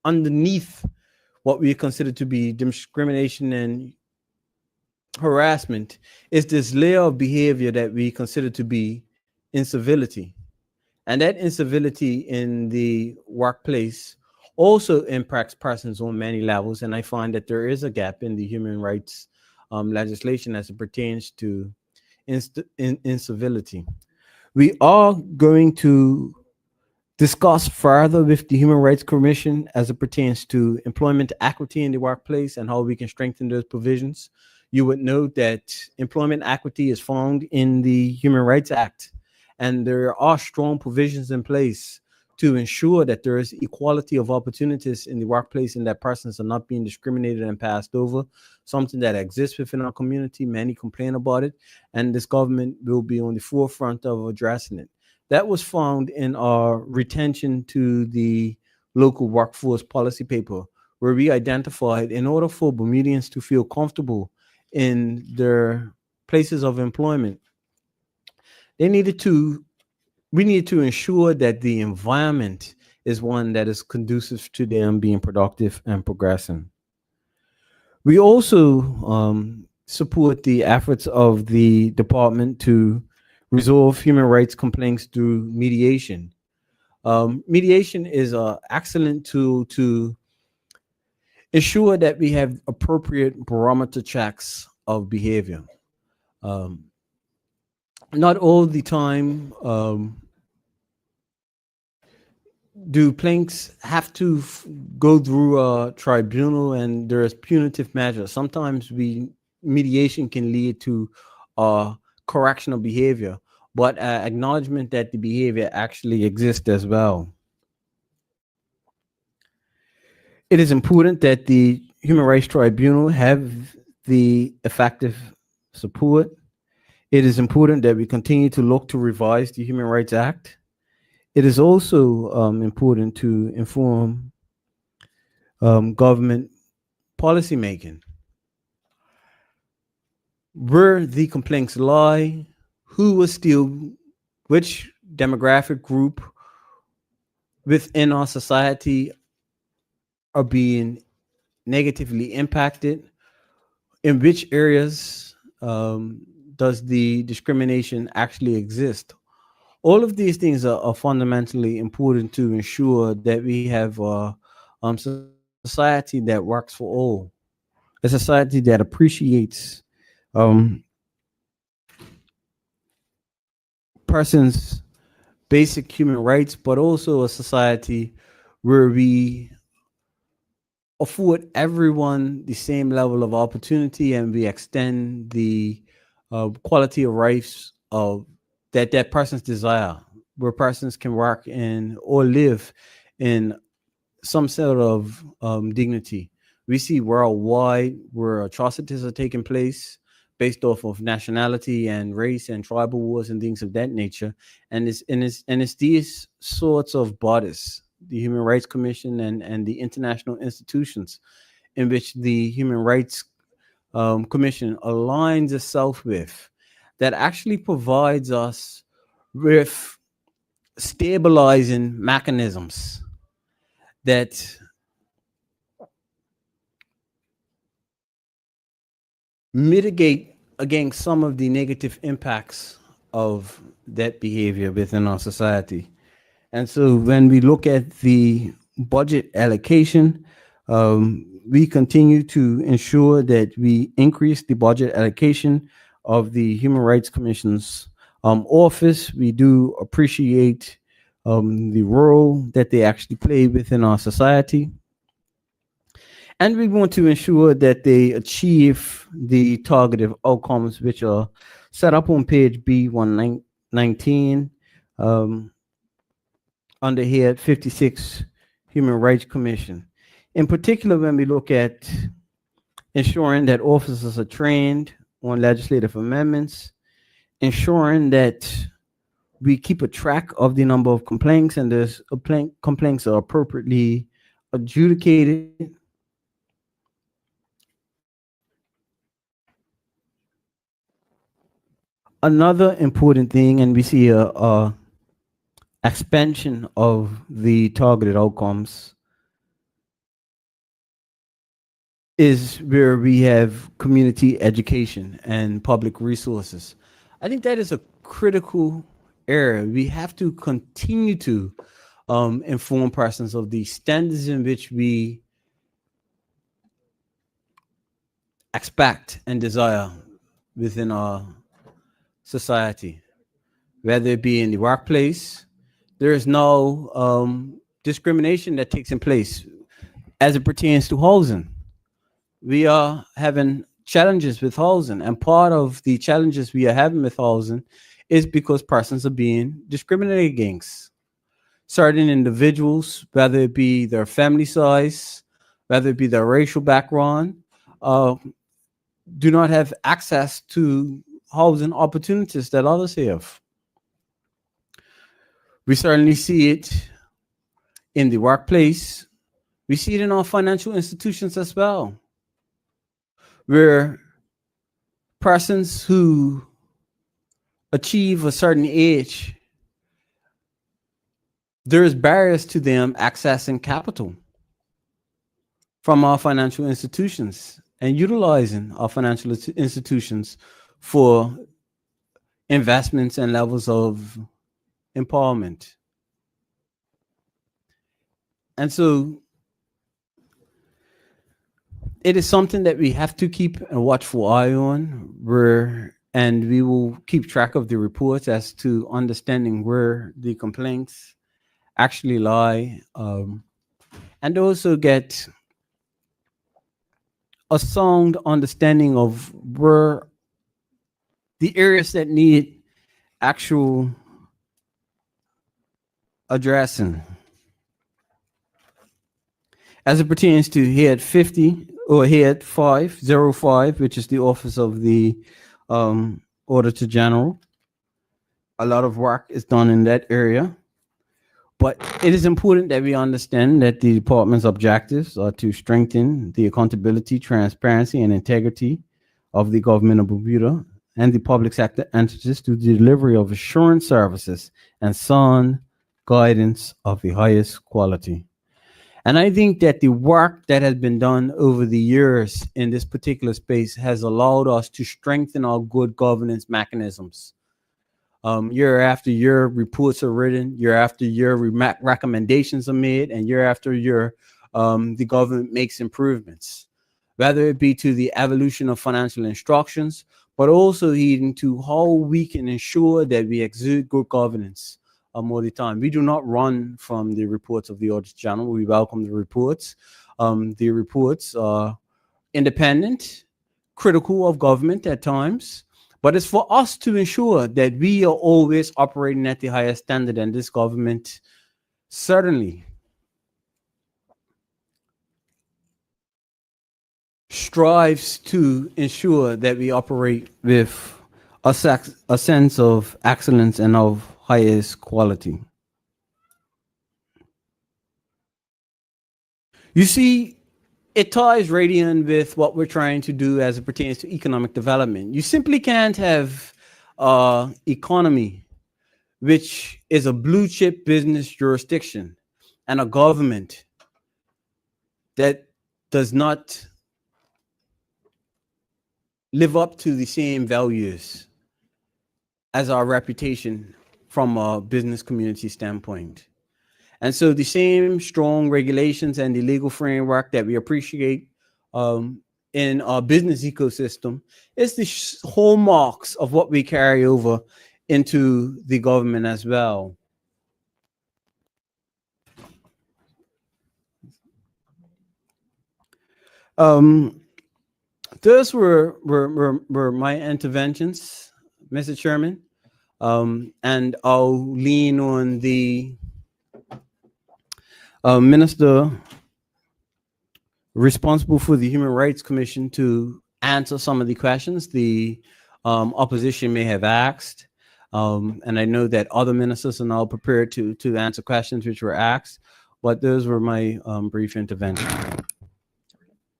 underneath what we consider to be discrimination and harassment is this layer of behavior that we consider to be incivility. And that incivility in the workplace also impacts persons on many levels. And I find that there is a gap in the human rights legislation as it pertains to incivility. We are going to discuss further with the Human Rights Commission as it pertains to employment equity in the workplace and how we can strengthen those provisions. you would note that employment equity is found in the Human Rights Act, and there are strong provisions in place to ensure that there is equality of opportunities in the workplace and that persons are not being discriminated and passed over, something that exists within our community. Many complain about it, and this government will be on the forefront of addressing it. That was found in our retention to the local workforce policy paper, where we identified in order for Bermudians to feel comfortable in their places of employment, we needed to ensure that the environment is one that is conducive to them being productive and progressing. We also support the efforts of the department to resolve human rights complaints through mediation. Mediation is an excellent tool to ensure that we have appropriate barometer checks of behavior. Not all the time do plaintiffs have to go through a tribunal and there's punitive measures. Sometimes mediation can lead to correctional behavior, but acknowledgement that the behavior actually exists as well. It is important that the Human Rights Tribunal have the effective support. It is important that we continue to look to revise the Human Rights Act. It is also important to inform government policymaking. Where the complaints lie, which demographic group within our society are being negatively impacted, in which areas does the discrimination actually exist. All of these things are fundamentally important to ensure that we have a society that works for all, a society that appreciates persons' basic human rights, but also a society where we afford everyone the same level of opportunity and we extend the quality of life that persons desire, where persons can work in or live in some sort of dignity. We see worldwide where atrocities are taking place based off of nationality and race and tribal wars and things of that nature. And it's these sorts of bodies, the Human Rights Commission and the international institutions in which the Human Rights Commission aligns itself with, that actually provides us with stabilizing mechanisms that mitigate against some of the negative impacts of that behavior within our society. And so when we look at the budget allocation, we continue to ensure that we increase the budget allocation of the Human Rights Commission's office. We do appreciate the role that they actually play within our society. And we want to ensure that they achieve the targeted outcomes which are set up on page B119 under head 56 Human Rights Commission. In particular, when we look at ensuring that officers are trained on legislative amendments, ensuring that we keep a track of the number of complaints and those complaints are appropriately adjudicated. Another important thing, and we see a expansion of the targeted outcomes, is where we have community education and public resources. I think that is a critical area. We have to continue to inform persons of the standards in which we expect and desire within our society, whether it be in the workplace. There is no discrimination that takes in place as it pertains to housing. We are having challenges with housing. And part of the challenges we are having with housing is because persons are being discriminated against. Certain individuals, whether it be their family size, whether it be their racial background, do not have access to housing opportunities that others have. We certainly see it in the workplace. We see it in our financial institutions as well, where persons who achieve a certain age, there is barriers to them accessing capital from our financial institutions and utilizing our financial institutions for investments and levels of empowerment. And so it is something that we have to keep a watchful eye on, and we will keep track of the reports as to understanding where the complaints actually lie, and also get a sound understanding of where the areas that need actual addressing. As it pertains to Head 50 or Head 505, which is the Office of the Auditor General, a lot of work is done in that area. But it is important that we understand that the department's objectives are to strengthen the accountability, transparency, and integrity of the government of Bermuda and the public sector entities to the delivery of assurance services and sound guidance of the highest quality. And I think that the work that has been done over the years in this particular space has allowed us to strengthen our good governance mechanisms. Year after year, reports are written. Year after year, recommendations are made, and year after year, the government makes improvements, whether it be to the evolution of financial instructions, but also leading to how we can ensure that we exude good governance all the time. We do not run from the reports of the Auditor General. We welcome the reports. The reports are independent, critical of government at times, but it's for us to ensure that we are always operating at the highest standard, and this government certainly strives to ensure that we operate with a sense of excellence and of highest quality. You see, it ties right in with what we're trying to do as it pertains to economic development. You simply can't have an economy which is a blue chip business jurisdiction and a government that does not live up to the same values as our reputation from a business community standpoint. And so the same strong regulations and the legal framework that we appreciate in our business ecosystem is the hallmarks of what we carry over into the government as well. Those were my interventions, Mr. Chairman. And I'll lean on the minister responsible for the Human Rights Commission to answer some of the questions the opposition may have asked. And I know that other ministers are now prepared to answer questions which were asked, but those were my brief intervention.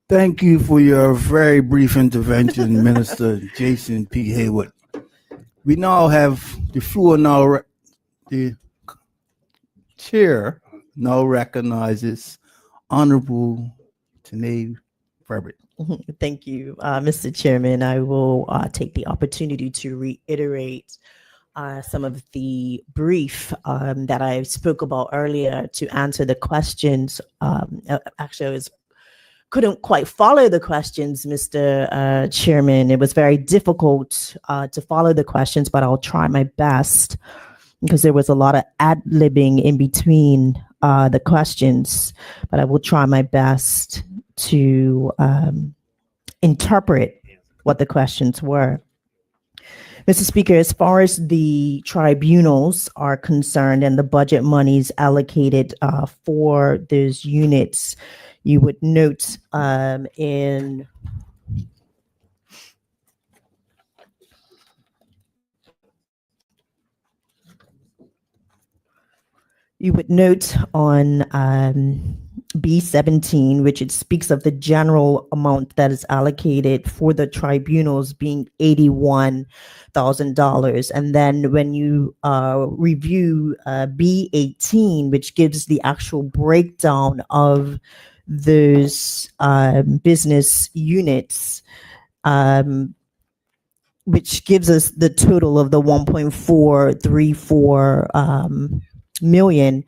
Thank you for your very brief intervention, Minister Jason P. Hayward. We now have the floor now. The chair now recognizes Honorable Tanae Frederick. Thank you, Mr. Chairman. I will take the opportunity to reiterate some of the brief that I spoke about earlier to answer the questions. Actually, couldn't quite follow the questions, Mr. Chairman. It was very difficult to follow the questions, but I'll try my best because there was a lot of ad-libbing in between the questions, but I will try my best to interpret what the questions were. Mr. Speaker, as far as the tribunals are concerned and the budget monies allocated for those units, you would note on B17, which it speaks of the general amount that is allocated for the tribunals being $81,000. And then when you review B18, which gives the actual breakdown of those business units, which gives us the total of the 1.434 million.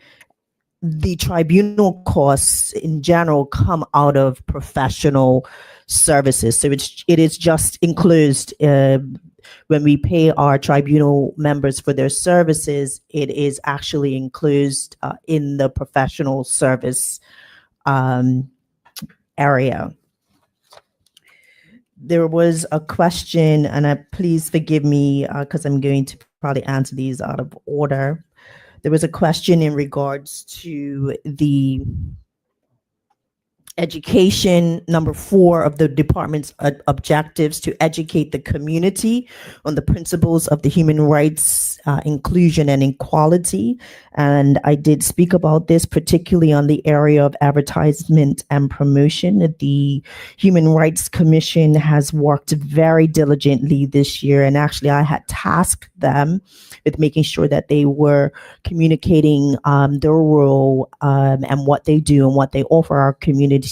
The tribunal costs in general come out of professional services. So it is just includes when we pay our tribunal members for their services, it is actually included in the professional service area. There was a question, and please forgive me because I'm going to probably answer these out of order. There was a question in regards to the education, number 4 of the department's objectives, to educate the community on the principles of the human rights, inclusion and equality. And I did speak about this, particularly on the area of advertisement and promotion. The Human Rights Commission has worked very diligently this year, and actually I had tasked them with making sure that they were communicating their role and what they do and what they offer our community.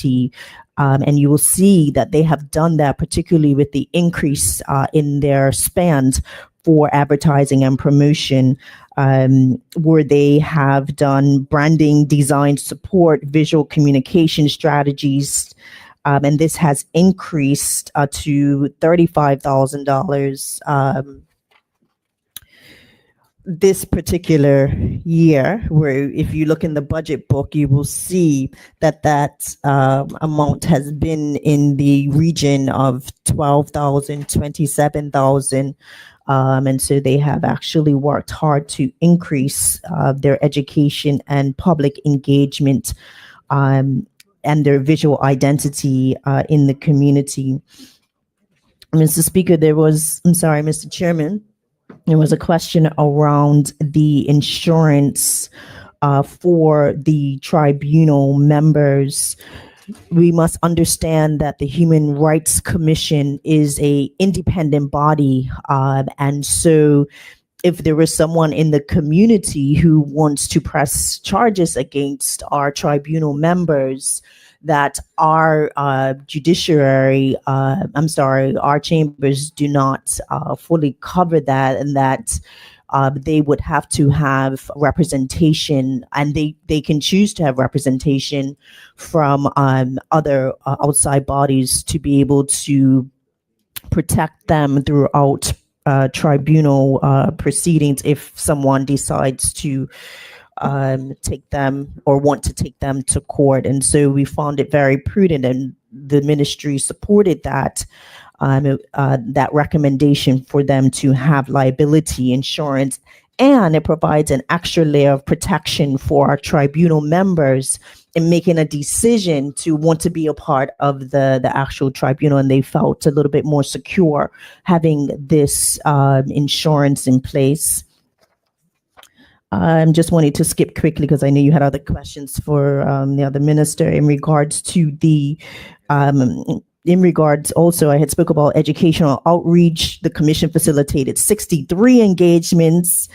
And you will see that they have done that, particularly with the increase in their spend for advertising and promotion, where they have done branding, design support, visual communication strategies. And this has increased to $35,000 this particular year, where if you look in the budget book, you will see that amount has been in the region of 12,000, 27,000. And so they have actually worked hard to increase their education and public engagement and their visual identity in the community. Mr. Speaker, Mr. Chairman, there was a question around the insurance for the tribunal members. We must understand that the Human Rights Commission is an independent body. And so if there is someone in the community who wants to press charges against our tribunal members, that our our chambers do not fully cover that, and that they would have to have representation, and they can choose to have representation from other outside bodies to be able to protect them throughout tribunal proceedings if someone decides to take them or want to take them to court. And so we found it very prudent, and the ministry supported that recommendation for them to have liability insurance. And it provides an extra layer of protection for our tribunal members in making a decision to want to be a part of the actual tribunal. And they felt a little bit more secure having this insurance in place. I'm just wanting to skip quickly because I know you had other questions for the other minister in regards to also, I had spoke about educational outreach. The commission facilitated 63 engagements,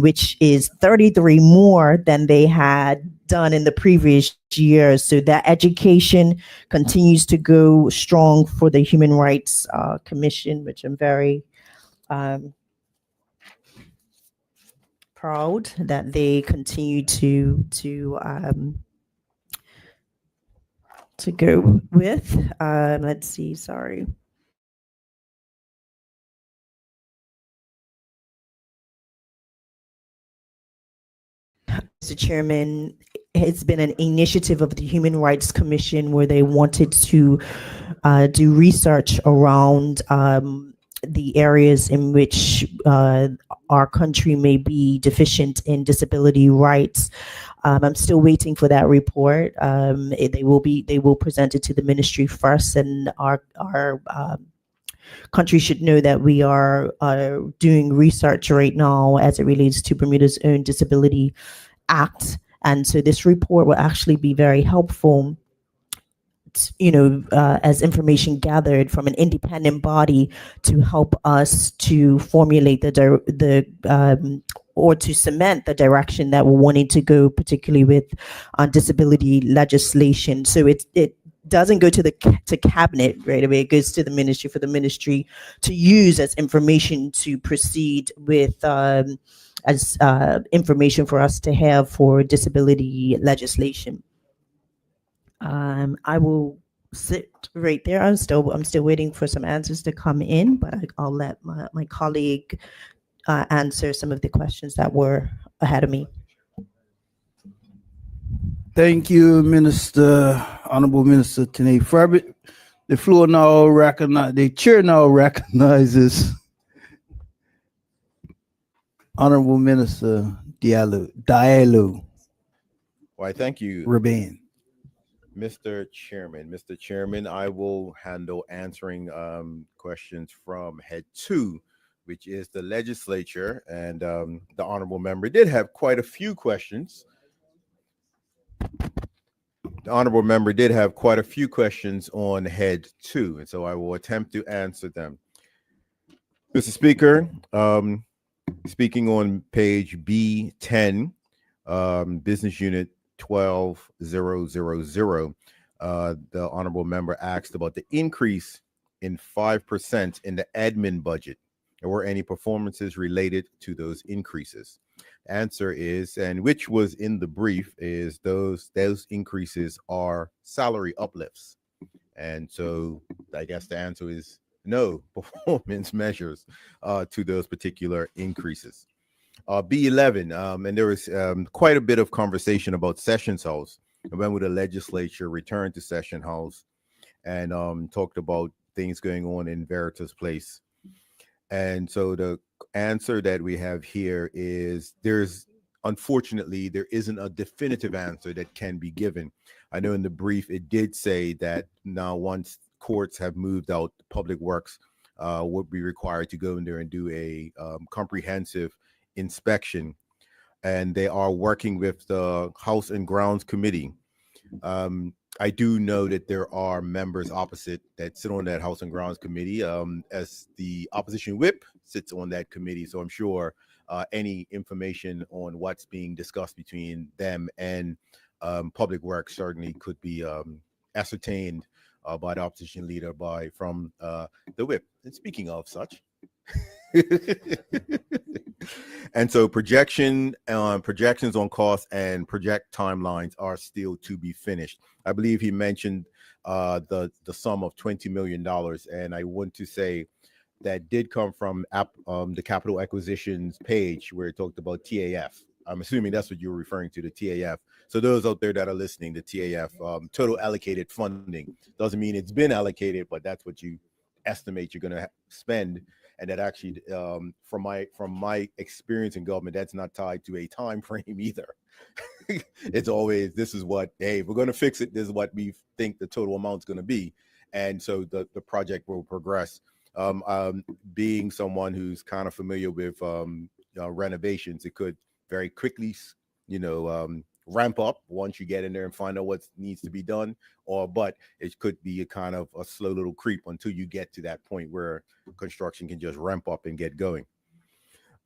which is 33 more than they had done in the previous year. So that education continues to go strong for the Human Rights Commission, which I'm very proud that they continue to go with. Let's see, sorry. Mr. Chairman, it's been an initiative of the Human Rights Commission where they wanted to do research around the areas in which our country may be deficient in disability rights. I'm still waiting for that report. They will present it to the ministry first, and our country should know that we are doing research right now as it relates to Bermuda's own Disability Act. And so this report will actually be very helpful, as information gathered from an independent body to help us to formulate or to cement the direction that we're wanting to go, particularly with disability legislation. So it doesn't go to cabinet right away. It goes to the ministry for the ministry to use as information to proceed with as information for us to have for disability legislation. I will sit right there. I'm still waiting for some answers to come in, but I'll let my colleague answer some of the questions that were ahead of me. Thank you, Honorable Minister Tanae Furbett. The chair now recognizes Honorable Minister Diallo Why, thank you, Rabin. Mr. Chairman, I will handle answering questions from Head 2, which is the legislature, and the honorable member did have quite a few questions. The honorable member did have quite a few questions on Head 2, and so I will attempt to answer them. Mr. Speaker, speaking on page B10, Business Unit 12000, the honorable member asked about the increase in 5% in the admin budget. Were any performances related to those increases? Answer is, and which was in the brief, is those increases are salary uplifts. And so I guess the answer is no performance measures to those particular increases. B11, and there was quite a bit of conversation about Sessions House. And when would the legislature return to Session House, and talked about things going on in Veritas Place. And so the answer that we have here is unfortunately, there isn't a definitive answer that can be given. I know in the brief, it did say that now once courts have moved out, Public Works would be required to go in there and do a comprehensive inspection. And they are working with the House and Grounds Committee. I do know that there are members opposite that sit on that House and Grounds Committee, as the opposition whip sits on that committee. So I'm sure any information on what's being discussed between them and Public Works certainly could be ascertained by the opposition leader from the whip. And speaking of such, and so projections on costs and project timelines are still to be finished. I believe he mentioned the sum of $20 million, and I want to say that did come from the capital acquisitions page where it talked about TAF. I'm assuming that's what you're referring to, the TAF. So those out there that are listening, the TAF, total allocated funding, doesn't mean it's been allocated, but that's what you estimate you're going to spend. And that actually, from my experience in government, that's not tied to a time frame either. It's always, this is what, hey, we're going to fix it. This is what we think the total amount is going to be. And so the project will progress. Being someone who's kind of familiar with renovations, it could very quickly, ramp up once you get in there and find out what needs to be done, but it could be a kind of a slow little creep until you get to that point where construction can just ramp up and get going.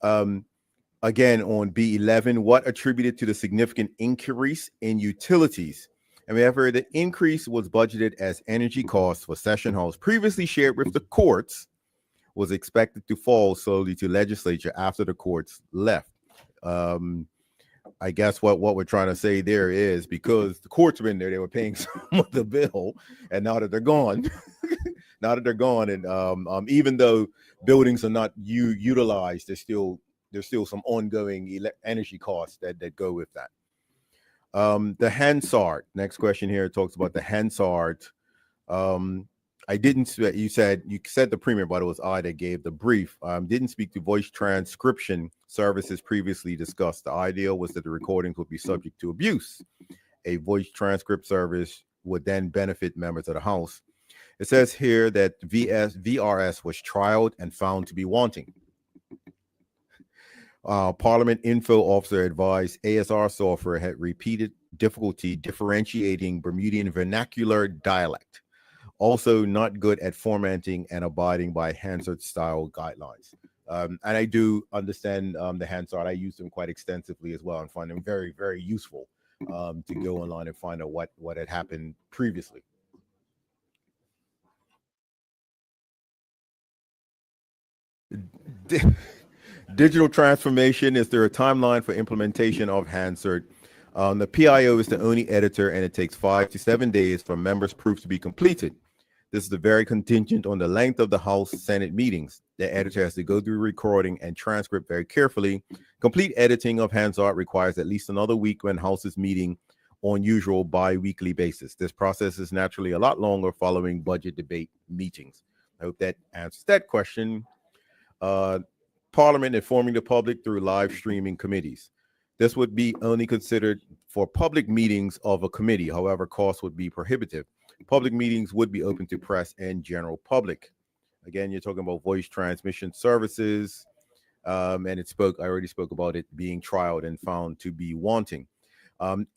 Again, on B11, what attributed to the significant increase in utilities? And we have heard the increase was budgeted as energy costs for Session House, previously shared with the courts, was expected to fall slowly to legislature after the courts left. I guess what we're trying to say there is, because the courts were in there, they were paying some of the bill, and now that they're gone, and even though buildings are not utilized, there's still some ongoing energy costs that go with that. The Hansard. Next question here talks about the Hansard. I didn't. You said the premier, but it was I that gave the brief. Didn't speak to voice transcription services previously discussed. The idea was that the recordings would be subject to abuse. A voice transcript service would then benefit members of the House. It says here that VRS was trialed and found to be wanting. Parliament info officer advised ASR software had repeated difficulty differentiating Bermudian vernacular dialect. Also not good at formatting and abiding by Hansard style guidelines. And I do understand the Hansard. I use them quite extensively as well and find them very, very useful to go online and find out what had happened previously. Digital transformation. Is there a timeline for implementation of Hansard? The PIO is the only editor, and it takes 5 to 7 days for members' proofs to be completed. This is very contingent on the length of the House Senate meetings. The editor has to go through recording and transcript very carefully. Complete editing of Hansard requires at least another week when House is meeting on usual bi-weekly basis. This process is naturally a lot longer following budget debate meetings. I hope that answers that question. Parliament informing the public through live streaming committees. This would be only considered for public meetings of a committee. However, costs would be prohibitive. Public meetings would be open to press and general public. Again, you're talking about voice transmission services. And I already spoke about it being trialed and found to be wanting.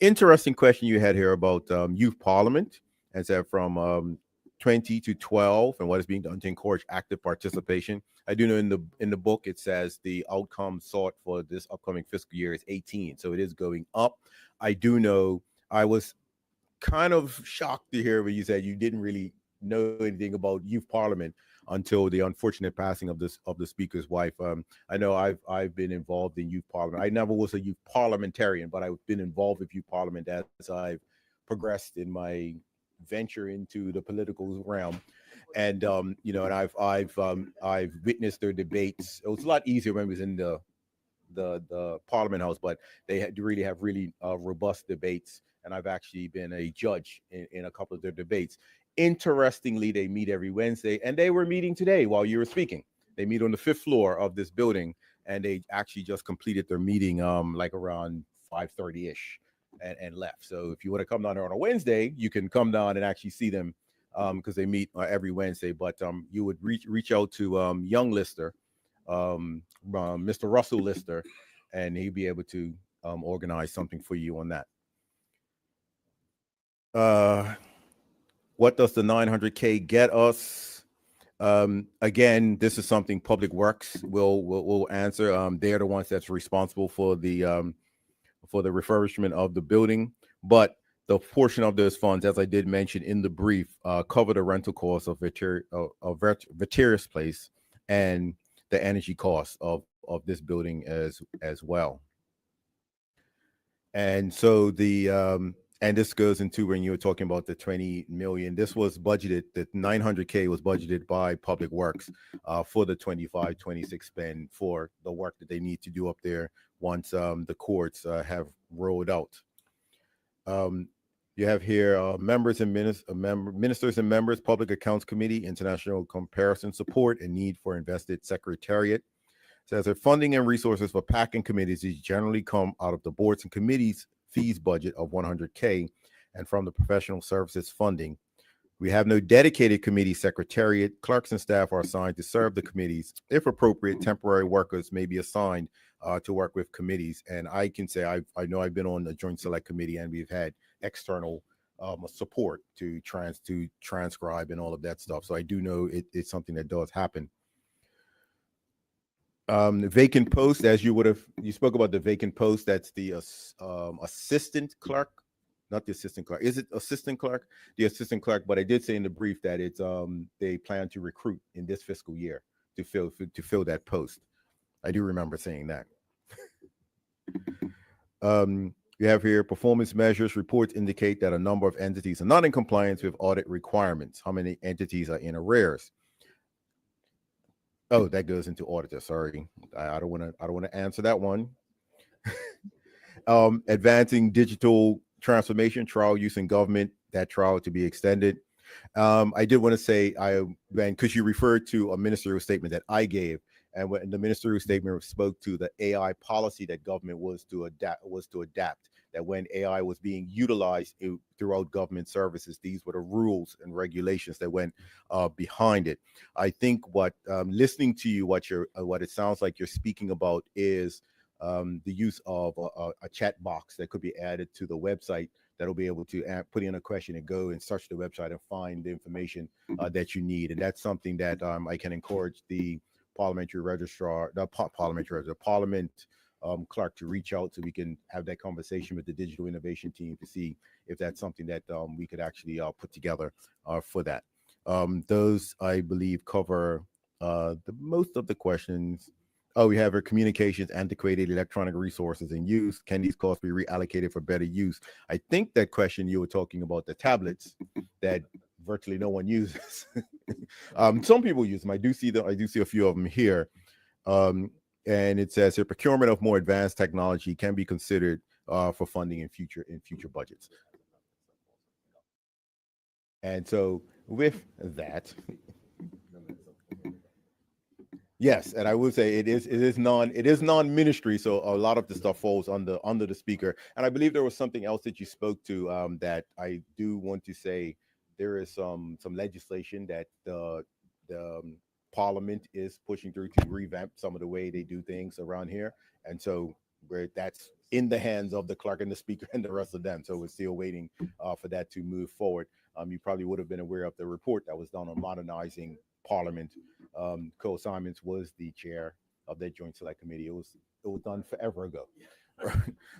Interesting question you had here about youth parliament, and said from 20 to 12 and what is being done to encourage active participation. I do know in the book it says the outcome sought for this upcoming fiscal year is 18, so it is going up. I do know I was kind of shocked to hear when you said you didn't really know anything about youth parliament until the unfortunate passing of the speaker's wife. I know I've been involved in youth parliament. I never was a youth parliamentarian, but I've been involved with youth parliament as I've progressed in my venture into the political realm. And and I've witnessed their debates. It was a lot easier when it was in the Parliament House, but they had to really have robust debates. And I've actually been a judge in a couple of their debates. Interestingly, they meet every Wednesday, and they were meeting today while you were speaking. They meet on the 5th floor of this building, and they actually just completed their meeting like around 5:30-ish and left. So if you want to come down there on a Wednesday, you can come down and actually see them because they meet every Wednesday. But you would reach out to young Lister, Mr. Russell Lister, and he'd be able to organize something for you on that. What does the 900K get us? Again, this is something Public Works will answer. They're the ones that's responsible for the refurbishment of the building, but the portion of those funds, as I did mention in the brief, cover the rental costs of Vatirius Place and the energy costs of this building as well. And so and this goes into when you were talking about the 20 million. This was budgeted, the 900K was budgeted by Public Works for the 25-26 spend for the work that they need to do up there once the courts have rolled out. You have here members and ministers and members, Public Accounts Committee, International Comparison Support, and need for invested secretariat. It says that funding and resources for PAC and committees generally come out of the boards and committees fees budget of 100K and from the professional services funding. We have no dedicated committee secretariat. Clerks and staff are assigned to serve the committees. If appropriate, temporary workers may be assigned to work with committees. And I can say I know I've been on the Joint Select Committee, and we've had external support to transcribe and all of that stuff. So I do know it's something that does happen. The vacant post, as you spoke about the vacant post, that's the assistant clerk, not the assistant clerk. Is it assistant clerk? The assistant clerk, but I did say in the brief that it's they plan to recruit in this fiscal year to fill that post. I do remember saying that. You have here performance measures reports indicate that a number of entities are not in compliance with audit requirements. How many entities are in arrears? Oh, that goes into auditor. Sorry, I don't want to answer that one. Advancing digital transformation, trial use in government, that trial to be extended. I did want to say, because you referred to a ministerial statement that I gave, and when the ministerial statement spoke to the AI policy that government was to adapt, that when AI was being utilized throughout government services, these were the rules and regulations that went behind it. I think what listening to you, what it sounds like you're speaking about is the use of a chat box that could be added to the website that'll be able to put in a question and go and search the website and find the information that you need. And that's something that I can encourage the parliamentary registrar, parliament clerk to reach out so we can have that conversation with the digital innovation team to see if that's something that we could actually put together for that. Those, I believe, cover the most of the questions. Oh, we have our communications, antiquated electronic resources in use. Can these costs be reallocated for better use? I think that question you were talking about the tablets that virtually no one uses. Some people use them. I do see a few of them here. And it says here, procurement of more advanced technology can be considered for funding in future budgets. And so with that, yes, and I will say it is non-ministry, so a lot of the stuff falls under the speaker. And I believe there was something else that you spoke to that I do want to say. There is some legislation that the Parliament is pushing through to revamp some of the way they do things around here, and so that's in the hands of the clerk and the speaker and the rest of them. So we're still waiting for that to move forward. You probably would have been aware of the report that was done on modernizing Parliament. Cole Simons was the chair of that Joint Select Committee. It was done forever ago.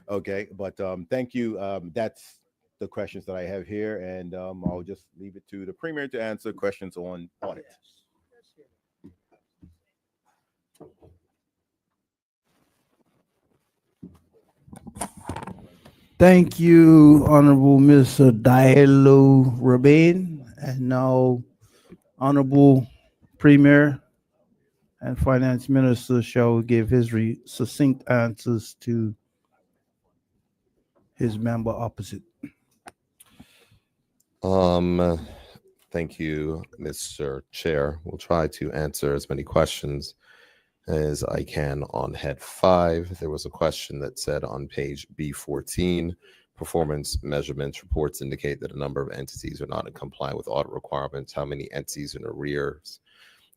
Okay, but thank you. That's the questions that I have here, and I'll just leave it to the Premier to answer questions on audit. Thank you, Honorable Mr. Diallo Rabin. And now, Honorable Premier and Finance Minister shall give his succinct answers to his member opposite. Thank you, Mr. Chair. We'll try to answer as many questions as I can on head 5. There was a question that said on page B14, performance measurements reports indicate that a number of entities are not in compliance with audit requirements. How many entities are in arrears?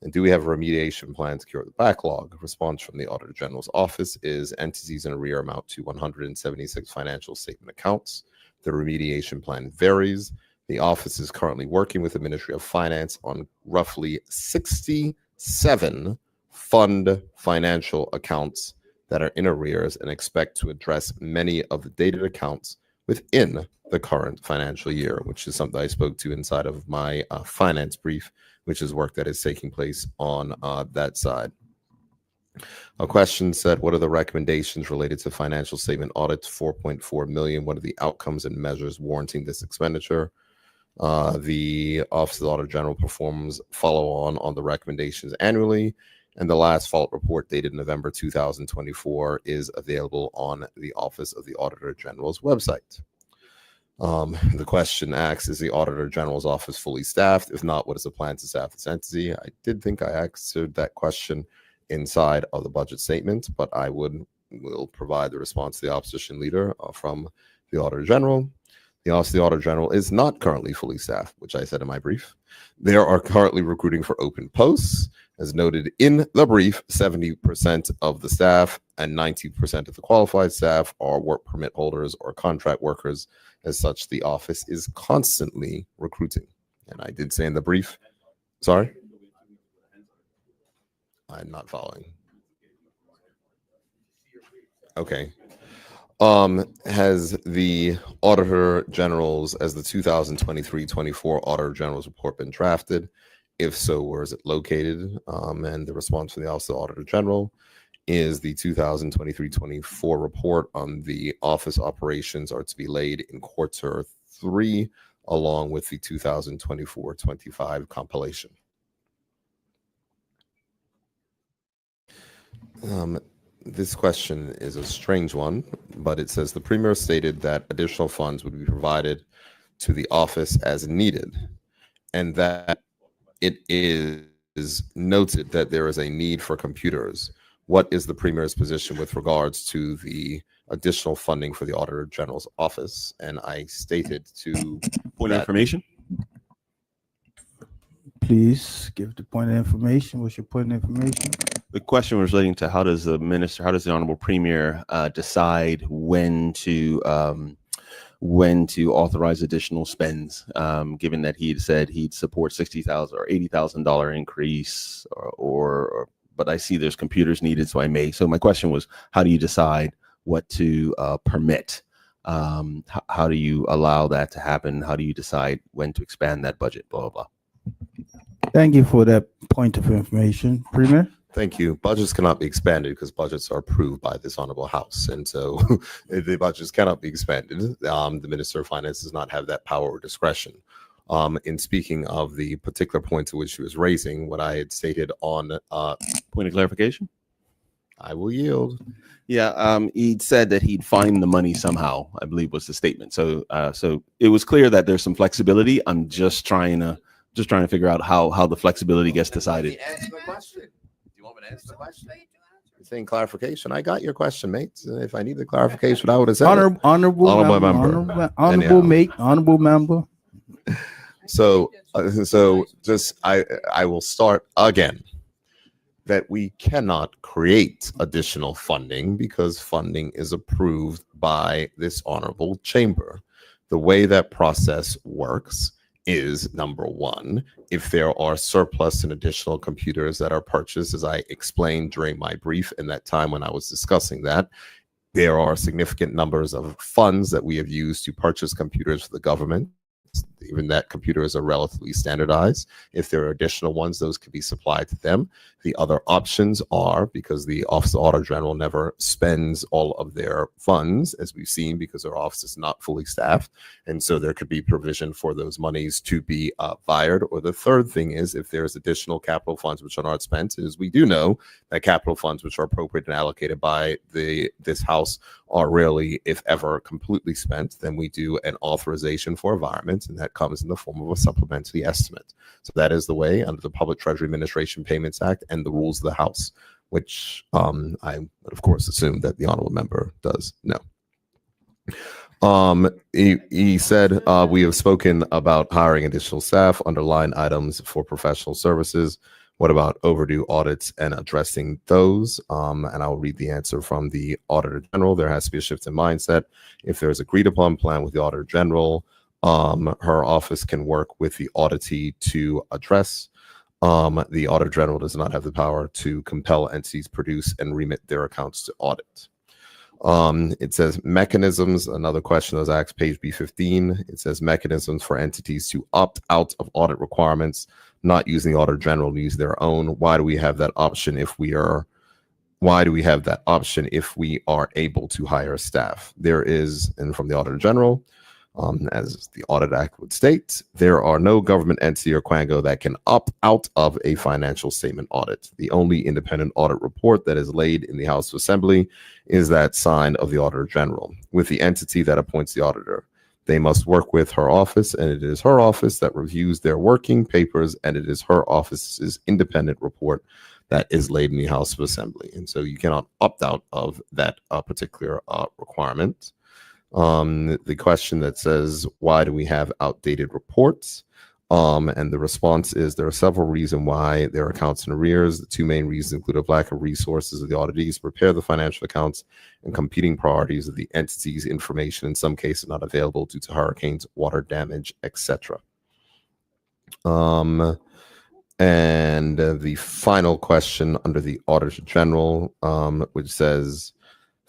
And do we have a remediation plan to cure the backlog? Response from the Auditor General's office is entities in arrear amount to 176 financial statement accounts. The remediation plan varies. The office is currently working with the Ministry of Finance on roughly 67 fund financial accounts that are in arrears and expect to address many of the dated accounts within the current financial year, which is something I spoke to inside of my finance brief, which is work that is taking place on that side. A question said, what are the recommendations related to financial statement audits? 4.4 million. What are the outcomes and measures warranting this expenditure? The Office of the Auditor General performs follow-on on the recommendations annually, and the last follow-up report dated November 2024 is available on the Office of the Auditor General's website. The question asks, is the Auditor General's office fully staffed? If not, what is the plan to staff this entity? I did think I answered that question inside of the budget statement, but I will provide the response to the opposition leader from the Auditor General. The Office of the Auditor General is not currently fully staffed, which I said in my brief. They are currently recruiting for open posts. As noted in the brief, 70% of the staff and 90% of the qualified staff are work permit holders or contract workers. As such, the office is constantly recruiting. And I did say in the brief, sorry? I'm not following. Okay. Has the Auditor General's, as the 2023-24 Auditor General's report been drafted? If so, where is it located? And the response from the Office of the Auditor General is the 2023-24 report on the office operations are to be laid in quarter 3, along with the 2024-25 compilation. This question is a strange one, but it says the Premier stated that additional funds would be provided to the office as needed, and that it is noted that there is a need for computers. What is the Premier's position with regards to the additional funding for the Auditor General's office? And I stated to Point of that- information. Please give the point of information. What's your point of information? The question was relating to how does the Honorable Premier decide when to authorize additional spends, given that he'd said he'd support $60,000 or $80,000 increase, but I see there's computers needed, so I may. So my question was, how do you decide what to permit? How do you allow that to happen? How do you decide when to expand that budget? Blah, blah, blah. Thank you for that point of information. Premier? Thank you. Budgets cannot be expanded because budgets are approved by this honorable house. And so the budgets cannot be expanded. The Minister of Finance does not have that power or discretion. In speaking of the particular point to which he was raising, what I had stated on Point of clarification. I will yield. Yeah, he'd said that he'd find the money somehow, I believe was the statement. So it was clear that there's some flexibility. I'm just trying to figure out how the flexibility gets decided. Answer the question. Do you want me to answer the question? You're saying clarification. I got your question, mate. If I needed clarification, I would have said it. Honorable member. So just I will start again. That we cannot create additional funding because funding is approved by this honorable chamber. The way that process works is, number one, if there are surplus and additional computers that are purchased, as I explained during my brief in that time when I was discussing that, there are significant numbers of funds that we have used to purchase computers for the government. Even that computers are relatively standardized. If there are additional ones, those could be supplied to them. The other options are, because the Office of Auditor General never spends all of their funds, as we've seen, because their office is not fully staffed. And so there could be provision for those monies to be fired. Or the third thing is, if there's additional capital funds which are not spent, is we do know that capital funds which are appropriated and allocated by this House are rarely, if ever, completely spent. Then we do an authorization for environment, and that comes in the form of a supplementary estimate. So that is the way under the Public Treasury Administration Payments Act and the rules of the House, which I would, of course, assume that the honorable member does know. He said we have spoken about hiring additional staff under line items for professional services. What about overdue audits and addressing those? And I'll read the answer from the Auditor General. There has to be a shift in mindset. If there's agreed upon plan with the Auditor General, her office can work with the auditee to address. The Auditor General does not have the power to compel entities produce and remit their accounts to audit. It says mechanisms. Another question that was asked, page B15. It says mechanisms for entities to opt out of audit requirements, not using the Auditor General to use their own. Why do we have that option if we are able to hire staff? There is, and from the Auditor General, as the Audit Act would state, there are no government entity or quango that can opt out of a financial statement audit. The only independent audit report that is laid in the House of Assembly is that signed of the Auditor General with the entity that appoints the auditor. They must work with her office, and it is her office that reviews their working papers, and it is her office's independent report that is laid in the House of Assembly. And so you cannot opt out of that particular requirement. The question that says, why do we have outdated reports? And the response is there are several reasons why there are accounts in arrears. The two main reasons include a lack of resources of the auditees to prepare the financial accounts and competing priorities of the entity's information, in some cases not available due to hurricanes, water damage, etc. And the final question under the Auditor General, which says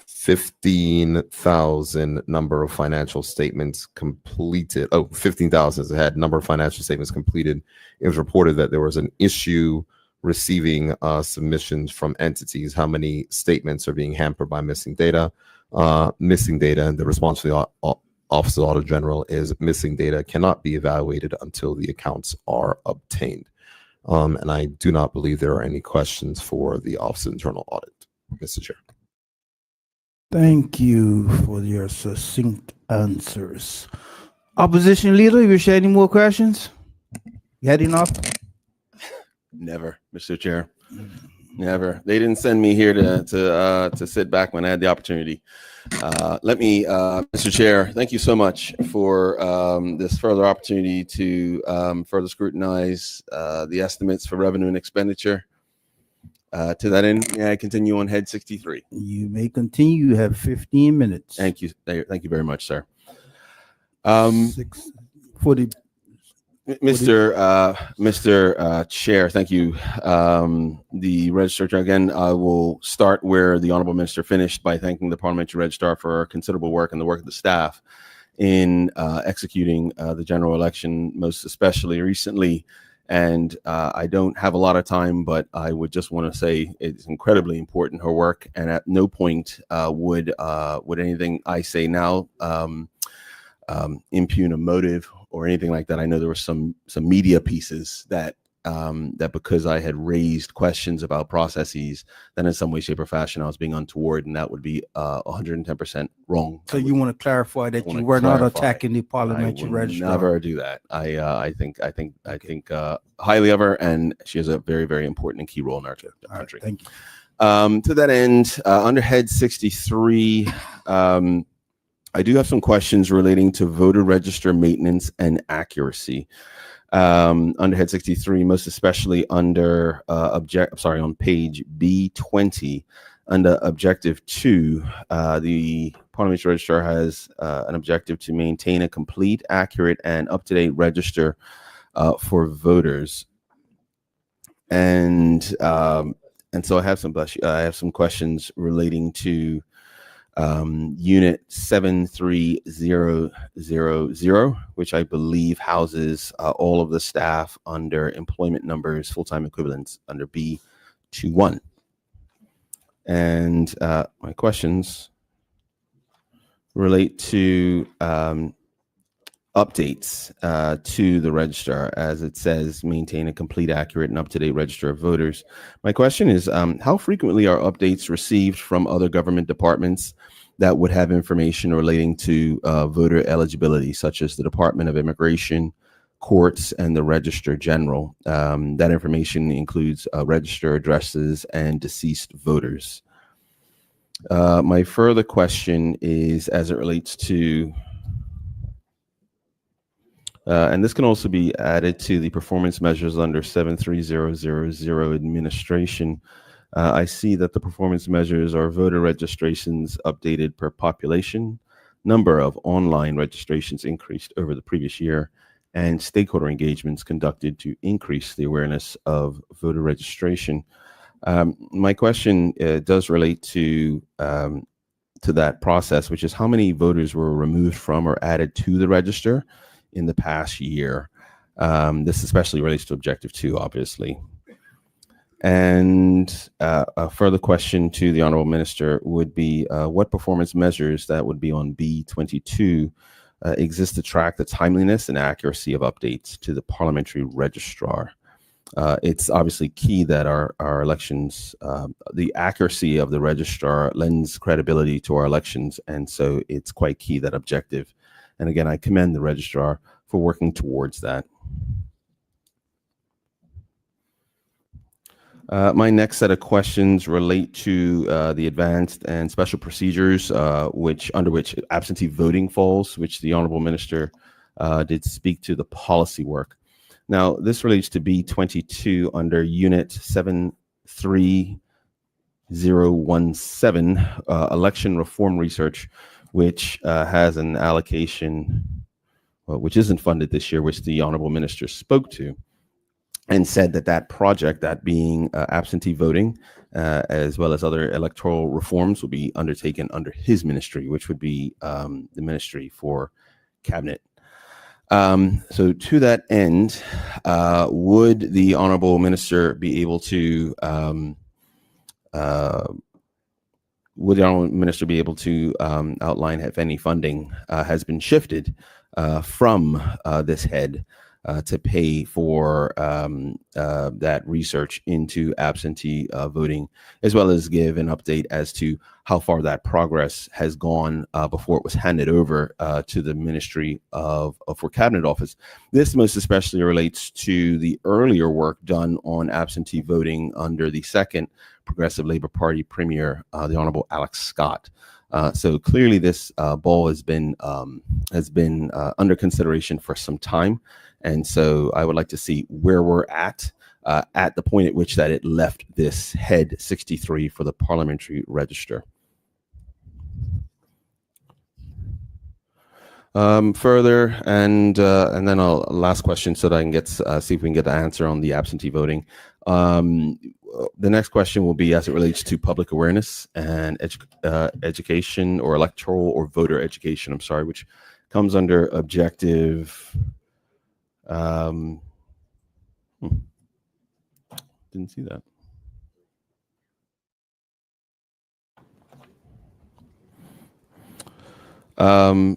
15,000 number of financial statements completed. 15,000 is ahead. Number of financial statements completed. It was reported that there was an issue receiving submissions from entities. How many statements are being hampered by missing data? Missing data, and the response from the Office of the Auditor General is missing data cannot be evaluated until the accounts are obtained. And I do not believe there are any questions for the Office of Internal Audit, Mr. Chair. Thank you for your succinct answers. Opposition leader, you share any more questions? You had enough? Never, Mr. Chair. Never. They didn't send me here to sit back when I had the opportunity. Mr. Chair, thank you so much for this further opportunity to further scrutinize the estimates for revenue and expenditure. To that end, may I continue on Head 63? You may continue. You have 15 minutes. Thank you. Thank you very much, sir. For the Mr. Chair, thank you. The Registrar, again, I will start where the Honorable Minister finished by thanking the Parliamentary Registrar for considerable work and the work of the staff in executing the general election, most especially recently. And I don't have a lot of time, but I would just want to say it's incredibly important, her work. And at no point would anything I say now impugn a motive or anything like that. I know there were some media pieces that because I had raised questions about processes, then in some way, shape, or fashion I was being untoward, and that would be 110% wrong. So you want to clarify that you were not attacking the Parliamentary Registrar? Never do that. I think highly of her, and she has a very, very important and key role in our country. Right, thank you. To that end, under Head 63, I do have some questions relating to voter register maintenance and accuracy. Under Head 63, most especially under on page B20, under Objective 2, the Parliamentary Registrar has an objective to maintain a complete, accurate, and up-to-date register for voters. And so I have some questions relating to Unit 73000, which I believe houses all of the staff under employment numbers, full-time equivalents under B21. And my questions relate to updates to the register, as it says, maintain a complete, accurate, and up-to-date register of voters. My question is, how frequently are updates received from other government departments that would have information relating to voter eligibility, such as the Department of Immigration, courts, and the Register General? That information includes register addresses and deceased voters. My further question is as it relates to and this can also be added to the performance measures under 73000 administration. I see that the performance measures are voter registrations updated per population, number of online registrations increased over the previous year, and stakeholder engagements conducted to increase the awareness of voter registration. My question does relate to that process, which is how many voters were removed from or added to the register in the past year. This especially relates to Objective 2, obviously. And a further question to the Honorable Minister would be what performance measures, that would be on B22, exist to track the timeliness and accuracy of updates to the Parliamentary Registrar? It's obviously key that our elections, the accuracy of the registrar lends credibility to our elections. And so it's quite key, that objective. And again, I commend the registrar for working towards that. My next set of questions relate to the advanced and special procedures, under which absentee voting falls, which the Honorable Minister did speak to the policy work. Now, this relates to B22 under Unit 73017, Election Reform Research, which has an allocation, which isn't funded this year, which the Honorable Minister spoke to, and said that that project, that being absentee voting, as well as other electoral reforms, will be undertaken under his ministry, which would be the Ministry for Cabinet. So to that end, would the Honorable Minister be able to outline if any funding has been shifted from this head to pay for that research into absentee voting, as well as give an update as to how far that progress has gone before it was handed over to the Ministry for Cabinet Office. This most especially relates to the earlier work done on absentee voting under the second Progressive Labor Party Premier, the Honorable Alex Scott. So clearly, this ball has been under consideration for some time, and so I would like to see where we're at the point at which that it left this head 63 for the Parliamentary Register. Further, and then last question, so that I can get see if we can get the answer on the absentee voting. The next question will be as it relates to public awareness and education, or electoral or voter education, I'm sorry, which comes under objective. Didn't see that. I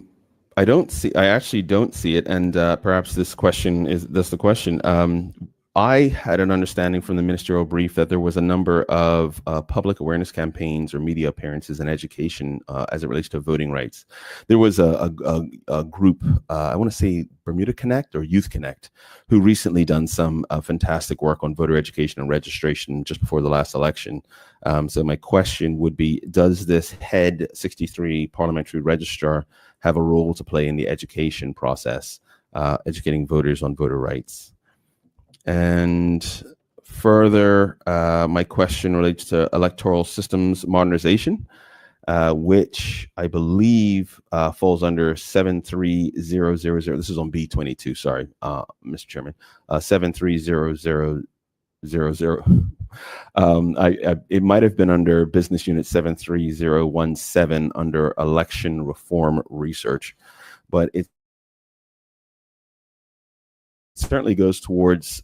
actually don't see it, and perhaps this is the question. I had an understanding from the ministerial brief that there was a number of public awareness campaigns or media appearances and education as it relates to voting rights. There was a group, I want to say Bermuda Connect or Youth Connect, who recently done some fantastic work on voter education and registration just before the last election. So my question would be, does this head 63 parliamentary registrar have a role to play in the education process, educating voters on voter rights? And further, my question relates to electoral systems modernization, which I believe falls under 73000. This is on B22, sorry, Mr. Chairman, 73000. It might have been under business unit 73017 under election reform research, but it certainly goes towards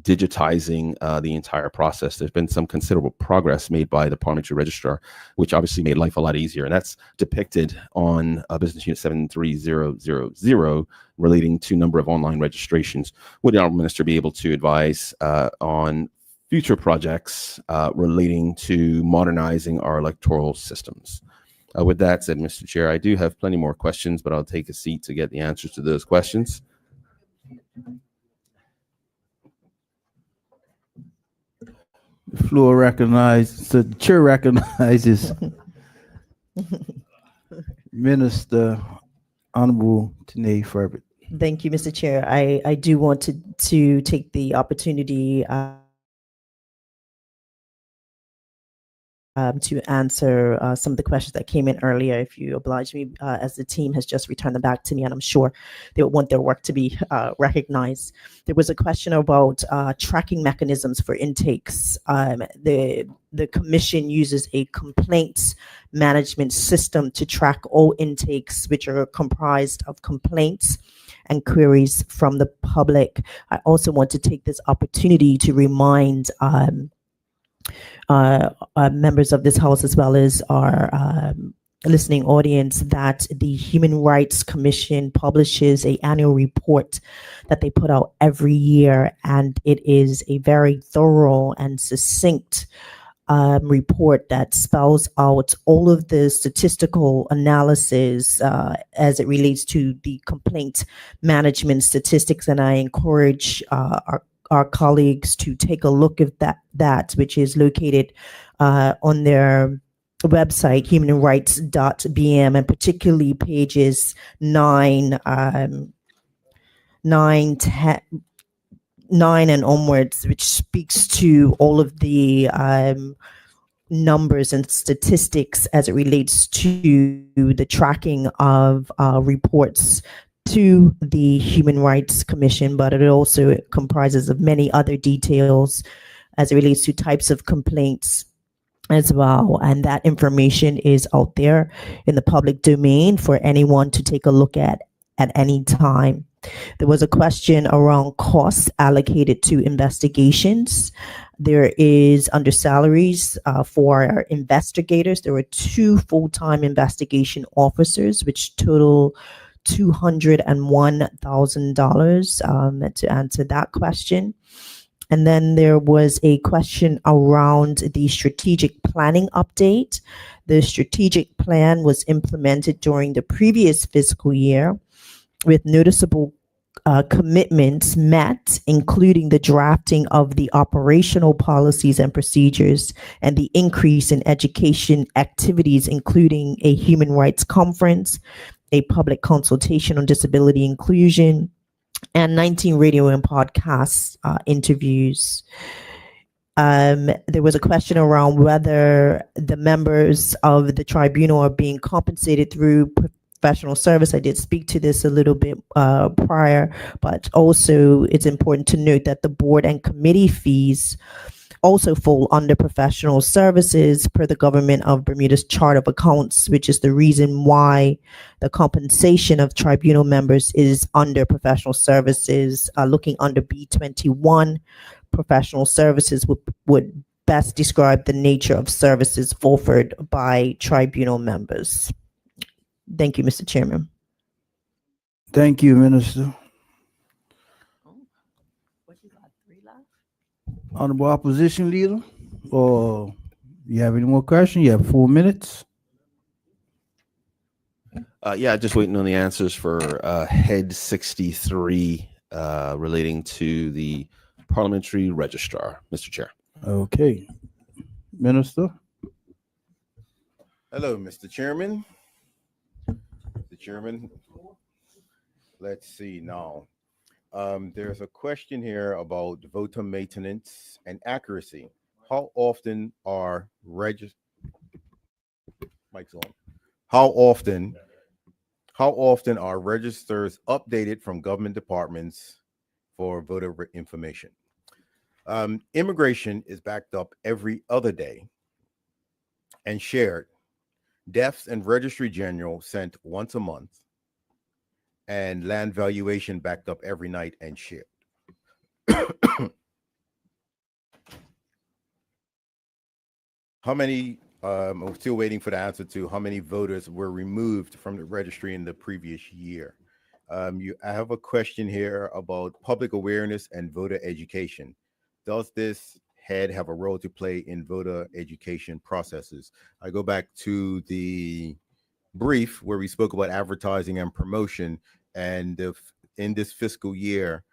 digitizing the entire process. There's been some considerable progress made by the Parliamentary Registrar, which obviously made life a lot easier. And that's depicted on business unit 73000 relating to number of online registrations. Would the Honourable Minister be able to advise on future projects relating to modernizing our electoral systems? With that said, Mr. Chair, I do have plenty more questions, but I'll take a seat to get the answers to those questions. The floor recognizes, the chair recognizes Minister Honorable Tanae Furbert. Thank you, Mr. Chair. I do want to take the opportunity to answer some of the questions that came in earlier, if you oblige me, as the team has just returned them back to me, and I'm sure they would want their work to be recognized. There was a question about tracking mechanisms for intakes. The commission uses a complaints management system to track all intakes, which are comprised of complaints and queries from the public. I also want to take this opportunity to remind members of this house, as well as our listening audience, that the Human Rights Commission publishes an annual report that they put out every year, and it is a very thorough and succinct report that spells out all of the statistical analysis as it relates to the complaint management statistics. And I encourage our colleagues to take a look at that which is located on their website, humanrights.bm, and particularly pages 9 and onwards, which speaks to all of the numbers and statistics as it relates to the tracking of reports to the Human Rights Commission, but it also comprises of many other details as it relates to types of complaints as well. And that information is out there in the public domain for anyone to take a look at any time. There was a question around costs allocated to investigations. There is, under salaries for our investigators, there were 2 full-time investigation officers, which total $201,000 to answer that question. And then there was a question around the strategic planning update. The strategic plan was implemented during the previous fiscal year with noticeable commitments met, including the drafting of the operational policies and procedures and the increase in education activities, including a human rights conference, a public consultation on disability inclusion, and 19 radio and podcast interviews. There was a question around whether the members of the tribunal are being compensated through professional service. I did speak to this a little bit prior, but also it's important to note that the board and committee fees also fall under professional services per the Government of Bermuda's Chart of Accounts, which is the reason why the compensation of tribunal members is under professional services. Looking under B21, professional services would best describe the nature of services offered by tribunal members. Thank you, Mr. Chairman. Thank you, Minister. What you got, 3 left? Honorable Opposition Leader, or you have any more questions? You have 4 minutes. Yeah, just waiting on the answers for Head 63 relating to the Parliamentary Registrar, Mr. Chair. Okay. Minister. Hello, Mr. Chairman. Mr. Chairman, let's see now. There's a question here about voter maintenance and accuracy. How often are mic's on. How often are registers updated from government departments for voter information? Immigration is backed up every other day and shared. Deaths and Registry General sent once a month, and land valuation backed up every night and shared. How many, I'm still waiting for the answer to how many voters were removed from the registry in the previous year. I have a question here about public awareness and voter education. Does this head have a role to play in voter education processes? I go back to the brief where we spoke about advertising and promotion, and in this fiscal year,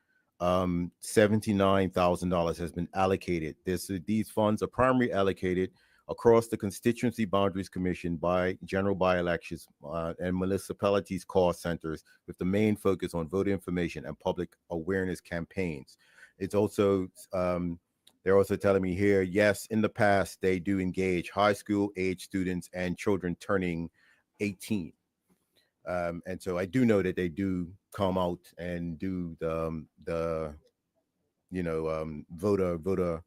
$79,000 has been allocated. These funds are primarily allocated across the Constituency Boundaries Commission by general by-elections and municipalities' cost centers, with the main focus on voter information and public awareness campaigns. It's also they're also telling me here, yes, in the past, they do engage high school age students and children turning 18. And so I do know that they do come out and do the voter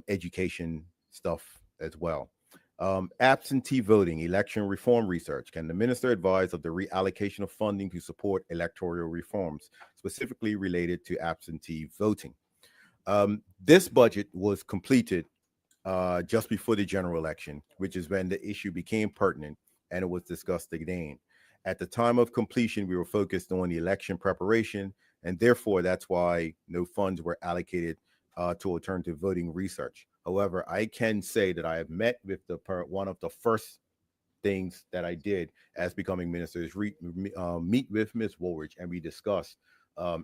education stuff as well. Absentee voting, election reform research. Can the minister advise of the reallocation of funding to support electoral reforms, specifically related to absentee voting? This budget was completed just before the general election, which is when the issue became pertinent and it was discussed again. At the time of completion, we were focused on the election preparation, and therefore that's why no funds were allocated to alternative voting research. However, I can say that I have met with one of the first things that I did as becoming minister is meet with Ms. Woolridge, and we discussed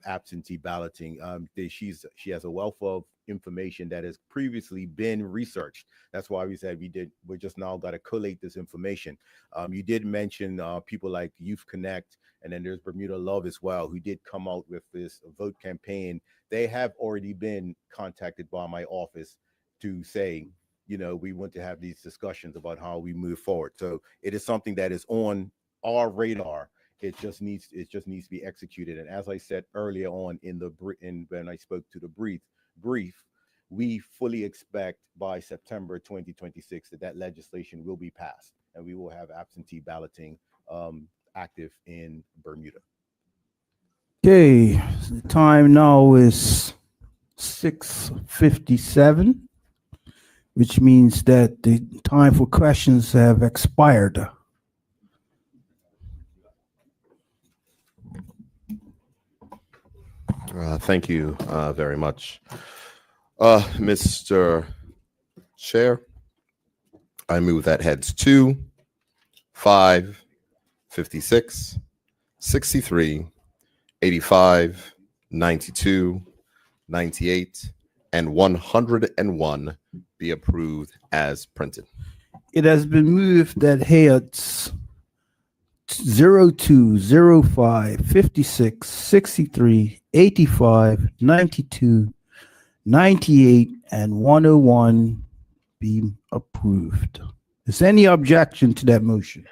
absentee balloting. She has a wealth of information that has previously been researched. That's why we said we just now got to collate this information. You did mention people like Youth Connect, and then there's Bermuda Love as well, who did come out with this vote campaign. They have already been contacted by my office to say, we want to have these discussions about how we move forward. So it is something that is on our radar. It just needs to be executed. And as I said earlier on when I spoke to the brief, we fully expect by September 2026 that legislation will be passed and we will have absentee balloting active in Bermuda. Okay, the time now is 6:57, which means that the time for questions have expired. Thank you very much. Mr. Chair, I move that heads 2, 5, 56, 63, 85, 92, 98, and 101 be approved as printed. It has been moved that heads 02, 05, 56, 63, 85, 92, 98, and 101 be approved. Is there any objection to that motion?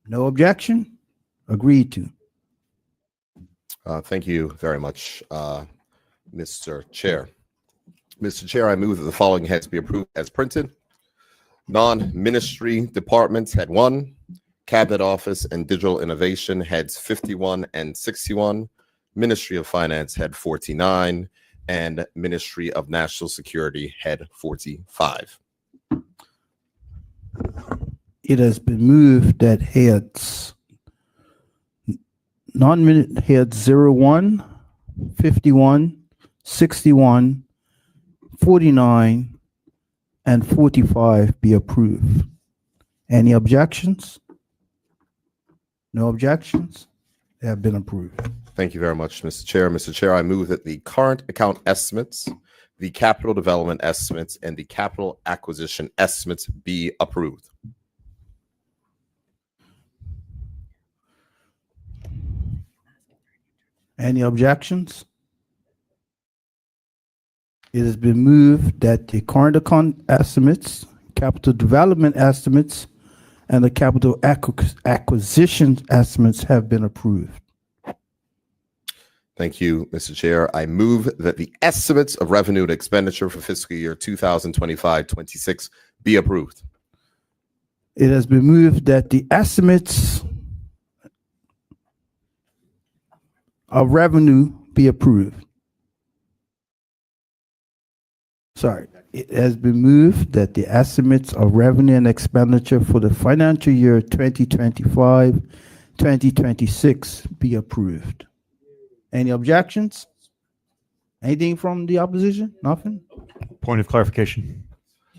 No objection? Agreed to. Thank you very much, Mr. Chair. Mr. Chair, I move that the following heads be approved as printed. Non-ministry departments, head 1, Cabinet Office and Digital Innovation, heads 51 and 61, Ministry of Finance, head 49, and Ministry of National Security, head 45. It has been moved that heads non-minute heads 01, 51, 61, 49, and 45 be approved. Any objections? No objections? They have been approved. Thank you very much, Mr. Chair. Mr. Chair, I move that the current account estimates, the capital development estimates, and the capital acquisition estimates be approved. Any objections? It has been moved that the current account estimates, capital development estimates, and the capital acquisition estimates have been approved. Thank you, Mr. Chair. I move that the estimates of revenue and expenditure for fiscal year 2025-26 be approved. It has been moved that the estimates of revenue be approved. Sorry, it has been moved that the estimates of revenue and expenditure for the financial year 2025-2026 be approved. Any objections? Anything from the opposition? Nothing? Point of clarification.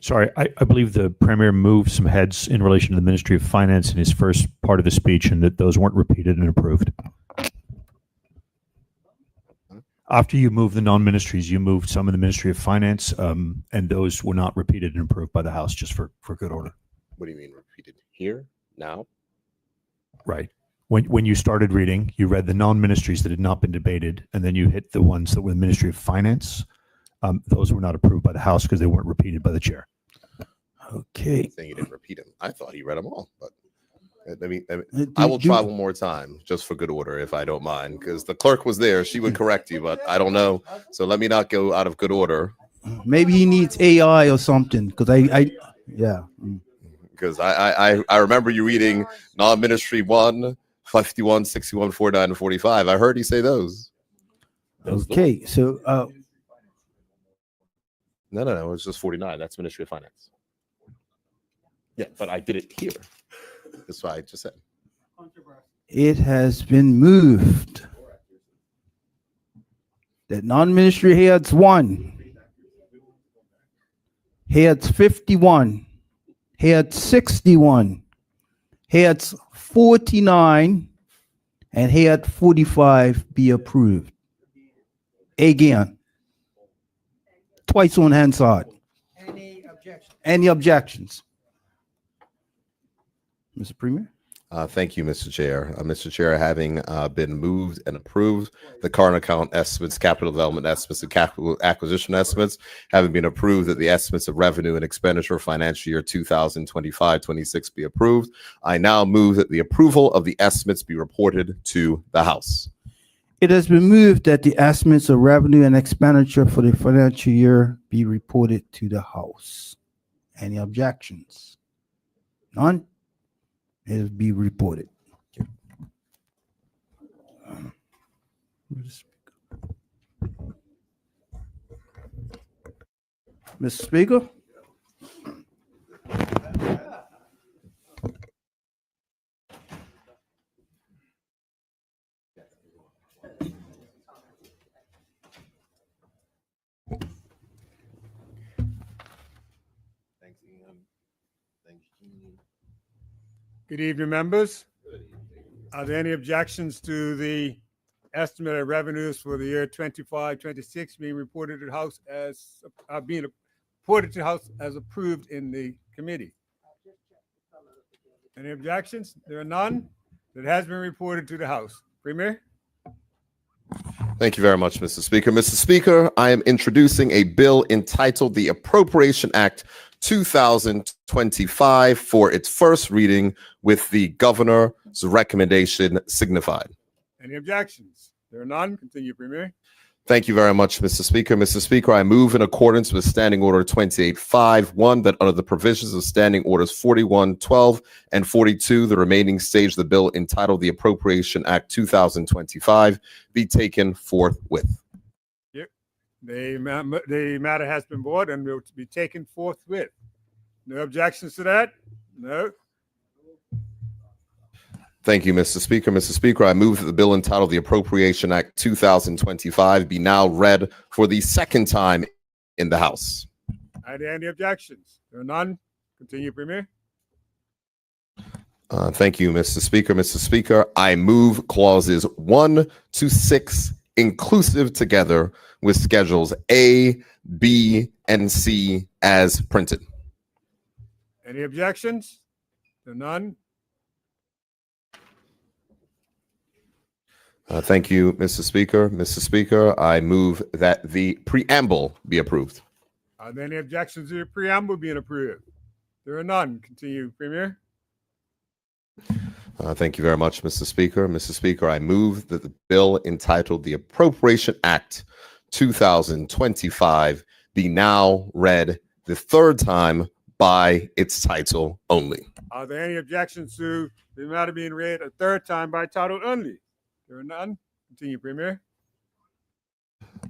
Sorry, I believe the Premier moved some heads in relation to the Ministry of Finance in his first part of the speech, and that those weren't repeated and approved. After you moved the non-ministries, you moved some in the Ministry of Finance, and those were not repeated and approved by the House, just for good order. What do you mean repeated? Here? Now? Right. When you started reading, you read the non-ministries that had not been debated, and then you hit the ones that were the Ministry of Finance. Those were not approved by the House because they weren't repeated by the chair. Okay. Saying you didn't repeat them. I thought he read them all, but I will try one more time just for good order, if I don't mind, because the clerk was there. She would correct you, but I don't know. So let me not go out of good order. Maybe he needs AI or something, because yeah. Because I remember you reading non-ministry 1, 51, 61, 49, and 45. I heard you say those. Okay, so No, it was just 49. That's Ministry of Finance. Yeah, but I did it here. That's why I just said. it has been moved that non-ministry heads 1, heads 51, heads 61, heads 49, and head 45 be approved. Again, twice on Hansard. Any objections? Mr. Premier? Thank you, Mr. Chair. Mr. Chair, having been moved and approved, the current account estimates, capital development estimates, and capital acquisition estimates having been approved, that the estimates of revenue and expenditure financial year 2025-26 be approved. I now move that the approval of the estimates be reported to the House. It has been moved that the estimates of revenue and expenditure for the financial year be reported to the House. Any objections? None? It'll be reported. Mr. Speaker? Good evening, members. Are there any objections to the estimated revenues for the year 25-26 being reported to the House as being reported to the House as approved in the committee? Any objections? There are none. It has been reported to the House. Premier? Thank you very much, Mr. Speaker. Mr. Speaker, I am introducing a bill entitled the Appropriation Act 2025 for its first reading with the governor's recommendation signified. Any objections? There are none. Continue, Premier. Thank you very much, Mr. Speaker. Mr. Speaker, I move in accordance with Standing Order 2851 that under the provisions of Standing Orders 41, 12, and 42, the remaining stage of the bill entitled the Appropriation Act 2025 be taken forthwith. The matter has been brought and will be taken forthwith. No objections to that? No. Thank you, Mr. Speaker. Mr. Speaker, I move that the bill entitled the Appropriation Act 2025 be now read for the second time in the House. Are there any objections? There are none. Continue, Premier. Thank you, Mr. Speaker. Mr. Speaker, I move clauses 1 to 6 inclusive together with schedules A, B, and C as printed. Any objections? There are none. Thank you, Mr. Speaker. Mr. Speaker, I move that the preamble be approved. Are there any objections to the preamble being approved? There are none. Continue, Premier. Thank you very much, Mr. Speaker. Mr. Speaker, I move that the bill entitled the Appropriation Act 2025 be now read the third time by its title only. Are there any objections to the matter being read a third time by title only? There are none. Continue, Premier.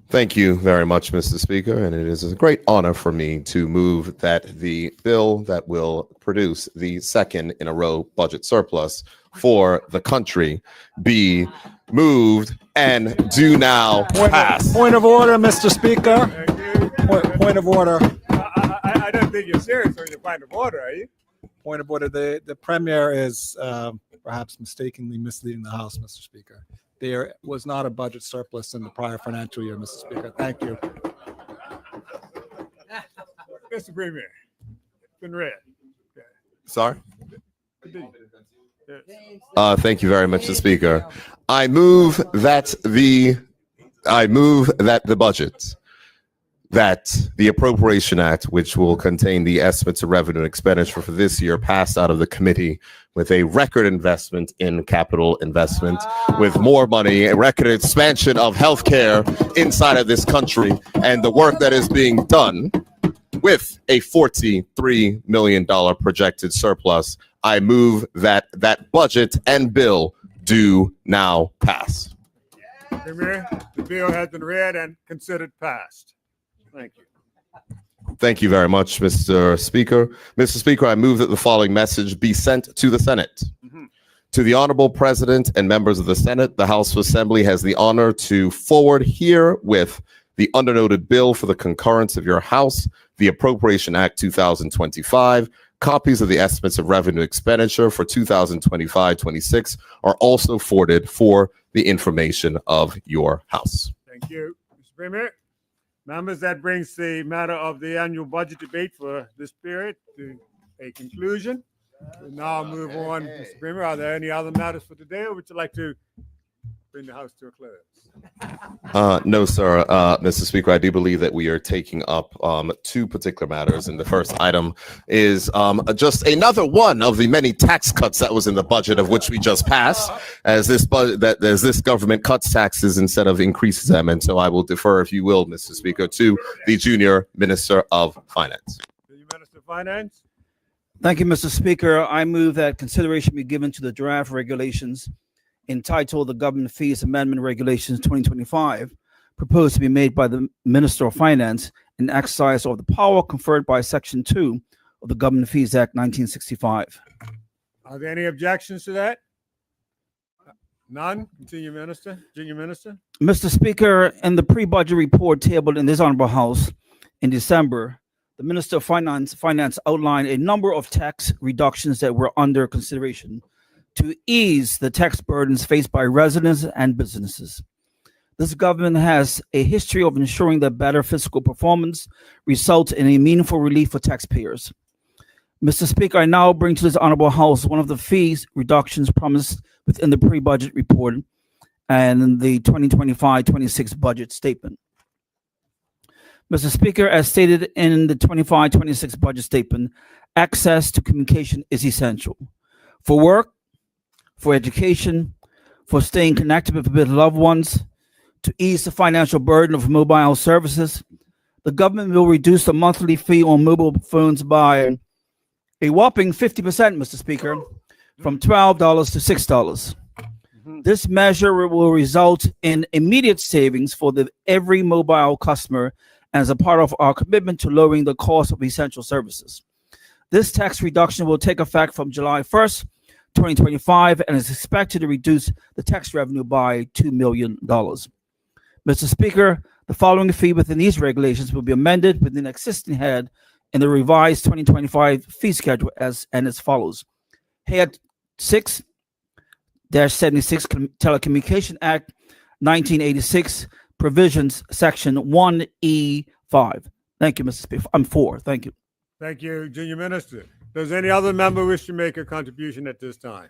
Thank you very much, Mr. Speaker, and it is a great honor for me to move that the bill that will produce the second in a row budget surplus for the country be moved and do now pass. Point of order, Mr. Speaker. Thank you. Point of order. I don't think you're serious on your point of order, are you? Point of order. The Premier is perhaps mistakenly misleading the House, Mr. Speaker. There was not a budget surplus in the prior financial year, Mr. Speaker. Thank you. Mr. Premier, it's been read. Sorry? Continue. Yes. Thank you very much, Mr. Speaker. I move that the budget, that the Appropriation Act, which will contain the estimates of revenue and expenditure for this year, passed out of the committee with a record investment in capital investment, with more money, a record expansion of healthcare inside of this country, and the work that is being done with a $43 million projected surplus. I move that that budget and bill do now pass. Premier, the bill has been read and considered passed. Thank you. Thank you very much, Mr. Speaker. Mr. Speaker, I move that the following message be sent to the Senate. To the Honorable President and members of the Senate, the House of Assembly has the honor to forward herewith the undernoted bill for the concurrence of your House, the Appropriation Act 2025. Copies of the estimates of revenue expenditure for 2025-26 are also forwarded for the information of your House. Thank you, Mr. Premier. Members, that brings the matter of the annual budget debate for this period to a conclusion. We'll now move on, Mr. Premier. Are there any other matters for today, or would you like to bring the House to a close? No, sir. Mr. Speaker, I do believe that we are taking up two particular matters. And the first item is just another one of the many tax cuts that was in the budget of which we just passed, as this government cuts taxes instead of increases them. And so I will defer, if you will, Mr. Speaker, to the Junior Minister of Finance. Junior Minister of Finance. Thank you, Mr. Speaker. I move that consideration be given to the draft regulations entitled the Government Fees Amendment Regulations 2025, proposed to be made by the Minister of Finance in exercise of the power conferred by Section 2 of the Government Fees Act 1965. Are there any objections to that? None. Continue, Minister. Junior Minister. Mr. Speaker, in the pre-budget report tabled in this Honorable House in December, the Minister of Finance outlined a number of tax reductions that were under consideration to ease the tax burdens faced by residents and businesses. This government has a history of ensuring that better fiscal performance results in a meaningful relief for taxpayers. Mr. Speaker, I now bring to this honorable House one of the fees reductions promised within the pre-budget report and the 2025-26 budget statement. Mr. Speaker, as stated in the 25-26 budget statement, access to communication is essential for work, for education, for staying connected with loved ones, to ease the financial burden of mobile services. The government will reduce the monthly fee on mobile phones by a whopping 50%, Mr. Speaker, from $12 to $6. This measure will result in immediate savings for every mobile customer as a part of our commitment to lowering the cost of essential services. This tax reduction will take effect from July 1st, 2025, and is expected to reduce the tax revenue by $2 million. Mr. Speaker, the following fee within these regulations will be amended within the existing head in the revised 2025 fee schedule as follows. Head 6-76 Telecommunication Act 1986, provisions section 1E5. Thank you, Mr. Speaker. I'm for. Thank you. Thank you, Junior Minister. Does any other member wish to make a contribution at this time?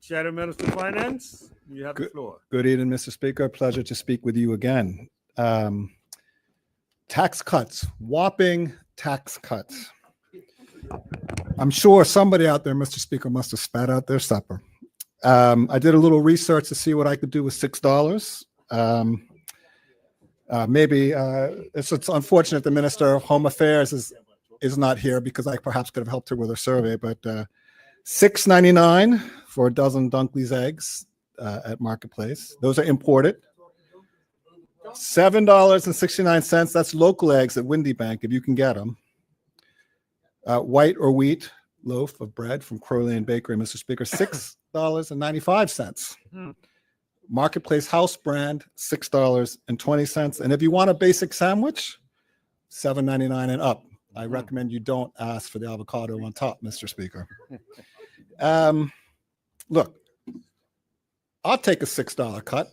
Shadow Minister of Finance, you have the floor. Good evening, Mr. Speaker. Pleasure to speak with you again. Tax cuts, whopping tax cuts. I'm sure somebody out there, Mr. Speaker, must have spat out their supper. I did a little research to see what I could do with $6. Maybe it's unfortunate the Minister of Home Affairs is not here because I perhaps could have helped her with her survey, but $6.99 for a dozen Dunkley's eggs at Marketplace. Those are imported. $7.69. That's local eggs at Windy Bank if you can get them. White or wheat loaf of bread from Crowley and Bakery, Mr. Speaker, $6.95. Marketplace house brand, $6.20. And if you want a basic sandwich, $7.99 and up. I recommend you don't ask for the avocado on top, Mr. Speaker. Look, I'll take a $6 cut.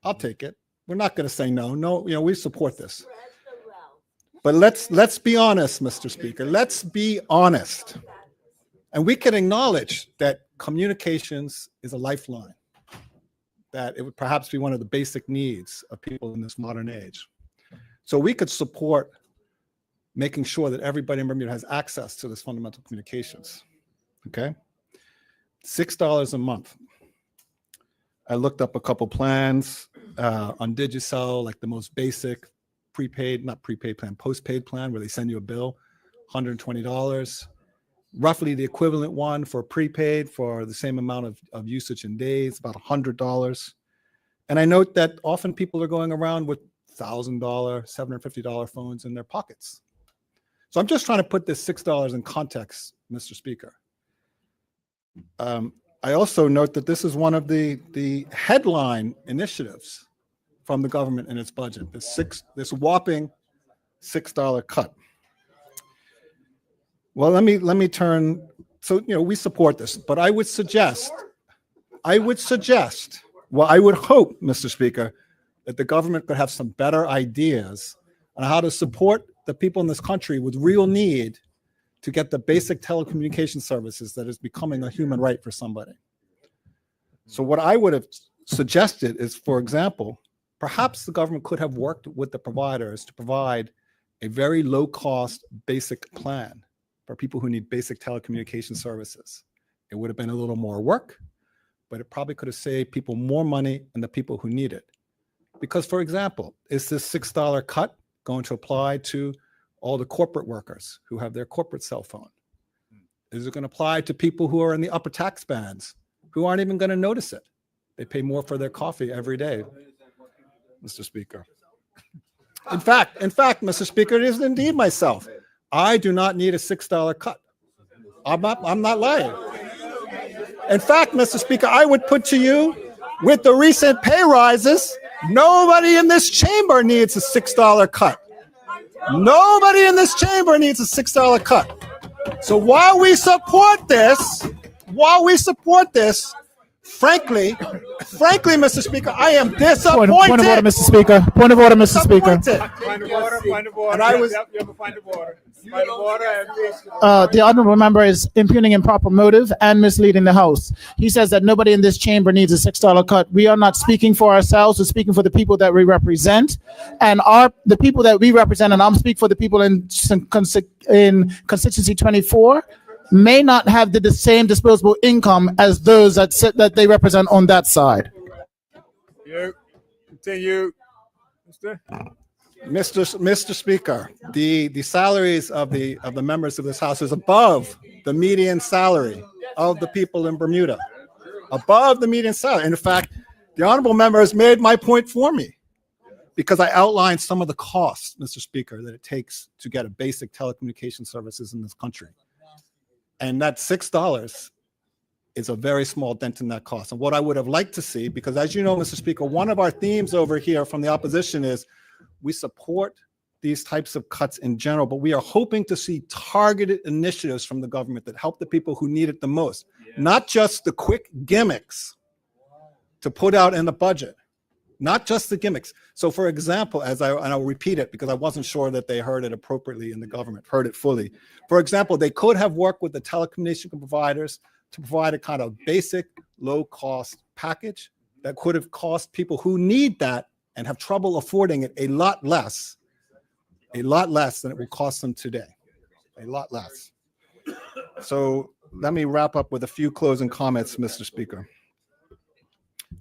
I'll take it. We're not going to say no. No, we support this. But let's be honest, Mr. Speaker. Let's be honest. And we can acknowledge that communications is a lifeline, that it would perhaps be one of the basic needs of people in this modern age. So we could support making sure that everybody in Bermuda has access to this fundamental communications. Okay? $6 a month. I looked up a couple plans on Digicel, like the most basic postpaid plan where they send you a bill, $120. Roughly the equivalent one for prepaid for the same amount of usage in days, about $100. And I note that often people are going around with $1,000, $750 phones in their pockets. So I'm just trying to put this $6 in context, Mr. Speaker. I also note that this is one of the headline initiatives from the government in its budget, this whopping $6 cut. Well, let me turn. So, we support this, but I would hope, Mr. Speaker, that the government could have some better ideas on how to support the people in this country with real need to get the basic telecommunication services that is becoming a human right for somebody. So what I would have suggested is, for example, perhaps the government could have worked with the providers to provide a very low-cost basic plan for people who need basic telecommunication services. It would have been a little more work, but it probably could have saved people more money and the people who need it. Because, for example, is this $6 cut going to apply to all the corporate workers who have their corporate cell phone? Is it going to apply to people who are in the upper tax bands who aren't even going to notice it? They pay more for their coffee every day, Mr. Speaker. In fact, Mr. Speaker, it is indeed myself. I do not need a $6 cut. I'm not lying. In fact, Mr. Speaker, I would put to you, with the recent pay rises, Nobody in this chamber needs a $6 cut. Nobody in this chamber needs a $6 cut. So while we support this, frankly, Mr. Speaker, I am disappointed. Point of order, Mr. Speaker. Point of order, Mr. Speaker. Point of order, point of order. And I was- Yep, you have a point of order. Point of order and please. The honorable member is impugning improper motive and misleading the House. He says that nobody in this chamber needs a $6 cut. We are not speaking for ourselves. We're speaking for the people that we represent, and the people that we represent. And I'm speaking for the people in constituency 24. May not have the same disposable income as those that they represent on that side. You continue, Mr. Speaker, the salaries of the members of this House is above the median salary of the people in Bermuda, above the median salary. And in fact, the honorable member has made my point for me because I outlined some of the costs, Mr. Speaker, that it takes to get a basic telecommunication services in this country. And that $6 is a very small dent in that cost. And what I would have liked to see, because as you know, Mr. Speaker, one of our themes over here from the opposition is we support these types of cuts in general, but we are hoping to see targeted initiatives from the government that help the people who need it the most, not just the quick gimmicks to put out in the budget, not just the gimmicks. So for example, and I'll repeat it because I wasn't sure that they heard it appropriately in the government, heard it fully. For example, they could have worked with the telecommunication providers to provide a kind of basic low-cost package that could have cost people who need that and have trouble affording it a lot less than it will cost them today, a lot less. So let me wrap up with a few closing comments, Mr. Speaker.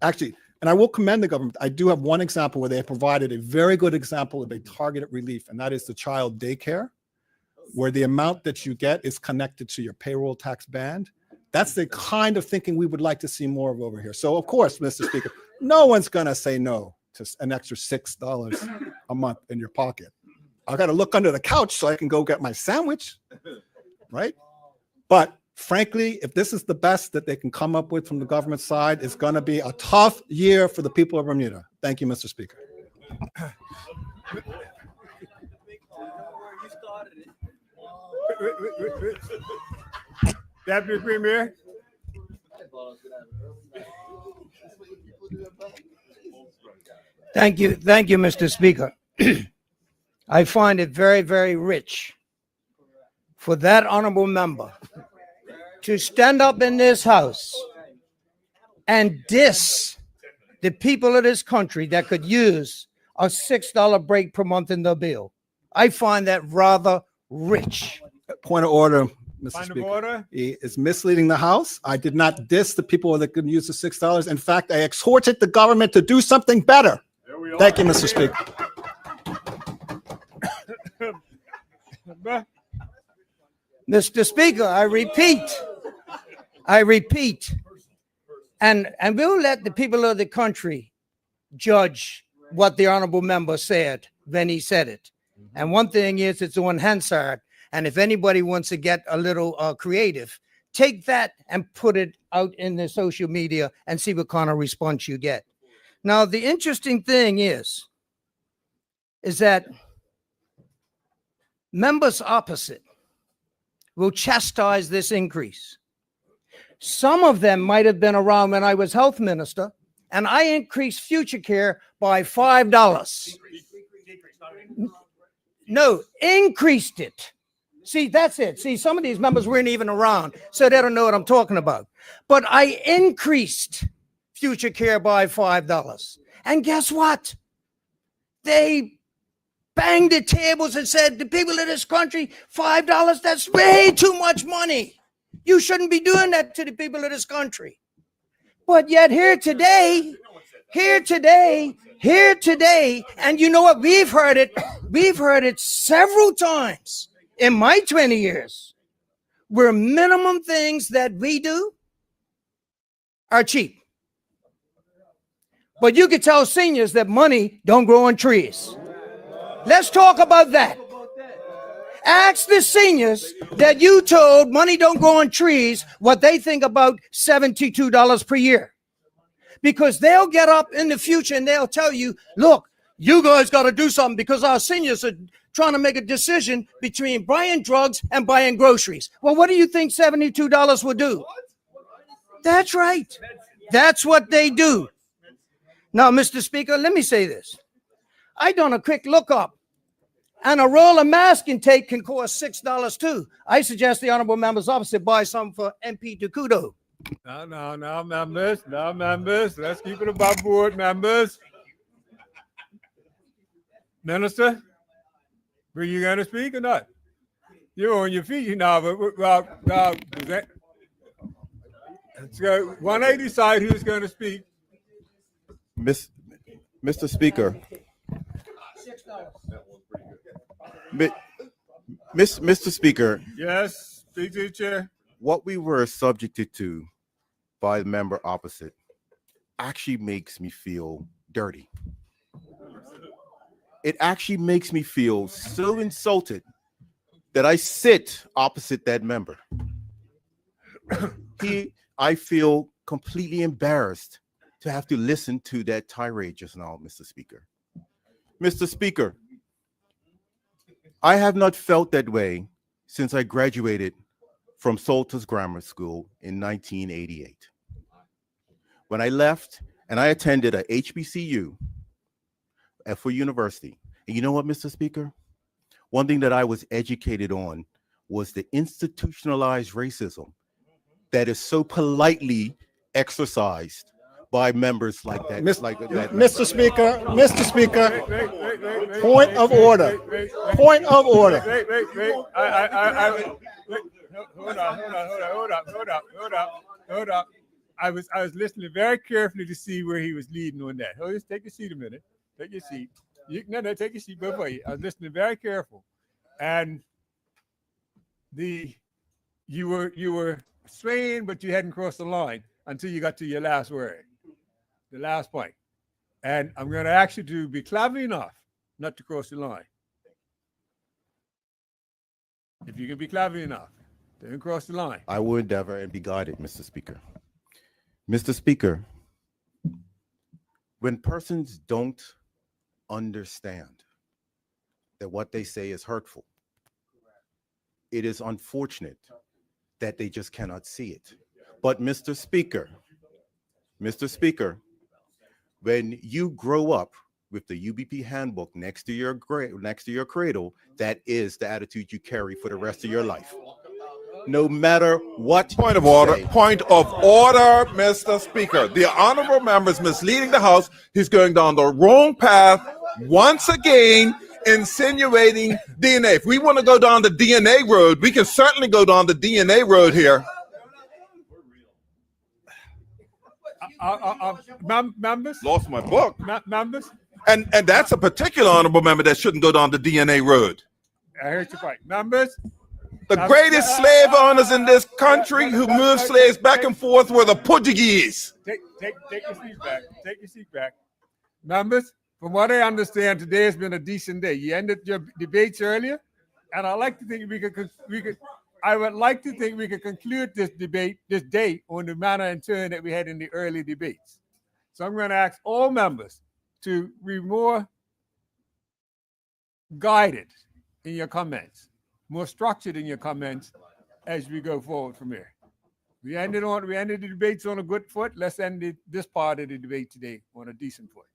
Actually, and I will commend the government. I do have one example where they have provided a very good example of a targeted relief, and that is the child daycare, where the amount that you get is connected to your payroll tax band. That's the kind of thinking we would like to see more of over here. So of course, Mr. Speaker, no one's going to say no to an extra $6 a month in your pocket. I got to look under the couch so I can go get my sandwich, right? But frankly, if this is the best that they can come up with from the government side, it's going to be a tough year for the people of Bermuda. Thank you, Mr. Speaker. Deputy Premier. Thank you, Mr. Speaker. I find it very, very rich for that honorable member to stand up in this house and diss the people of this country that could use a $6 break per month in the bill. I find that rather rich. Point of order, Mr. Point of Speaker. order. He is misleading the House. I did not diss the people that could use the $6. In fact, I exhorted the government to do something better. Thank you, Mr. Speaker. Mr. Speaker, I repeat, and we'll let the people of the country judge what the honorable member said when he said it. And one thing is, it's on Hansard. And if anybody wants to get a little creative, take that and put it out in the social media and see what kind of response you get. Now, the interesting thing is that members opposite will chastise this increase. Some of them might have been around when I was health minister, and I increased future care by $5. No, increased it. See, that's it. See, some of these members weren't even around, so they don't know what I'm talking about. But I increased future care by $5. And guess what? They banged the tables and said, the people of this country, $5, that's way too much money. You shouldn't be doing that to the people of this country. But yet here today, and you know what? We've heard it several times in my 20 years, where minimum things that we do are cheap. But you could tell seniors that money don't grow on trees. Let's talk about that. Ask the seniors that you told money don't grow on trees what they think about $72 per year. because they'll get up in the future and they'll tell you, look, you guys got to do something because our seniors are trying to make a decision between buying drugs and buying groceries. Well, what do you think $72 would do? That's right. That's what they do. Now, Mr. Speaker, let me say this. I done a quick lookup, and a roll of masking tape can cost $6 too. I suggest the honorable members opposite buy some for MP Dukudo. No, members. Let's keep it above board, members. Minister, were you going to speak or not? You're on your feet now, but let's go. 180 side, who's going to speak? Mr. Speaker. Mr. Speaker. Yes, speak to the chair. What we were subjected to by the member opposite actually makes me feel dirty. It actually makes me feel so insulted that I sit opposite that member. I feel completely embarrassed to have to listen to that tirade just now, Mr. Speaker. Mr. Speaker, I have not felt that way since I graduated from Salters Grammar School in 1988. When I left and I attended a HBCU for university. And you know what, Mr. Speaker? One thing that I was educated on was the institutionalized racism that is so politely exercised by members like that. Mr. Speaker, point of order. Point of order. Hold up. I was listening very carefully to see where he was leading on that. Oh, just take your seat a minute. Take your seat. No, take your seat before you. I was listening very careful, and you were swaying, but you hadn't crossed the line until you got to your last word, the last point. And I'm going to ask you to be clever enough not to cross the line. If you can be clever enough, don't cross the line. I will endeavor and be guided, Mr. Speaker. Mr. Speaker, when persons don't understand that what they say is hurtful, it is unfortunate that they just cannot see it. But Mr. Speaker, when you grow up with the UBP handbook next to your cradle, that is the attitude you carry for the rest of your life. No matter what. Point of order, Mr. Speaker. The honorable member is misleading the House. He's going down the wrong path once again, insinuating DNA. If we want to go down the DNA road, we can certainly go down the DNA road here. Members? Lost my book. Members? And that's a particular honorable member that shouldn't go down the DNA road. I heard your point. Members? The greatest slave owners in this country who moved slaves back and forth were the Portuguese. Take your seat back. Take your seat back. Members, from what I understand, today has been a decent day. You ended your debates earlier, and I like to think I would like to think we could conclude this day on the manner and turn that we had in the early debates. So I'm going to ask all members to be more guided in your comments, more structured in your comments as we go forward from here. We ended the debates on a good foot. Let's end this part of the debate today on a decent foot.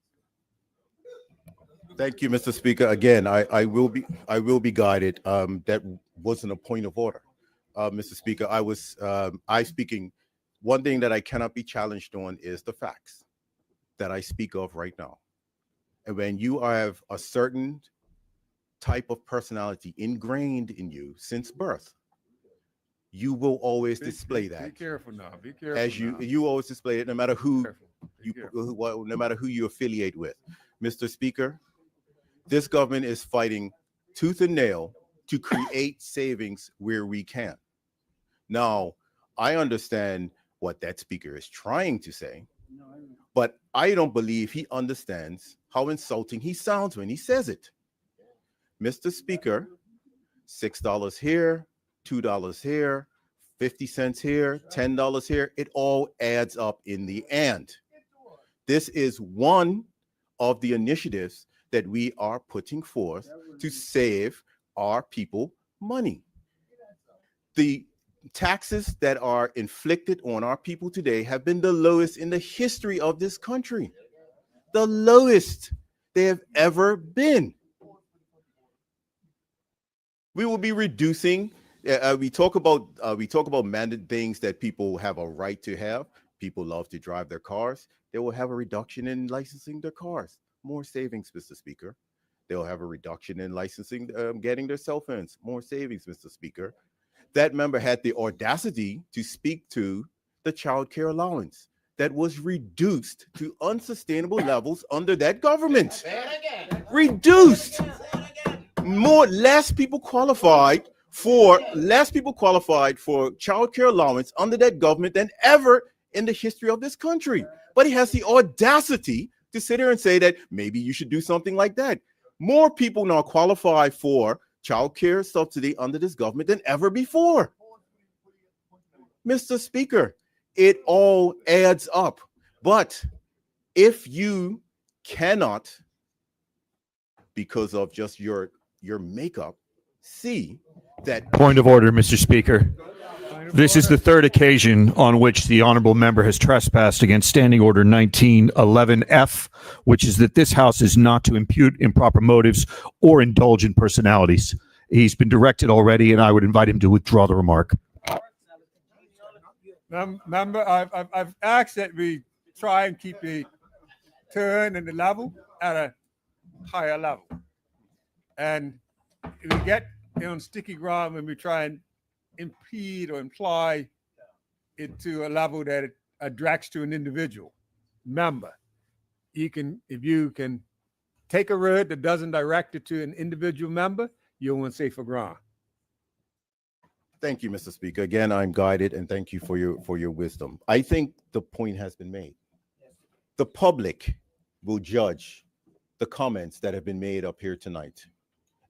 Thank you, Mr. Speaker. Again, I will be guided. That wasn't a point of order, Mr. Speaker. I speaking. One thing that I cannot be challenged on is the facts that I speak of right now. And when you have a certain type of personality ingrained in you since birth, you will always display that. Be careful now. Be careful. As you always display it, no matter who no matter who you affiliate with, Mr. Speaker. This government is fighting tooth and nail to create savings where we can. Now, I understand what that speaker is trying to say, but I don't believe he understands how insulting he sounds when he says it. Mr. Speaker, $6 here, $2 here, 50 cents here, $10 here, it all adds up in the end. this is one of the initiatives that we are putting forth to save our people money. The taxes that are inflicted on our people today have been the lowest in the history of this country, the lowest they have ever been. We will be reducing. We talk about mandated things that people have a right to have. People love to drive their cars. They will have a reduction in licensing their cars. More savings, Mr. Speaker. They'll have a reduction in licensing, getting their cell phones. More savings, Mr. Speaker. That member had the audacity to speak to the child care allowance that was reduced to unsustainable levels under that government. Reduced. Less people qualified for child care allowance under that government than ever in the history of this country. But he has the audacity to sit here and say that maybe you should do something like that. More people now qualify for child care subsidy under this government than ever before. Mr. Speaker, it all adds up. But if you cannot, because of just your makeup, see that— Point of order, Mr. Speaker. This is the third occasion on which the honorable member has trespassed against Standing Order 1911F, which is that this House is not to impute improper motives or indulge in personalities. He's been directed already, and I would invite him to withdraw the remark. Member, I've asked that we try and keep the turn and the level at a higher level. And we get on sticky ground when we try and impede or imply it to a level that it directs to an individual member. If you can take a word that doesn't direct it to an individual member, you're on safer ground. Thank you, Mr. Speaker. Again, I'm guided, and thank you for your wisdom. I think the point has been made. The public will judge the comments that have been made up here tonight,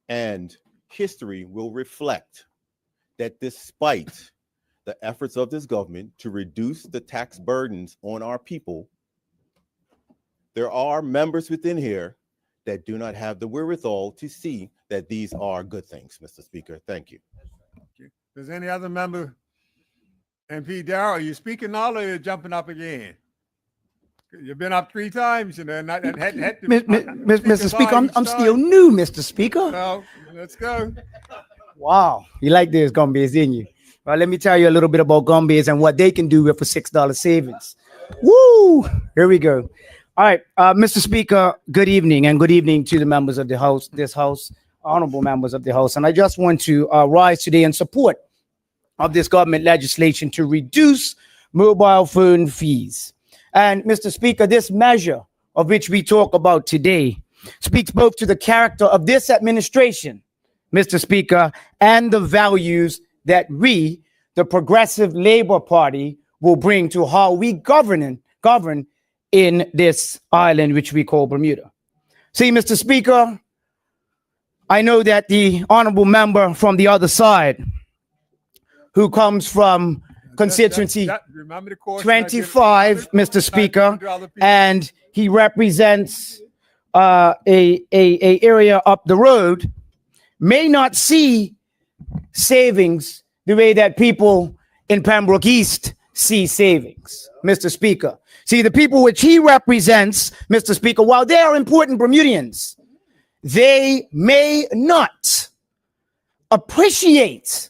and history will reflect that despite the efforts of this government to reduce the tax burdens on our people, there are members within here that do not have the wherewithal to see that these are good things, Mr. Speaker. Thank you. Does any other member? MP Darrell, are you speaking now or are you jumping up again? You've been up 3 times, and then Mr. Speaker, I'm still new, Mr. Speaker. No, let's go. Wow, you like this gummies, didn't you? Well, let me tell you a little bit about gummies and what they can do with a $6 savings. Woo! Here we go. All right, Mr. Speaker, good evening, and good evening to the members of the House, honorable members of the House. And I just want to rise today in support of this government legislation to reduce mobile phone fees. And Mr. Speaker, this measure of which we talk about today speaks both to the character of this administration, Mr. Speaker, and the values that we, the Progressive Labor Party, will bring to how we govern in this island which we call Bermuda. See, Mr. Speaker, I know that the honorable member from the other side, who comes from constituency 25, Mr. Speaker, and he represents a area up the road, may not see savings the way that people in Pembroke East see savings, Mr. Speaker. See, the people which he represents, Mr. Speaker, while they are important Bermudians, they may not appreciate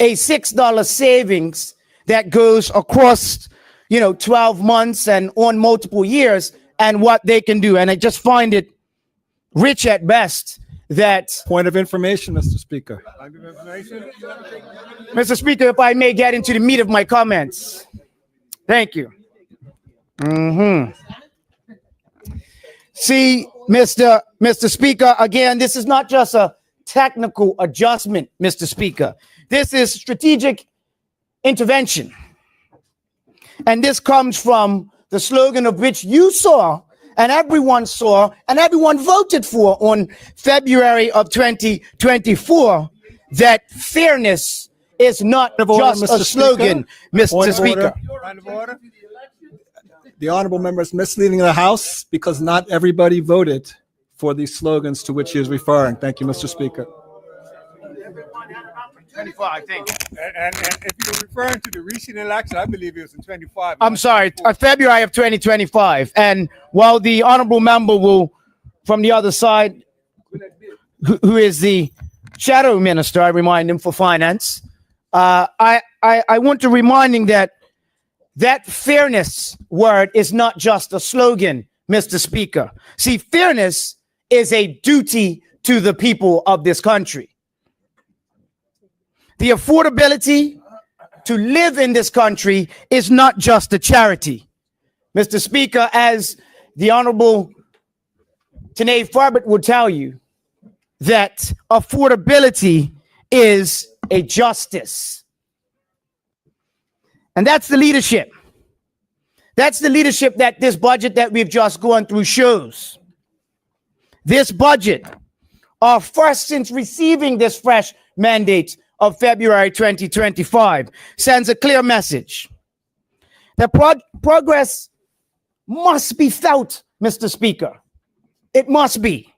a $6 savings that goes across, 12 months and on multiple years, and what they can do. And I just find it rich at best that— Point of information, Mr. Speaker. Mr. Speaker, if I may get into the meat of my comments. Thank you. See, Mr. Speaker, again, this is not just a technical adjustment, Mr. Speaker. This is strategic intervention. And this comes from the slogan of which you saw, and everyone saw, and everyone voted for on February of 2024, that fairness is not just a slogan, Mr. Speaker. the honorable member is misleading the House because not everybody voted for these slogans to which he is referring. Thank you, Mr. Speaker. 24, I think. And if you're referring to the recent election, I believe it was in 25. I'm sorry, February of 2025. And while the honorable member will, from the other side, who is the shadow minister, I remind him, for finance, I want to remind him that fairness word is not just a slogan, Mr. Speaker. See, fairness is a duty to the people of this country. The affordability to live in this country is not just a charity. Mr. Speaker, as the Honorable Tanae Farbert will tell you, that affordability is a justice. And that's the leadership. That's the leadership that this budget that we've just gone through shows. This budget, our first since receiving this fresh mandate of February 2025, sends a clear message that progress must be felt, Mr. Speaker. It must be,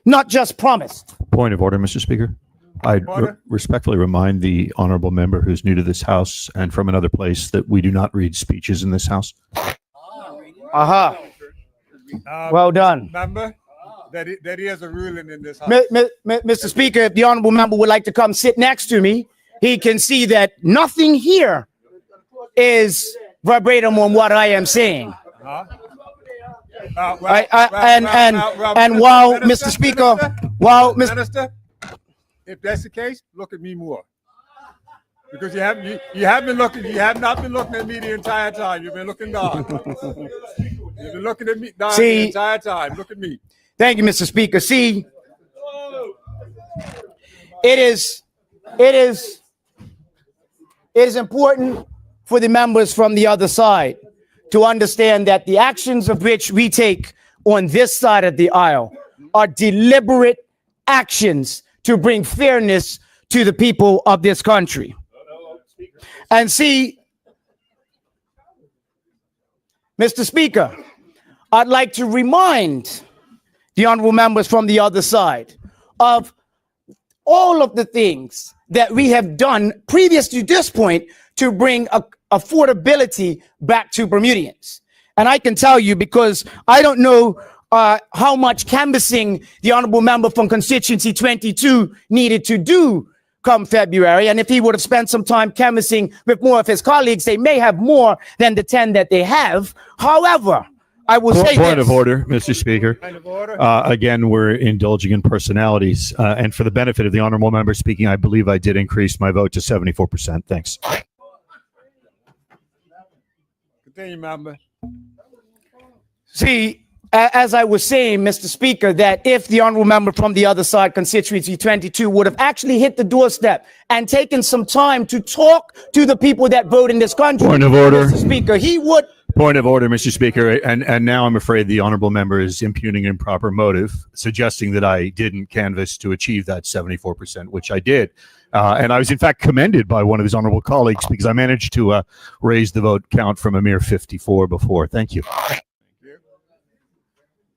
not just promised. Point of order, Mr. Speaker. I respectfully remind the honorable member who's new to this House and from another place that we do not read speeches in this House. Aha. Well done. Remember that he has a ruling in this House. Mr. Speaker, if the honorable member would like to come sit next to me, he can see that nothing here is verbatim on what I am saying. And while Mr. Speaker, while Mr. Minister, if that's the case, look at me more. Because you have not been looking at me the entire time. You've been looking down. You've been looking at me down the entire time. Look at me. Thank you, Mr. Speaker. See, it is important for the members from the other side to understand that the actions of which we take on this side of the aisle are deliberate actions to bring fairness to the people of this country. And see, Mr. Speaker, I'd like to remind the honorable members from the other side of all of the things that we have done previous to this point to bring affordability back to Bermudians. And I can tell you, because I don't know how much canvassing the honorable member from constituency 22 needed to do come February. And if he would have spent some time canvassing with more of his colleagues, they may have more than the 10 that they have. However, I will say Point this. of order, Mr. Speaker. Again, we're indulging in personalities. And for the benefit of the honorable member speaking, I believe I did increase my vote to 74%. Thanks. Continue, member. See, as I was saying, Mr. Speaker, that if the honorable member from the other side, constituency 22, would have actually hit the doorstep and taken some time to talk to the people that vote in this country, Point of order. Mr. Speaker, he would. Point of order, Mr. Speaker. And now I'm afraid the honorable member is impugning improper motive, suggesting that I didn't canvass to achieve that 74%, which I did. And I was, in fact, commended by one of his honorable colleagues because I managed to raise the vote count from a mere 54 before. Thank you.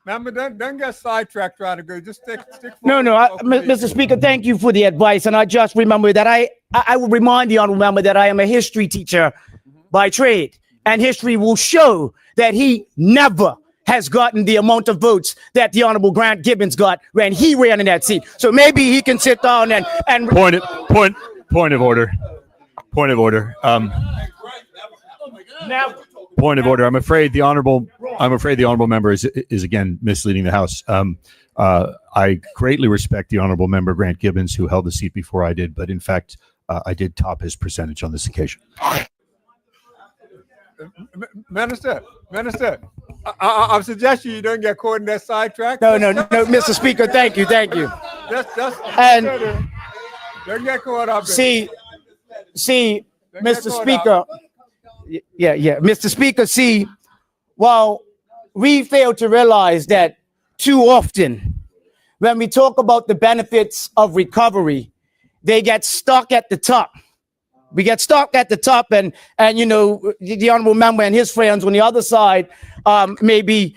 Remember, don't get sidetracked trying to go. Just stick No, Mr. Speaker, thank you for the advice. And I just remember that I will remind the honorable member that I am a history teacher by trade. And history will show that he never has gotten the amount of votes that the Honorable Grant Gibbons got when he ran in that seat. So maybe he can sit down and Point of order. Point of order. Now, Point of order. I'm afraid the honorable member is again misleading the House. I greatly respect the honorable member Grant Gibbons, who held the seat before I did, but in fact, I did top his percentage on this occasion. Minister, I'm suggesting you don't get caught in that sidetrack. No, Mr. Speaker, thank you. Don't get caught up. See, Mr. Speaker. Yeah. Mr. Speaker, see, while we fail to realize that too often when we talk about the benefits of recovery, they get stuck at the top. We get stuck at the top, and you know, the honorable member and his friends on the other side maybe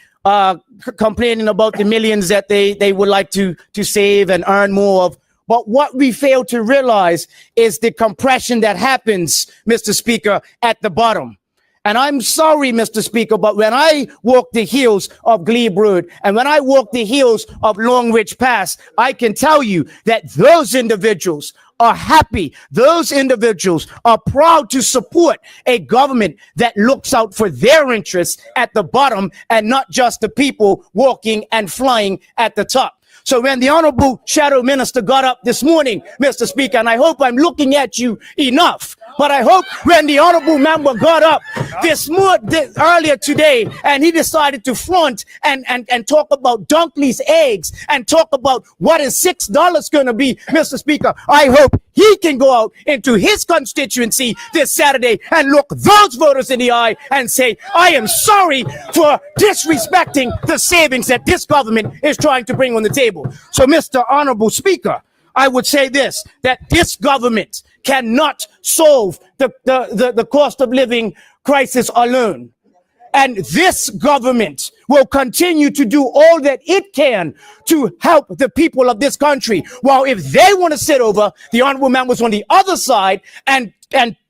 complaining about the millions that they would like to save and earn more of. But what we fail to realize is the compression that happens, Mr. Speaker, at the bottom. And I'm sorry, Mr. Speaker, but when I walk the hills of Glebe Road and when I walk the hills of Long Ridge Pass, I can tell you that those individuals are happy. Those individuals are proud to support a government that looks out for their interests at the bottom and not just the people walking and flying at the top. So when the Honorable Shadow Minister got up this morning, Mr. Speaker, and I hope I'm looking at you enough, but I hope when the Honorable Member got up earlier today and he decided to front and talk about Dunkley's eggs and talk about what is $6 going to be, Mr. Speaker, I hope he can go out into his constituency this Saturday and look those voters in the eye and say, I am sorry for disrespecting the savings that this government is trying to bring on the table. So, Mr. Honorable Speaker, I would say this, that this government cannot solve the cost of living crisis alone. And this government will continue to do all that it can to help the people of this country. While if they want to sit over the honorable members on the other side and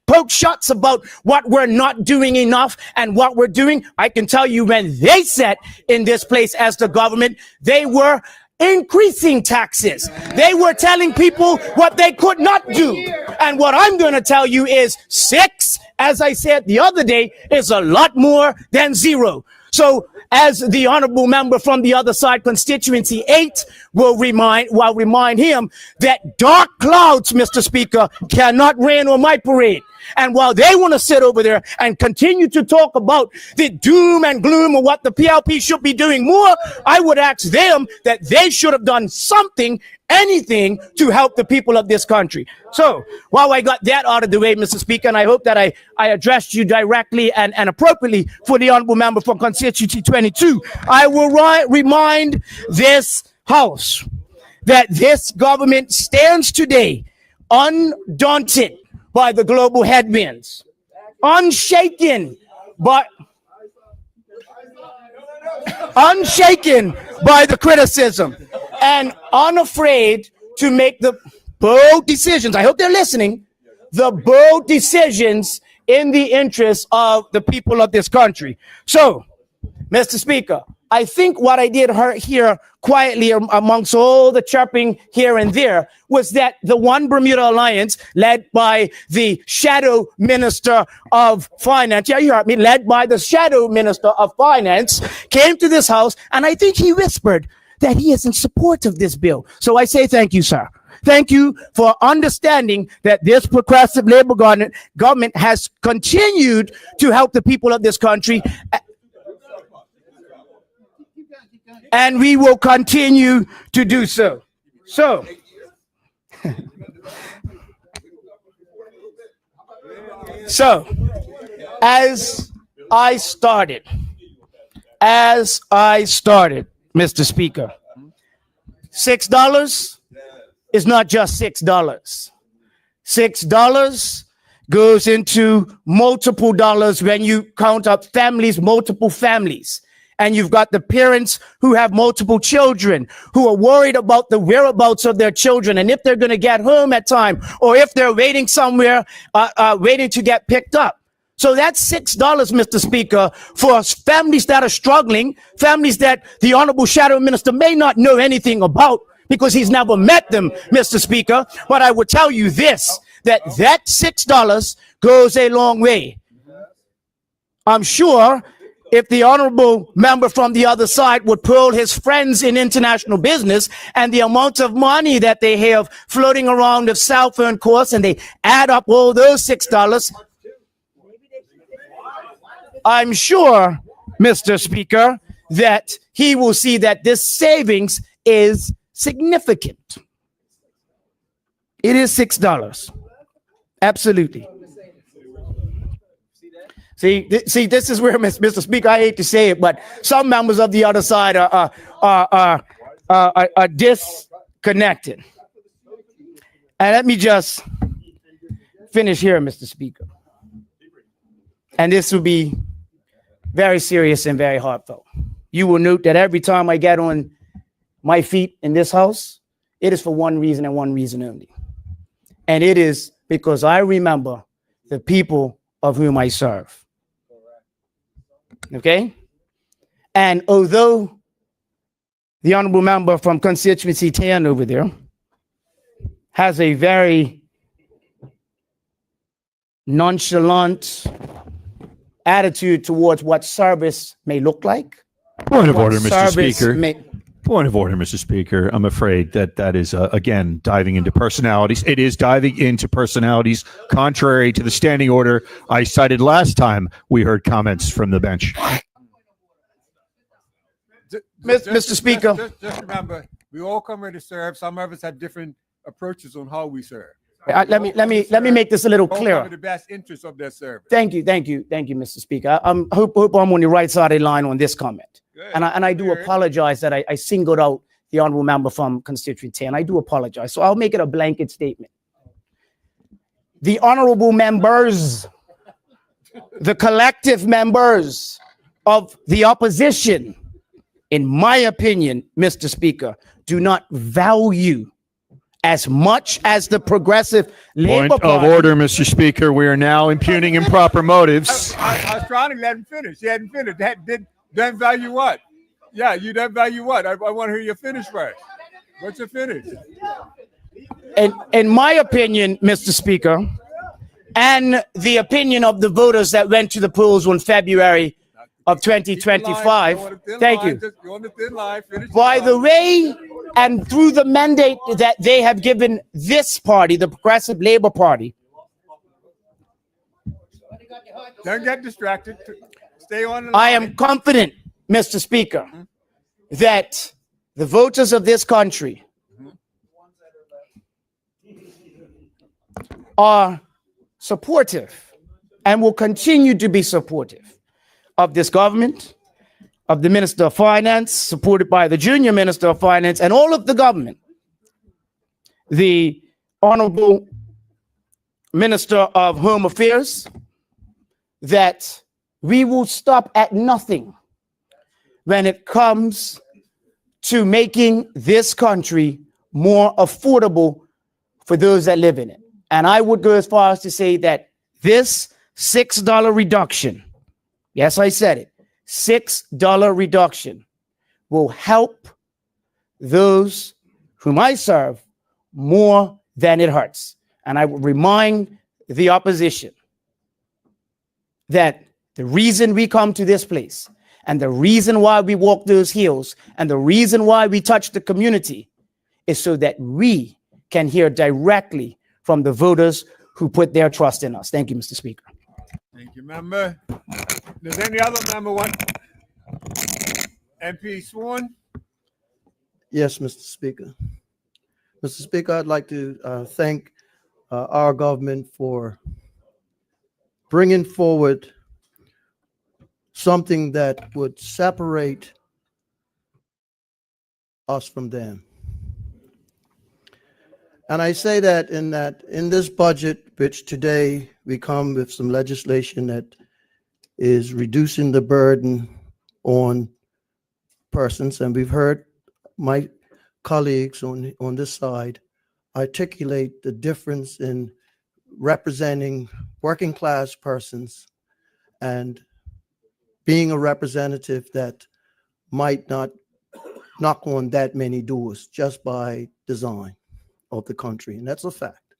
poke shots about what we're not doing enough and what we're doing, I can tell you when they sat in this place as the government, they were increasing taxes. They were telling people what they could not do. And what I'm going to tell you is 6, as I said the other day, is a lot more than 0. So as the honorable member from the other side, constituency 8, will remind him that dark clouds, Mr. Speaker, cannot rain on my parade. And while they want to sit over there and continue to talk about the doom and gloom of what the PLP should be doing more, I would ask them that they should have done something, anything, to help the people of this country. So while I got that out of the way, Mr. Speaker, and I hope that I addressed you directly and appropriately for the honorable member from constituency 22, I will remind this House that this government stands today undaunted by the global headwinds, unshaken by the criticism, and unafraid to make the bold decisions. I hope they're listening. The bold decisions in the interest of the people of this country. So, Mr. Speaker, I think what I did hear quietly amongst all the chirping here and there was that the One Bermuda Alliance, led by the Shadow Minister of Finance, yeah, you heard me, led by the Shadow Minister of Finance, came to this House, and I think he whispered that he is in support of this bill. So I say thank you, sir. Thank you for understanding that this progressive Labor government has continued to help the people of this country, and we will continue to do so. So, as I started, Mr. Speaker, $6 is not just $6. $6 goes into multiple dollars when you count up families, multiple families. And you've got the parents who have multiple children who are worried about the whereabouts of their children and if they're going to get home at time or if they're waiting somewhere, waiting to get picked up. So that's $6, Mr. Speaker, for families that are struggling, families that the Honorable Shadow Minister may not know anything about because he's never met them, Mr. Speaker. But I would tell you this, that $6 goes a long way. I'm sure if the honorable member from the other side would pull his friends in international business and the amount of money that they have floating around the self-earned course, and they add up all those $6, I'm sure, Mr. Speaker, that he will see that this savings is significant. It is $6. Absolutely. See, this is where, Mr. Speaker, I hate to say it, but some members of the other side are disconnected. And let me just finish here, Mr. Speaker. And this will be very serious and very heartfelt. You will note that every time I get on my feet in this house, it is for one reason and one reason only. And it is because I remember the people of whom I serve. Okay? And although the honorable member from constituency 10 over there has a very nonchalant attitude towards what service may look like. Point of what order, Mr. service Speaker. may- Point of order, Mr. Speaker. I'm afraid that is, again, diving into personalities. It is diving into personalities contrary to the standing order I cited last time we heard comments from the bench. Mr. Speaker. Just remember, we all come here to serve. Some of us have different approaches on how we serve. Let me make this a little All clearer. cover the best interests of their service. Thank you, Mr. Speaker. I hope I'm on the right side of the line on this comment. And I do apologize that I singled out the honorable member from constituency 10. I do apologize. So I'll make it a blanket statement. The honorable members, the collective members of the opposition, in my opinion, Mr. Speaker, do not value as much as the progressive Labor Point of Party. order, Mr. Speaker. We are now impugning improper motives. I was trying to let him finish. He hadn't finished. Then value what? Yeah, you then value what? I want to hear your finish first. What's your finish? In my opinion, Mr. Speaker, and the opinion of the voters that went to the polls on February of 2025, thank you. You're on the thin line. Finish By the way, and through the mandate that they have given this party, the Progressive Labor Party, Don't get distracted. Stay on the I line. am confident, Mr. Speaker, that the voters of this country are supportive and will continue to be supportive of this government, of the Minister of Finance, supported by the Junior Minister of Finance, and all of the government. The Honorable Minister of Home Affairs, that we will stop at nothing when it comes to making this country more affordable for those that live in it. And I would go as far as to say that this $6 reduction, yes, I said it, $6 reduction will help those whom I serve more than it hurts. And I would remind the opposition that the reason we come to this place and the reason why we walk those hills and the reason why we touch the community is so that we can hear directly from the voters who put their trust in us. Thank you, Mr. Speaker. Thank you, member. Does any other member want? MP Swan? Yes, Mr. Speaker. Mr. Speaker, I'd like to thank our government for bringing forward something that would separate us from them. And I say that in this budget, which today we come with some legislation that is reducing the burden on persons, and we've heard my colleagues on this side articulate the difference in representing working class persons and being a representative that might not knock on that many doors just by design of the country. And that's a fact.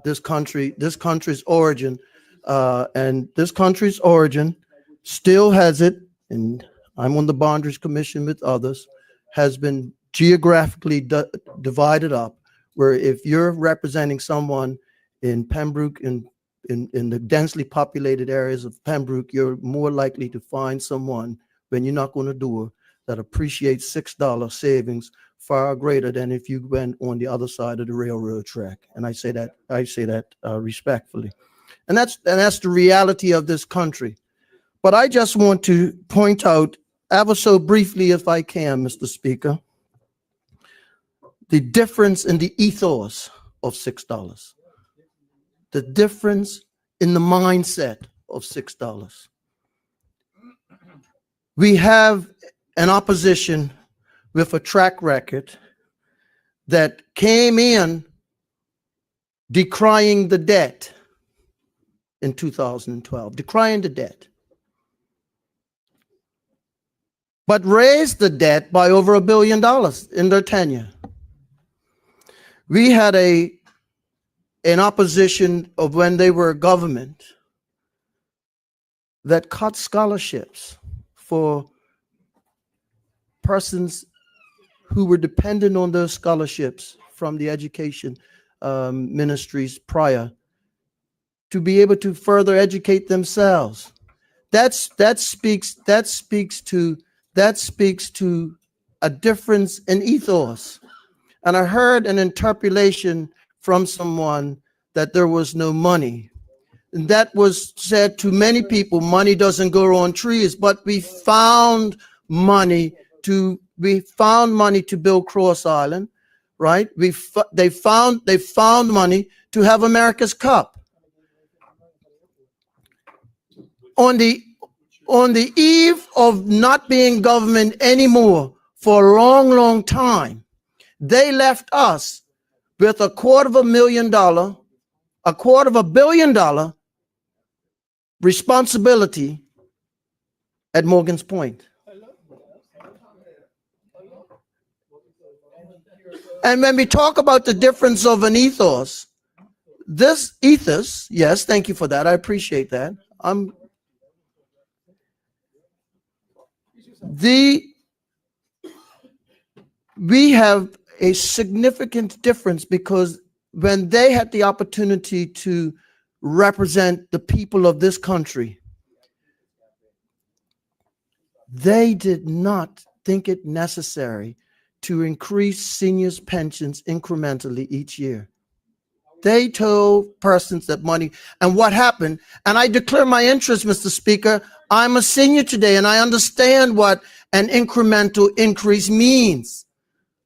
This country's origin, and this country's origin still has it, and I'm on the Boundaries Commission with others, has been geographically divided up, where if you're representing someone in Pembroke, in the densely populated areas of Pembroke, you're more likely to find someone when you knock on a door that appreciates $6 savings far greater than if you went on the other side of the railroad track. And I say that respectfully. And that's the reality of this country. But I just want to point out, ever so briefly, if I can, Mr. Speaker, the difference in the ethos of $6. the difference in the mindset of $6. We have an opposition with a track record that came in decrying the debt in 2012, decrying the debt, but raised the debt by over $1 billion in their tenure. We had an opposition of when they were government that cut scholarships for persons who were dependent on those scholarships from the education ministries prior to be able to further educate themselves. That speaks to a difference in ethos. And I heard an interpolation from someone that there was no money. And that was said to many people, money doesn't grow on trees, but we found money to build Cross Island, right? They found money to have America's Cup. On the eve of not being government anymore for a long, long time, they left us with $250 million responsibility at Morgan's Point. And when we talk about the difference of an ethos, this ethos, yes, thank you for that. I appreciate that. We have a significant difference because when they had the opportunity to represent the people of this country, they did not think it necessary to increase seniors' pensions incrementally each year. They told persons that money, and what happened, and I declare my interest, Mr. Speaker, I'm a senior today and I understand what an incremental increase means.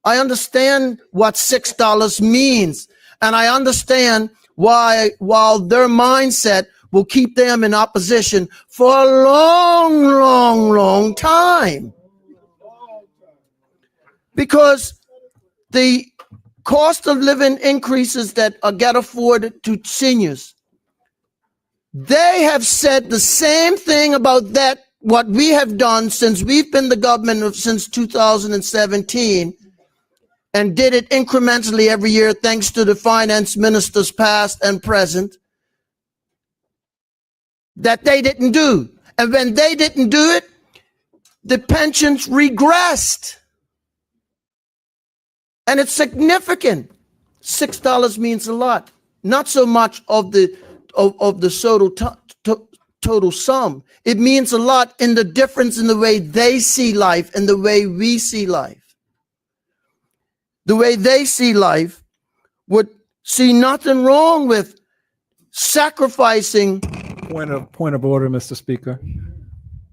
I understand what $6 means, and I understand why, while their mindset will keep them in opposition for a long, long, long time. Because the cost of living increases that get afforded to seniors, they have said the same thing about that, what we have done since we've been the government since 2017, and did it incrementally every year thanks to the finance ministers past and present, that they didn't do. And when they didn't do it, the pensions regressed. And it's significant. $6 means a lot. Not so much of the total sum. It means a lot in the difference in the way they see life and the way we see life. The way they see life would see nothing wrong with sacrificing. Point of order, Mr. Speaker.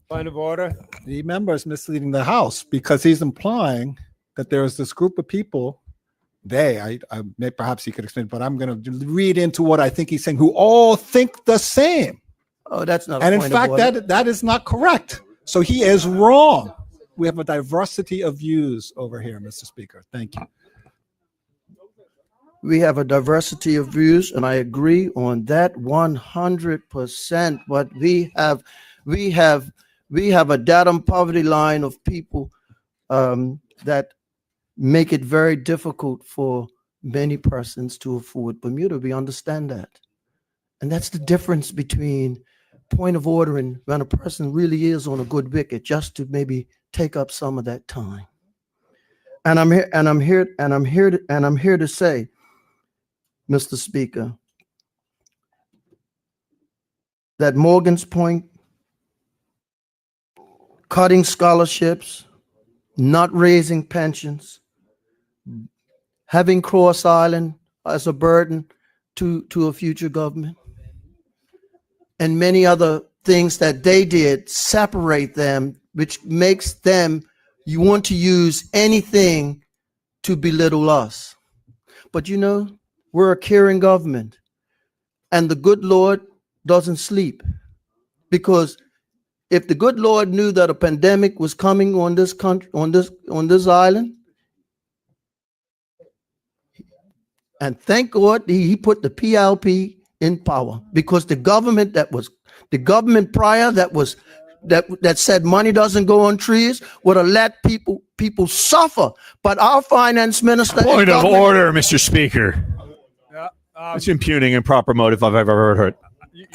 Point of order. The member is misleading the House because he's implying that there is this group of people, perhaps he could explain, but I'm going to read into what I think he's saying, who all think the same. Oh, that's not. And in fact, that is not correct. So he is wrong. We have a diversity of views over here, Mr. Speaker. Thank you. We have a diversity of views, and I agree on that 100%. But we have a datum poverty line of people that make it very difficult for many persons to afford Bermuda. We understand that, and that's the difference between point of order and when a person really is on a good wicket, just to maybe take up some of that time. And I'm here to say, Mr. Speaker, that Morgan's Point, cutting scholarships, not raising pensions, having Cross Island as a burden to a future government, and many other things that they did separate them, which makes them, you want to use anything to belittle us. But you know, we're a caring government. and the good Lord doesn't sleep. Because if the good Lord knew that a pandemic was coming on this country, on this island, and thank God he put the PLP in power, because the government prior that said money doesn't go on trees would have let people suffer. But our finance minister. Point of order, Mr. Speaker. Yeah, It's impugning improper motive if I've ever heard it.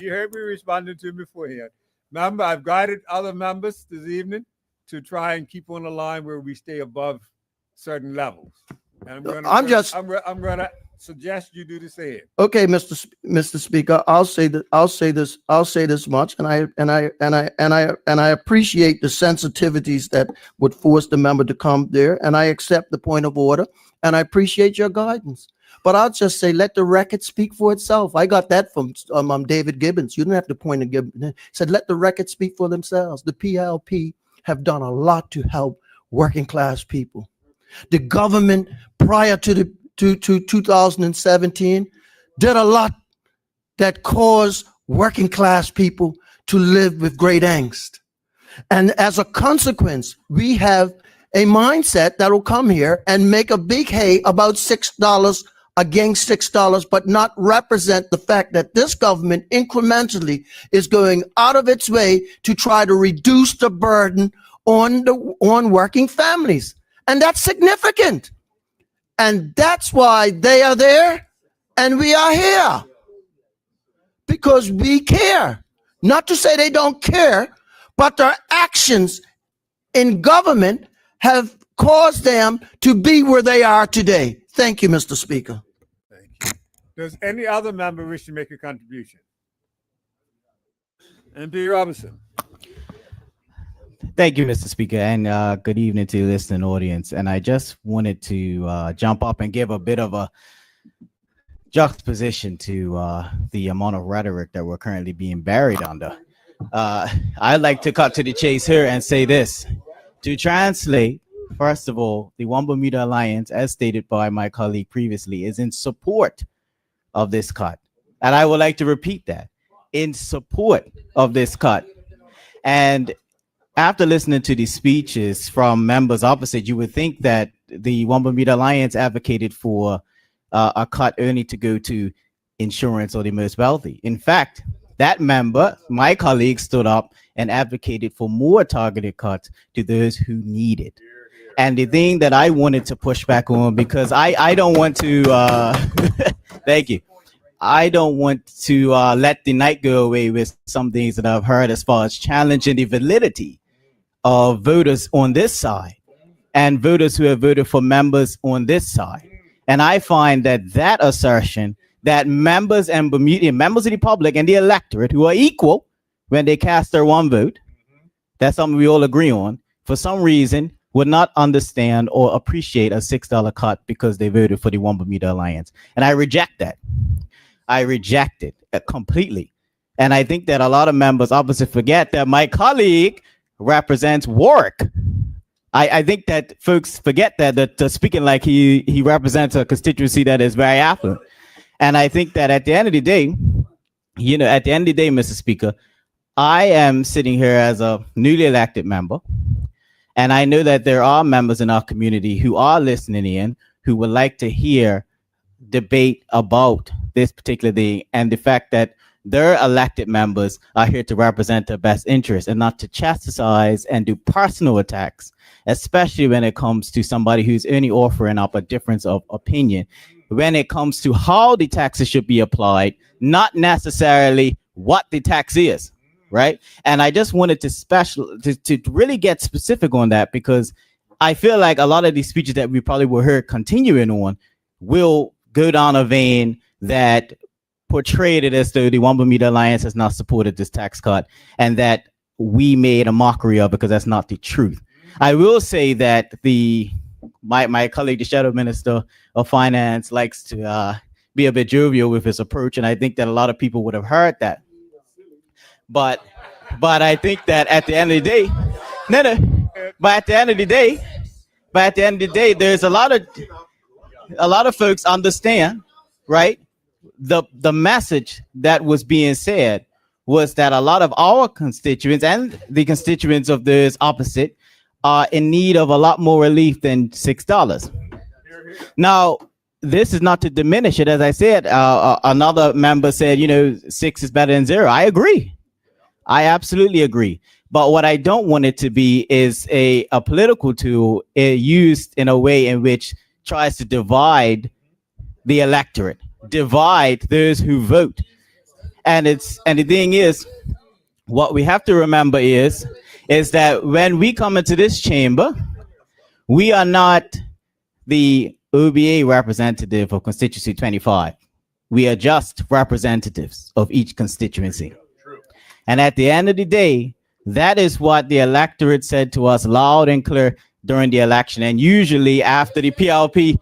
you heard me responding to him beforehand. Remember, I've guided other members this evening to try and keep on the line where we stay above certain levels. And I'm going to suggest you do the same. Okay, Mr. Speaker, I'll say this much, and I appreciate the sensitivities that would force the member to come there, and I accept the point of order, and I appreciate your guidance. But I'll just say, let the record speak for itself. I got that from David Gibbons. You didn't have to point to Gibbons. He said, let the record speak for themselves. The PLP have done a lot to help working class people. The government prior to 2017 did a lot that caused working class people to live with great angst. And as a consequence, we have a mindset that will come here and make a big hay about $6 against $6, but not represent the fact that this government incrementally is going out of its way to try to reduce the burden on working families. And that's significant. And that's why they are there and we are here. Because we care. Not to say they don't care, but their actions in government have caused them to be where they are today. Thank you, Mr. Speaker. Thank you. Does any other member wish to make a contribution? MP Robinson. Thank you, Mr. Speaker, and good evening to the listening audience. And I just wanted to jump up and give a bit of a juxtaposition to the amount of rhetoric that we're currently being buried under. I'd like to cut to the chase here and say this. To translate, first of all, the One Bermuda Alliance, as stated by my colleague previously, is in support of this cut. And I would like to repeat that, in support of this cut. And after listening to these speeches from members opposite, you would think that the One Bermuda Alliance advocated for a cut only to go to insurance or the most wealthy. In fact, that member, my colleague, stood up and advocated for more targeted cuts to those who need it. And the thing that I wanted to push back on, because I don't want to, thank you. I don't want to let the night go away with some things that I've heard as far as challenging the validity of voters on this side and voters who have voted for members on this side. And I find that assertion that members and Bermudian members of the public and the electorate who are equal when they cast their one vote, that's something we all agree on, for some reason would not understand or appreciate a $6 cut because they voted for the One Bermuda Alliance. And I reject that. I reject it completely. And I think that a lot of members opposite forget that my colleague represents Warwick. I think that folks forget that speaking like he represents a constituency that is very affluent. And I think that at the end of the day, Mr. Speaker, I am sitting here as a newly elected member, and I know that there are members in our community who are listening in, who would like to hear debate about this particular thing and the fact that their elected members are here to represent their best interest and not to chastise and do personal attacks, especially when it comes to somebody who's only offering up a difference of opinion when it comes to how the taxes should be applied, not necessarily what the tax is, right? And I just wanted to really get specific on that, because I feel like a lot of these speeches that we probably will hear continuing on will go down a vein that portrayed it as though the One Bermuda Alliance has not supported this tax cut and that we made a mockery of it, because that's not the truth. I will say that my colleague, the Shadow Minister of Finance, likes to be a bit jovial with his approach, and I think that a lot of people would have heard that. But I think that at the end of the day, but at the end of the day, there's a lot of folks understand, right? the message that was being said was that a lot of our constituents and the constituents of those opposite are in need of a lot more relief than $6. Now, this is not to diminish it. As I said, another member said, 6 is better than 0. I agree. I absolutely agree. But what I don't want it to be is a political tool used in a way in which tries to divide the electorate, divide those who vote. And the thing is, what we have to remember is that when we come into this chamber, we are not the OBA representative of constituency 25. We are just representatives of each constituency. And at the end of the day, that is what the electorate said to us loud and clear during the election. And usually after the PLP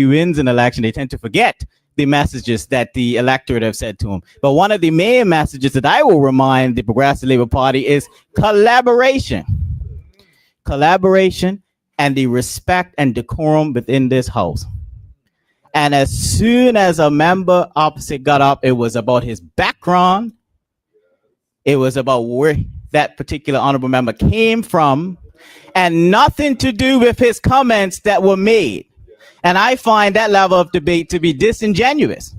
wins an election, they tend to forget the messages that the electorate have said to them. But one of the main messages that I will remind the Progressive Labor Party is collaboration. Collaboration and the respect and decorum within this house. And as soon as a member opposite got up, it was about his background. It was about where that particular honorable member came from, and nothing to do with his comments that were made. And I find that level of debate to be disingenuous,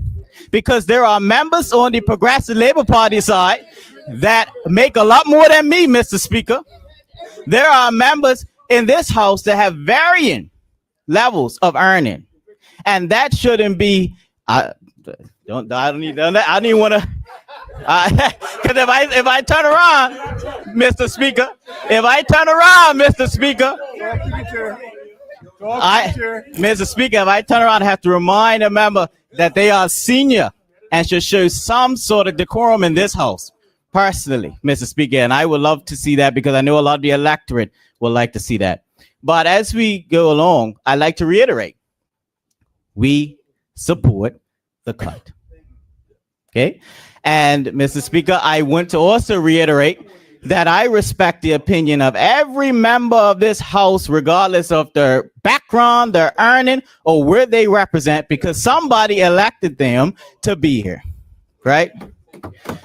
because there are members on the Progressive Labor Party side that make a lot more than me, Mr. Speaker. There are members in this house that have varying levels of earning, and that shouldn't be. I don't even want to. Because if I turn around, Mr. Speaker, Mr. Speaker, if I turn around, I have to remind a member that they are senior and should show some sort of decorum in this house. Personally, Mr. Speaker, and I would love to see that, because I know a lot of the electorate would like to see that. But as we go along, I'd like to reiterate, we support the cut. Okay? And Mr. Speaker, I want to also reiterate that I respect the opinion of every member of this house, regardless of their background, their earning, or where they represent, because somebody elected them to be here, right?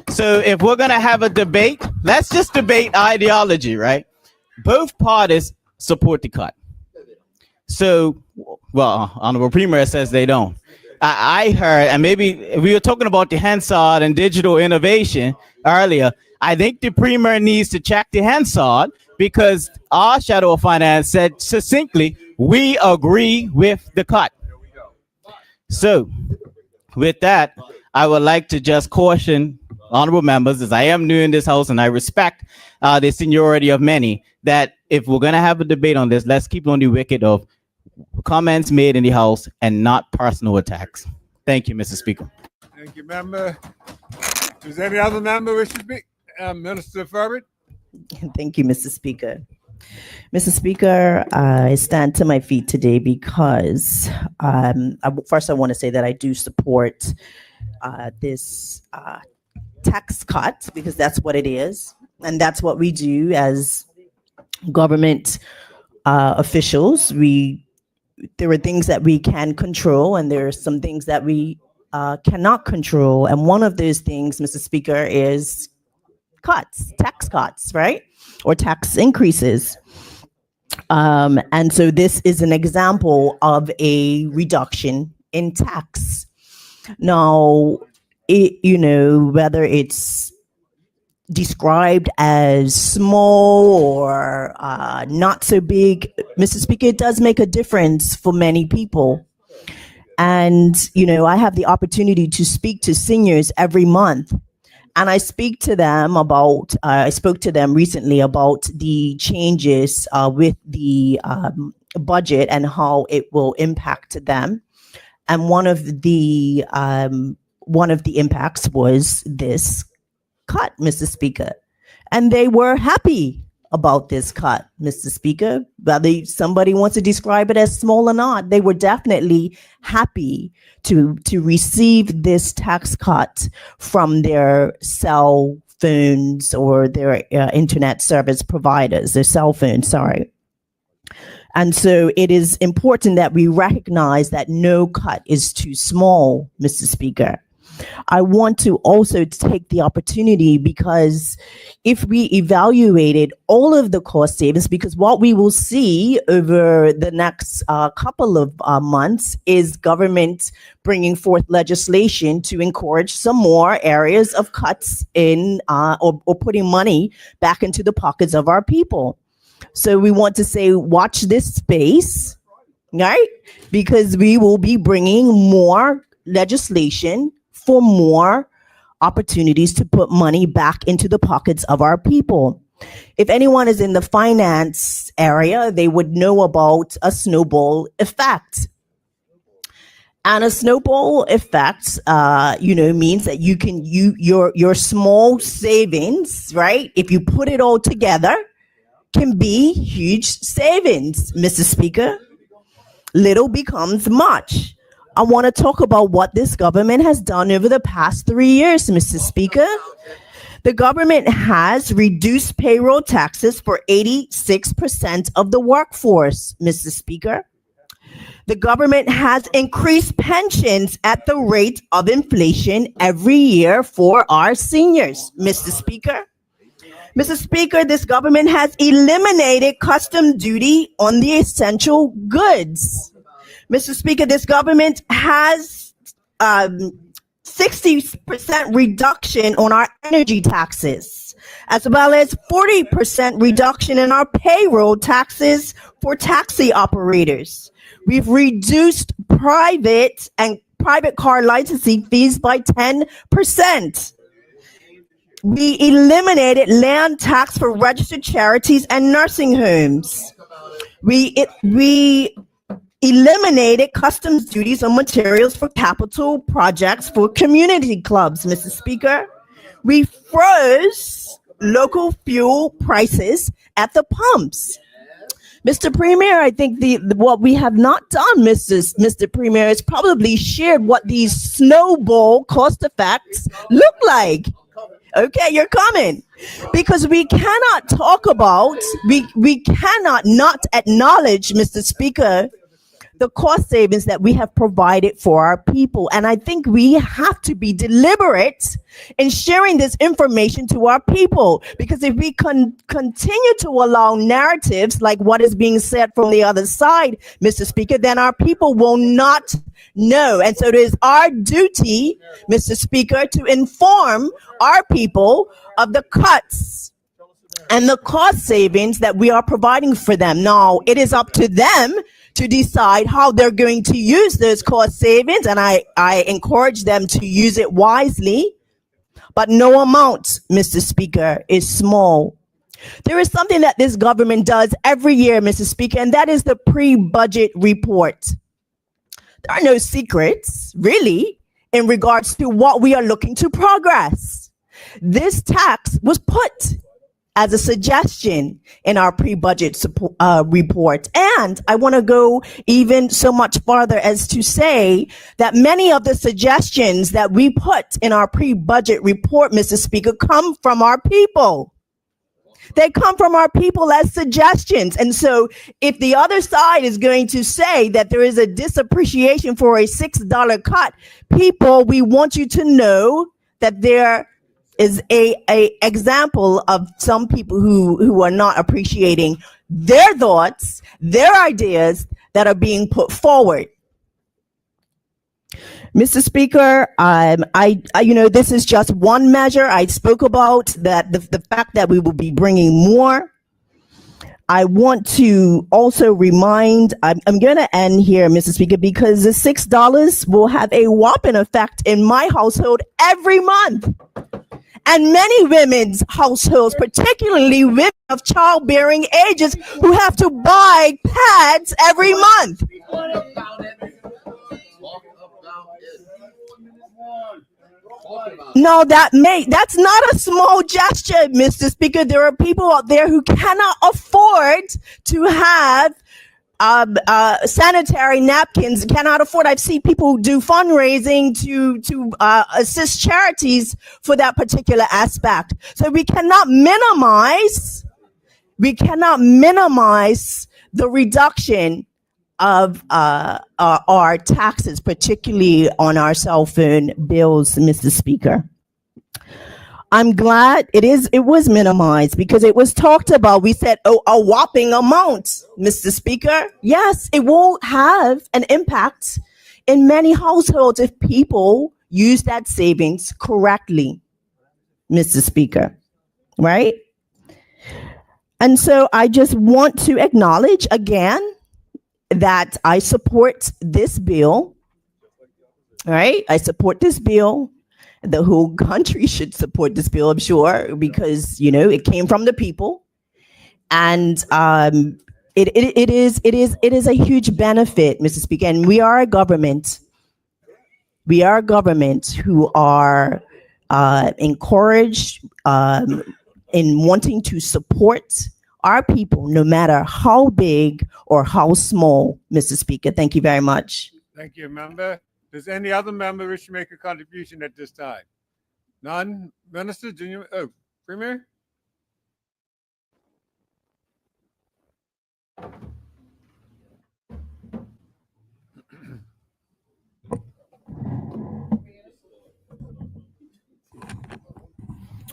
So if we're going to have a debate, let's just debate ideology, right? Both parties support the cut. So, well, Honorable Premier says they don't. I heard, and maybe we were talking about the Hansard and digital innovation earlier. I think the Premier needs to check the Hansard, because our shadow of finance said succinctly, we agree with the cut. So with that, I would like to just caution honorable members, as I am new in this house and I respect the seniority of many, that if we're going to have a debate on this, let's keep on the wicket of comments made in the house and not personal attacks. Thank you, Mr. Speaker. Thank you, member. Does any other member wish to speak? Minister Furbert? Thank you, Mr. Speaker. Mr. Speaker, I stand to my feet today because first I want to say that I do support this tax cut, because that's what it is. And that's what we do as government officials. There are things that we can control, and there are some things that we cannot control. And one of those things, Mr. Speaker, is tax cuts, right? Or tax increases. And so this is an example of a reduction in tax. Now, whether it's described as small or not so big, Mr. Speaker, it does make a difference for many people. And, I have the opportunity to speak to seniors every month. And I spoke to them recently about the changes with the budget and how it will impact them. And one of the impacts was this cut, Mr. Speaker. And they were happy about this cut, Mr. Speaker. Whether somebody wants to describe it as small or not, they were definitely happy to receive this tax cut from their cell phones or their internet service providers, their cell phones, sorry. And so it is important that we recognize that no cut is too small, Mr. Speaker. I want to also take the opportunity, because if we evaluated all of the cost savings, because what we will see over the next couple of months is government bringing forth legislation to encourage some more areas of cuts in or putting money back into the pockets of our people. So we want to say, watch this space, right? Because we will be bringing more legislation for more opportunities to put money back into the pockets of our people. If anyone is in the finance area, they would know about a snowball effect. And a snowball effect, means that your small savings, right? If you put it all together, can be huge savings, Mr. Speaker. Little becomes much. I want to talk about what this government has done over the past 3 years, Mr. Speaker. The government has reduced payroll taxes for 86% of the workforce, Mr. Speaker. The government has increased pensions at the rate of inflation every year for our seniors, Mr. Speaker. Mr. Speaker, this government has eliminated custom duty on the essential goods. Mr. Speaker, this government has 60% reduction on our energy taxes, as well as 40% reduction in our payroll taxes for taxi operators. We've reduced private car licensing fees by 10%. We eliminated land tax for registered charities and nursing homes. We eliminated customs duties on materials for capital projects for community clubs, Mr. Speaker. We froze local fuel prices at the pumps. Mr. Premier, I think what we have not done, Mr. Premier, is probably shared what these snowball cost effects look like. Okay, you're coming. Because we cannot talk about, we cannot not acknowledge, Mr. Speaker, the cost savings that we have provided for our people. And I think we have to be deliberate in sharing this information to our people, because if we continue to allow narratives like what is being said from the other side, Mr. Speaker, then our people will not know. And so it is our duty, Mr. Speaker, to inform our people of the cuts and the cost savings that we are providing for them. Now, it is up to them to decide how they're going to use those cost savings, and I encourage them to use it wisely, but no amount, Mr. Speaker, is small. There is something that this government does every year, Mr. Speaker, and that is the pre-budget report. There are no secrets, really, in regards to what we are looking to progress. This tax was put as a suggestion in our pre-budget report. And I want to go even so much farther as to say that many of the suggestions that we put in our pre-budget report, Mr. Speaker, come from our people. They come from our people as suggestions. And so if the other side is going to say that there is a disappreciation for a $6 cut, people, we want you to know that there is a example of some people who are not appreciating their thoughts, their ideas that are being put forward. Mr. Speaker, this is just one measure. I spoke about that the fact that we will be bringing more. I want to also remind, I'm going to end here, Mr. Speaker, because the $6 will have a whopping effect in my household every month. And many women's households, particularly women of childbearing ages, who have to buy pads every month. No, that's not a small gesture, Mr. Speaker. There are people out there who cannot afford to have sanitary napkins, cannot afford. I've seen people who do fundraising to assist charities for that particular aspect. So we cannot minimize the reduction of our taxes, particularly on our cell phone bills, Mr. Speaker. I'm glad it was minimized because it was talked about. We said, oh, a whopping amount, Mr. Speaker. Yes, it will have an impact in many households if people use that savings correctly, Mr. Speaker, right? And so I just want to acknowledge again that I support this bill, right? I support this bill. The whole country should support this bill, I'm sure, because, you know, it came from the people. And it is a huge benefit, Mr. Speaker. And we are a government. We are a government who are encouraged in wanting to support our people, no matter how big or how small, Mr. Speaker. Thank you very much. Thank you, member. Does any other member wish to make a contribution at this time? None? Minister, Junior, Premier?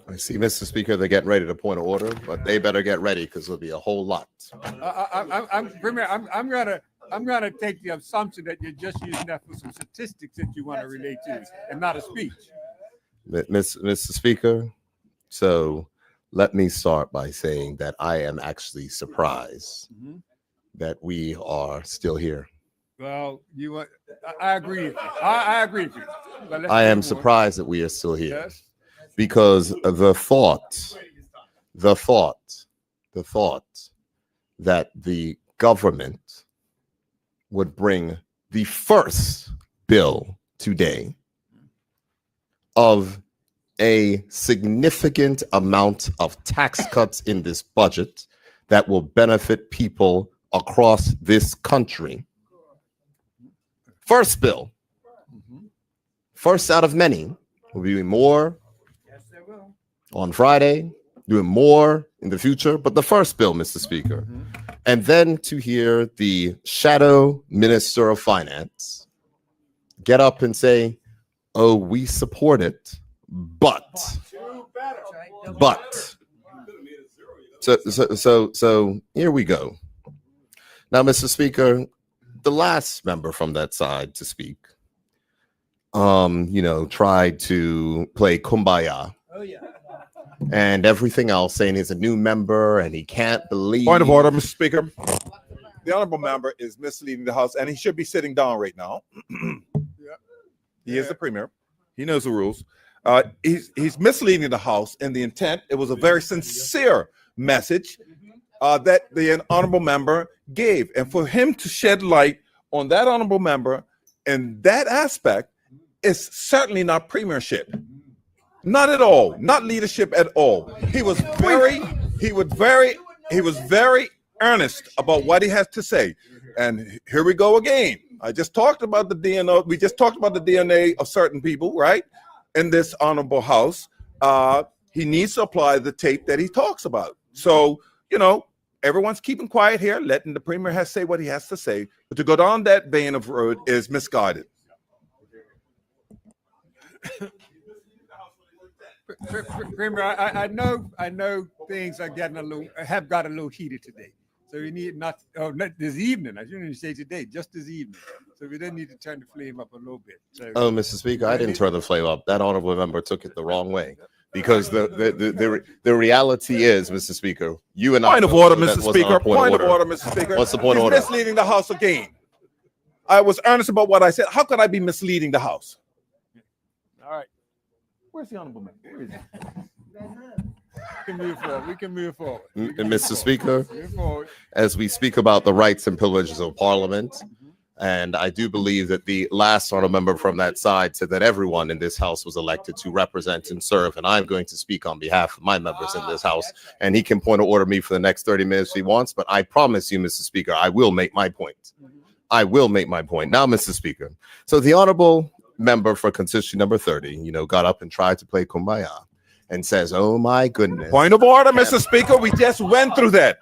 I see, Mr. Speaker, they're getting ready to point of order, but they better get ready because there'll be a whole lot. Premier, I'm gonna take the assumption that you're just using that for some statistics that you want to relate to, and not a speech. Mr. Speaker, so let me start by saying that I am actually surprised that we are still here. Well, I agree with you. I agree with you. But let's I move am on. surprised that we are still here Yes. because the thought that the government would bring the first bill today of a significant amount of tax cuts in this budget that will benefit people across this country. First bill, first out of many, will be more on Friday, doing more in the future, but the first bill, Mr. Speaker. And then to hear the shadow minister of finance get up and say, oh, we support it, but. So here we go. Now, Mr. Speaker, the last member from that side to speak, tried to play kumbaya. And everything else, saying he's a new member and he can't believe. Point of order, Mr. Speaker. The honorable member is misleading the House, and he should be sitting down right now. He is the premier. He knows the rules. He's misleading the House in the intent. It was a very sincere message that the honorable member gave. And for him to shed light on that honorable member in that aspect is certainly not premiership. Not at all. Not leadership at all. He was very earnest about what he has to say. And here we go again. I just talked about the DNA. We just talked about the DNA of certain people, right? In this honorable House. He needs to apply the tape that he talks about. So, everyone's keeping quiet here, letting the premier say what he has to say. But to go down that vein of road is misguided. Premier, I know things are have got a little heated today. So we need not this evening. I shouldn't even say today, just this evening. So we then need to turn the flame up a little bit. So, Mr. Speaker, I didn't turn the flame up. That honorable member took it the wrong way. Because the reality is, Mr. Speaker, you and I. Point of order, Mr. Speaker. Point of order, Mr. Speaker. What's the point of order? He's misleading the House again. I was earnest about what I said. How could I be misleading the House? all right. Where's the honorable member? Where is he? We can move forward. Mr. Speaker, Move forward. as we speak about the rights and privileges of Parliament, and I do believe that the last honorable member from that side said that everyone in this House was elected to represent and serve, and I'm going to speak on behalf of my members in this House, and he can point to order me for the next 30 minutes if he wants, but I promise you, Mr. Speaker, I will make my point. I will make my point. Now, Mr. Speaker, so the honorable member for constituency number 30, got up and tried to play kumbaya and says, oh my goodness. Point of order, Mr. Speaker. We just went through that.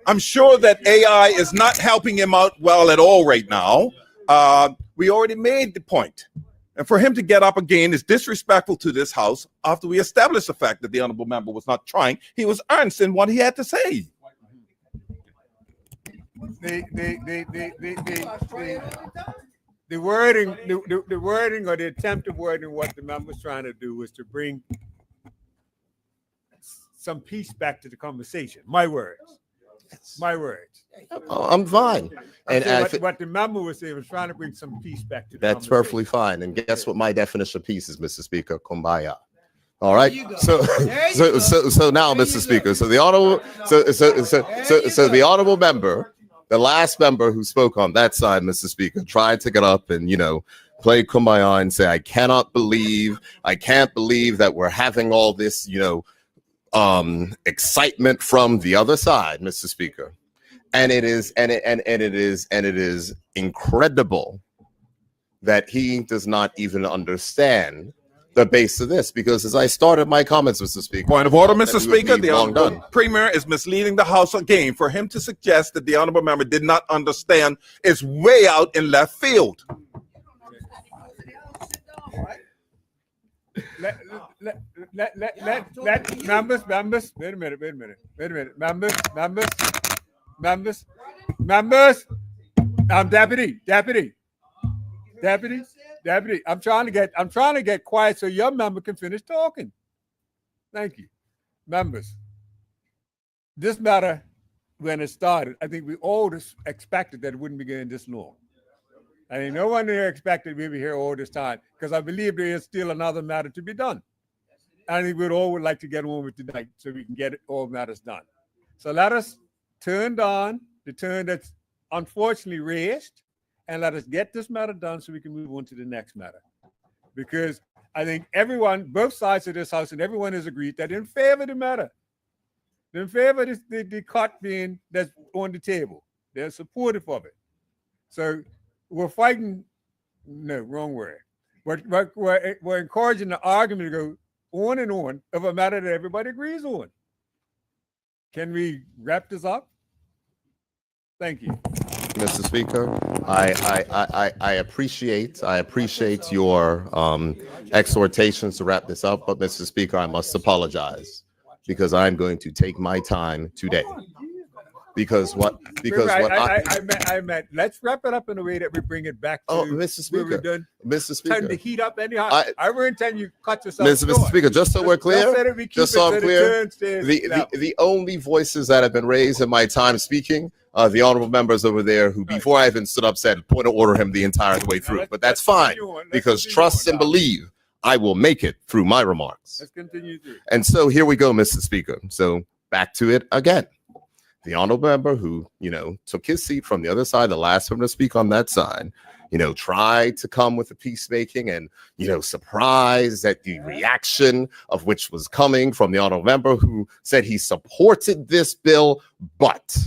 I'm sure that AI is not helping him out well at all right now. We already made the point. And for him to get up again is disrespectful to this house after we established the fact that the honorable member was not trying. He was earnest in what he had to say. The wording, the wording or the attempt of wording what the member's trying to do was to bring some peace back to the conversation. My words. My words. I'm fine. And And what the member was saying was trying to bring some peace back to the that's conversation. perfectly fine. And guess what my definition of peace is, Mr. Speaker? Kumbaya. All right. So now, Mr. Speaker. So the honorable, so the honorable member, the last member who spoke on that side, Mr. Speaker, tried to get up and play Kumbaya and say, I can't believe that we're having all this, excitement from the other side, Mr. Speaker. And it is incredible that he does not even understand the base of this, because as I started my comments, Mr. Speaker. Point of order, Mr. Speaker. The long honorable done. premier is misleading the House again. For him to suggest that the honorable member did not understand is way out in left field. Let members, wait a minute. Members. Deputy. I'm trying to get quiet so your member can finish talking. Thank you. Members. This matter, when it started, I think we all just expected that it wouldn't be going this long. I think no one here expected we'd be here all this time, because I believe there is still another matter to be done. I think we'd all would like to get on with tonight so we can get all matters done. So let us turn down the turn that's unfortunately raised, and let us get this matter done so we can move on to the next matter. Because I think everyone, both sides of this house, and everyone has agreed that in favor of the matter, in favor of the cut being that's on the table. They're supportive of it. So we're fighting, no, wrong word. We're encouraging the argument to go on and on of a matter that everybody agrees on. Can we wrap this up? Thank you. Mr. Speaker, I appreciate your exhortations to wrap this up, but Mr. Speaker, I must apologize because I'm going to take my time today. I meant let's wrap it up in a way that we bring it back to Mr. Speaker, where we're done. Mr. Speaker, Turn the heat up anyhow. I wouldn't tell you cut yourself Mr. short. Speaker, just so we're clear, Just so I'm clear, the only voices that have been raised in my time speaking, the honorable members over there who, before I even stood up, said point of order him the entire way through. But that's fine, because trust and believe I will make it through my remarks. Let's continue through. And so here we go, Mr. Speaker. So back to it again. The honorable member who, took his seat from the other side, the last one to speak on that side, tried to come with the peacemaking and, surprised at the reaction of which was coming from the honorable member who said he supported this bill. But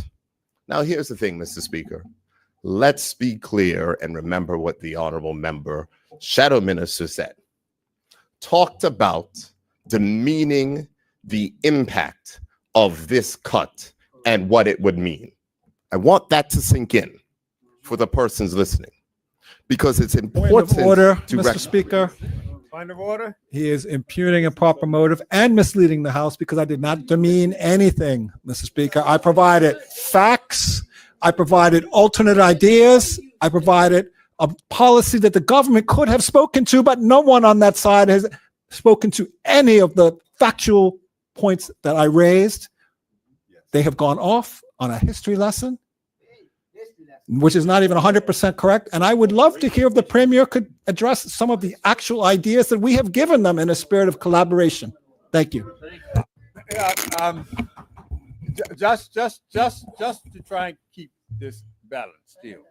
now here's the thing, Mr. Speaker. Let's be clear and remember what the honorable member, Shadow Minister, said. Talked about demeaning the impact of this cut and what it would mean. I want that to sink in for the persons listening, because it's important. Point of order, to Mr. Speaker. Point of order. He is impugning improper motive and misleading the House because I did not demean anything, Mr. Speaker. I provided facts. I provided alternate ideas. I provided a policy that the government could have spoken to, but no one on that side has spoken to any of the factual points that I raised. They have gone off on a history lesson, which is not even 100% correct. And I would love to hear if the Premier could address some of the actual ideas that we have given them in a spirit of collaboration. Thank you. Just to try and keep this balance still.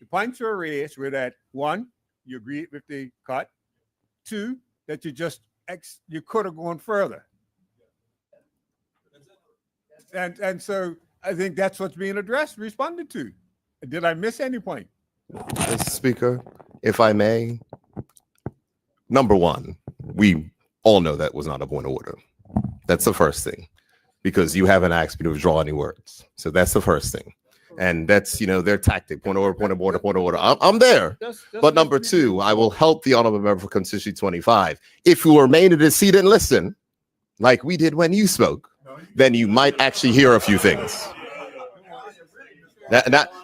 The points were raised were that, one, you agreed with the cut. Two, that you could have gone further. And so I think that's what's being responded to. Did I miss any point? Mr. Speaker, if I may, number one, we all know that was not a point of order. That's the first thing. because you haven't asked me to withdraw any words. So that's the first thing. And that's, their tactic, point of order, point of order, point of order. I'm there. But number two, I will help the honorable member for constituency 25. If you remain in his seat and listen, like we did when you spoke, then you might actually hear a few things.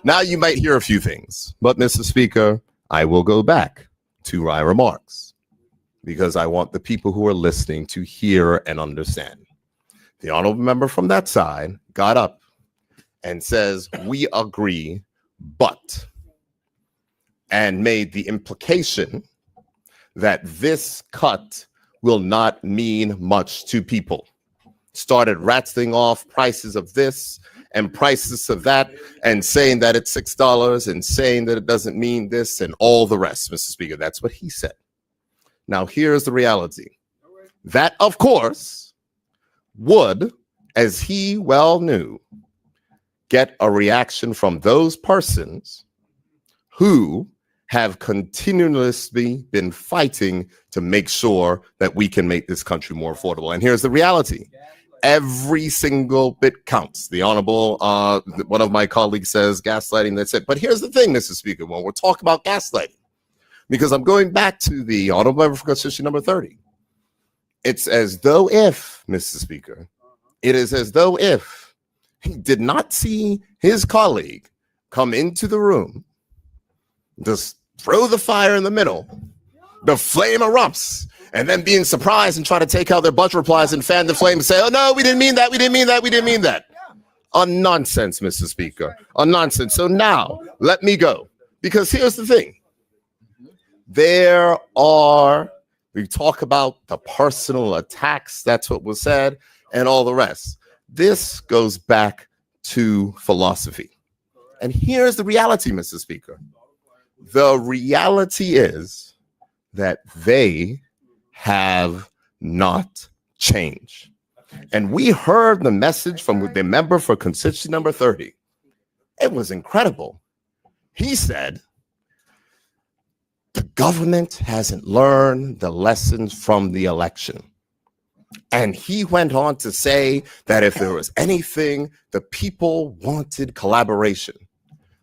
Now you might hear a few things. But Mr. Speaker, I will go back to my remarks because I want the people who are listening to hear and understand. The honorable member from that side got up and says, we agree, but, and made the implication that this cut will not mean much to people. Started rattling off prices of this and prices of that and saying that it's $6 and saying that it doesn't mean this and all the rest, Mr. Speaker. That's what he said. Now, here's the reality. That, of course, would, as he well knew, get a reaction from those persons who have continuously been fighting to make sure that we can make this country more affordable. And here's the reality. Every single bit counts. The honorable, one of my colleagues says gaslighting, that's it. But here's the thing, Mr. Speaker, when we're talking about gaslighting, because I'm going back to the honorable member for constituency number 30. It's as though if, Mr. Speaker, it is as though if he did not see his colleague come into the room, just throw the fire in the middle, the flame erupts, and then being surprised and try to take out their budget replies and fan the flame and say, oh, no, we didn't mean that, we didn't mean that, we didn't mean that. A nonsense, Mr. Speaker, a nonsense. So now, let me go. Because here's the thing. We talk about the personal attacks, that's what was said, and all the rest. This goes back to philosophy. And here's the reality, Mr. Speaker. The reality is that they have not changed. And we heard the message from the member for constituency number 30. It was incredible. He said, the government hasn't learned the lessons from the election. And he went on to say that if there was anything, the people wanted collaboration.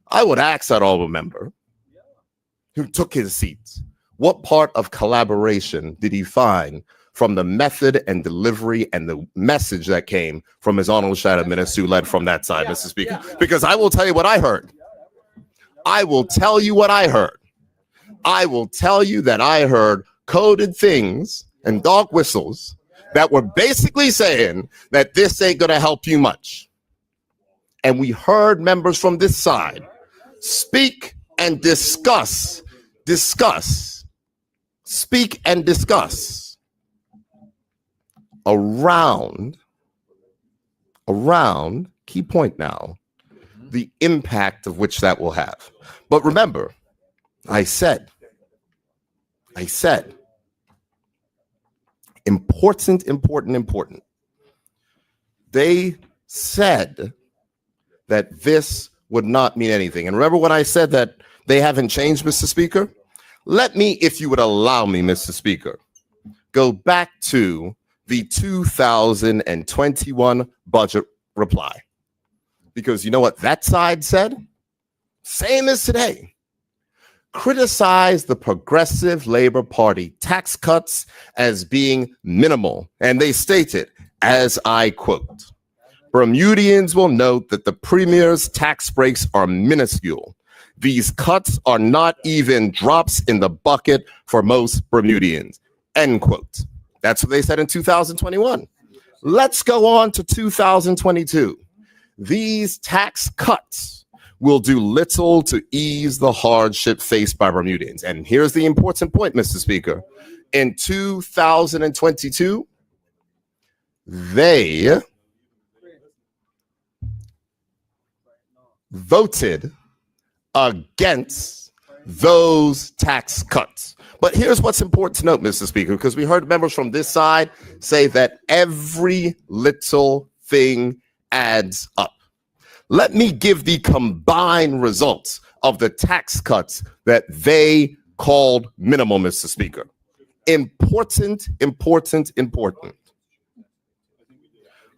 I would ask that honorable member who took his seat, what part of collaboration did he find from the method and delivery and the message that came from his honorable shadow minister who led from that side, Mr. Speaker? Because I will tell you what I heard. I will tell you what I heard. I will tell you that I heard coded things and dog whistles that were basically saying that this ain't going to help you much. And we heard members from this side speak and discuss, speak and discuss around, key point now, the impact of which that will have. But remember, I said, important. They said that this would not mean anything. And remember when I said that they haven't changed, Mr. Speaker? Let me, if you would allow me, Mr. Speaker, go back to the 2021 budget reply. Because you know what that side said? Same as today. Criticize the Progressive Labor Party tax cuts as being minimal. And they stated, as I quote, Bermudians will note that the Premier's tax breaks are minuscule. These cuts are not even drops in the bucket for most Bermudians, end quote. That's what they said in 2021. Let's go on to 2022. These tax cuts will do little to ease the hardship faced by Bermudians. And here's the important point, Mr. Speaker. In 2022, they voted against those tax cuts. But here's what's important to note, Mr. Speaker, because we heard members from this side say that every little thing adds up. Let me give the combined results of the tax cuts that they called minimal, Mr. Speaker. Important.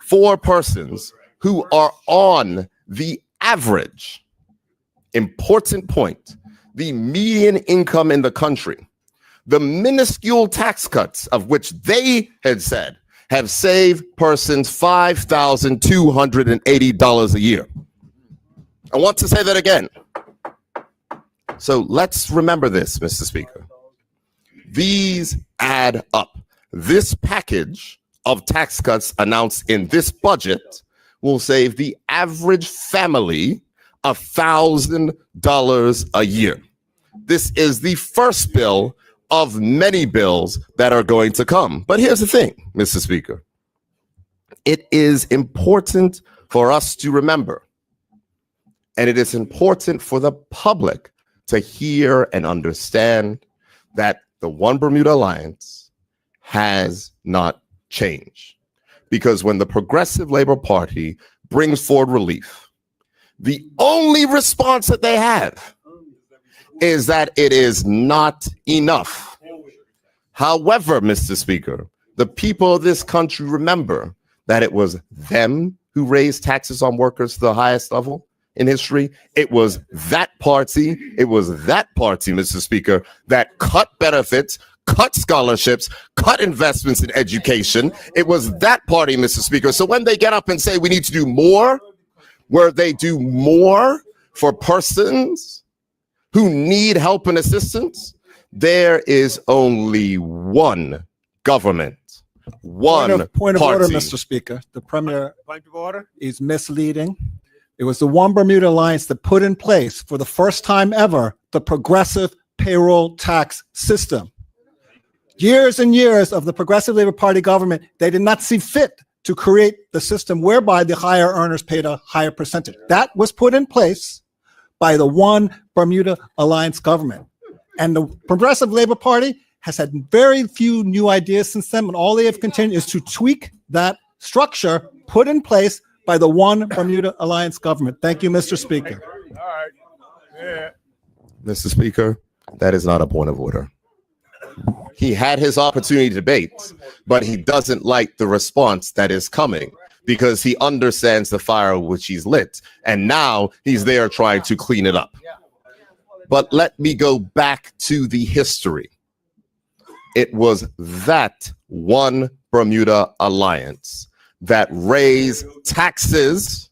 for persons who are on the average, important point, the median income in the country, the minuscule tax cuts of which they had said have saved persons $5,280 a year. I want to say that again. So let's remember this, Mr. Speaker. These add up. This package of tax cuts announced in this budget will save the average family $1,000 a year. This is the first bill of many bills that are going to come. But here's the thing, Mr. Speaker. It is important for us to remember, and it is important for the public to hear and understand that the One Bermuda Alliance has not changed. Because when the Progressive Labor Party brings forward relief, the only response that they have is that it is not enough. However, Mr. Speaker, the people of this country remember that it was them who raised taxes on workers to the highest level in history. It was that party, Mr. Speaker, that cut benefits, cut scholarships, cut investments in education. It was that party, Mr. Speaker. So when they get up and say we need to do more, where they do more for persons who need help and assistance, there is only one government, one point of party. order, Mr. Speaker. The Premier Point of order. is misleading. It was the One Bermuda Alliance that put in place, for the first time ever, the progressive payroll tax system. Years and years of the Progressive Labor Party government, they did not see fit to create the system whereby the higher earners paid a higher percentage. That was put in place by the One Bermuda Alliance government. And the Progressive Labor Party has had very few new ideas since then, and all they have continued is to tweak that structure put in place by the One Bermuda Alliance government. Thank you, Mr. Speaker. All right. Yeah. Mr. Speaker, that is not a point of order. He had his opportunity to debate, but he doesn't like the response that is coming because he understands the fire which he's lit. And now he's there trying to clean it up. But let me go back to the history. It was that One Bermuda Alliance that raised taxes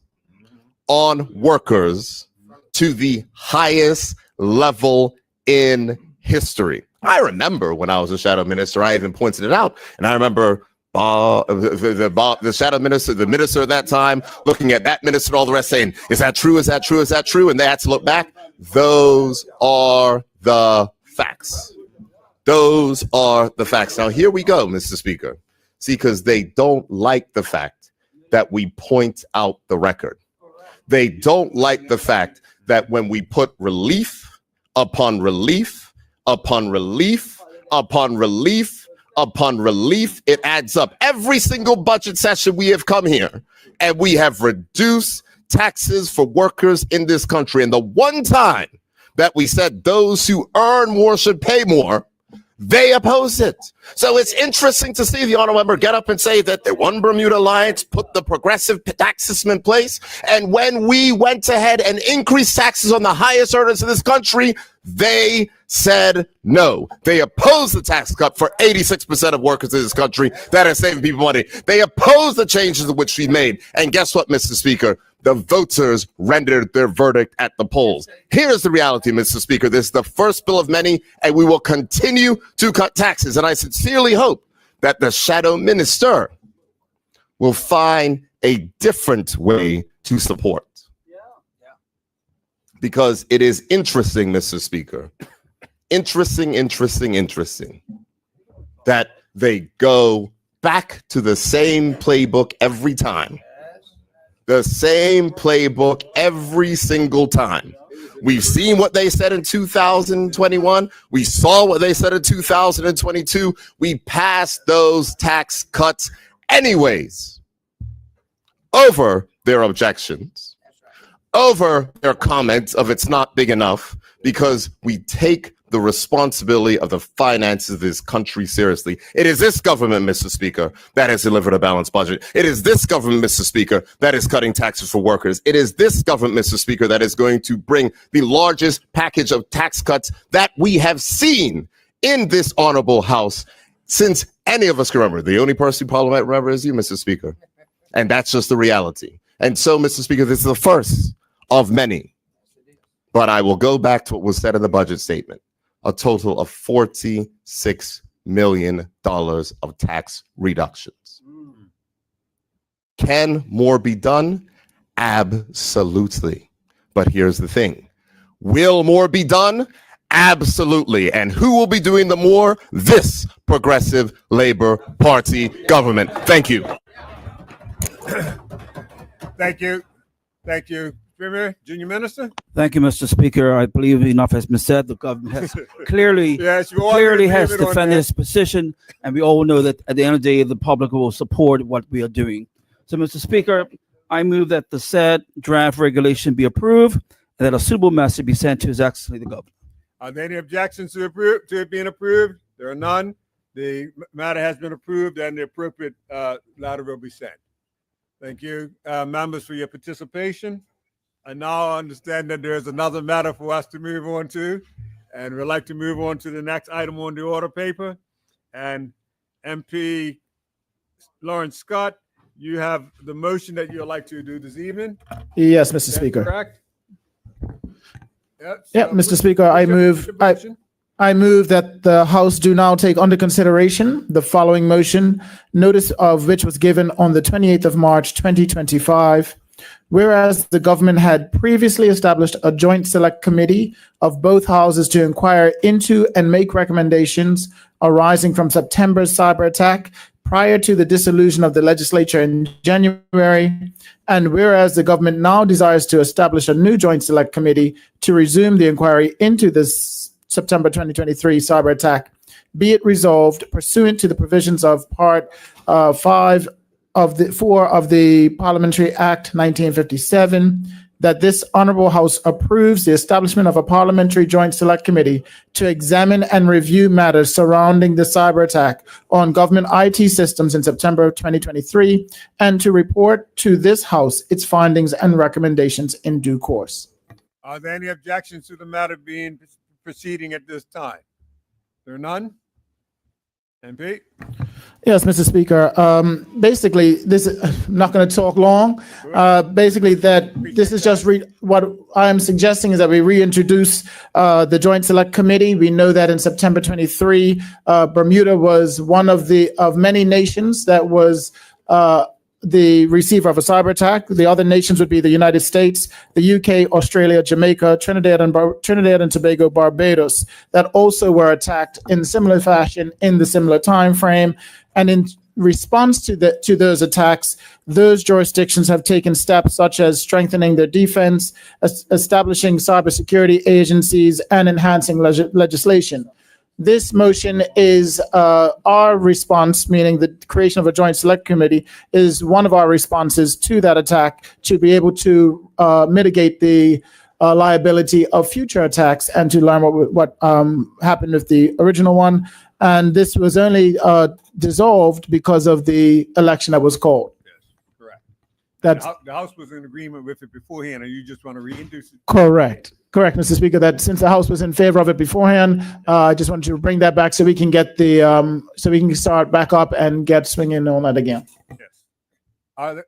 on workers to the highest level in history. I remember when I was a shadow minister, I even pointed it out. And I remember the shadow minister, the minister at that time, looking at that minister and all the rest saying, is that true? Is that true? Is that true? And they had to look back. Those are the facts. Those are the facts. Now, here we go, Mr. Speaker. See, because they don't like the fact that we point out the record. They don't like the fact that when we put relief upon relief, upon relief, upon relief, upon relief, it adds up. Every single budget session we have come here and we have reduced taxes for workers in this country. And the one time that we said those who earn more should pay more, they oppose it. So it's interesting to see the honorable member get up and say that the One Bermuda Alliance put the progressive tax system in place. And when we went ahead and increased taxes on the highest earners in this country, they said no. They opposed the tax cut for 86% of workers in this country that are saving people money. They opposed the changes in which we made. And guess what, Mr. Speaker? The voters rendered their verdict at the polls. Here's the reality, Mr. Speaker. This is the first bill of many, and we will continue to cut taxes. And I sincerely hope that the shadow minister will find a different way to support. Because it is interesting, Mr. Speaker. Interesting that they go back to the same playbook every time. The same playbook every single time. We've seen what they said in 2021. We saw what they said in 2022. We passed those tax cuts anyways over their objections, over their comments of it's not big enough, because we take the responsibility of the finances of this country seriously. It is this government, Mr. Speaker, that has delivered a balanced budget. It is this government, Mr. Speaker, that is cutting taxes for workers. It is this government, Mr. Speaker, that is going to bring the largest package of tax cuts that we have seen in this honorable House since any of us can remember. The only person in Parliament remember is you, Mr. Speaker. And that's just the reality. And so, Mr. Speaker, this is the first of many. But I will go back to what was said in the budget statement. A total of $46 million of tax reductions. Can more be done? Absolutely. But here's the thing. Will more be done? Absolutely. And who will be doing the more? This Progressive Labor Party government. Thank you. Thank you. Thank you. Premier, Junior Minister. Thank you, Mr. Speaker. I believe enough has been said. The government has clearly, Yes, you are clearly in has agreement on defended that. its position, and we all know that at the end of the day, the public will support what we are doing. So, Mr. Speaker, I move that the said draft regulation be approved and that a suitable message be sent to His Excellency the Governor. Are there any objections to it being approved? There are none. The matter has been approved and the appropriate letter will be sent. Thank you, members, for your participation. I now understand that there's another matter for us to move on to, and we'd like to move on to the next item on the order paper. And MP Lawrence Scott, you have the motion that you'd like to do this evening. Yes, Mr. That's Speaker. correct? Yep, Yeah, so Mr. put- Speaker, put your motion. I move that the House do now take under consideration the following motion, notice of which was given on the 28th of March, 2025. Whereas the government had previously established a joint select committee of both houses to inquire into and make recommendations arising from September's cyber attack prior to the dissolution of the legislature in January. And whereas the government now desires to establish a new joint select committee to resume the inquiry into this September 2023 cyber attack, be it resolved pursuant to the provisions of Part 5 of the 4 of the Parliamentary Act 1957, that this honorable House approves the establishment of a parliamentary joint select committee to examine and review matters surrounding the cyber attack on government IT systems in September 2023, and to report to this House its findings and recommendations in due course. Are there any objections to the matter being proceeding at this time? There are none? MP? Yes, Mr. Speaker. Basically, this is I'm not going to talk long. Basically, that this is just what I am suggesting is that we reintroduce the Joint Select Committee. We know that in September 23, Bermuda was one of many nations that was the receiver of a cyber attack. The other nations would be the United States, the UK, Australia, Jamaica, Trinidad and Tobago, Barbados, that also were attacked in similar fashion in the similar time frame. And in response to those attacks, those jurisdictions have taken steps such as strengthening their defense, establishing cybersecurity agencies, and enhancing legislation. This motion is our response, meaning the creation of a joint select committee is one of our responses to that attack to be able to mitigate the liability of future attacks and to learn what happened with the original one. And this was only dissolved because of the election that was called. Correct. That's The House was in agreement with it beforehand, and you just want to reintroduce it? correct. Correct, Mr. Speaker, that since the House was in favor of it beforehand, I just wanted to bring that back so we can get so we can start back up and get swinging on that again. Are there,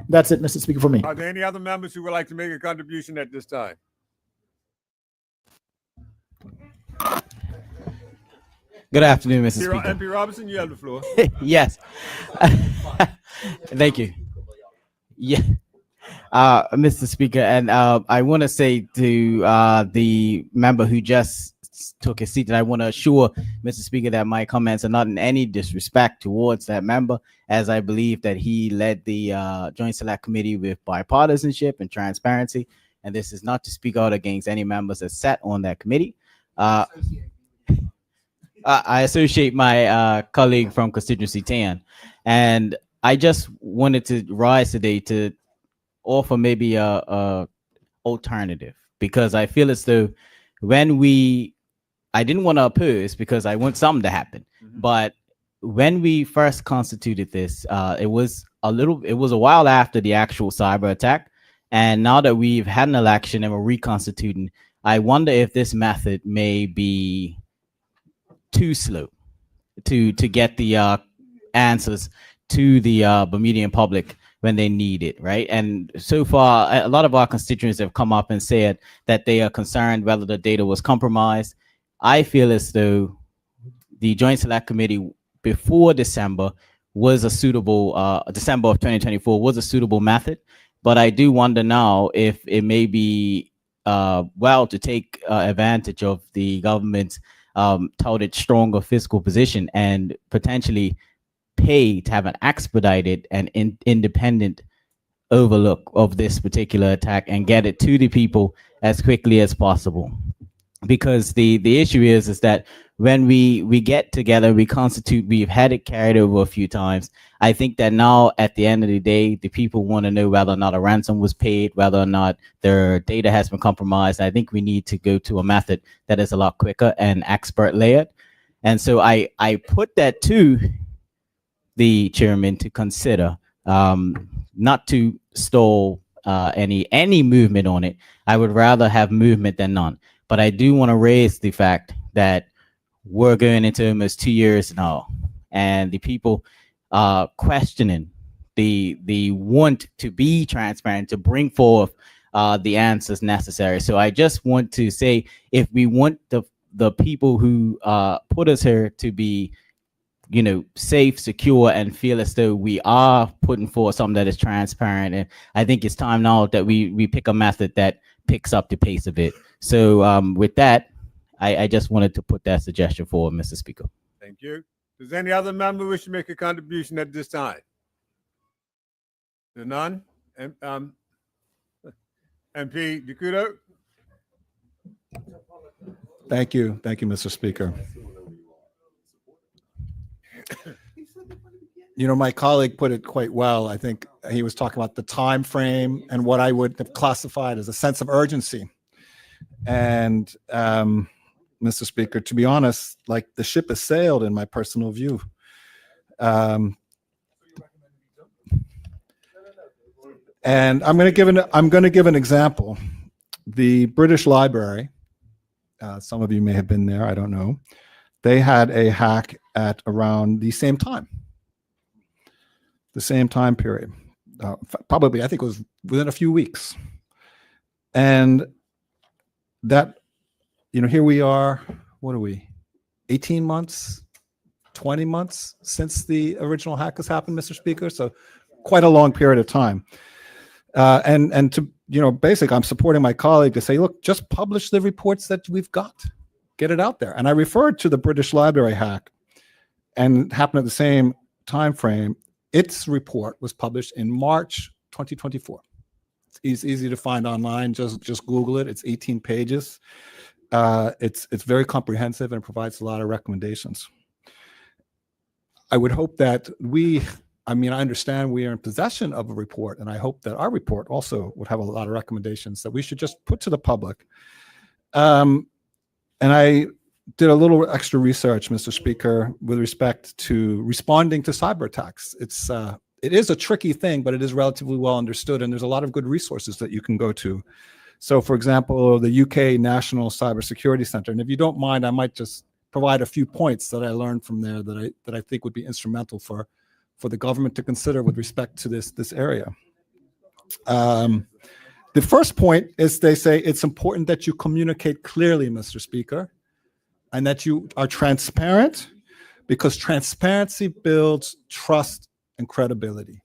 That's it, Mr. Speaker, for me. are there any other members who would like to make a contribution at this time? Good afternoon, Mr. Here, Speaker. MP Robinson, you have the floor. Yes. Thank you. Yeah. Mr. Speaker, and I want to say to the member who just took his seat that I want to assure Mr. Speaker that my comments are not in any disrespect towards that member, as I believe that he led the Joint Select Committee with bipartisanship and transparency, and this is not to speak out against any members that sat on that committee. I associate my colleague from constituency 10, and I just wanted to rise today to offer maybe a alternative, because I feel as though when we I didn't want to oppose because I want something to happen. But when we first constituted this, it was a while after the actual cyber attack. And now that we've had an election and we're reconstituting, I wonder if this method may be too slow to get the answers to the Bermudian public when they need it, right? And so far, a lot of our constituents have come up and said that they are concerned whether the data was compromised. I feel as though the Joint Select Committee before December was a suitable, December of 2024 was a suitable method. But I do wonder now if it may be well to take advantage of the government's touted stronger fiscal position and potentially pay to have an expedited and independent overlook of this particular attack and get it to the people as quickly as possible. Because the issue is that when we get together, we constitute, we've had it carried over a few times. I think that now at the end of the day, the people want to know whether or not a ransom was paid, whether or not their data has been compromised. I think we need to go to a method that is a lot quicker and expert layered. And so I put that to the chairman to consider, not to stall any movement on it. I would rather have movement than none. But I do want to raise the fact that we're going into almost 2 years now, and the people are questioning the want to be transparent, to bring forth the answers necessary. So I just want to say, if we want the people who put us here to be, you know, safe, secure, and feel as though we are putting forth something that is transparent, and I think it's time now that we pick a method that picks up the pace of it. So with that, I just wanted to put that suggestion forward, Mr. Speaker. Thank you. Does any other member wish to make a contribution at this time? There none? MP DeCudo? Thank you, Mr. Speaker. You know, my colleague put it quite well. I think he was talking about the time frame and what I would have classified as a sense of urgency. And Mr. Speaker, to be honest, like, the ship has sailed in my personal view. And I'm going to give an example. The British Library, some of you may have been there, I don't know. They had a hack at around the same time period. Probably, I think it was within a few weeks. And that, you know, here we are, what are we, 18 months, 20 months since the original hack has happened, Mr. Speaker? So quite a long period of time. And to, you know, basically, I'm supporting my colleague to say, look, just publish the reports that we've got. Get it out there. And I referred to the British Library hack, and it happened at the same time frame. Its report was published in March 2024. It's easy to find online. Just Google it. It's 18 pages. It's very comprehensive and provides a lot of recommendations. I would hope that I understand we are in possession of a report, and I hope that our report also would have a lot of recommendations that we should just put to the public. And I did a little extra research, Mr. Speaker, with respect to responding to cyber attacks. It is a tricky thing, but it is relatively well understood, and there's a lot of good resources that you can go to. So, for example, the UK National Cybersecurity Center, and if you don't mind, I might just provide a few points that I learned from there that I think would be instrumental for the government to consider with respect to this area. The first point is, they say it's important that you communicate clearly, Mr. Speaker, and that you are transparent, because transparency builds trust and credibility.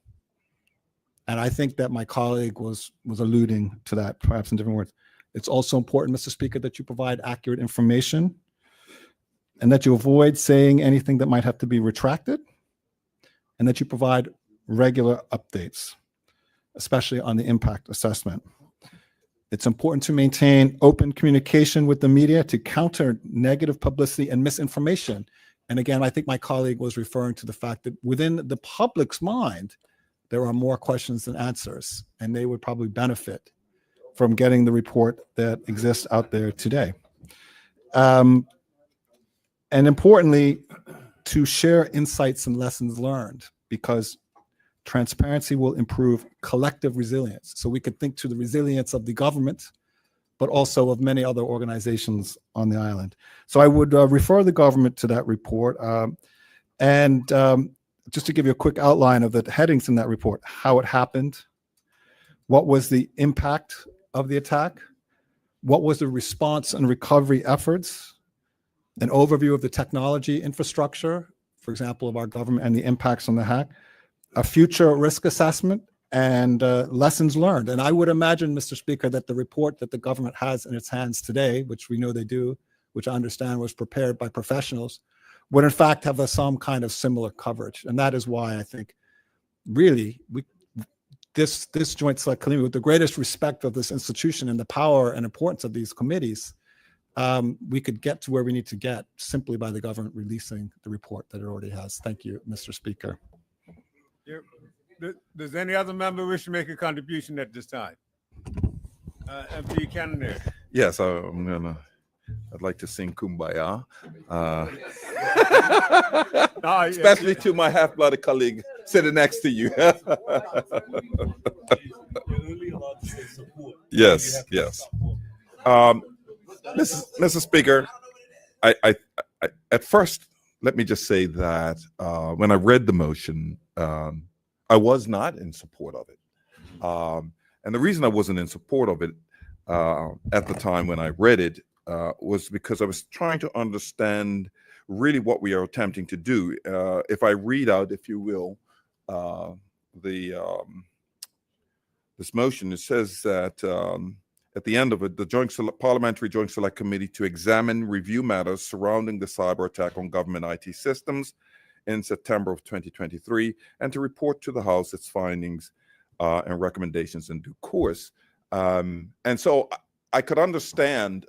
And I think that my colleague was alluding to that, perhaps in different words. It's also important, Mr. Speaker, that you provide accurate information, and that you avoid saying anything that might have to be retracted, and that you provide regular updates, especially on the impact assessment. It's important to maintain open communication with the media to counter negative publicity and misinformation. And again, I think my colleague was referring to the fact that within the public's mind, there are more questions than answers, and they would probably benefit from getting the report that exists out there today. and importantly, to share insights and lessons learned, because transparency will improve collective resilience. So we could think to the resilience of the government, but also of many other organizations on the island. So I would refer the government to that report. And just to give you a quick outline of the headings in that report: how it happened, what was the impact of the attack, what was the response and recovery efforts, an overview of the technology infrastructure, for example, of our government and the impacts on the hack, a future risk assessment, and lessons learned. And I would imagine, Mr. Speaker, that the report that the government has in its hands today, which we know they do, which I understand was prepared by professionals, would in fact have some kind of similar coverage. And that is why I think really this Joint Select Committee, with the greatest respect of this institution and the power and importance of these committees, we could get to where we need to get simply by the government releasing the report that it already has. Thank you, Mr. Speaker. Does any other member wish to make a contribution at this time? MP Kennedy. Yes, I'd like to sing Kumbaya, especially to my half-blooded colleague sitting next to you. Yes. Mr. Speaker, I at first, let me just say that when I read the motion, I was not in support of it. And the reason I wasn't in support of it at the time when I read it was because I was trying to understand really what we are attempting to do. If I read out, if you will, this motion, it says that at the end of it, the Parliamentary Joint Select Committee to examine, review matters surrounding the cyber attack on government IT systems in September of 2023, and to report to the House its findings and recommendations in due course. And so I could understand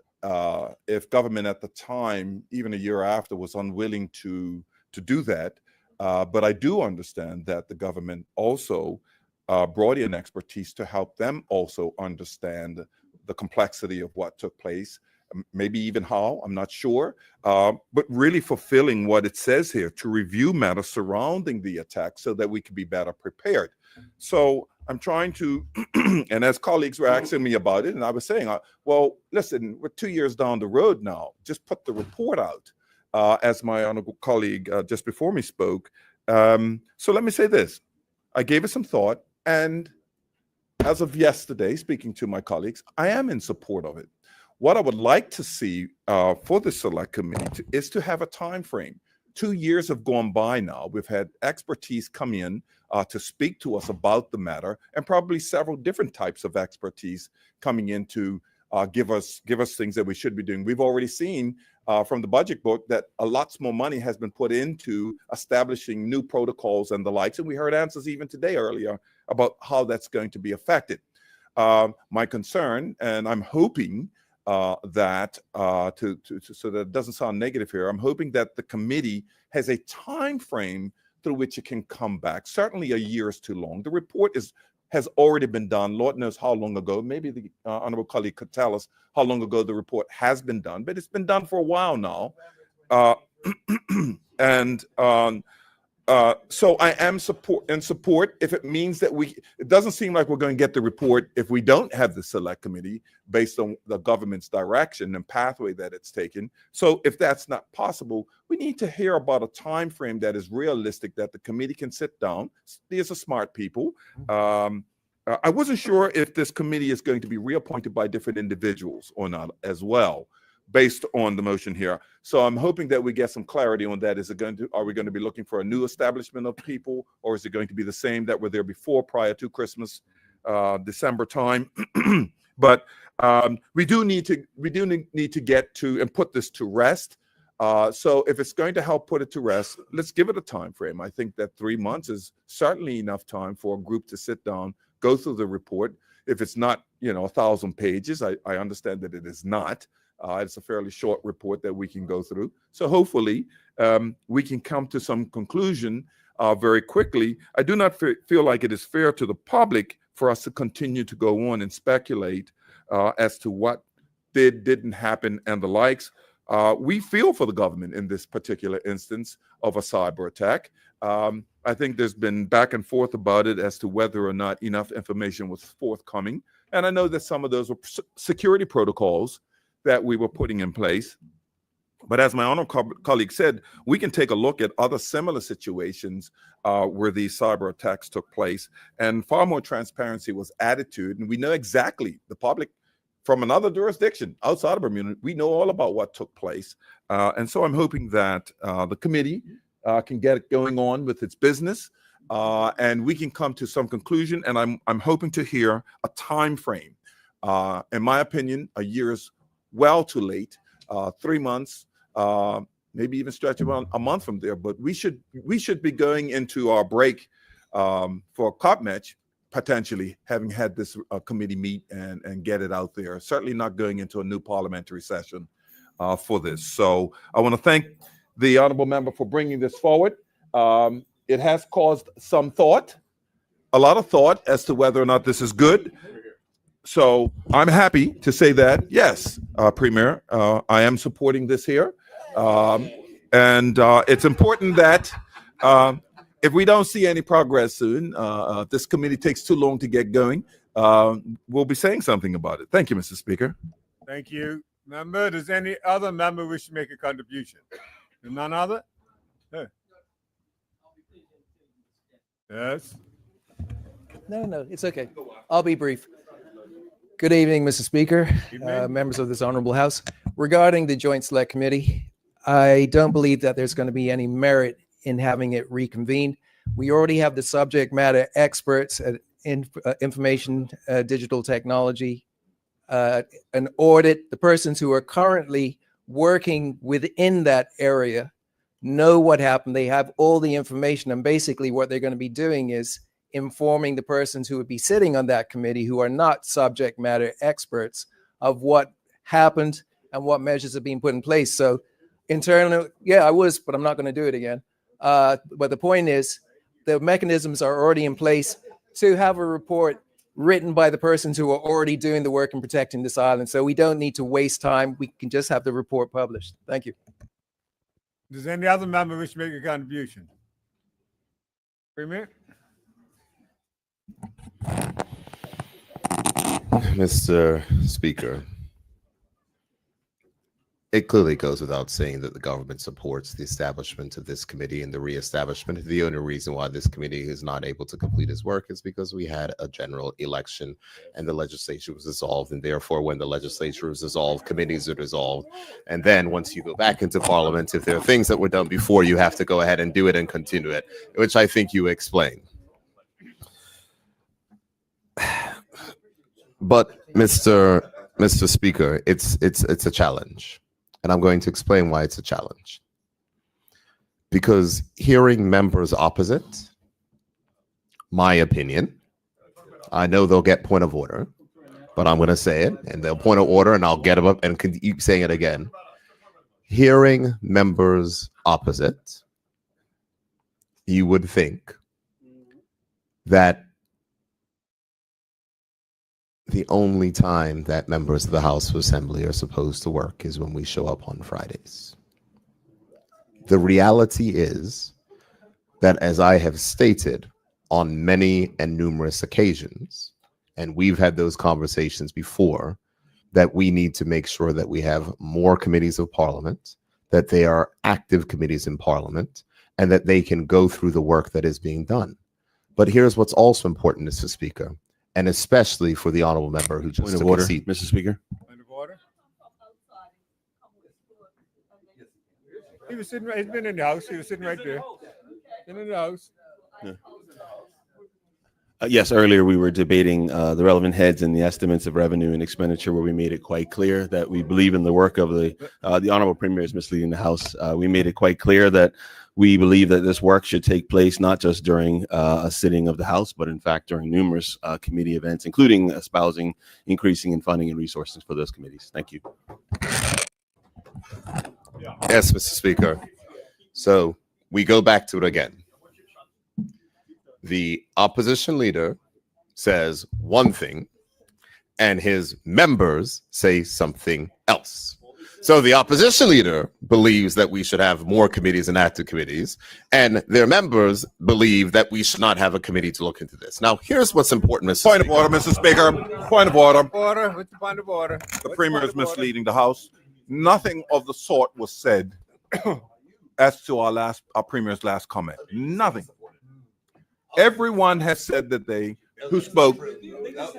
if government at the time, even a year after, was unwilling to do that. But I do understand that the government also brought in expertise to help them also understand the complexity of what took place, maybe even how, I'm not sure, but really fulfilling what it says here, to review matters surrounding the attack so that we can be better prepared. So I'm trying to, and as colleagues were asking me about it, and I was saying, well, listen, we're 2 years down the road now, just put the report out, as my honorable colleague just before me spoke. So let me say this, I gave it some thought, and as of yesterday, speaking to my colleagues, I am in support of it. What I would like to see for the Select Committee is to have a time frame. 2 years have gone by now. We've had expertise come in to speak to us about the matter, and probably several different types of expertise coming in to give us things that we should be doing. We've already seen from the budget book that a lot more money has been put into establishing new protocols and the likes, and we heard answers even today earlier about how that's going to be affected. My concern, and I'm hoping that so that it doesn't sound negative here, I'm hoping that the committee has a time frame through which it can come back. Certainly a year is too long. The report has already been done. Lord knows how long ago. Maybe the honorable colleague could tell us how long ago the report has been done, but it's been done for a while now. So I am in support if it means that it doesn't seem like we're going to get the report if we don't have the Select Committee based on the government's direction and pathway that it's taken. So if that's not possible, we need to hear about a time frame that is realistic, that the committee can sit down. These are smart people. I wasn't sure if this committee is going to be reappointed by different individuals or not as well, based on the motion here. So I'm hoping that we get some clarity on that. Are we going to be looking for a new establishment of people, or is it going to be the same that were there before, prior to Christmas, December time? But we do need to get to and put this to rest. So if it's going to help put it to rest, let's give it a time frame. I think that 3 months is certainly enough time for a group to sit down, go through the report. If it's not, 1,000 pages, I understand that it is not. It's a fairly short report that we can go through. So hopefully we can come to some conclusion very quickly. I do not feel like it is fair to the public for us to continue to go on and speculate as to what didn't happen and the likes. We feel for the government in this particular instance of a cyber attack. I think there's been back and forth about it as to whether or not enough information was forthcoming. And I know that some of those were security protocols that we were putting in place. But as my honorable colleague said, we can take a look at other similar situations where these cyber attacks took place, and far more transparency was added to it. And we know exactly, the public from another jurisdiction outside of Bermuda, we know all about what took place. And so I'm hoping that the committee can get it going on with its business, and we can come to some conclusion. And I'm hoping to hear a time frame. In my opinion, a year is well too late. 3 months, maybe even stretch around a month from there. But we should be going into our break for a COP match, potentially having had this committee meet and get it out there. Certainly not going into a new parliamentary session for this. So I want to thank the honorable member for bringing this forward. It has caused some thought, a lot of thought as to whether or not this is good. So I'm happy to say that, yes, Premier, I am supporting this here. And it's important that if we don't see any progress soon, if this committee takes too long to get going, we'll be saying something about it. Thank you, Mr. Speaker. Thank you, member. Does any other member wish to make a contribution? None other? Yeah. Yes. No, it's okay. I'll be brief. Good evening, Mr. Speaker, members of this honorable House. Regarding the Joint Select Committee, I don't believe that there's going to be any merit in having it reconvened. We already have the subject matter experts at information digital technology, an audit. The persons who are currently working within that area know what happened. They have all the information, and basically what they're going to be doing is informing the persons who would be sitting on that committee who are not subject matter experts of what happened and what measures are being put in place. So internally, yeah, I was, but I'm not going to do it again. But the point is, the mechanisms are already in place to have a report written by the persons who are already doing the work in protecting this island. So we don't need to waste time. We can just have the report published. Thank you. Does any other member wish to make a contribution? Premier? Mr. Speaker, it clearly goes without saying that the government supports the establishment of this committee and the reestablishment. The only reason why this committee is not able to complete its work is because we had a general election and the legislature was dissolved. And therefore, when the legislature is dissolved, committees are dissolved. And then once you go back into parliament, if there are things that were done before, you have to go ahead and do it and continue it, which I think you explained. But Mr. Speaker, it's a challenge. And I'm going to explain why it's a challenge. Because hearing members opposite, my opinion, I know they'll get point of order, but I'm going to say it, and they'll point of order, and I'll get them up and keep saying it again. Hearing members opposite, you would think that the only time that members of the House of Assembly are supposed to work is when we show up on Fridays. The reality is that, as I have stated on many and numerous occasions, and we've had those conversations before, that we need to make sure that we have more committees of Parliament, that they are active committees in Parliament, and that they can go through the work that is being done. But here's what's also important, Mr. Speaker, and especially for the honorable member who just Point of took order, a seat. Mr. Speaker. Point of order? He was sitting right, he's been in the House. He was sitting right there. Been in the House. Yeah. Yes, earlier we were debating the relevant heads and the estimates of revenue and expenditure, where we made it quite clear that we believe in the work of the honorable premier is misleading the House. We made it quite clear that we believe that this work should take place not just during a sitting of the House, but in fact during numerous committee events, including espousing increasing in funding and resources for those committees. Thank you. Yes, Mr. Speaker. So we go back to it again. The opposition leader says one thing and his members say something else. So the opposition leader believes that we should have more committees and active committees, and their members believe that we should not have a committee to look into this. Now, here's what's important, Mr. Point of Speaker. order, Mr. Speaker. Point of order. Order. What's the point of order? The Premier is misleading the House. Nothing of the sort was said as to our Premier's last comment. Nothing. Everyone has said that they who spoke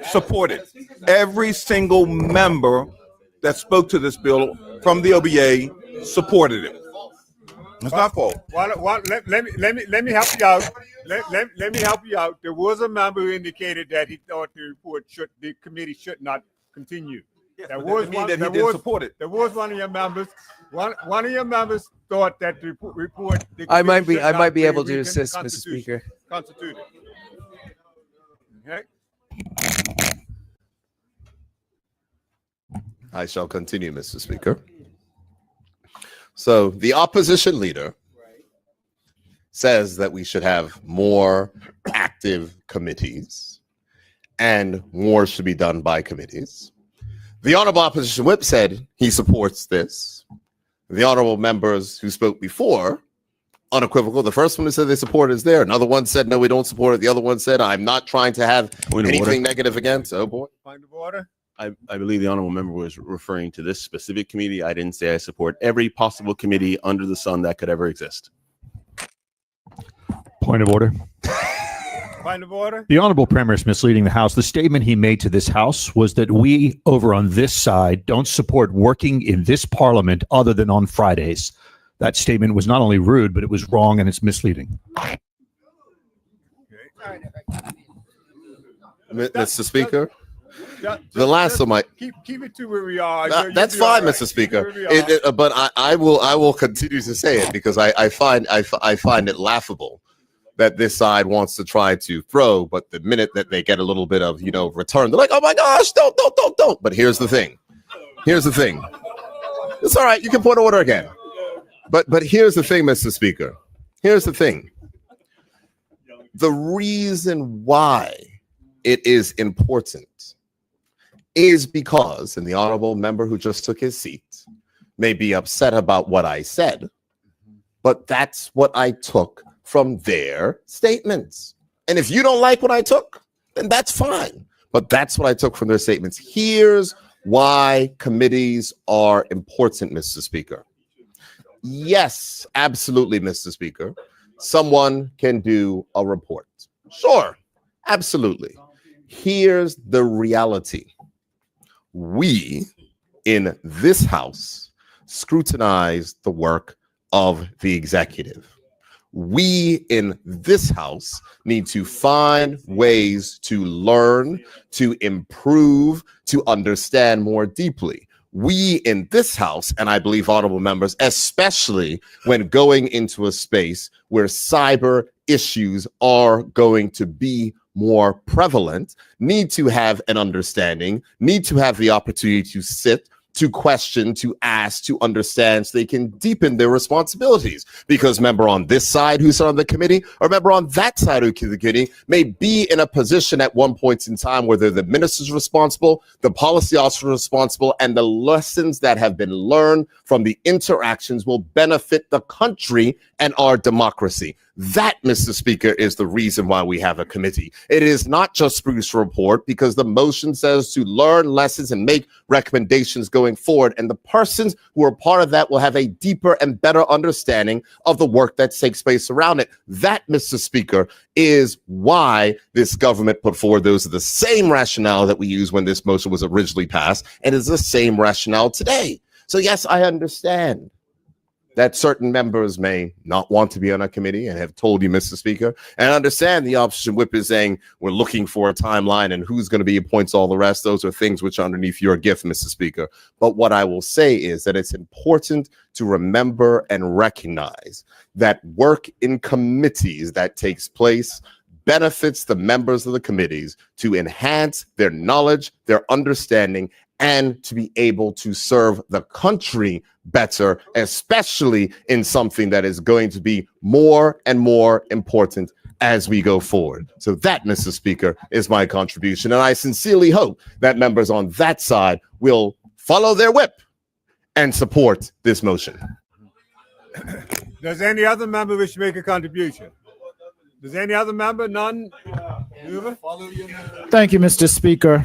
supported. Every single member that spoke to this bill from the OBA supported it. It's not fault. Let me help you out. Let me help you out. There was a member who indicated that he thought the committee should not continue. There was one that he didn't support it. There was one of your members. One of your members thought that the report. I might be able to assist, Mr. Speaker. Constituted. Okay. I shall continue, Mr. Speaker. So the opposition leader says that we should have more active committees and more should be done by committees. The Honorable Opposition Whip said he supports this. The honorable members who spoke before, unequivocal. The first one who said they support it is there. Another one said, no, we don't support it. The other one said, I'm not trying to have anything negative against. Oh, boy. Point of order. I believe the honorable member was referring to this specific committee. I didn't say I support every possible committee under the sun that could ever exist. Point of order. Point of order. The Honorable Premier is misleading the House. The statement he made to this House was that we over on this side don't support working in this Parliament other than on Fridays. That statement was not only rude, but it was wrong and it's misleading. Mr. Speaker, the last of my keep it to where we are. that's fine, Mr. Speaker. But I will continue to say it because I find it laughable that this side wants to try to throw, but the minute that they get a little bit of return, they're like, oh my gosh, don't. But here's the thing. It's all right. You can point order again. But here's the thing, Mr. Speaker. Here's the thing. The reason why it is important is because, and the honorable member who just took his seat may be upset about what I said, but that's what I took from their statements. And if you don't like what I took, then that's fine. But that's what I took from their statements. Here's why committees are important, Mr. Speaker. Yes, absolutely, Mr. Speaker. Someone can do a report. Sure, absolutely. Here's the reality. We in this House scrutinize the work of the executive. We in this House need to find ways to learn, to improve, to understand more deeply. We in this House, and I believe honorable members, especially when going into a space where cyber issues are going to be more prevalent, need to have an understanding, need to have the opportunity to sit, to question, to ask, to understand, so they can deepen their responsibilities. Because member on this side who's on the committee, or member on that side of the committee may be in a position at one point in time where they're the minister's responsible, the policy officer responsible, and the lessons that have been learned from the interactions will benefit the country and our democracy. That, Mr. Speaker, is the reason why we have a committee. It is not just Spruce Report, because the motion says to learn lessons and make recommendations going forward. And the persons who are part of that will have a deeper and better understanding of the work that takes place around it. That, Mr. Speaker, is why this government put forward those are the same rationale that we used when this motion was originally passed, and is the same rationale today. So yes, I understand that certain members may not want to be on a committee and have told you, Mr. Speaker. And I understand the opposition whip is saying we're looking for a timeline and who's going to be appoints all the rest. Those are things which are underneath your gift, Mr. Speaker. But what I will say is that it's important to remember and recognize that work in committees that takes place benefits the members of the committees to enhance their knowledge, their understanding, and to be able to serve the country better, especially in something that is going to be more and more important as we go forward. So that, Mr. Speaker, is my contribution. And I sincerely hope that members on that side will follow their whip and support this motion. Does any other member wish to make a contribution? Does any other member? None? Mover? Thank you, Mr. Speaker.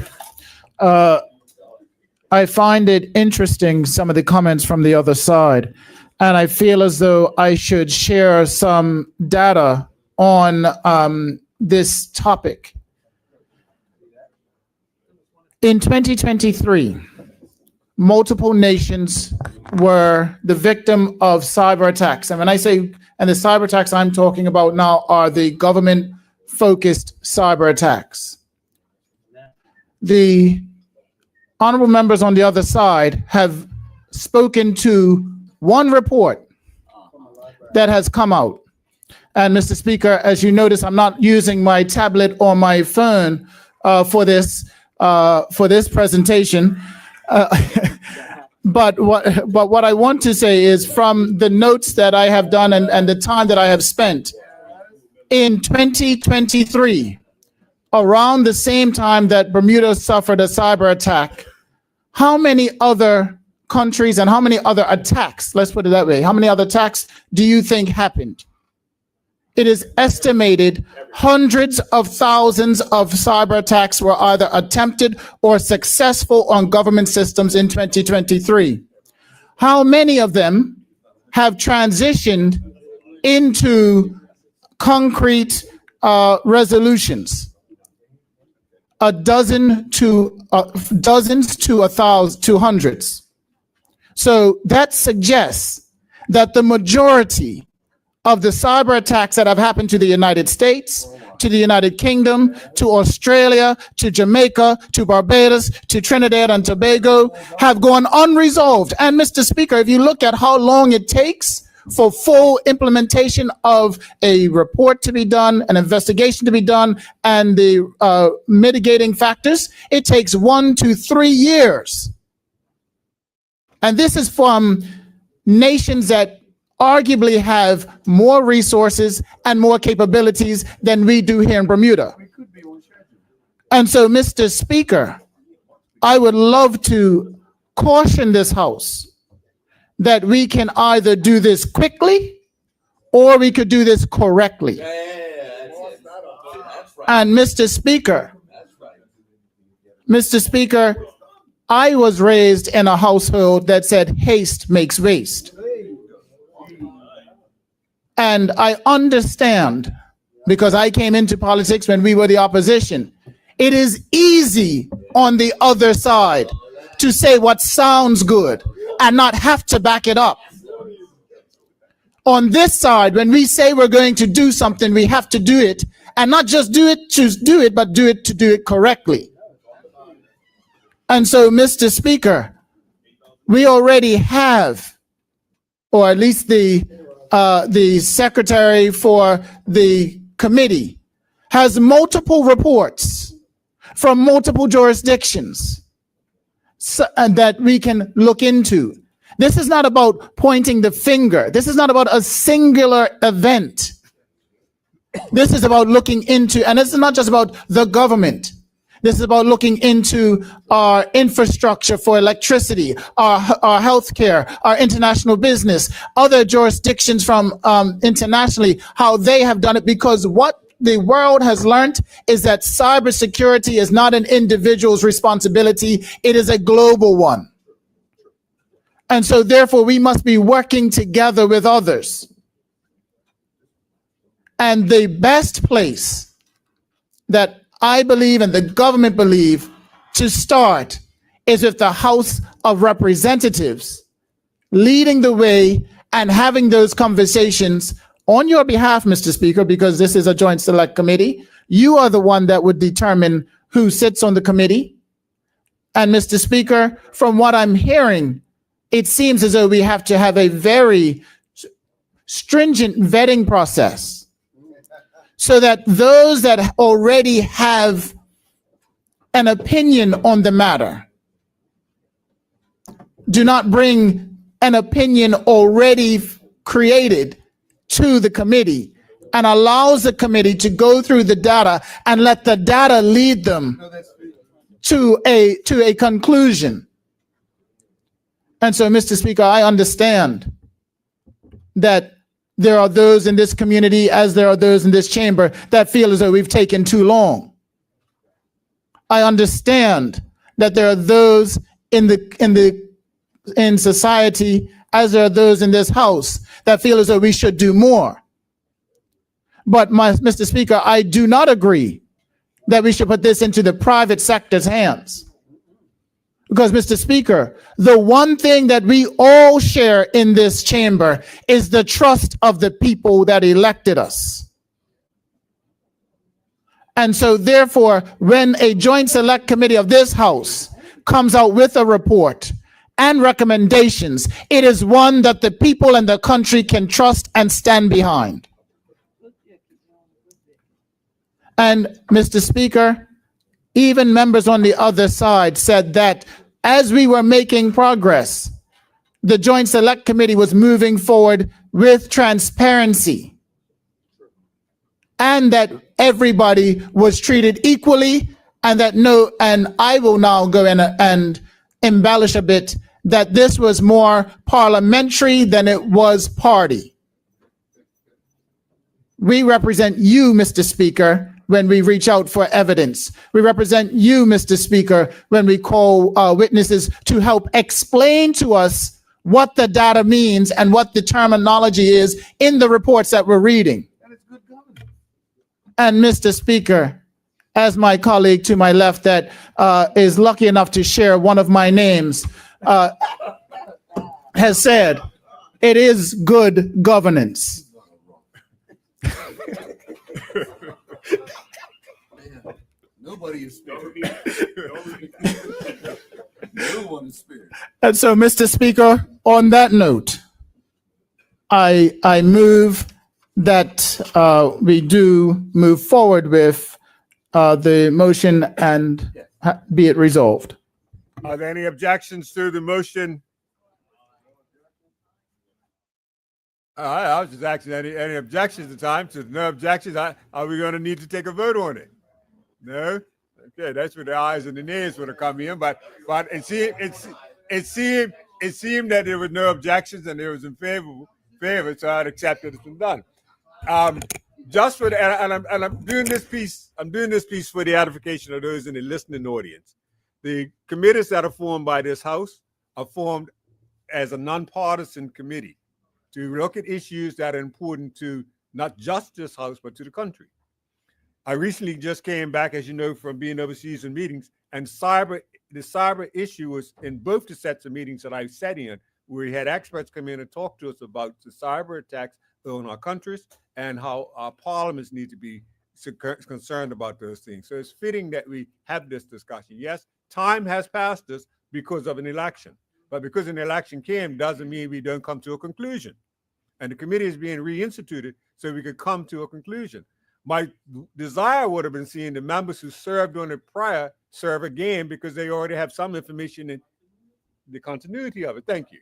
I find it interesting, some of the comments from the other side, and I feel as though I should share some data on this topic. In 2023, multiple nations were the victim of cyber attacks. And when I say, and the cyber attacks I'm talking about now are the government-focused cyber attacks. The honorable members on the other side have spoken to one report that has come out. And Mr. Speaker, as you notice, I'm not using my tablet or my phone for this presentation. But what I want to say is, from the notes that I have done and the time that I have spent, in 2023, around the same time that Bermuda suffered a cyber attack, how many other countries and how many other attacks, let's put it that way, how many other attacks do you think happened? It is estimated hundreds of thousands of cyber attacks were either attempted or successful on government systems in 2023. How many of them have transitioned into concrete resolutions? Dozens to 1,000 to hundreds. So that suggests that the majority of the cyber attacks that have happened to the United States, to the United Kingdom, to Australia, to Jamaica, to Barbados, to Trinidad and Tobago have gone unresolved. And Mr. Speaker, if you look at how long it takes for full implementation of a report to be done, an investigation to be done, and the mitigating factors, it takes 1 to 3 years. And this is from nations that arguably have more resources and more capabilities than we do here in Bermuda. And so, Mr. Speaker, I would love to caution this House that we can either do this quickly or we could do this correctly. And Mr. Speaker, I was raised in a household that said haste makes waste. And I understand, because I came into politics when we were the opposition, it is easy on the other side to say what sounds good and not have to back it up. On this side, when we say we're going to do something, we have to do it, and not just do it to do it, but do it to do it correctly. And so, Mr. Speaker, we already have, or at least the secretary for the committee has multiple reports from multiple jurisdictions that we can look into. This is not about pointing the finger. This is not about a singular event. This is about looking into, and this is not just about the government. This is about looking into our infrastructure for electricity, our healthcare, our international business, other jurisdictions from internationally, how they have done it, because what the world has learned is that cybersecurity is not an individual's responsibility, it is a global one. And so therefore we must be working together with others. And the best place that I believe and the government believe to start is with the House of Representatives leading the way and having those conversations on your behalf, Mr. Speaker, because this is a joint select committee. You are the one that would determine who sits on the committee. And Mr. Speaker, from what I'm hearing, it seems as though we have to have a very stringent vetting process, so that those that already have an opinion on the matter do not bring an opinion already created to the committee, and allows the committee to go through the data and let the data lead them to a conclusion. And so, Mr. Speaker, I understand that there are those in this community, as there are those in this chamber, that feel as though we've taken too long. I understand that there are those in society, as there are those in this house, that feel as though we should do more. But Mr. Speaker, I do not agree that we should put this into the private sector's hands. Because, Mr. Speaker, the one thing that we all share in this chamber is the trust of the people that elected us. And so, therefore, when a joint select committee of this House comes out with a report and recommendations, it is one that the people and the country can trust and stand behind. And, Mr. Speaker, even members on the other side said that as we were making progress, the Joint Select Committee was moving forward with transparency, and that everybody was treated equally, and I will now go in and embellish a bit, that this was more parliamentary than it was party. We represent you, Mr. Speaker, when we reach out for evidence. We represent you, Mr. Speaker, when we call witnesses to help explain to us what the data means and what the terminology is in the reports that we're reading. And Mr. Speaker, as my colleague to my left that is lucky enough to share one of my names has said, it is good governance. Nobody is spared. No one is spared. And so, Mr. Speaker, on that note, I move that we do move forward with the motion and be it resolved. Are there any objections to the motion? All right, I was just asking any objections at the time. So no objections. Are we going to need to take a vote on it? No. Okay, that's where the ayes and the nays would have come in. But it seemed that there was no objections and there was in favor, so I'd accept that it's been done. Just for the, and I'm doing this piece. I'm doing this piece for the edification of those in the listening audience. The committees that are formed by this House are formed as a nonpartisan committee to look at issues that are important to not just this House, but to the country. I recently just came back, as you know, from being overseas in meetings, and the cyber issue was in both the sets of meetings that I sat in, where we had experts come in and talk to us about the cyber attacks on our countries and how our parliaments need to be concerned about those things. So it's fitting that we have this discussion. Yes, time has passed us because of an election, but because an election came doesn't mean we don't come to a conclusion. And the committee is being reinstituted so we could come to a conclusion. My desire would have been seeing the members who served on it prior serve again, because they already have some information in the continuity of it. Thank you.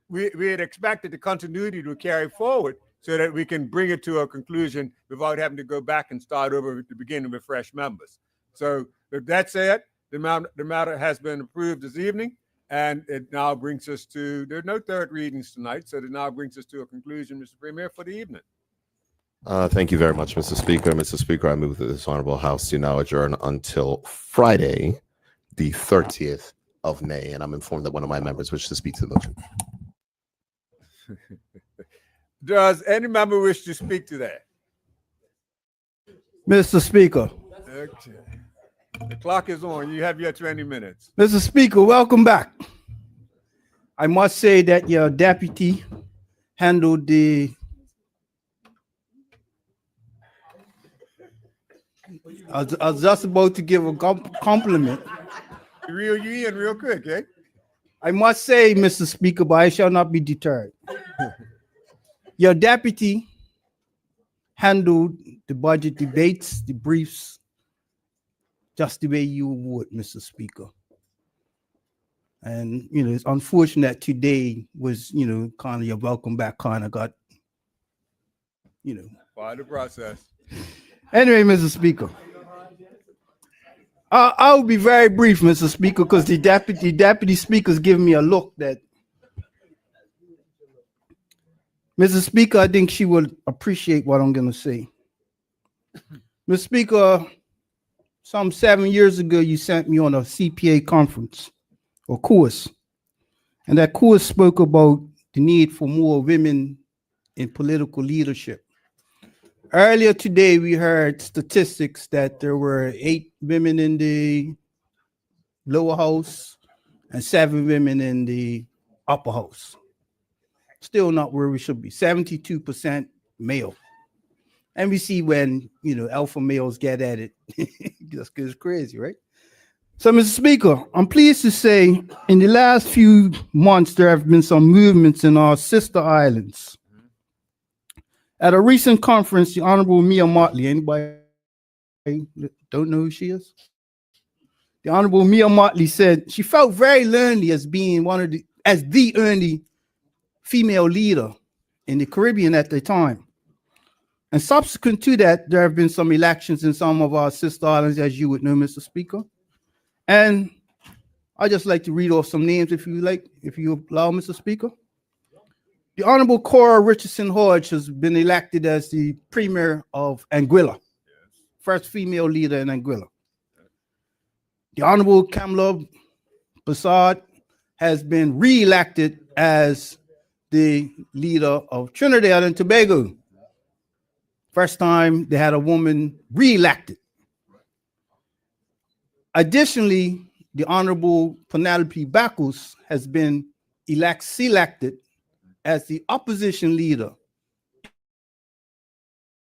We had expected the continuity to carry forward so that we can bring it to a conclusion without having to go back and start over at the beginning with fresh members. So with that said, the matter has been approved this evening, and it now brings us to, there are no third readings tonight, so it now brings us to a conclusion, Mr. Premier, for the evening. Thank you very much, Mr. Speaker. Mr. Speaker, I move that this honorable House do now adjourn until Friday, the 30th of May, and I'm informed that one of my members wishes to speak to the motion. Does any member wish to speak to that? Mr. Speaker. Okay. The clock is on. You have your 20 minutes. Mr. Speaker, welcome back. I must say that your deputy handled the I was just about to give a compliment. Reel you in real quick, eh? I must say, Mr. Speaker, but I shall not be deterred. Your deputy handled the budget debates, the briefs, just the way you would, Mr. Speaker. And, you know, it's unfortunate today was, you know, kind of your welcome back kind of got, you know. By the process. Anyway, Mr. Speaker, I'll be very brief, Mr. Speaker, because the deputy speaker's giving me a look that Mr. Speaker, I think she will appreciate what I'm going to say. Mr. Speaker, some 7 years ago, you sent me on a CPA conference or course, and that course spoke about the need for more women in political leadership. Earlier today, we heard statistics that there were 8 women in the lower house and 7 women in the upper house. Still not where we should be. 72% male. And we see when, alpha males get at it. Just because it's crazy, right? So, Mr. Speaker, I'm pleased to say in the last few months, there have been some movements in our sister islands. At a recent conference, the Honorable Mia Motley, anybody don't know who she is? The Honorable Mia Motley said she felt very lonely as being as the only female leader in the Caribbean at the time. And subsequent to that, there have been some elections in some of our sister islands, as you would know, Mr. Speaker. And I'd just like to read off some names if you allow, Mr. Speaker. The Honorable Cora Richardson Hodge has been elected as the Premier of Anguilla, first female leader in Anguilla. The Honorable Kamala Bassad has been re-elected as the leader of Trinidad and Tobago. First time they had a woman re-elected. Additionally, the Honorable Penelope Backus has been selected as the opposition leader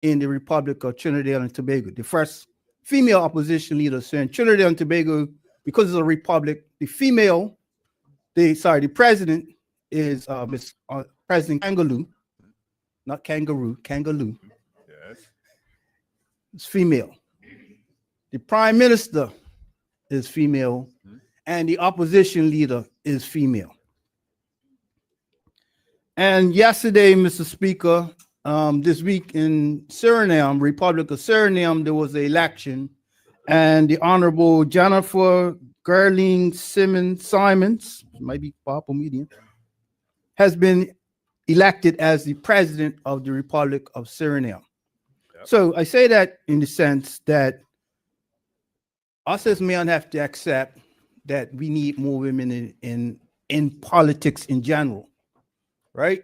in the Republic of Trinidad and Tobago, the first female opposition leader. So in Trinidad and Tobago, because it's a republic, the president is President Kangaloo, not kangaroo, Kangaloo. Yes. It's female. The prime minister is female, and the opposition leader is female. And yesterday, Mr. Speaker, this week in Suriname, Republic of Suriname, there was an election, and the Honorable Jennifer Gerling Simons, might be Papa Median, has been elected as the president of the Republic of Suriname. Yep. So I say that in the sense that us as men have to accept that we need more women in politics in general, right?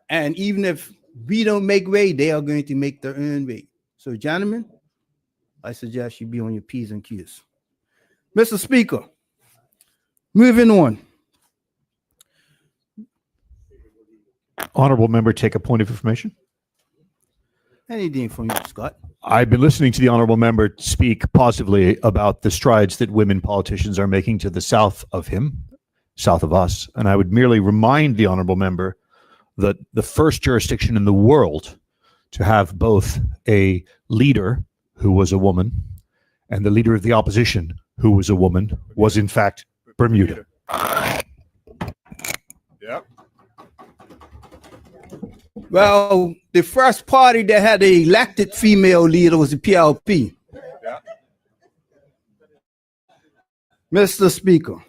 And even if we don't make way, they are going to make their own way. So, gentlemen, I suggest you be on your P's and Q's. Mr. Speaker, moving on. Honorable member, take a point of information. Anything from you, Scott? I've been listening to the honorable member speak positively about the strides that women politicians are making to the south of him, south of us. And I would merely remind the honorable member that the first jurisdiction in the world to have both a leader who was a woman and the leader of the opposition who was a woman was in fact Bermuda. Yep. Well, the first party that had an elected female leader was the PLP. Yeah. Mr. Speaker,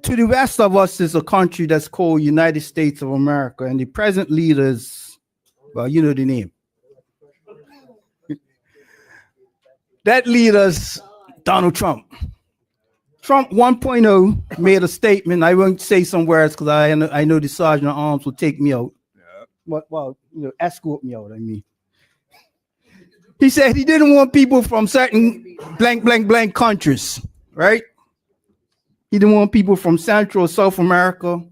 to the west of us is a country that's called United States of America, and the present leader is, well, you know the name. That leader's Donald Trump. Trump 1.0 made a statement. I won't say some words because I know the Sergeant at Arms will take me out. Well, escort me out, I mean. He said he didn't want people from certain blank, blank, blank countries, right? He didn't want people from Central or South America,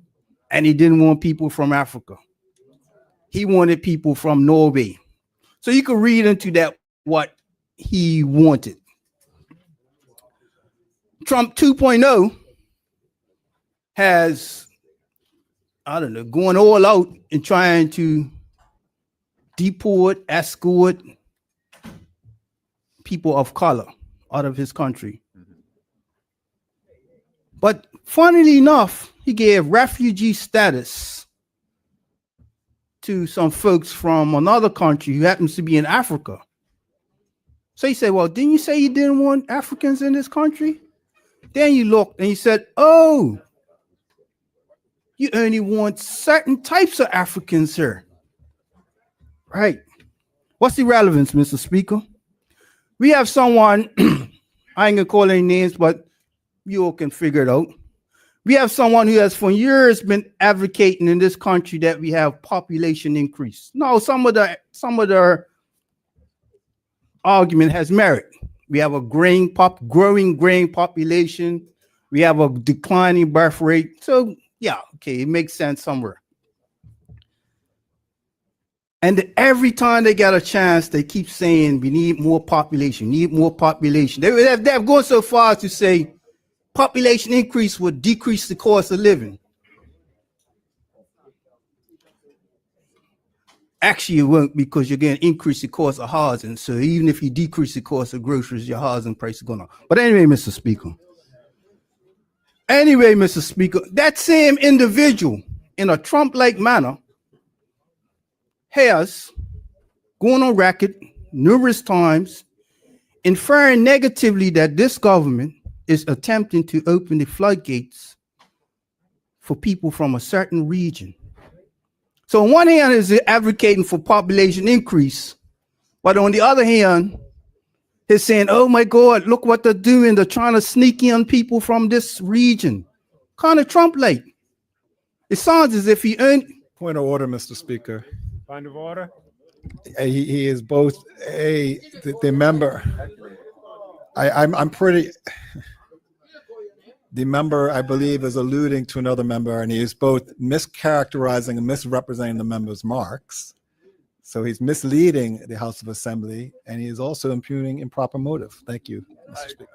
and he didn't want people from Africa. He wanted people from Norway. So you could read into that what he wanted. Trump 2.0 has, going all out and trying to deport, escort people of color out of his country. But funnily enough, he gave refugee status to some folks from another country who happens to be in Africa. So he said, well, didn't you say you didn't want Africans in this country? Then you looked and you said, oh, You only want certain types of Africans here. Right. What's the relevance, Mr. Speaker? We have someone, I ain't gonna call any names, but you all can figure it out. We have someone who has for years been advocating in this country that we have population increase. No, some of the argument has merit. We have a growing grain population. We have a declining birth rate. So yeah, okay, it makes sense somewhere. And every time they get a chance, they keep saying we need more population, need more population. They've gone so far as to say population increase would decrease the cost of living. Actually, it won't, because you're going to increase the cost of housing. So even if you decrease the cost of groceries, your housing price is going up. But anyway, Mr. Speaker. That same individual in a Trump-like manner has gone on record numerous times inferring negatively that this government is attempting to open the floodgates for people from a certain region. So on one hand is advocating for population increase, but on the other hand, he's saying, oh my God, look what they're doing. They're trying to sneak in people from this region. Kind of Trump-like. It sounds as if he earned. Point of order, Mr. Speaker. Point of order. He is both the member. I'm pretty. The member, I believe, is alluding to another member, and he is both mischaracterizing and misrepresenting the member's marks. So he's misleading the House of Assembly, and he is also impugning improper motive. Thank you, Mr. Speaker.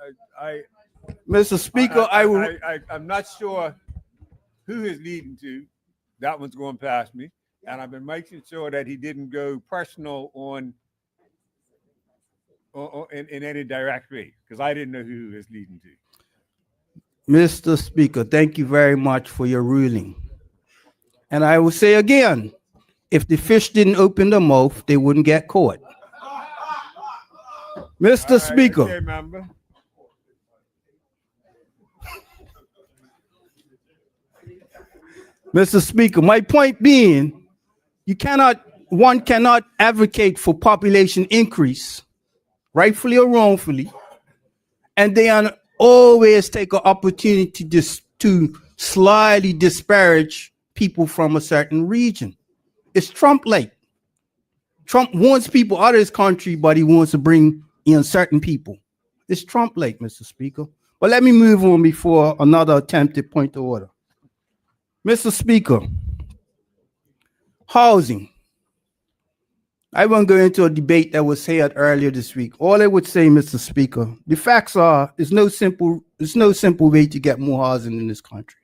Mr. Speaker, I'm not sure who he's leading to. That one's going past me. And I've been making sure that he didn't go personal in any direct way, because I didn't know who he was leading to. Mr. Speaker, thank you very much for your ruling. And I will say again, if the fish didn't open their mouth, they wouldn't get caught. Mr. Speaker. Okay, member. Mr. Speaker, my point being, one cannot advocate for population increase, rightfully or wrongfully, and then always take an opportunity to slyly disparage people from a certain region. It's Trump-like. Trump wants people out of his country, but he wants to bring in certain people. It's Trump-like, Mr. Speaker. But let me move on before another attempted point of order. Mr. Speaker, housing. I won't go into a debate that was held earlier this week. All I would say, Mr. Speaker, the facts are there's no simple way to get more housing in this country.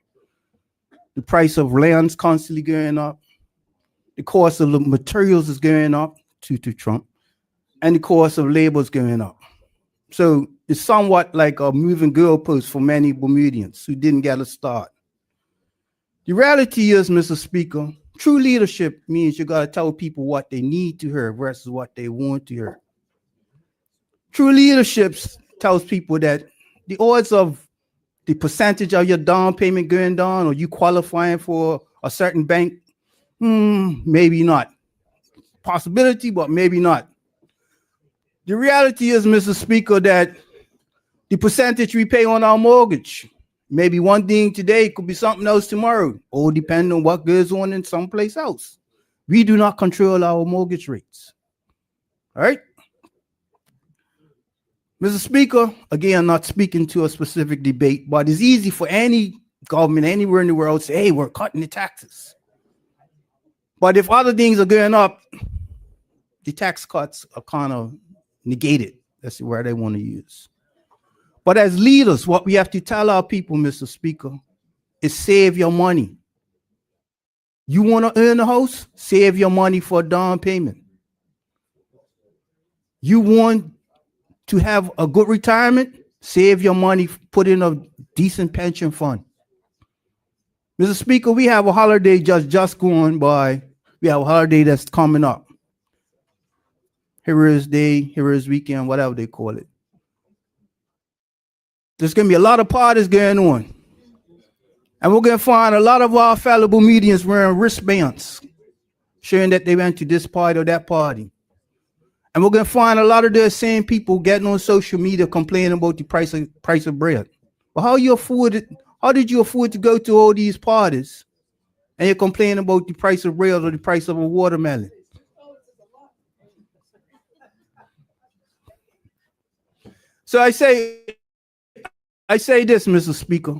The price of land's constantly going up. The cost of the materials is going up to Trump, and the cost of labor is going up. So it's somewhat like a moving goalpost for many Bermudians who didn't get a start. The reality is, Mr. Speaker, true leadership means you got to tell people what they need to hear versus what they want to hear. True leadership tells people that the odds of the percentage of your down payment going down or you qualifying for a certain bank, maybe not. Possibility, but maybe not. The reality is, Mr. Speaker, that the percentage we pay on our mortgage, maybe one thing today could be something else tomorrow, all depending on what goes on in someplace else. We do not control our mortgage rates. All right? Mr. Speaker, again, I'm not speaking to a specific debate, but it's easy for any government anywhere in the world to say, hey, we're cutting the taxes. But if other things are going up, the tax cuts are kind of negated. That's the word they want to use. But as leaders, what we have to tell our people, Mr. Speaker, is save your money. You want to earn a house? Save your money for a down payment. You want to have a good retirement? Save your money, put in a decent pension fund. Mr. Speaker, we have a holiday just going by. We have a holiday that's coming up. Heroes Day, Heroes Weekend, whatever they call it. There's going to be a lot of parties going on. And we're going to find a lot of our fallible medians wearing wristbands, showing that they went to this party or that party. And we're going to find a lot of those same people getting on social media complaining about the price of bread. But how did you afford to go to all these parties and you're complaining about the price of bread or the price of a watermelon? So I say this, Mr. Speaker.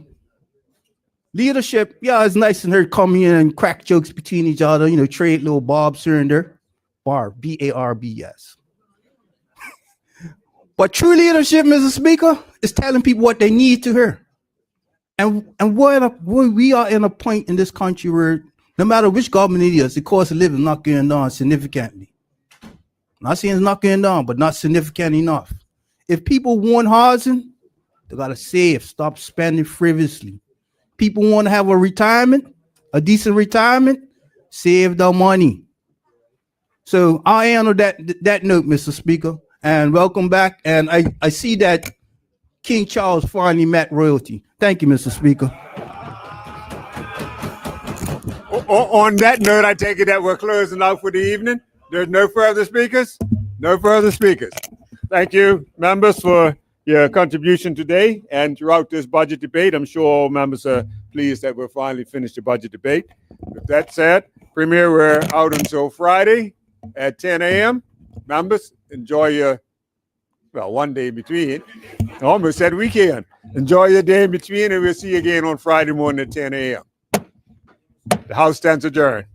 Leadership, yeah, it's nice and her come in and crack jokes between each other, trade little barbs here and there. Barb, B-A-R-B-S. But true leadership, Mr. Speaker, is telling people what they need to hear. And we are in a point in this country where no matter which government it is, the cost of living is not going down significantly. Not saying it's not going down, but not significant enough. If people want housing, they got to save, stop spending frivolously. People want to have a retirement, a decent retirement, save the money. So I end on that note, Mr. Speaker, and welcome back. And I see that King Charles finally met royalty. Thank you, Mr. Speaker. On that note, I take it that we're closing out for the evening. There's no further speakers? No further speakers. Thank you, members, for your contribution today and throughout this budget debate. I'm sure all members are pleased that we're finally finished the budget debate. With that said, Premier, we're out until Friday at 10 a.m. Members, enjoy your, one day in between. I almost said weekend. Enjoy your day in between, and we'll see you again on Friday morning at 10 a.m. The House stands adjourned.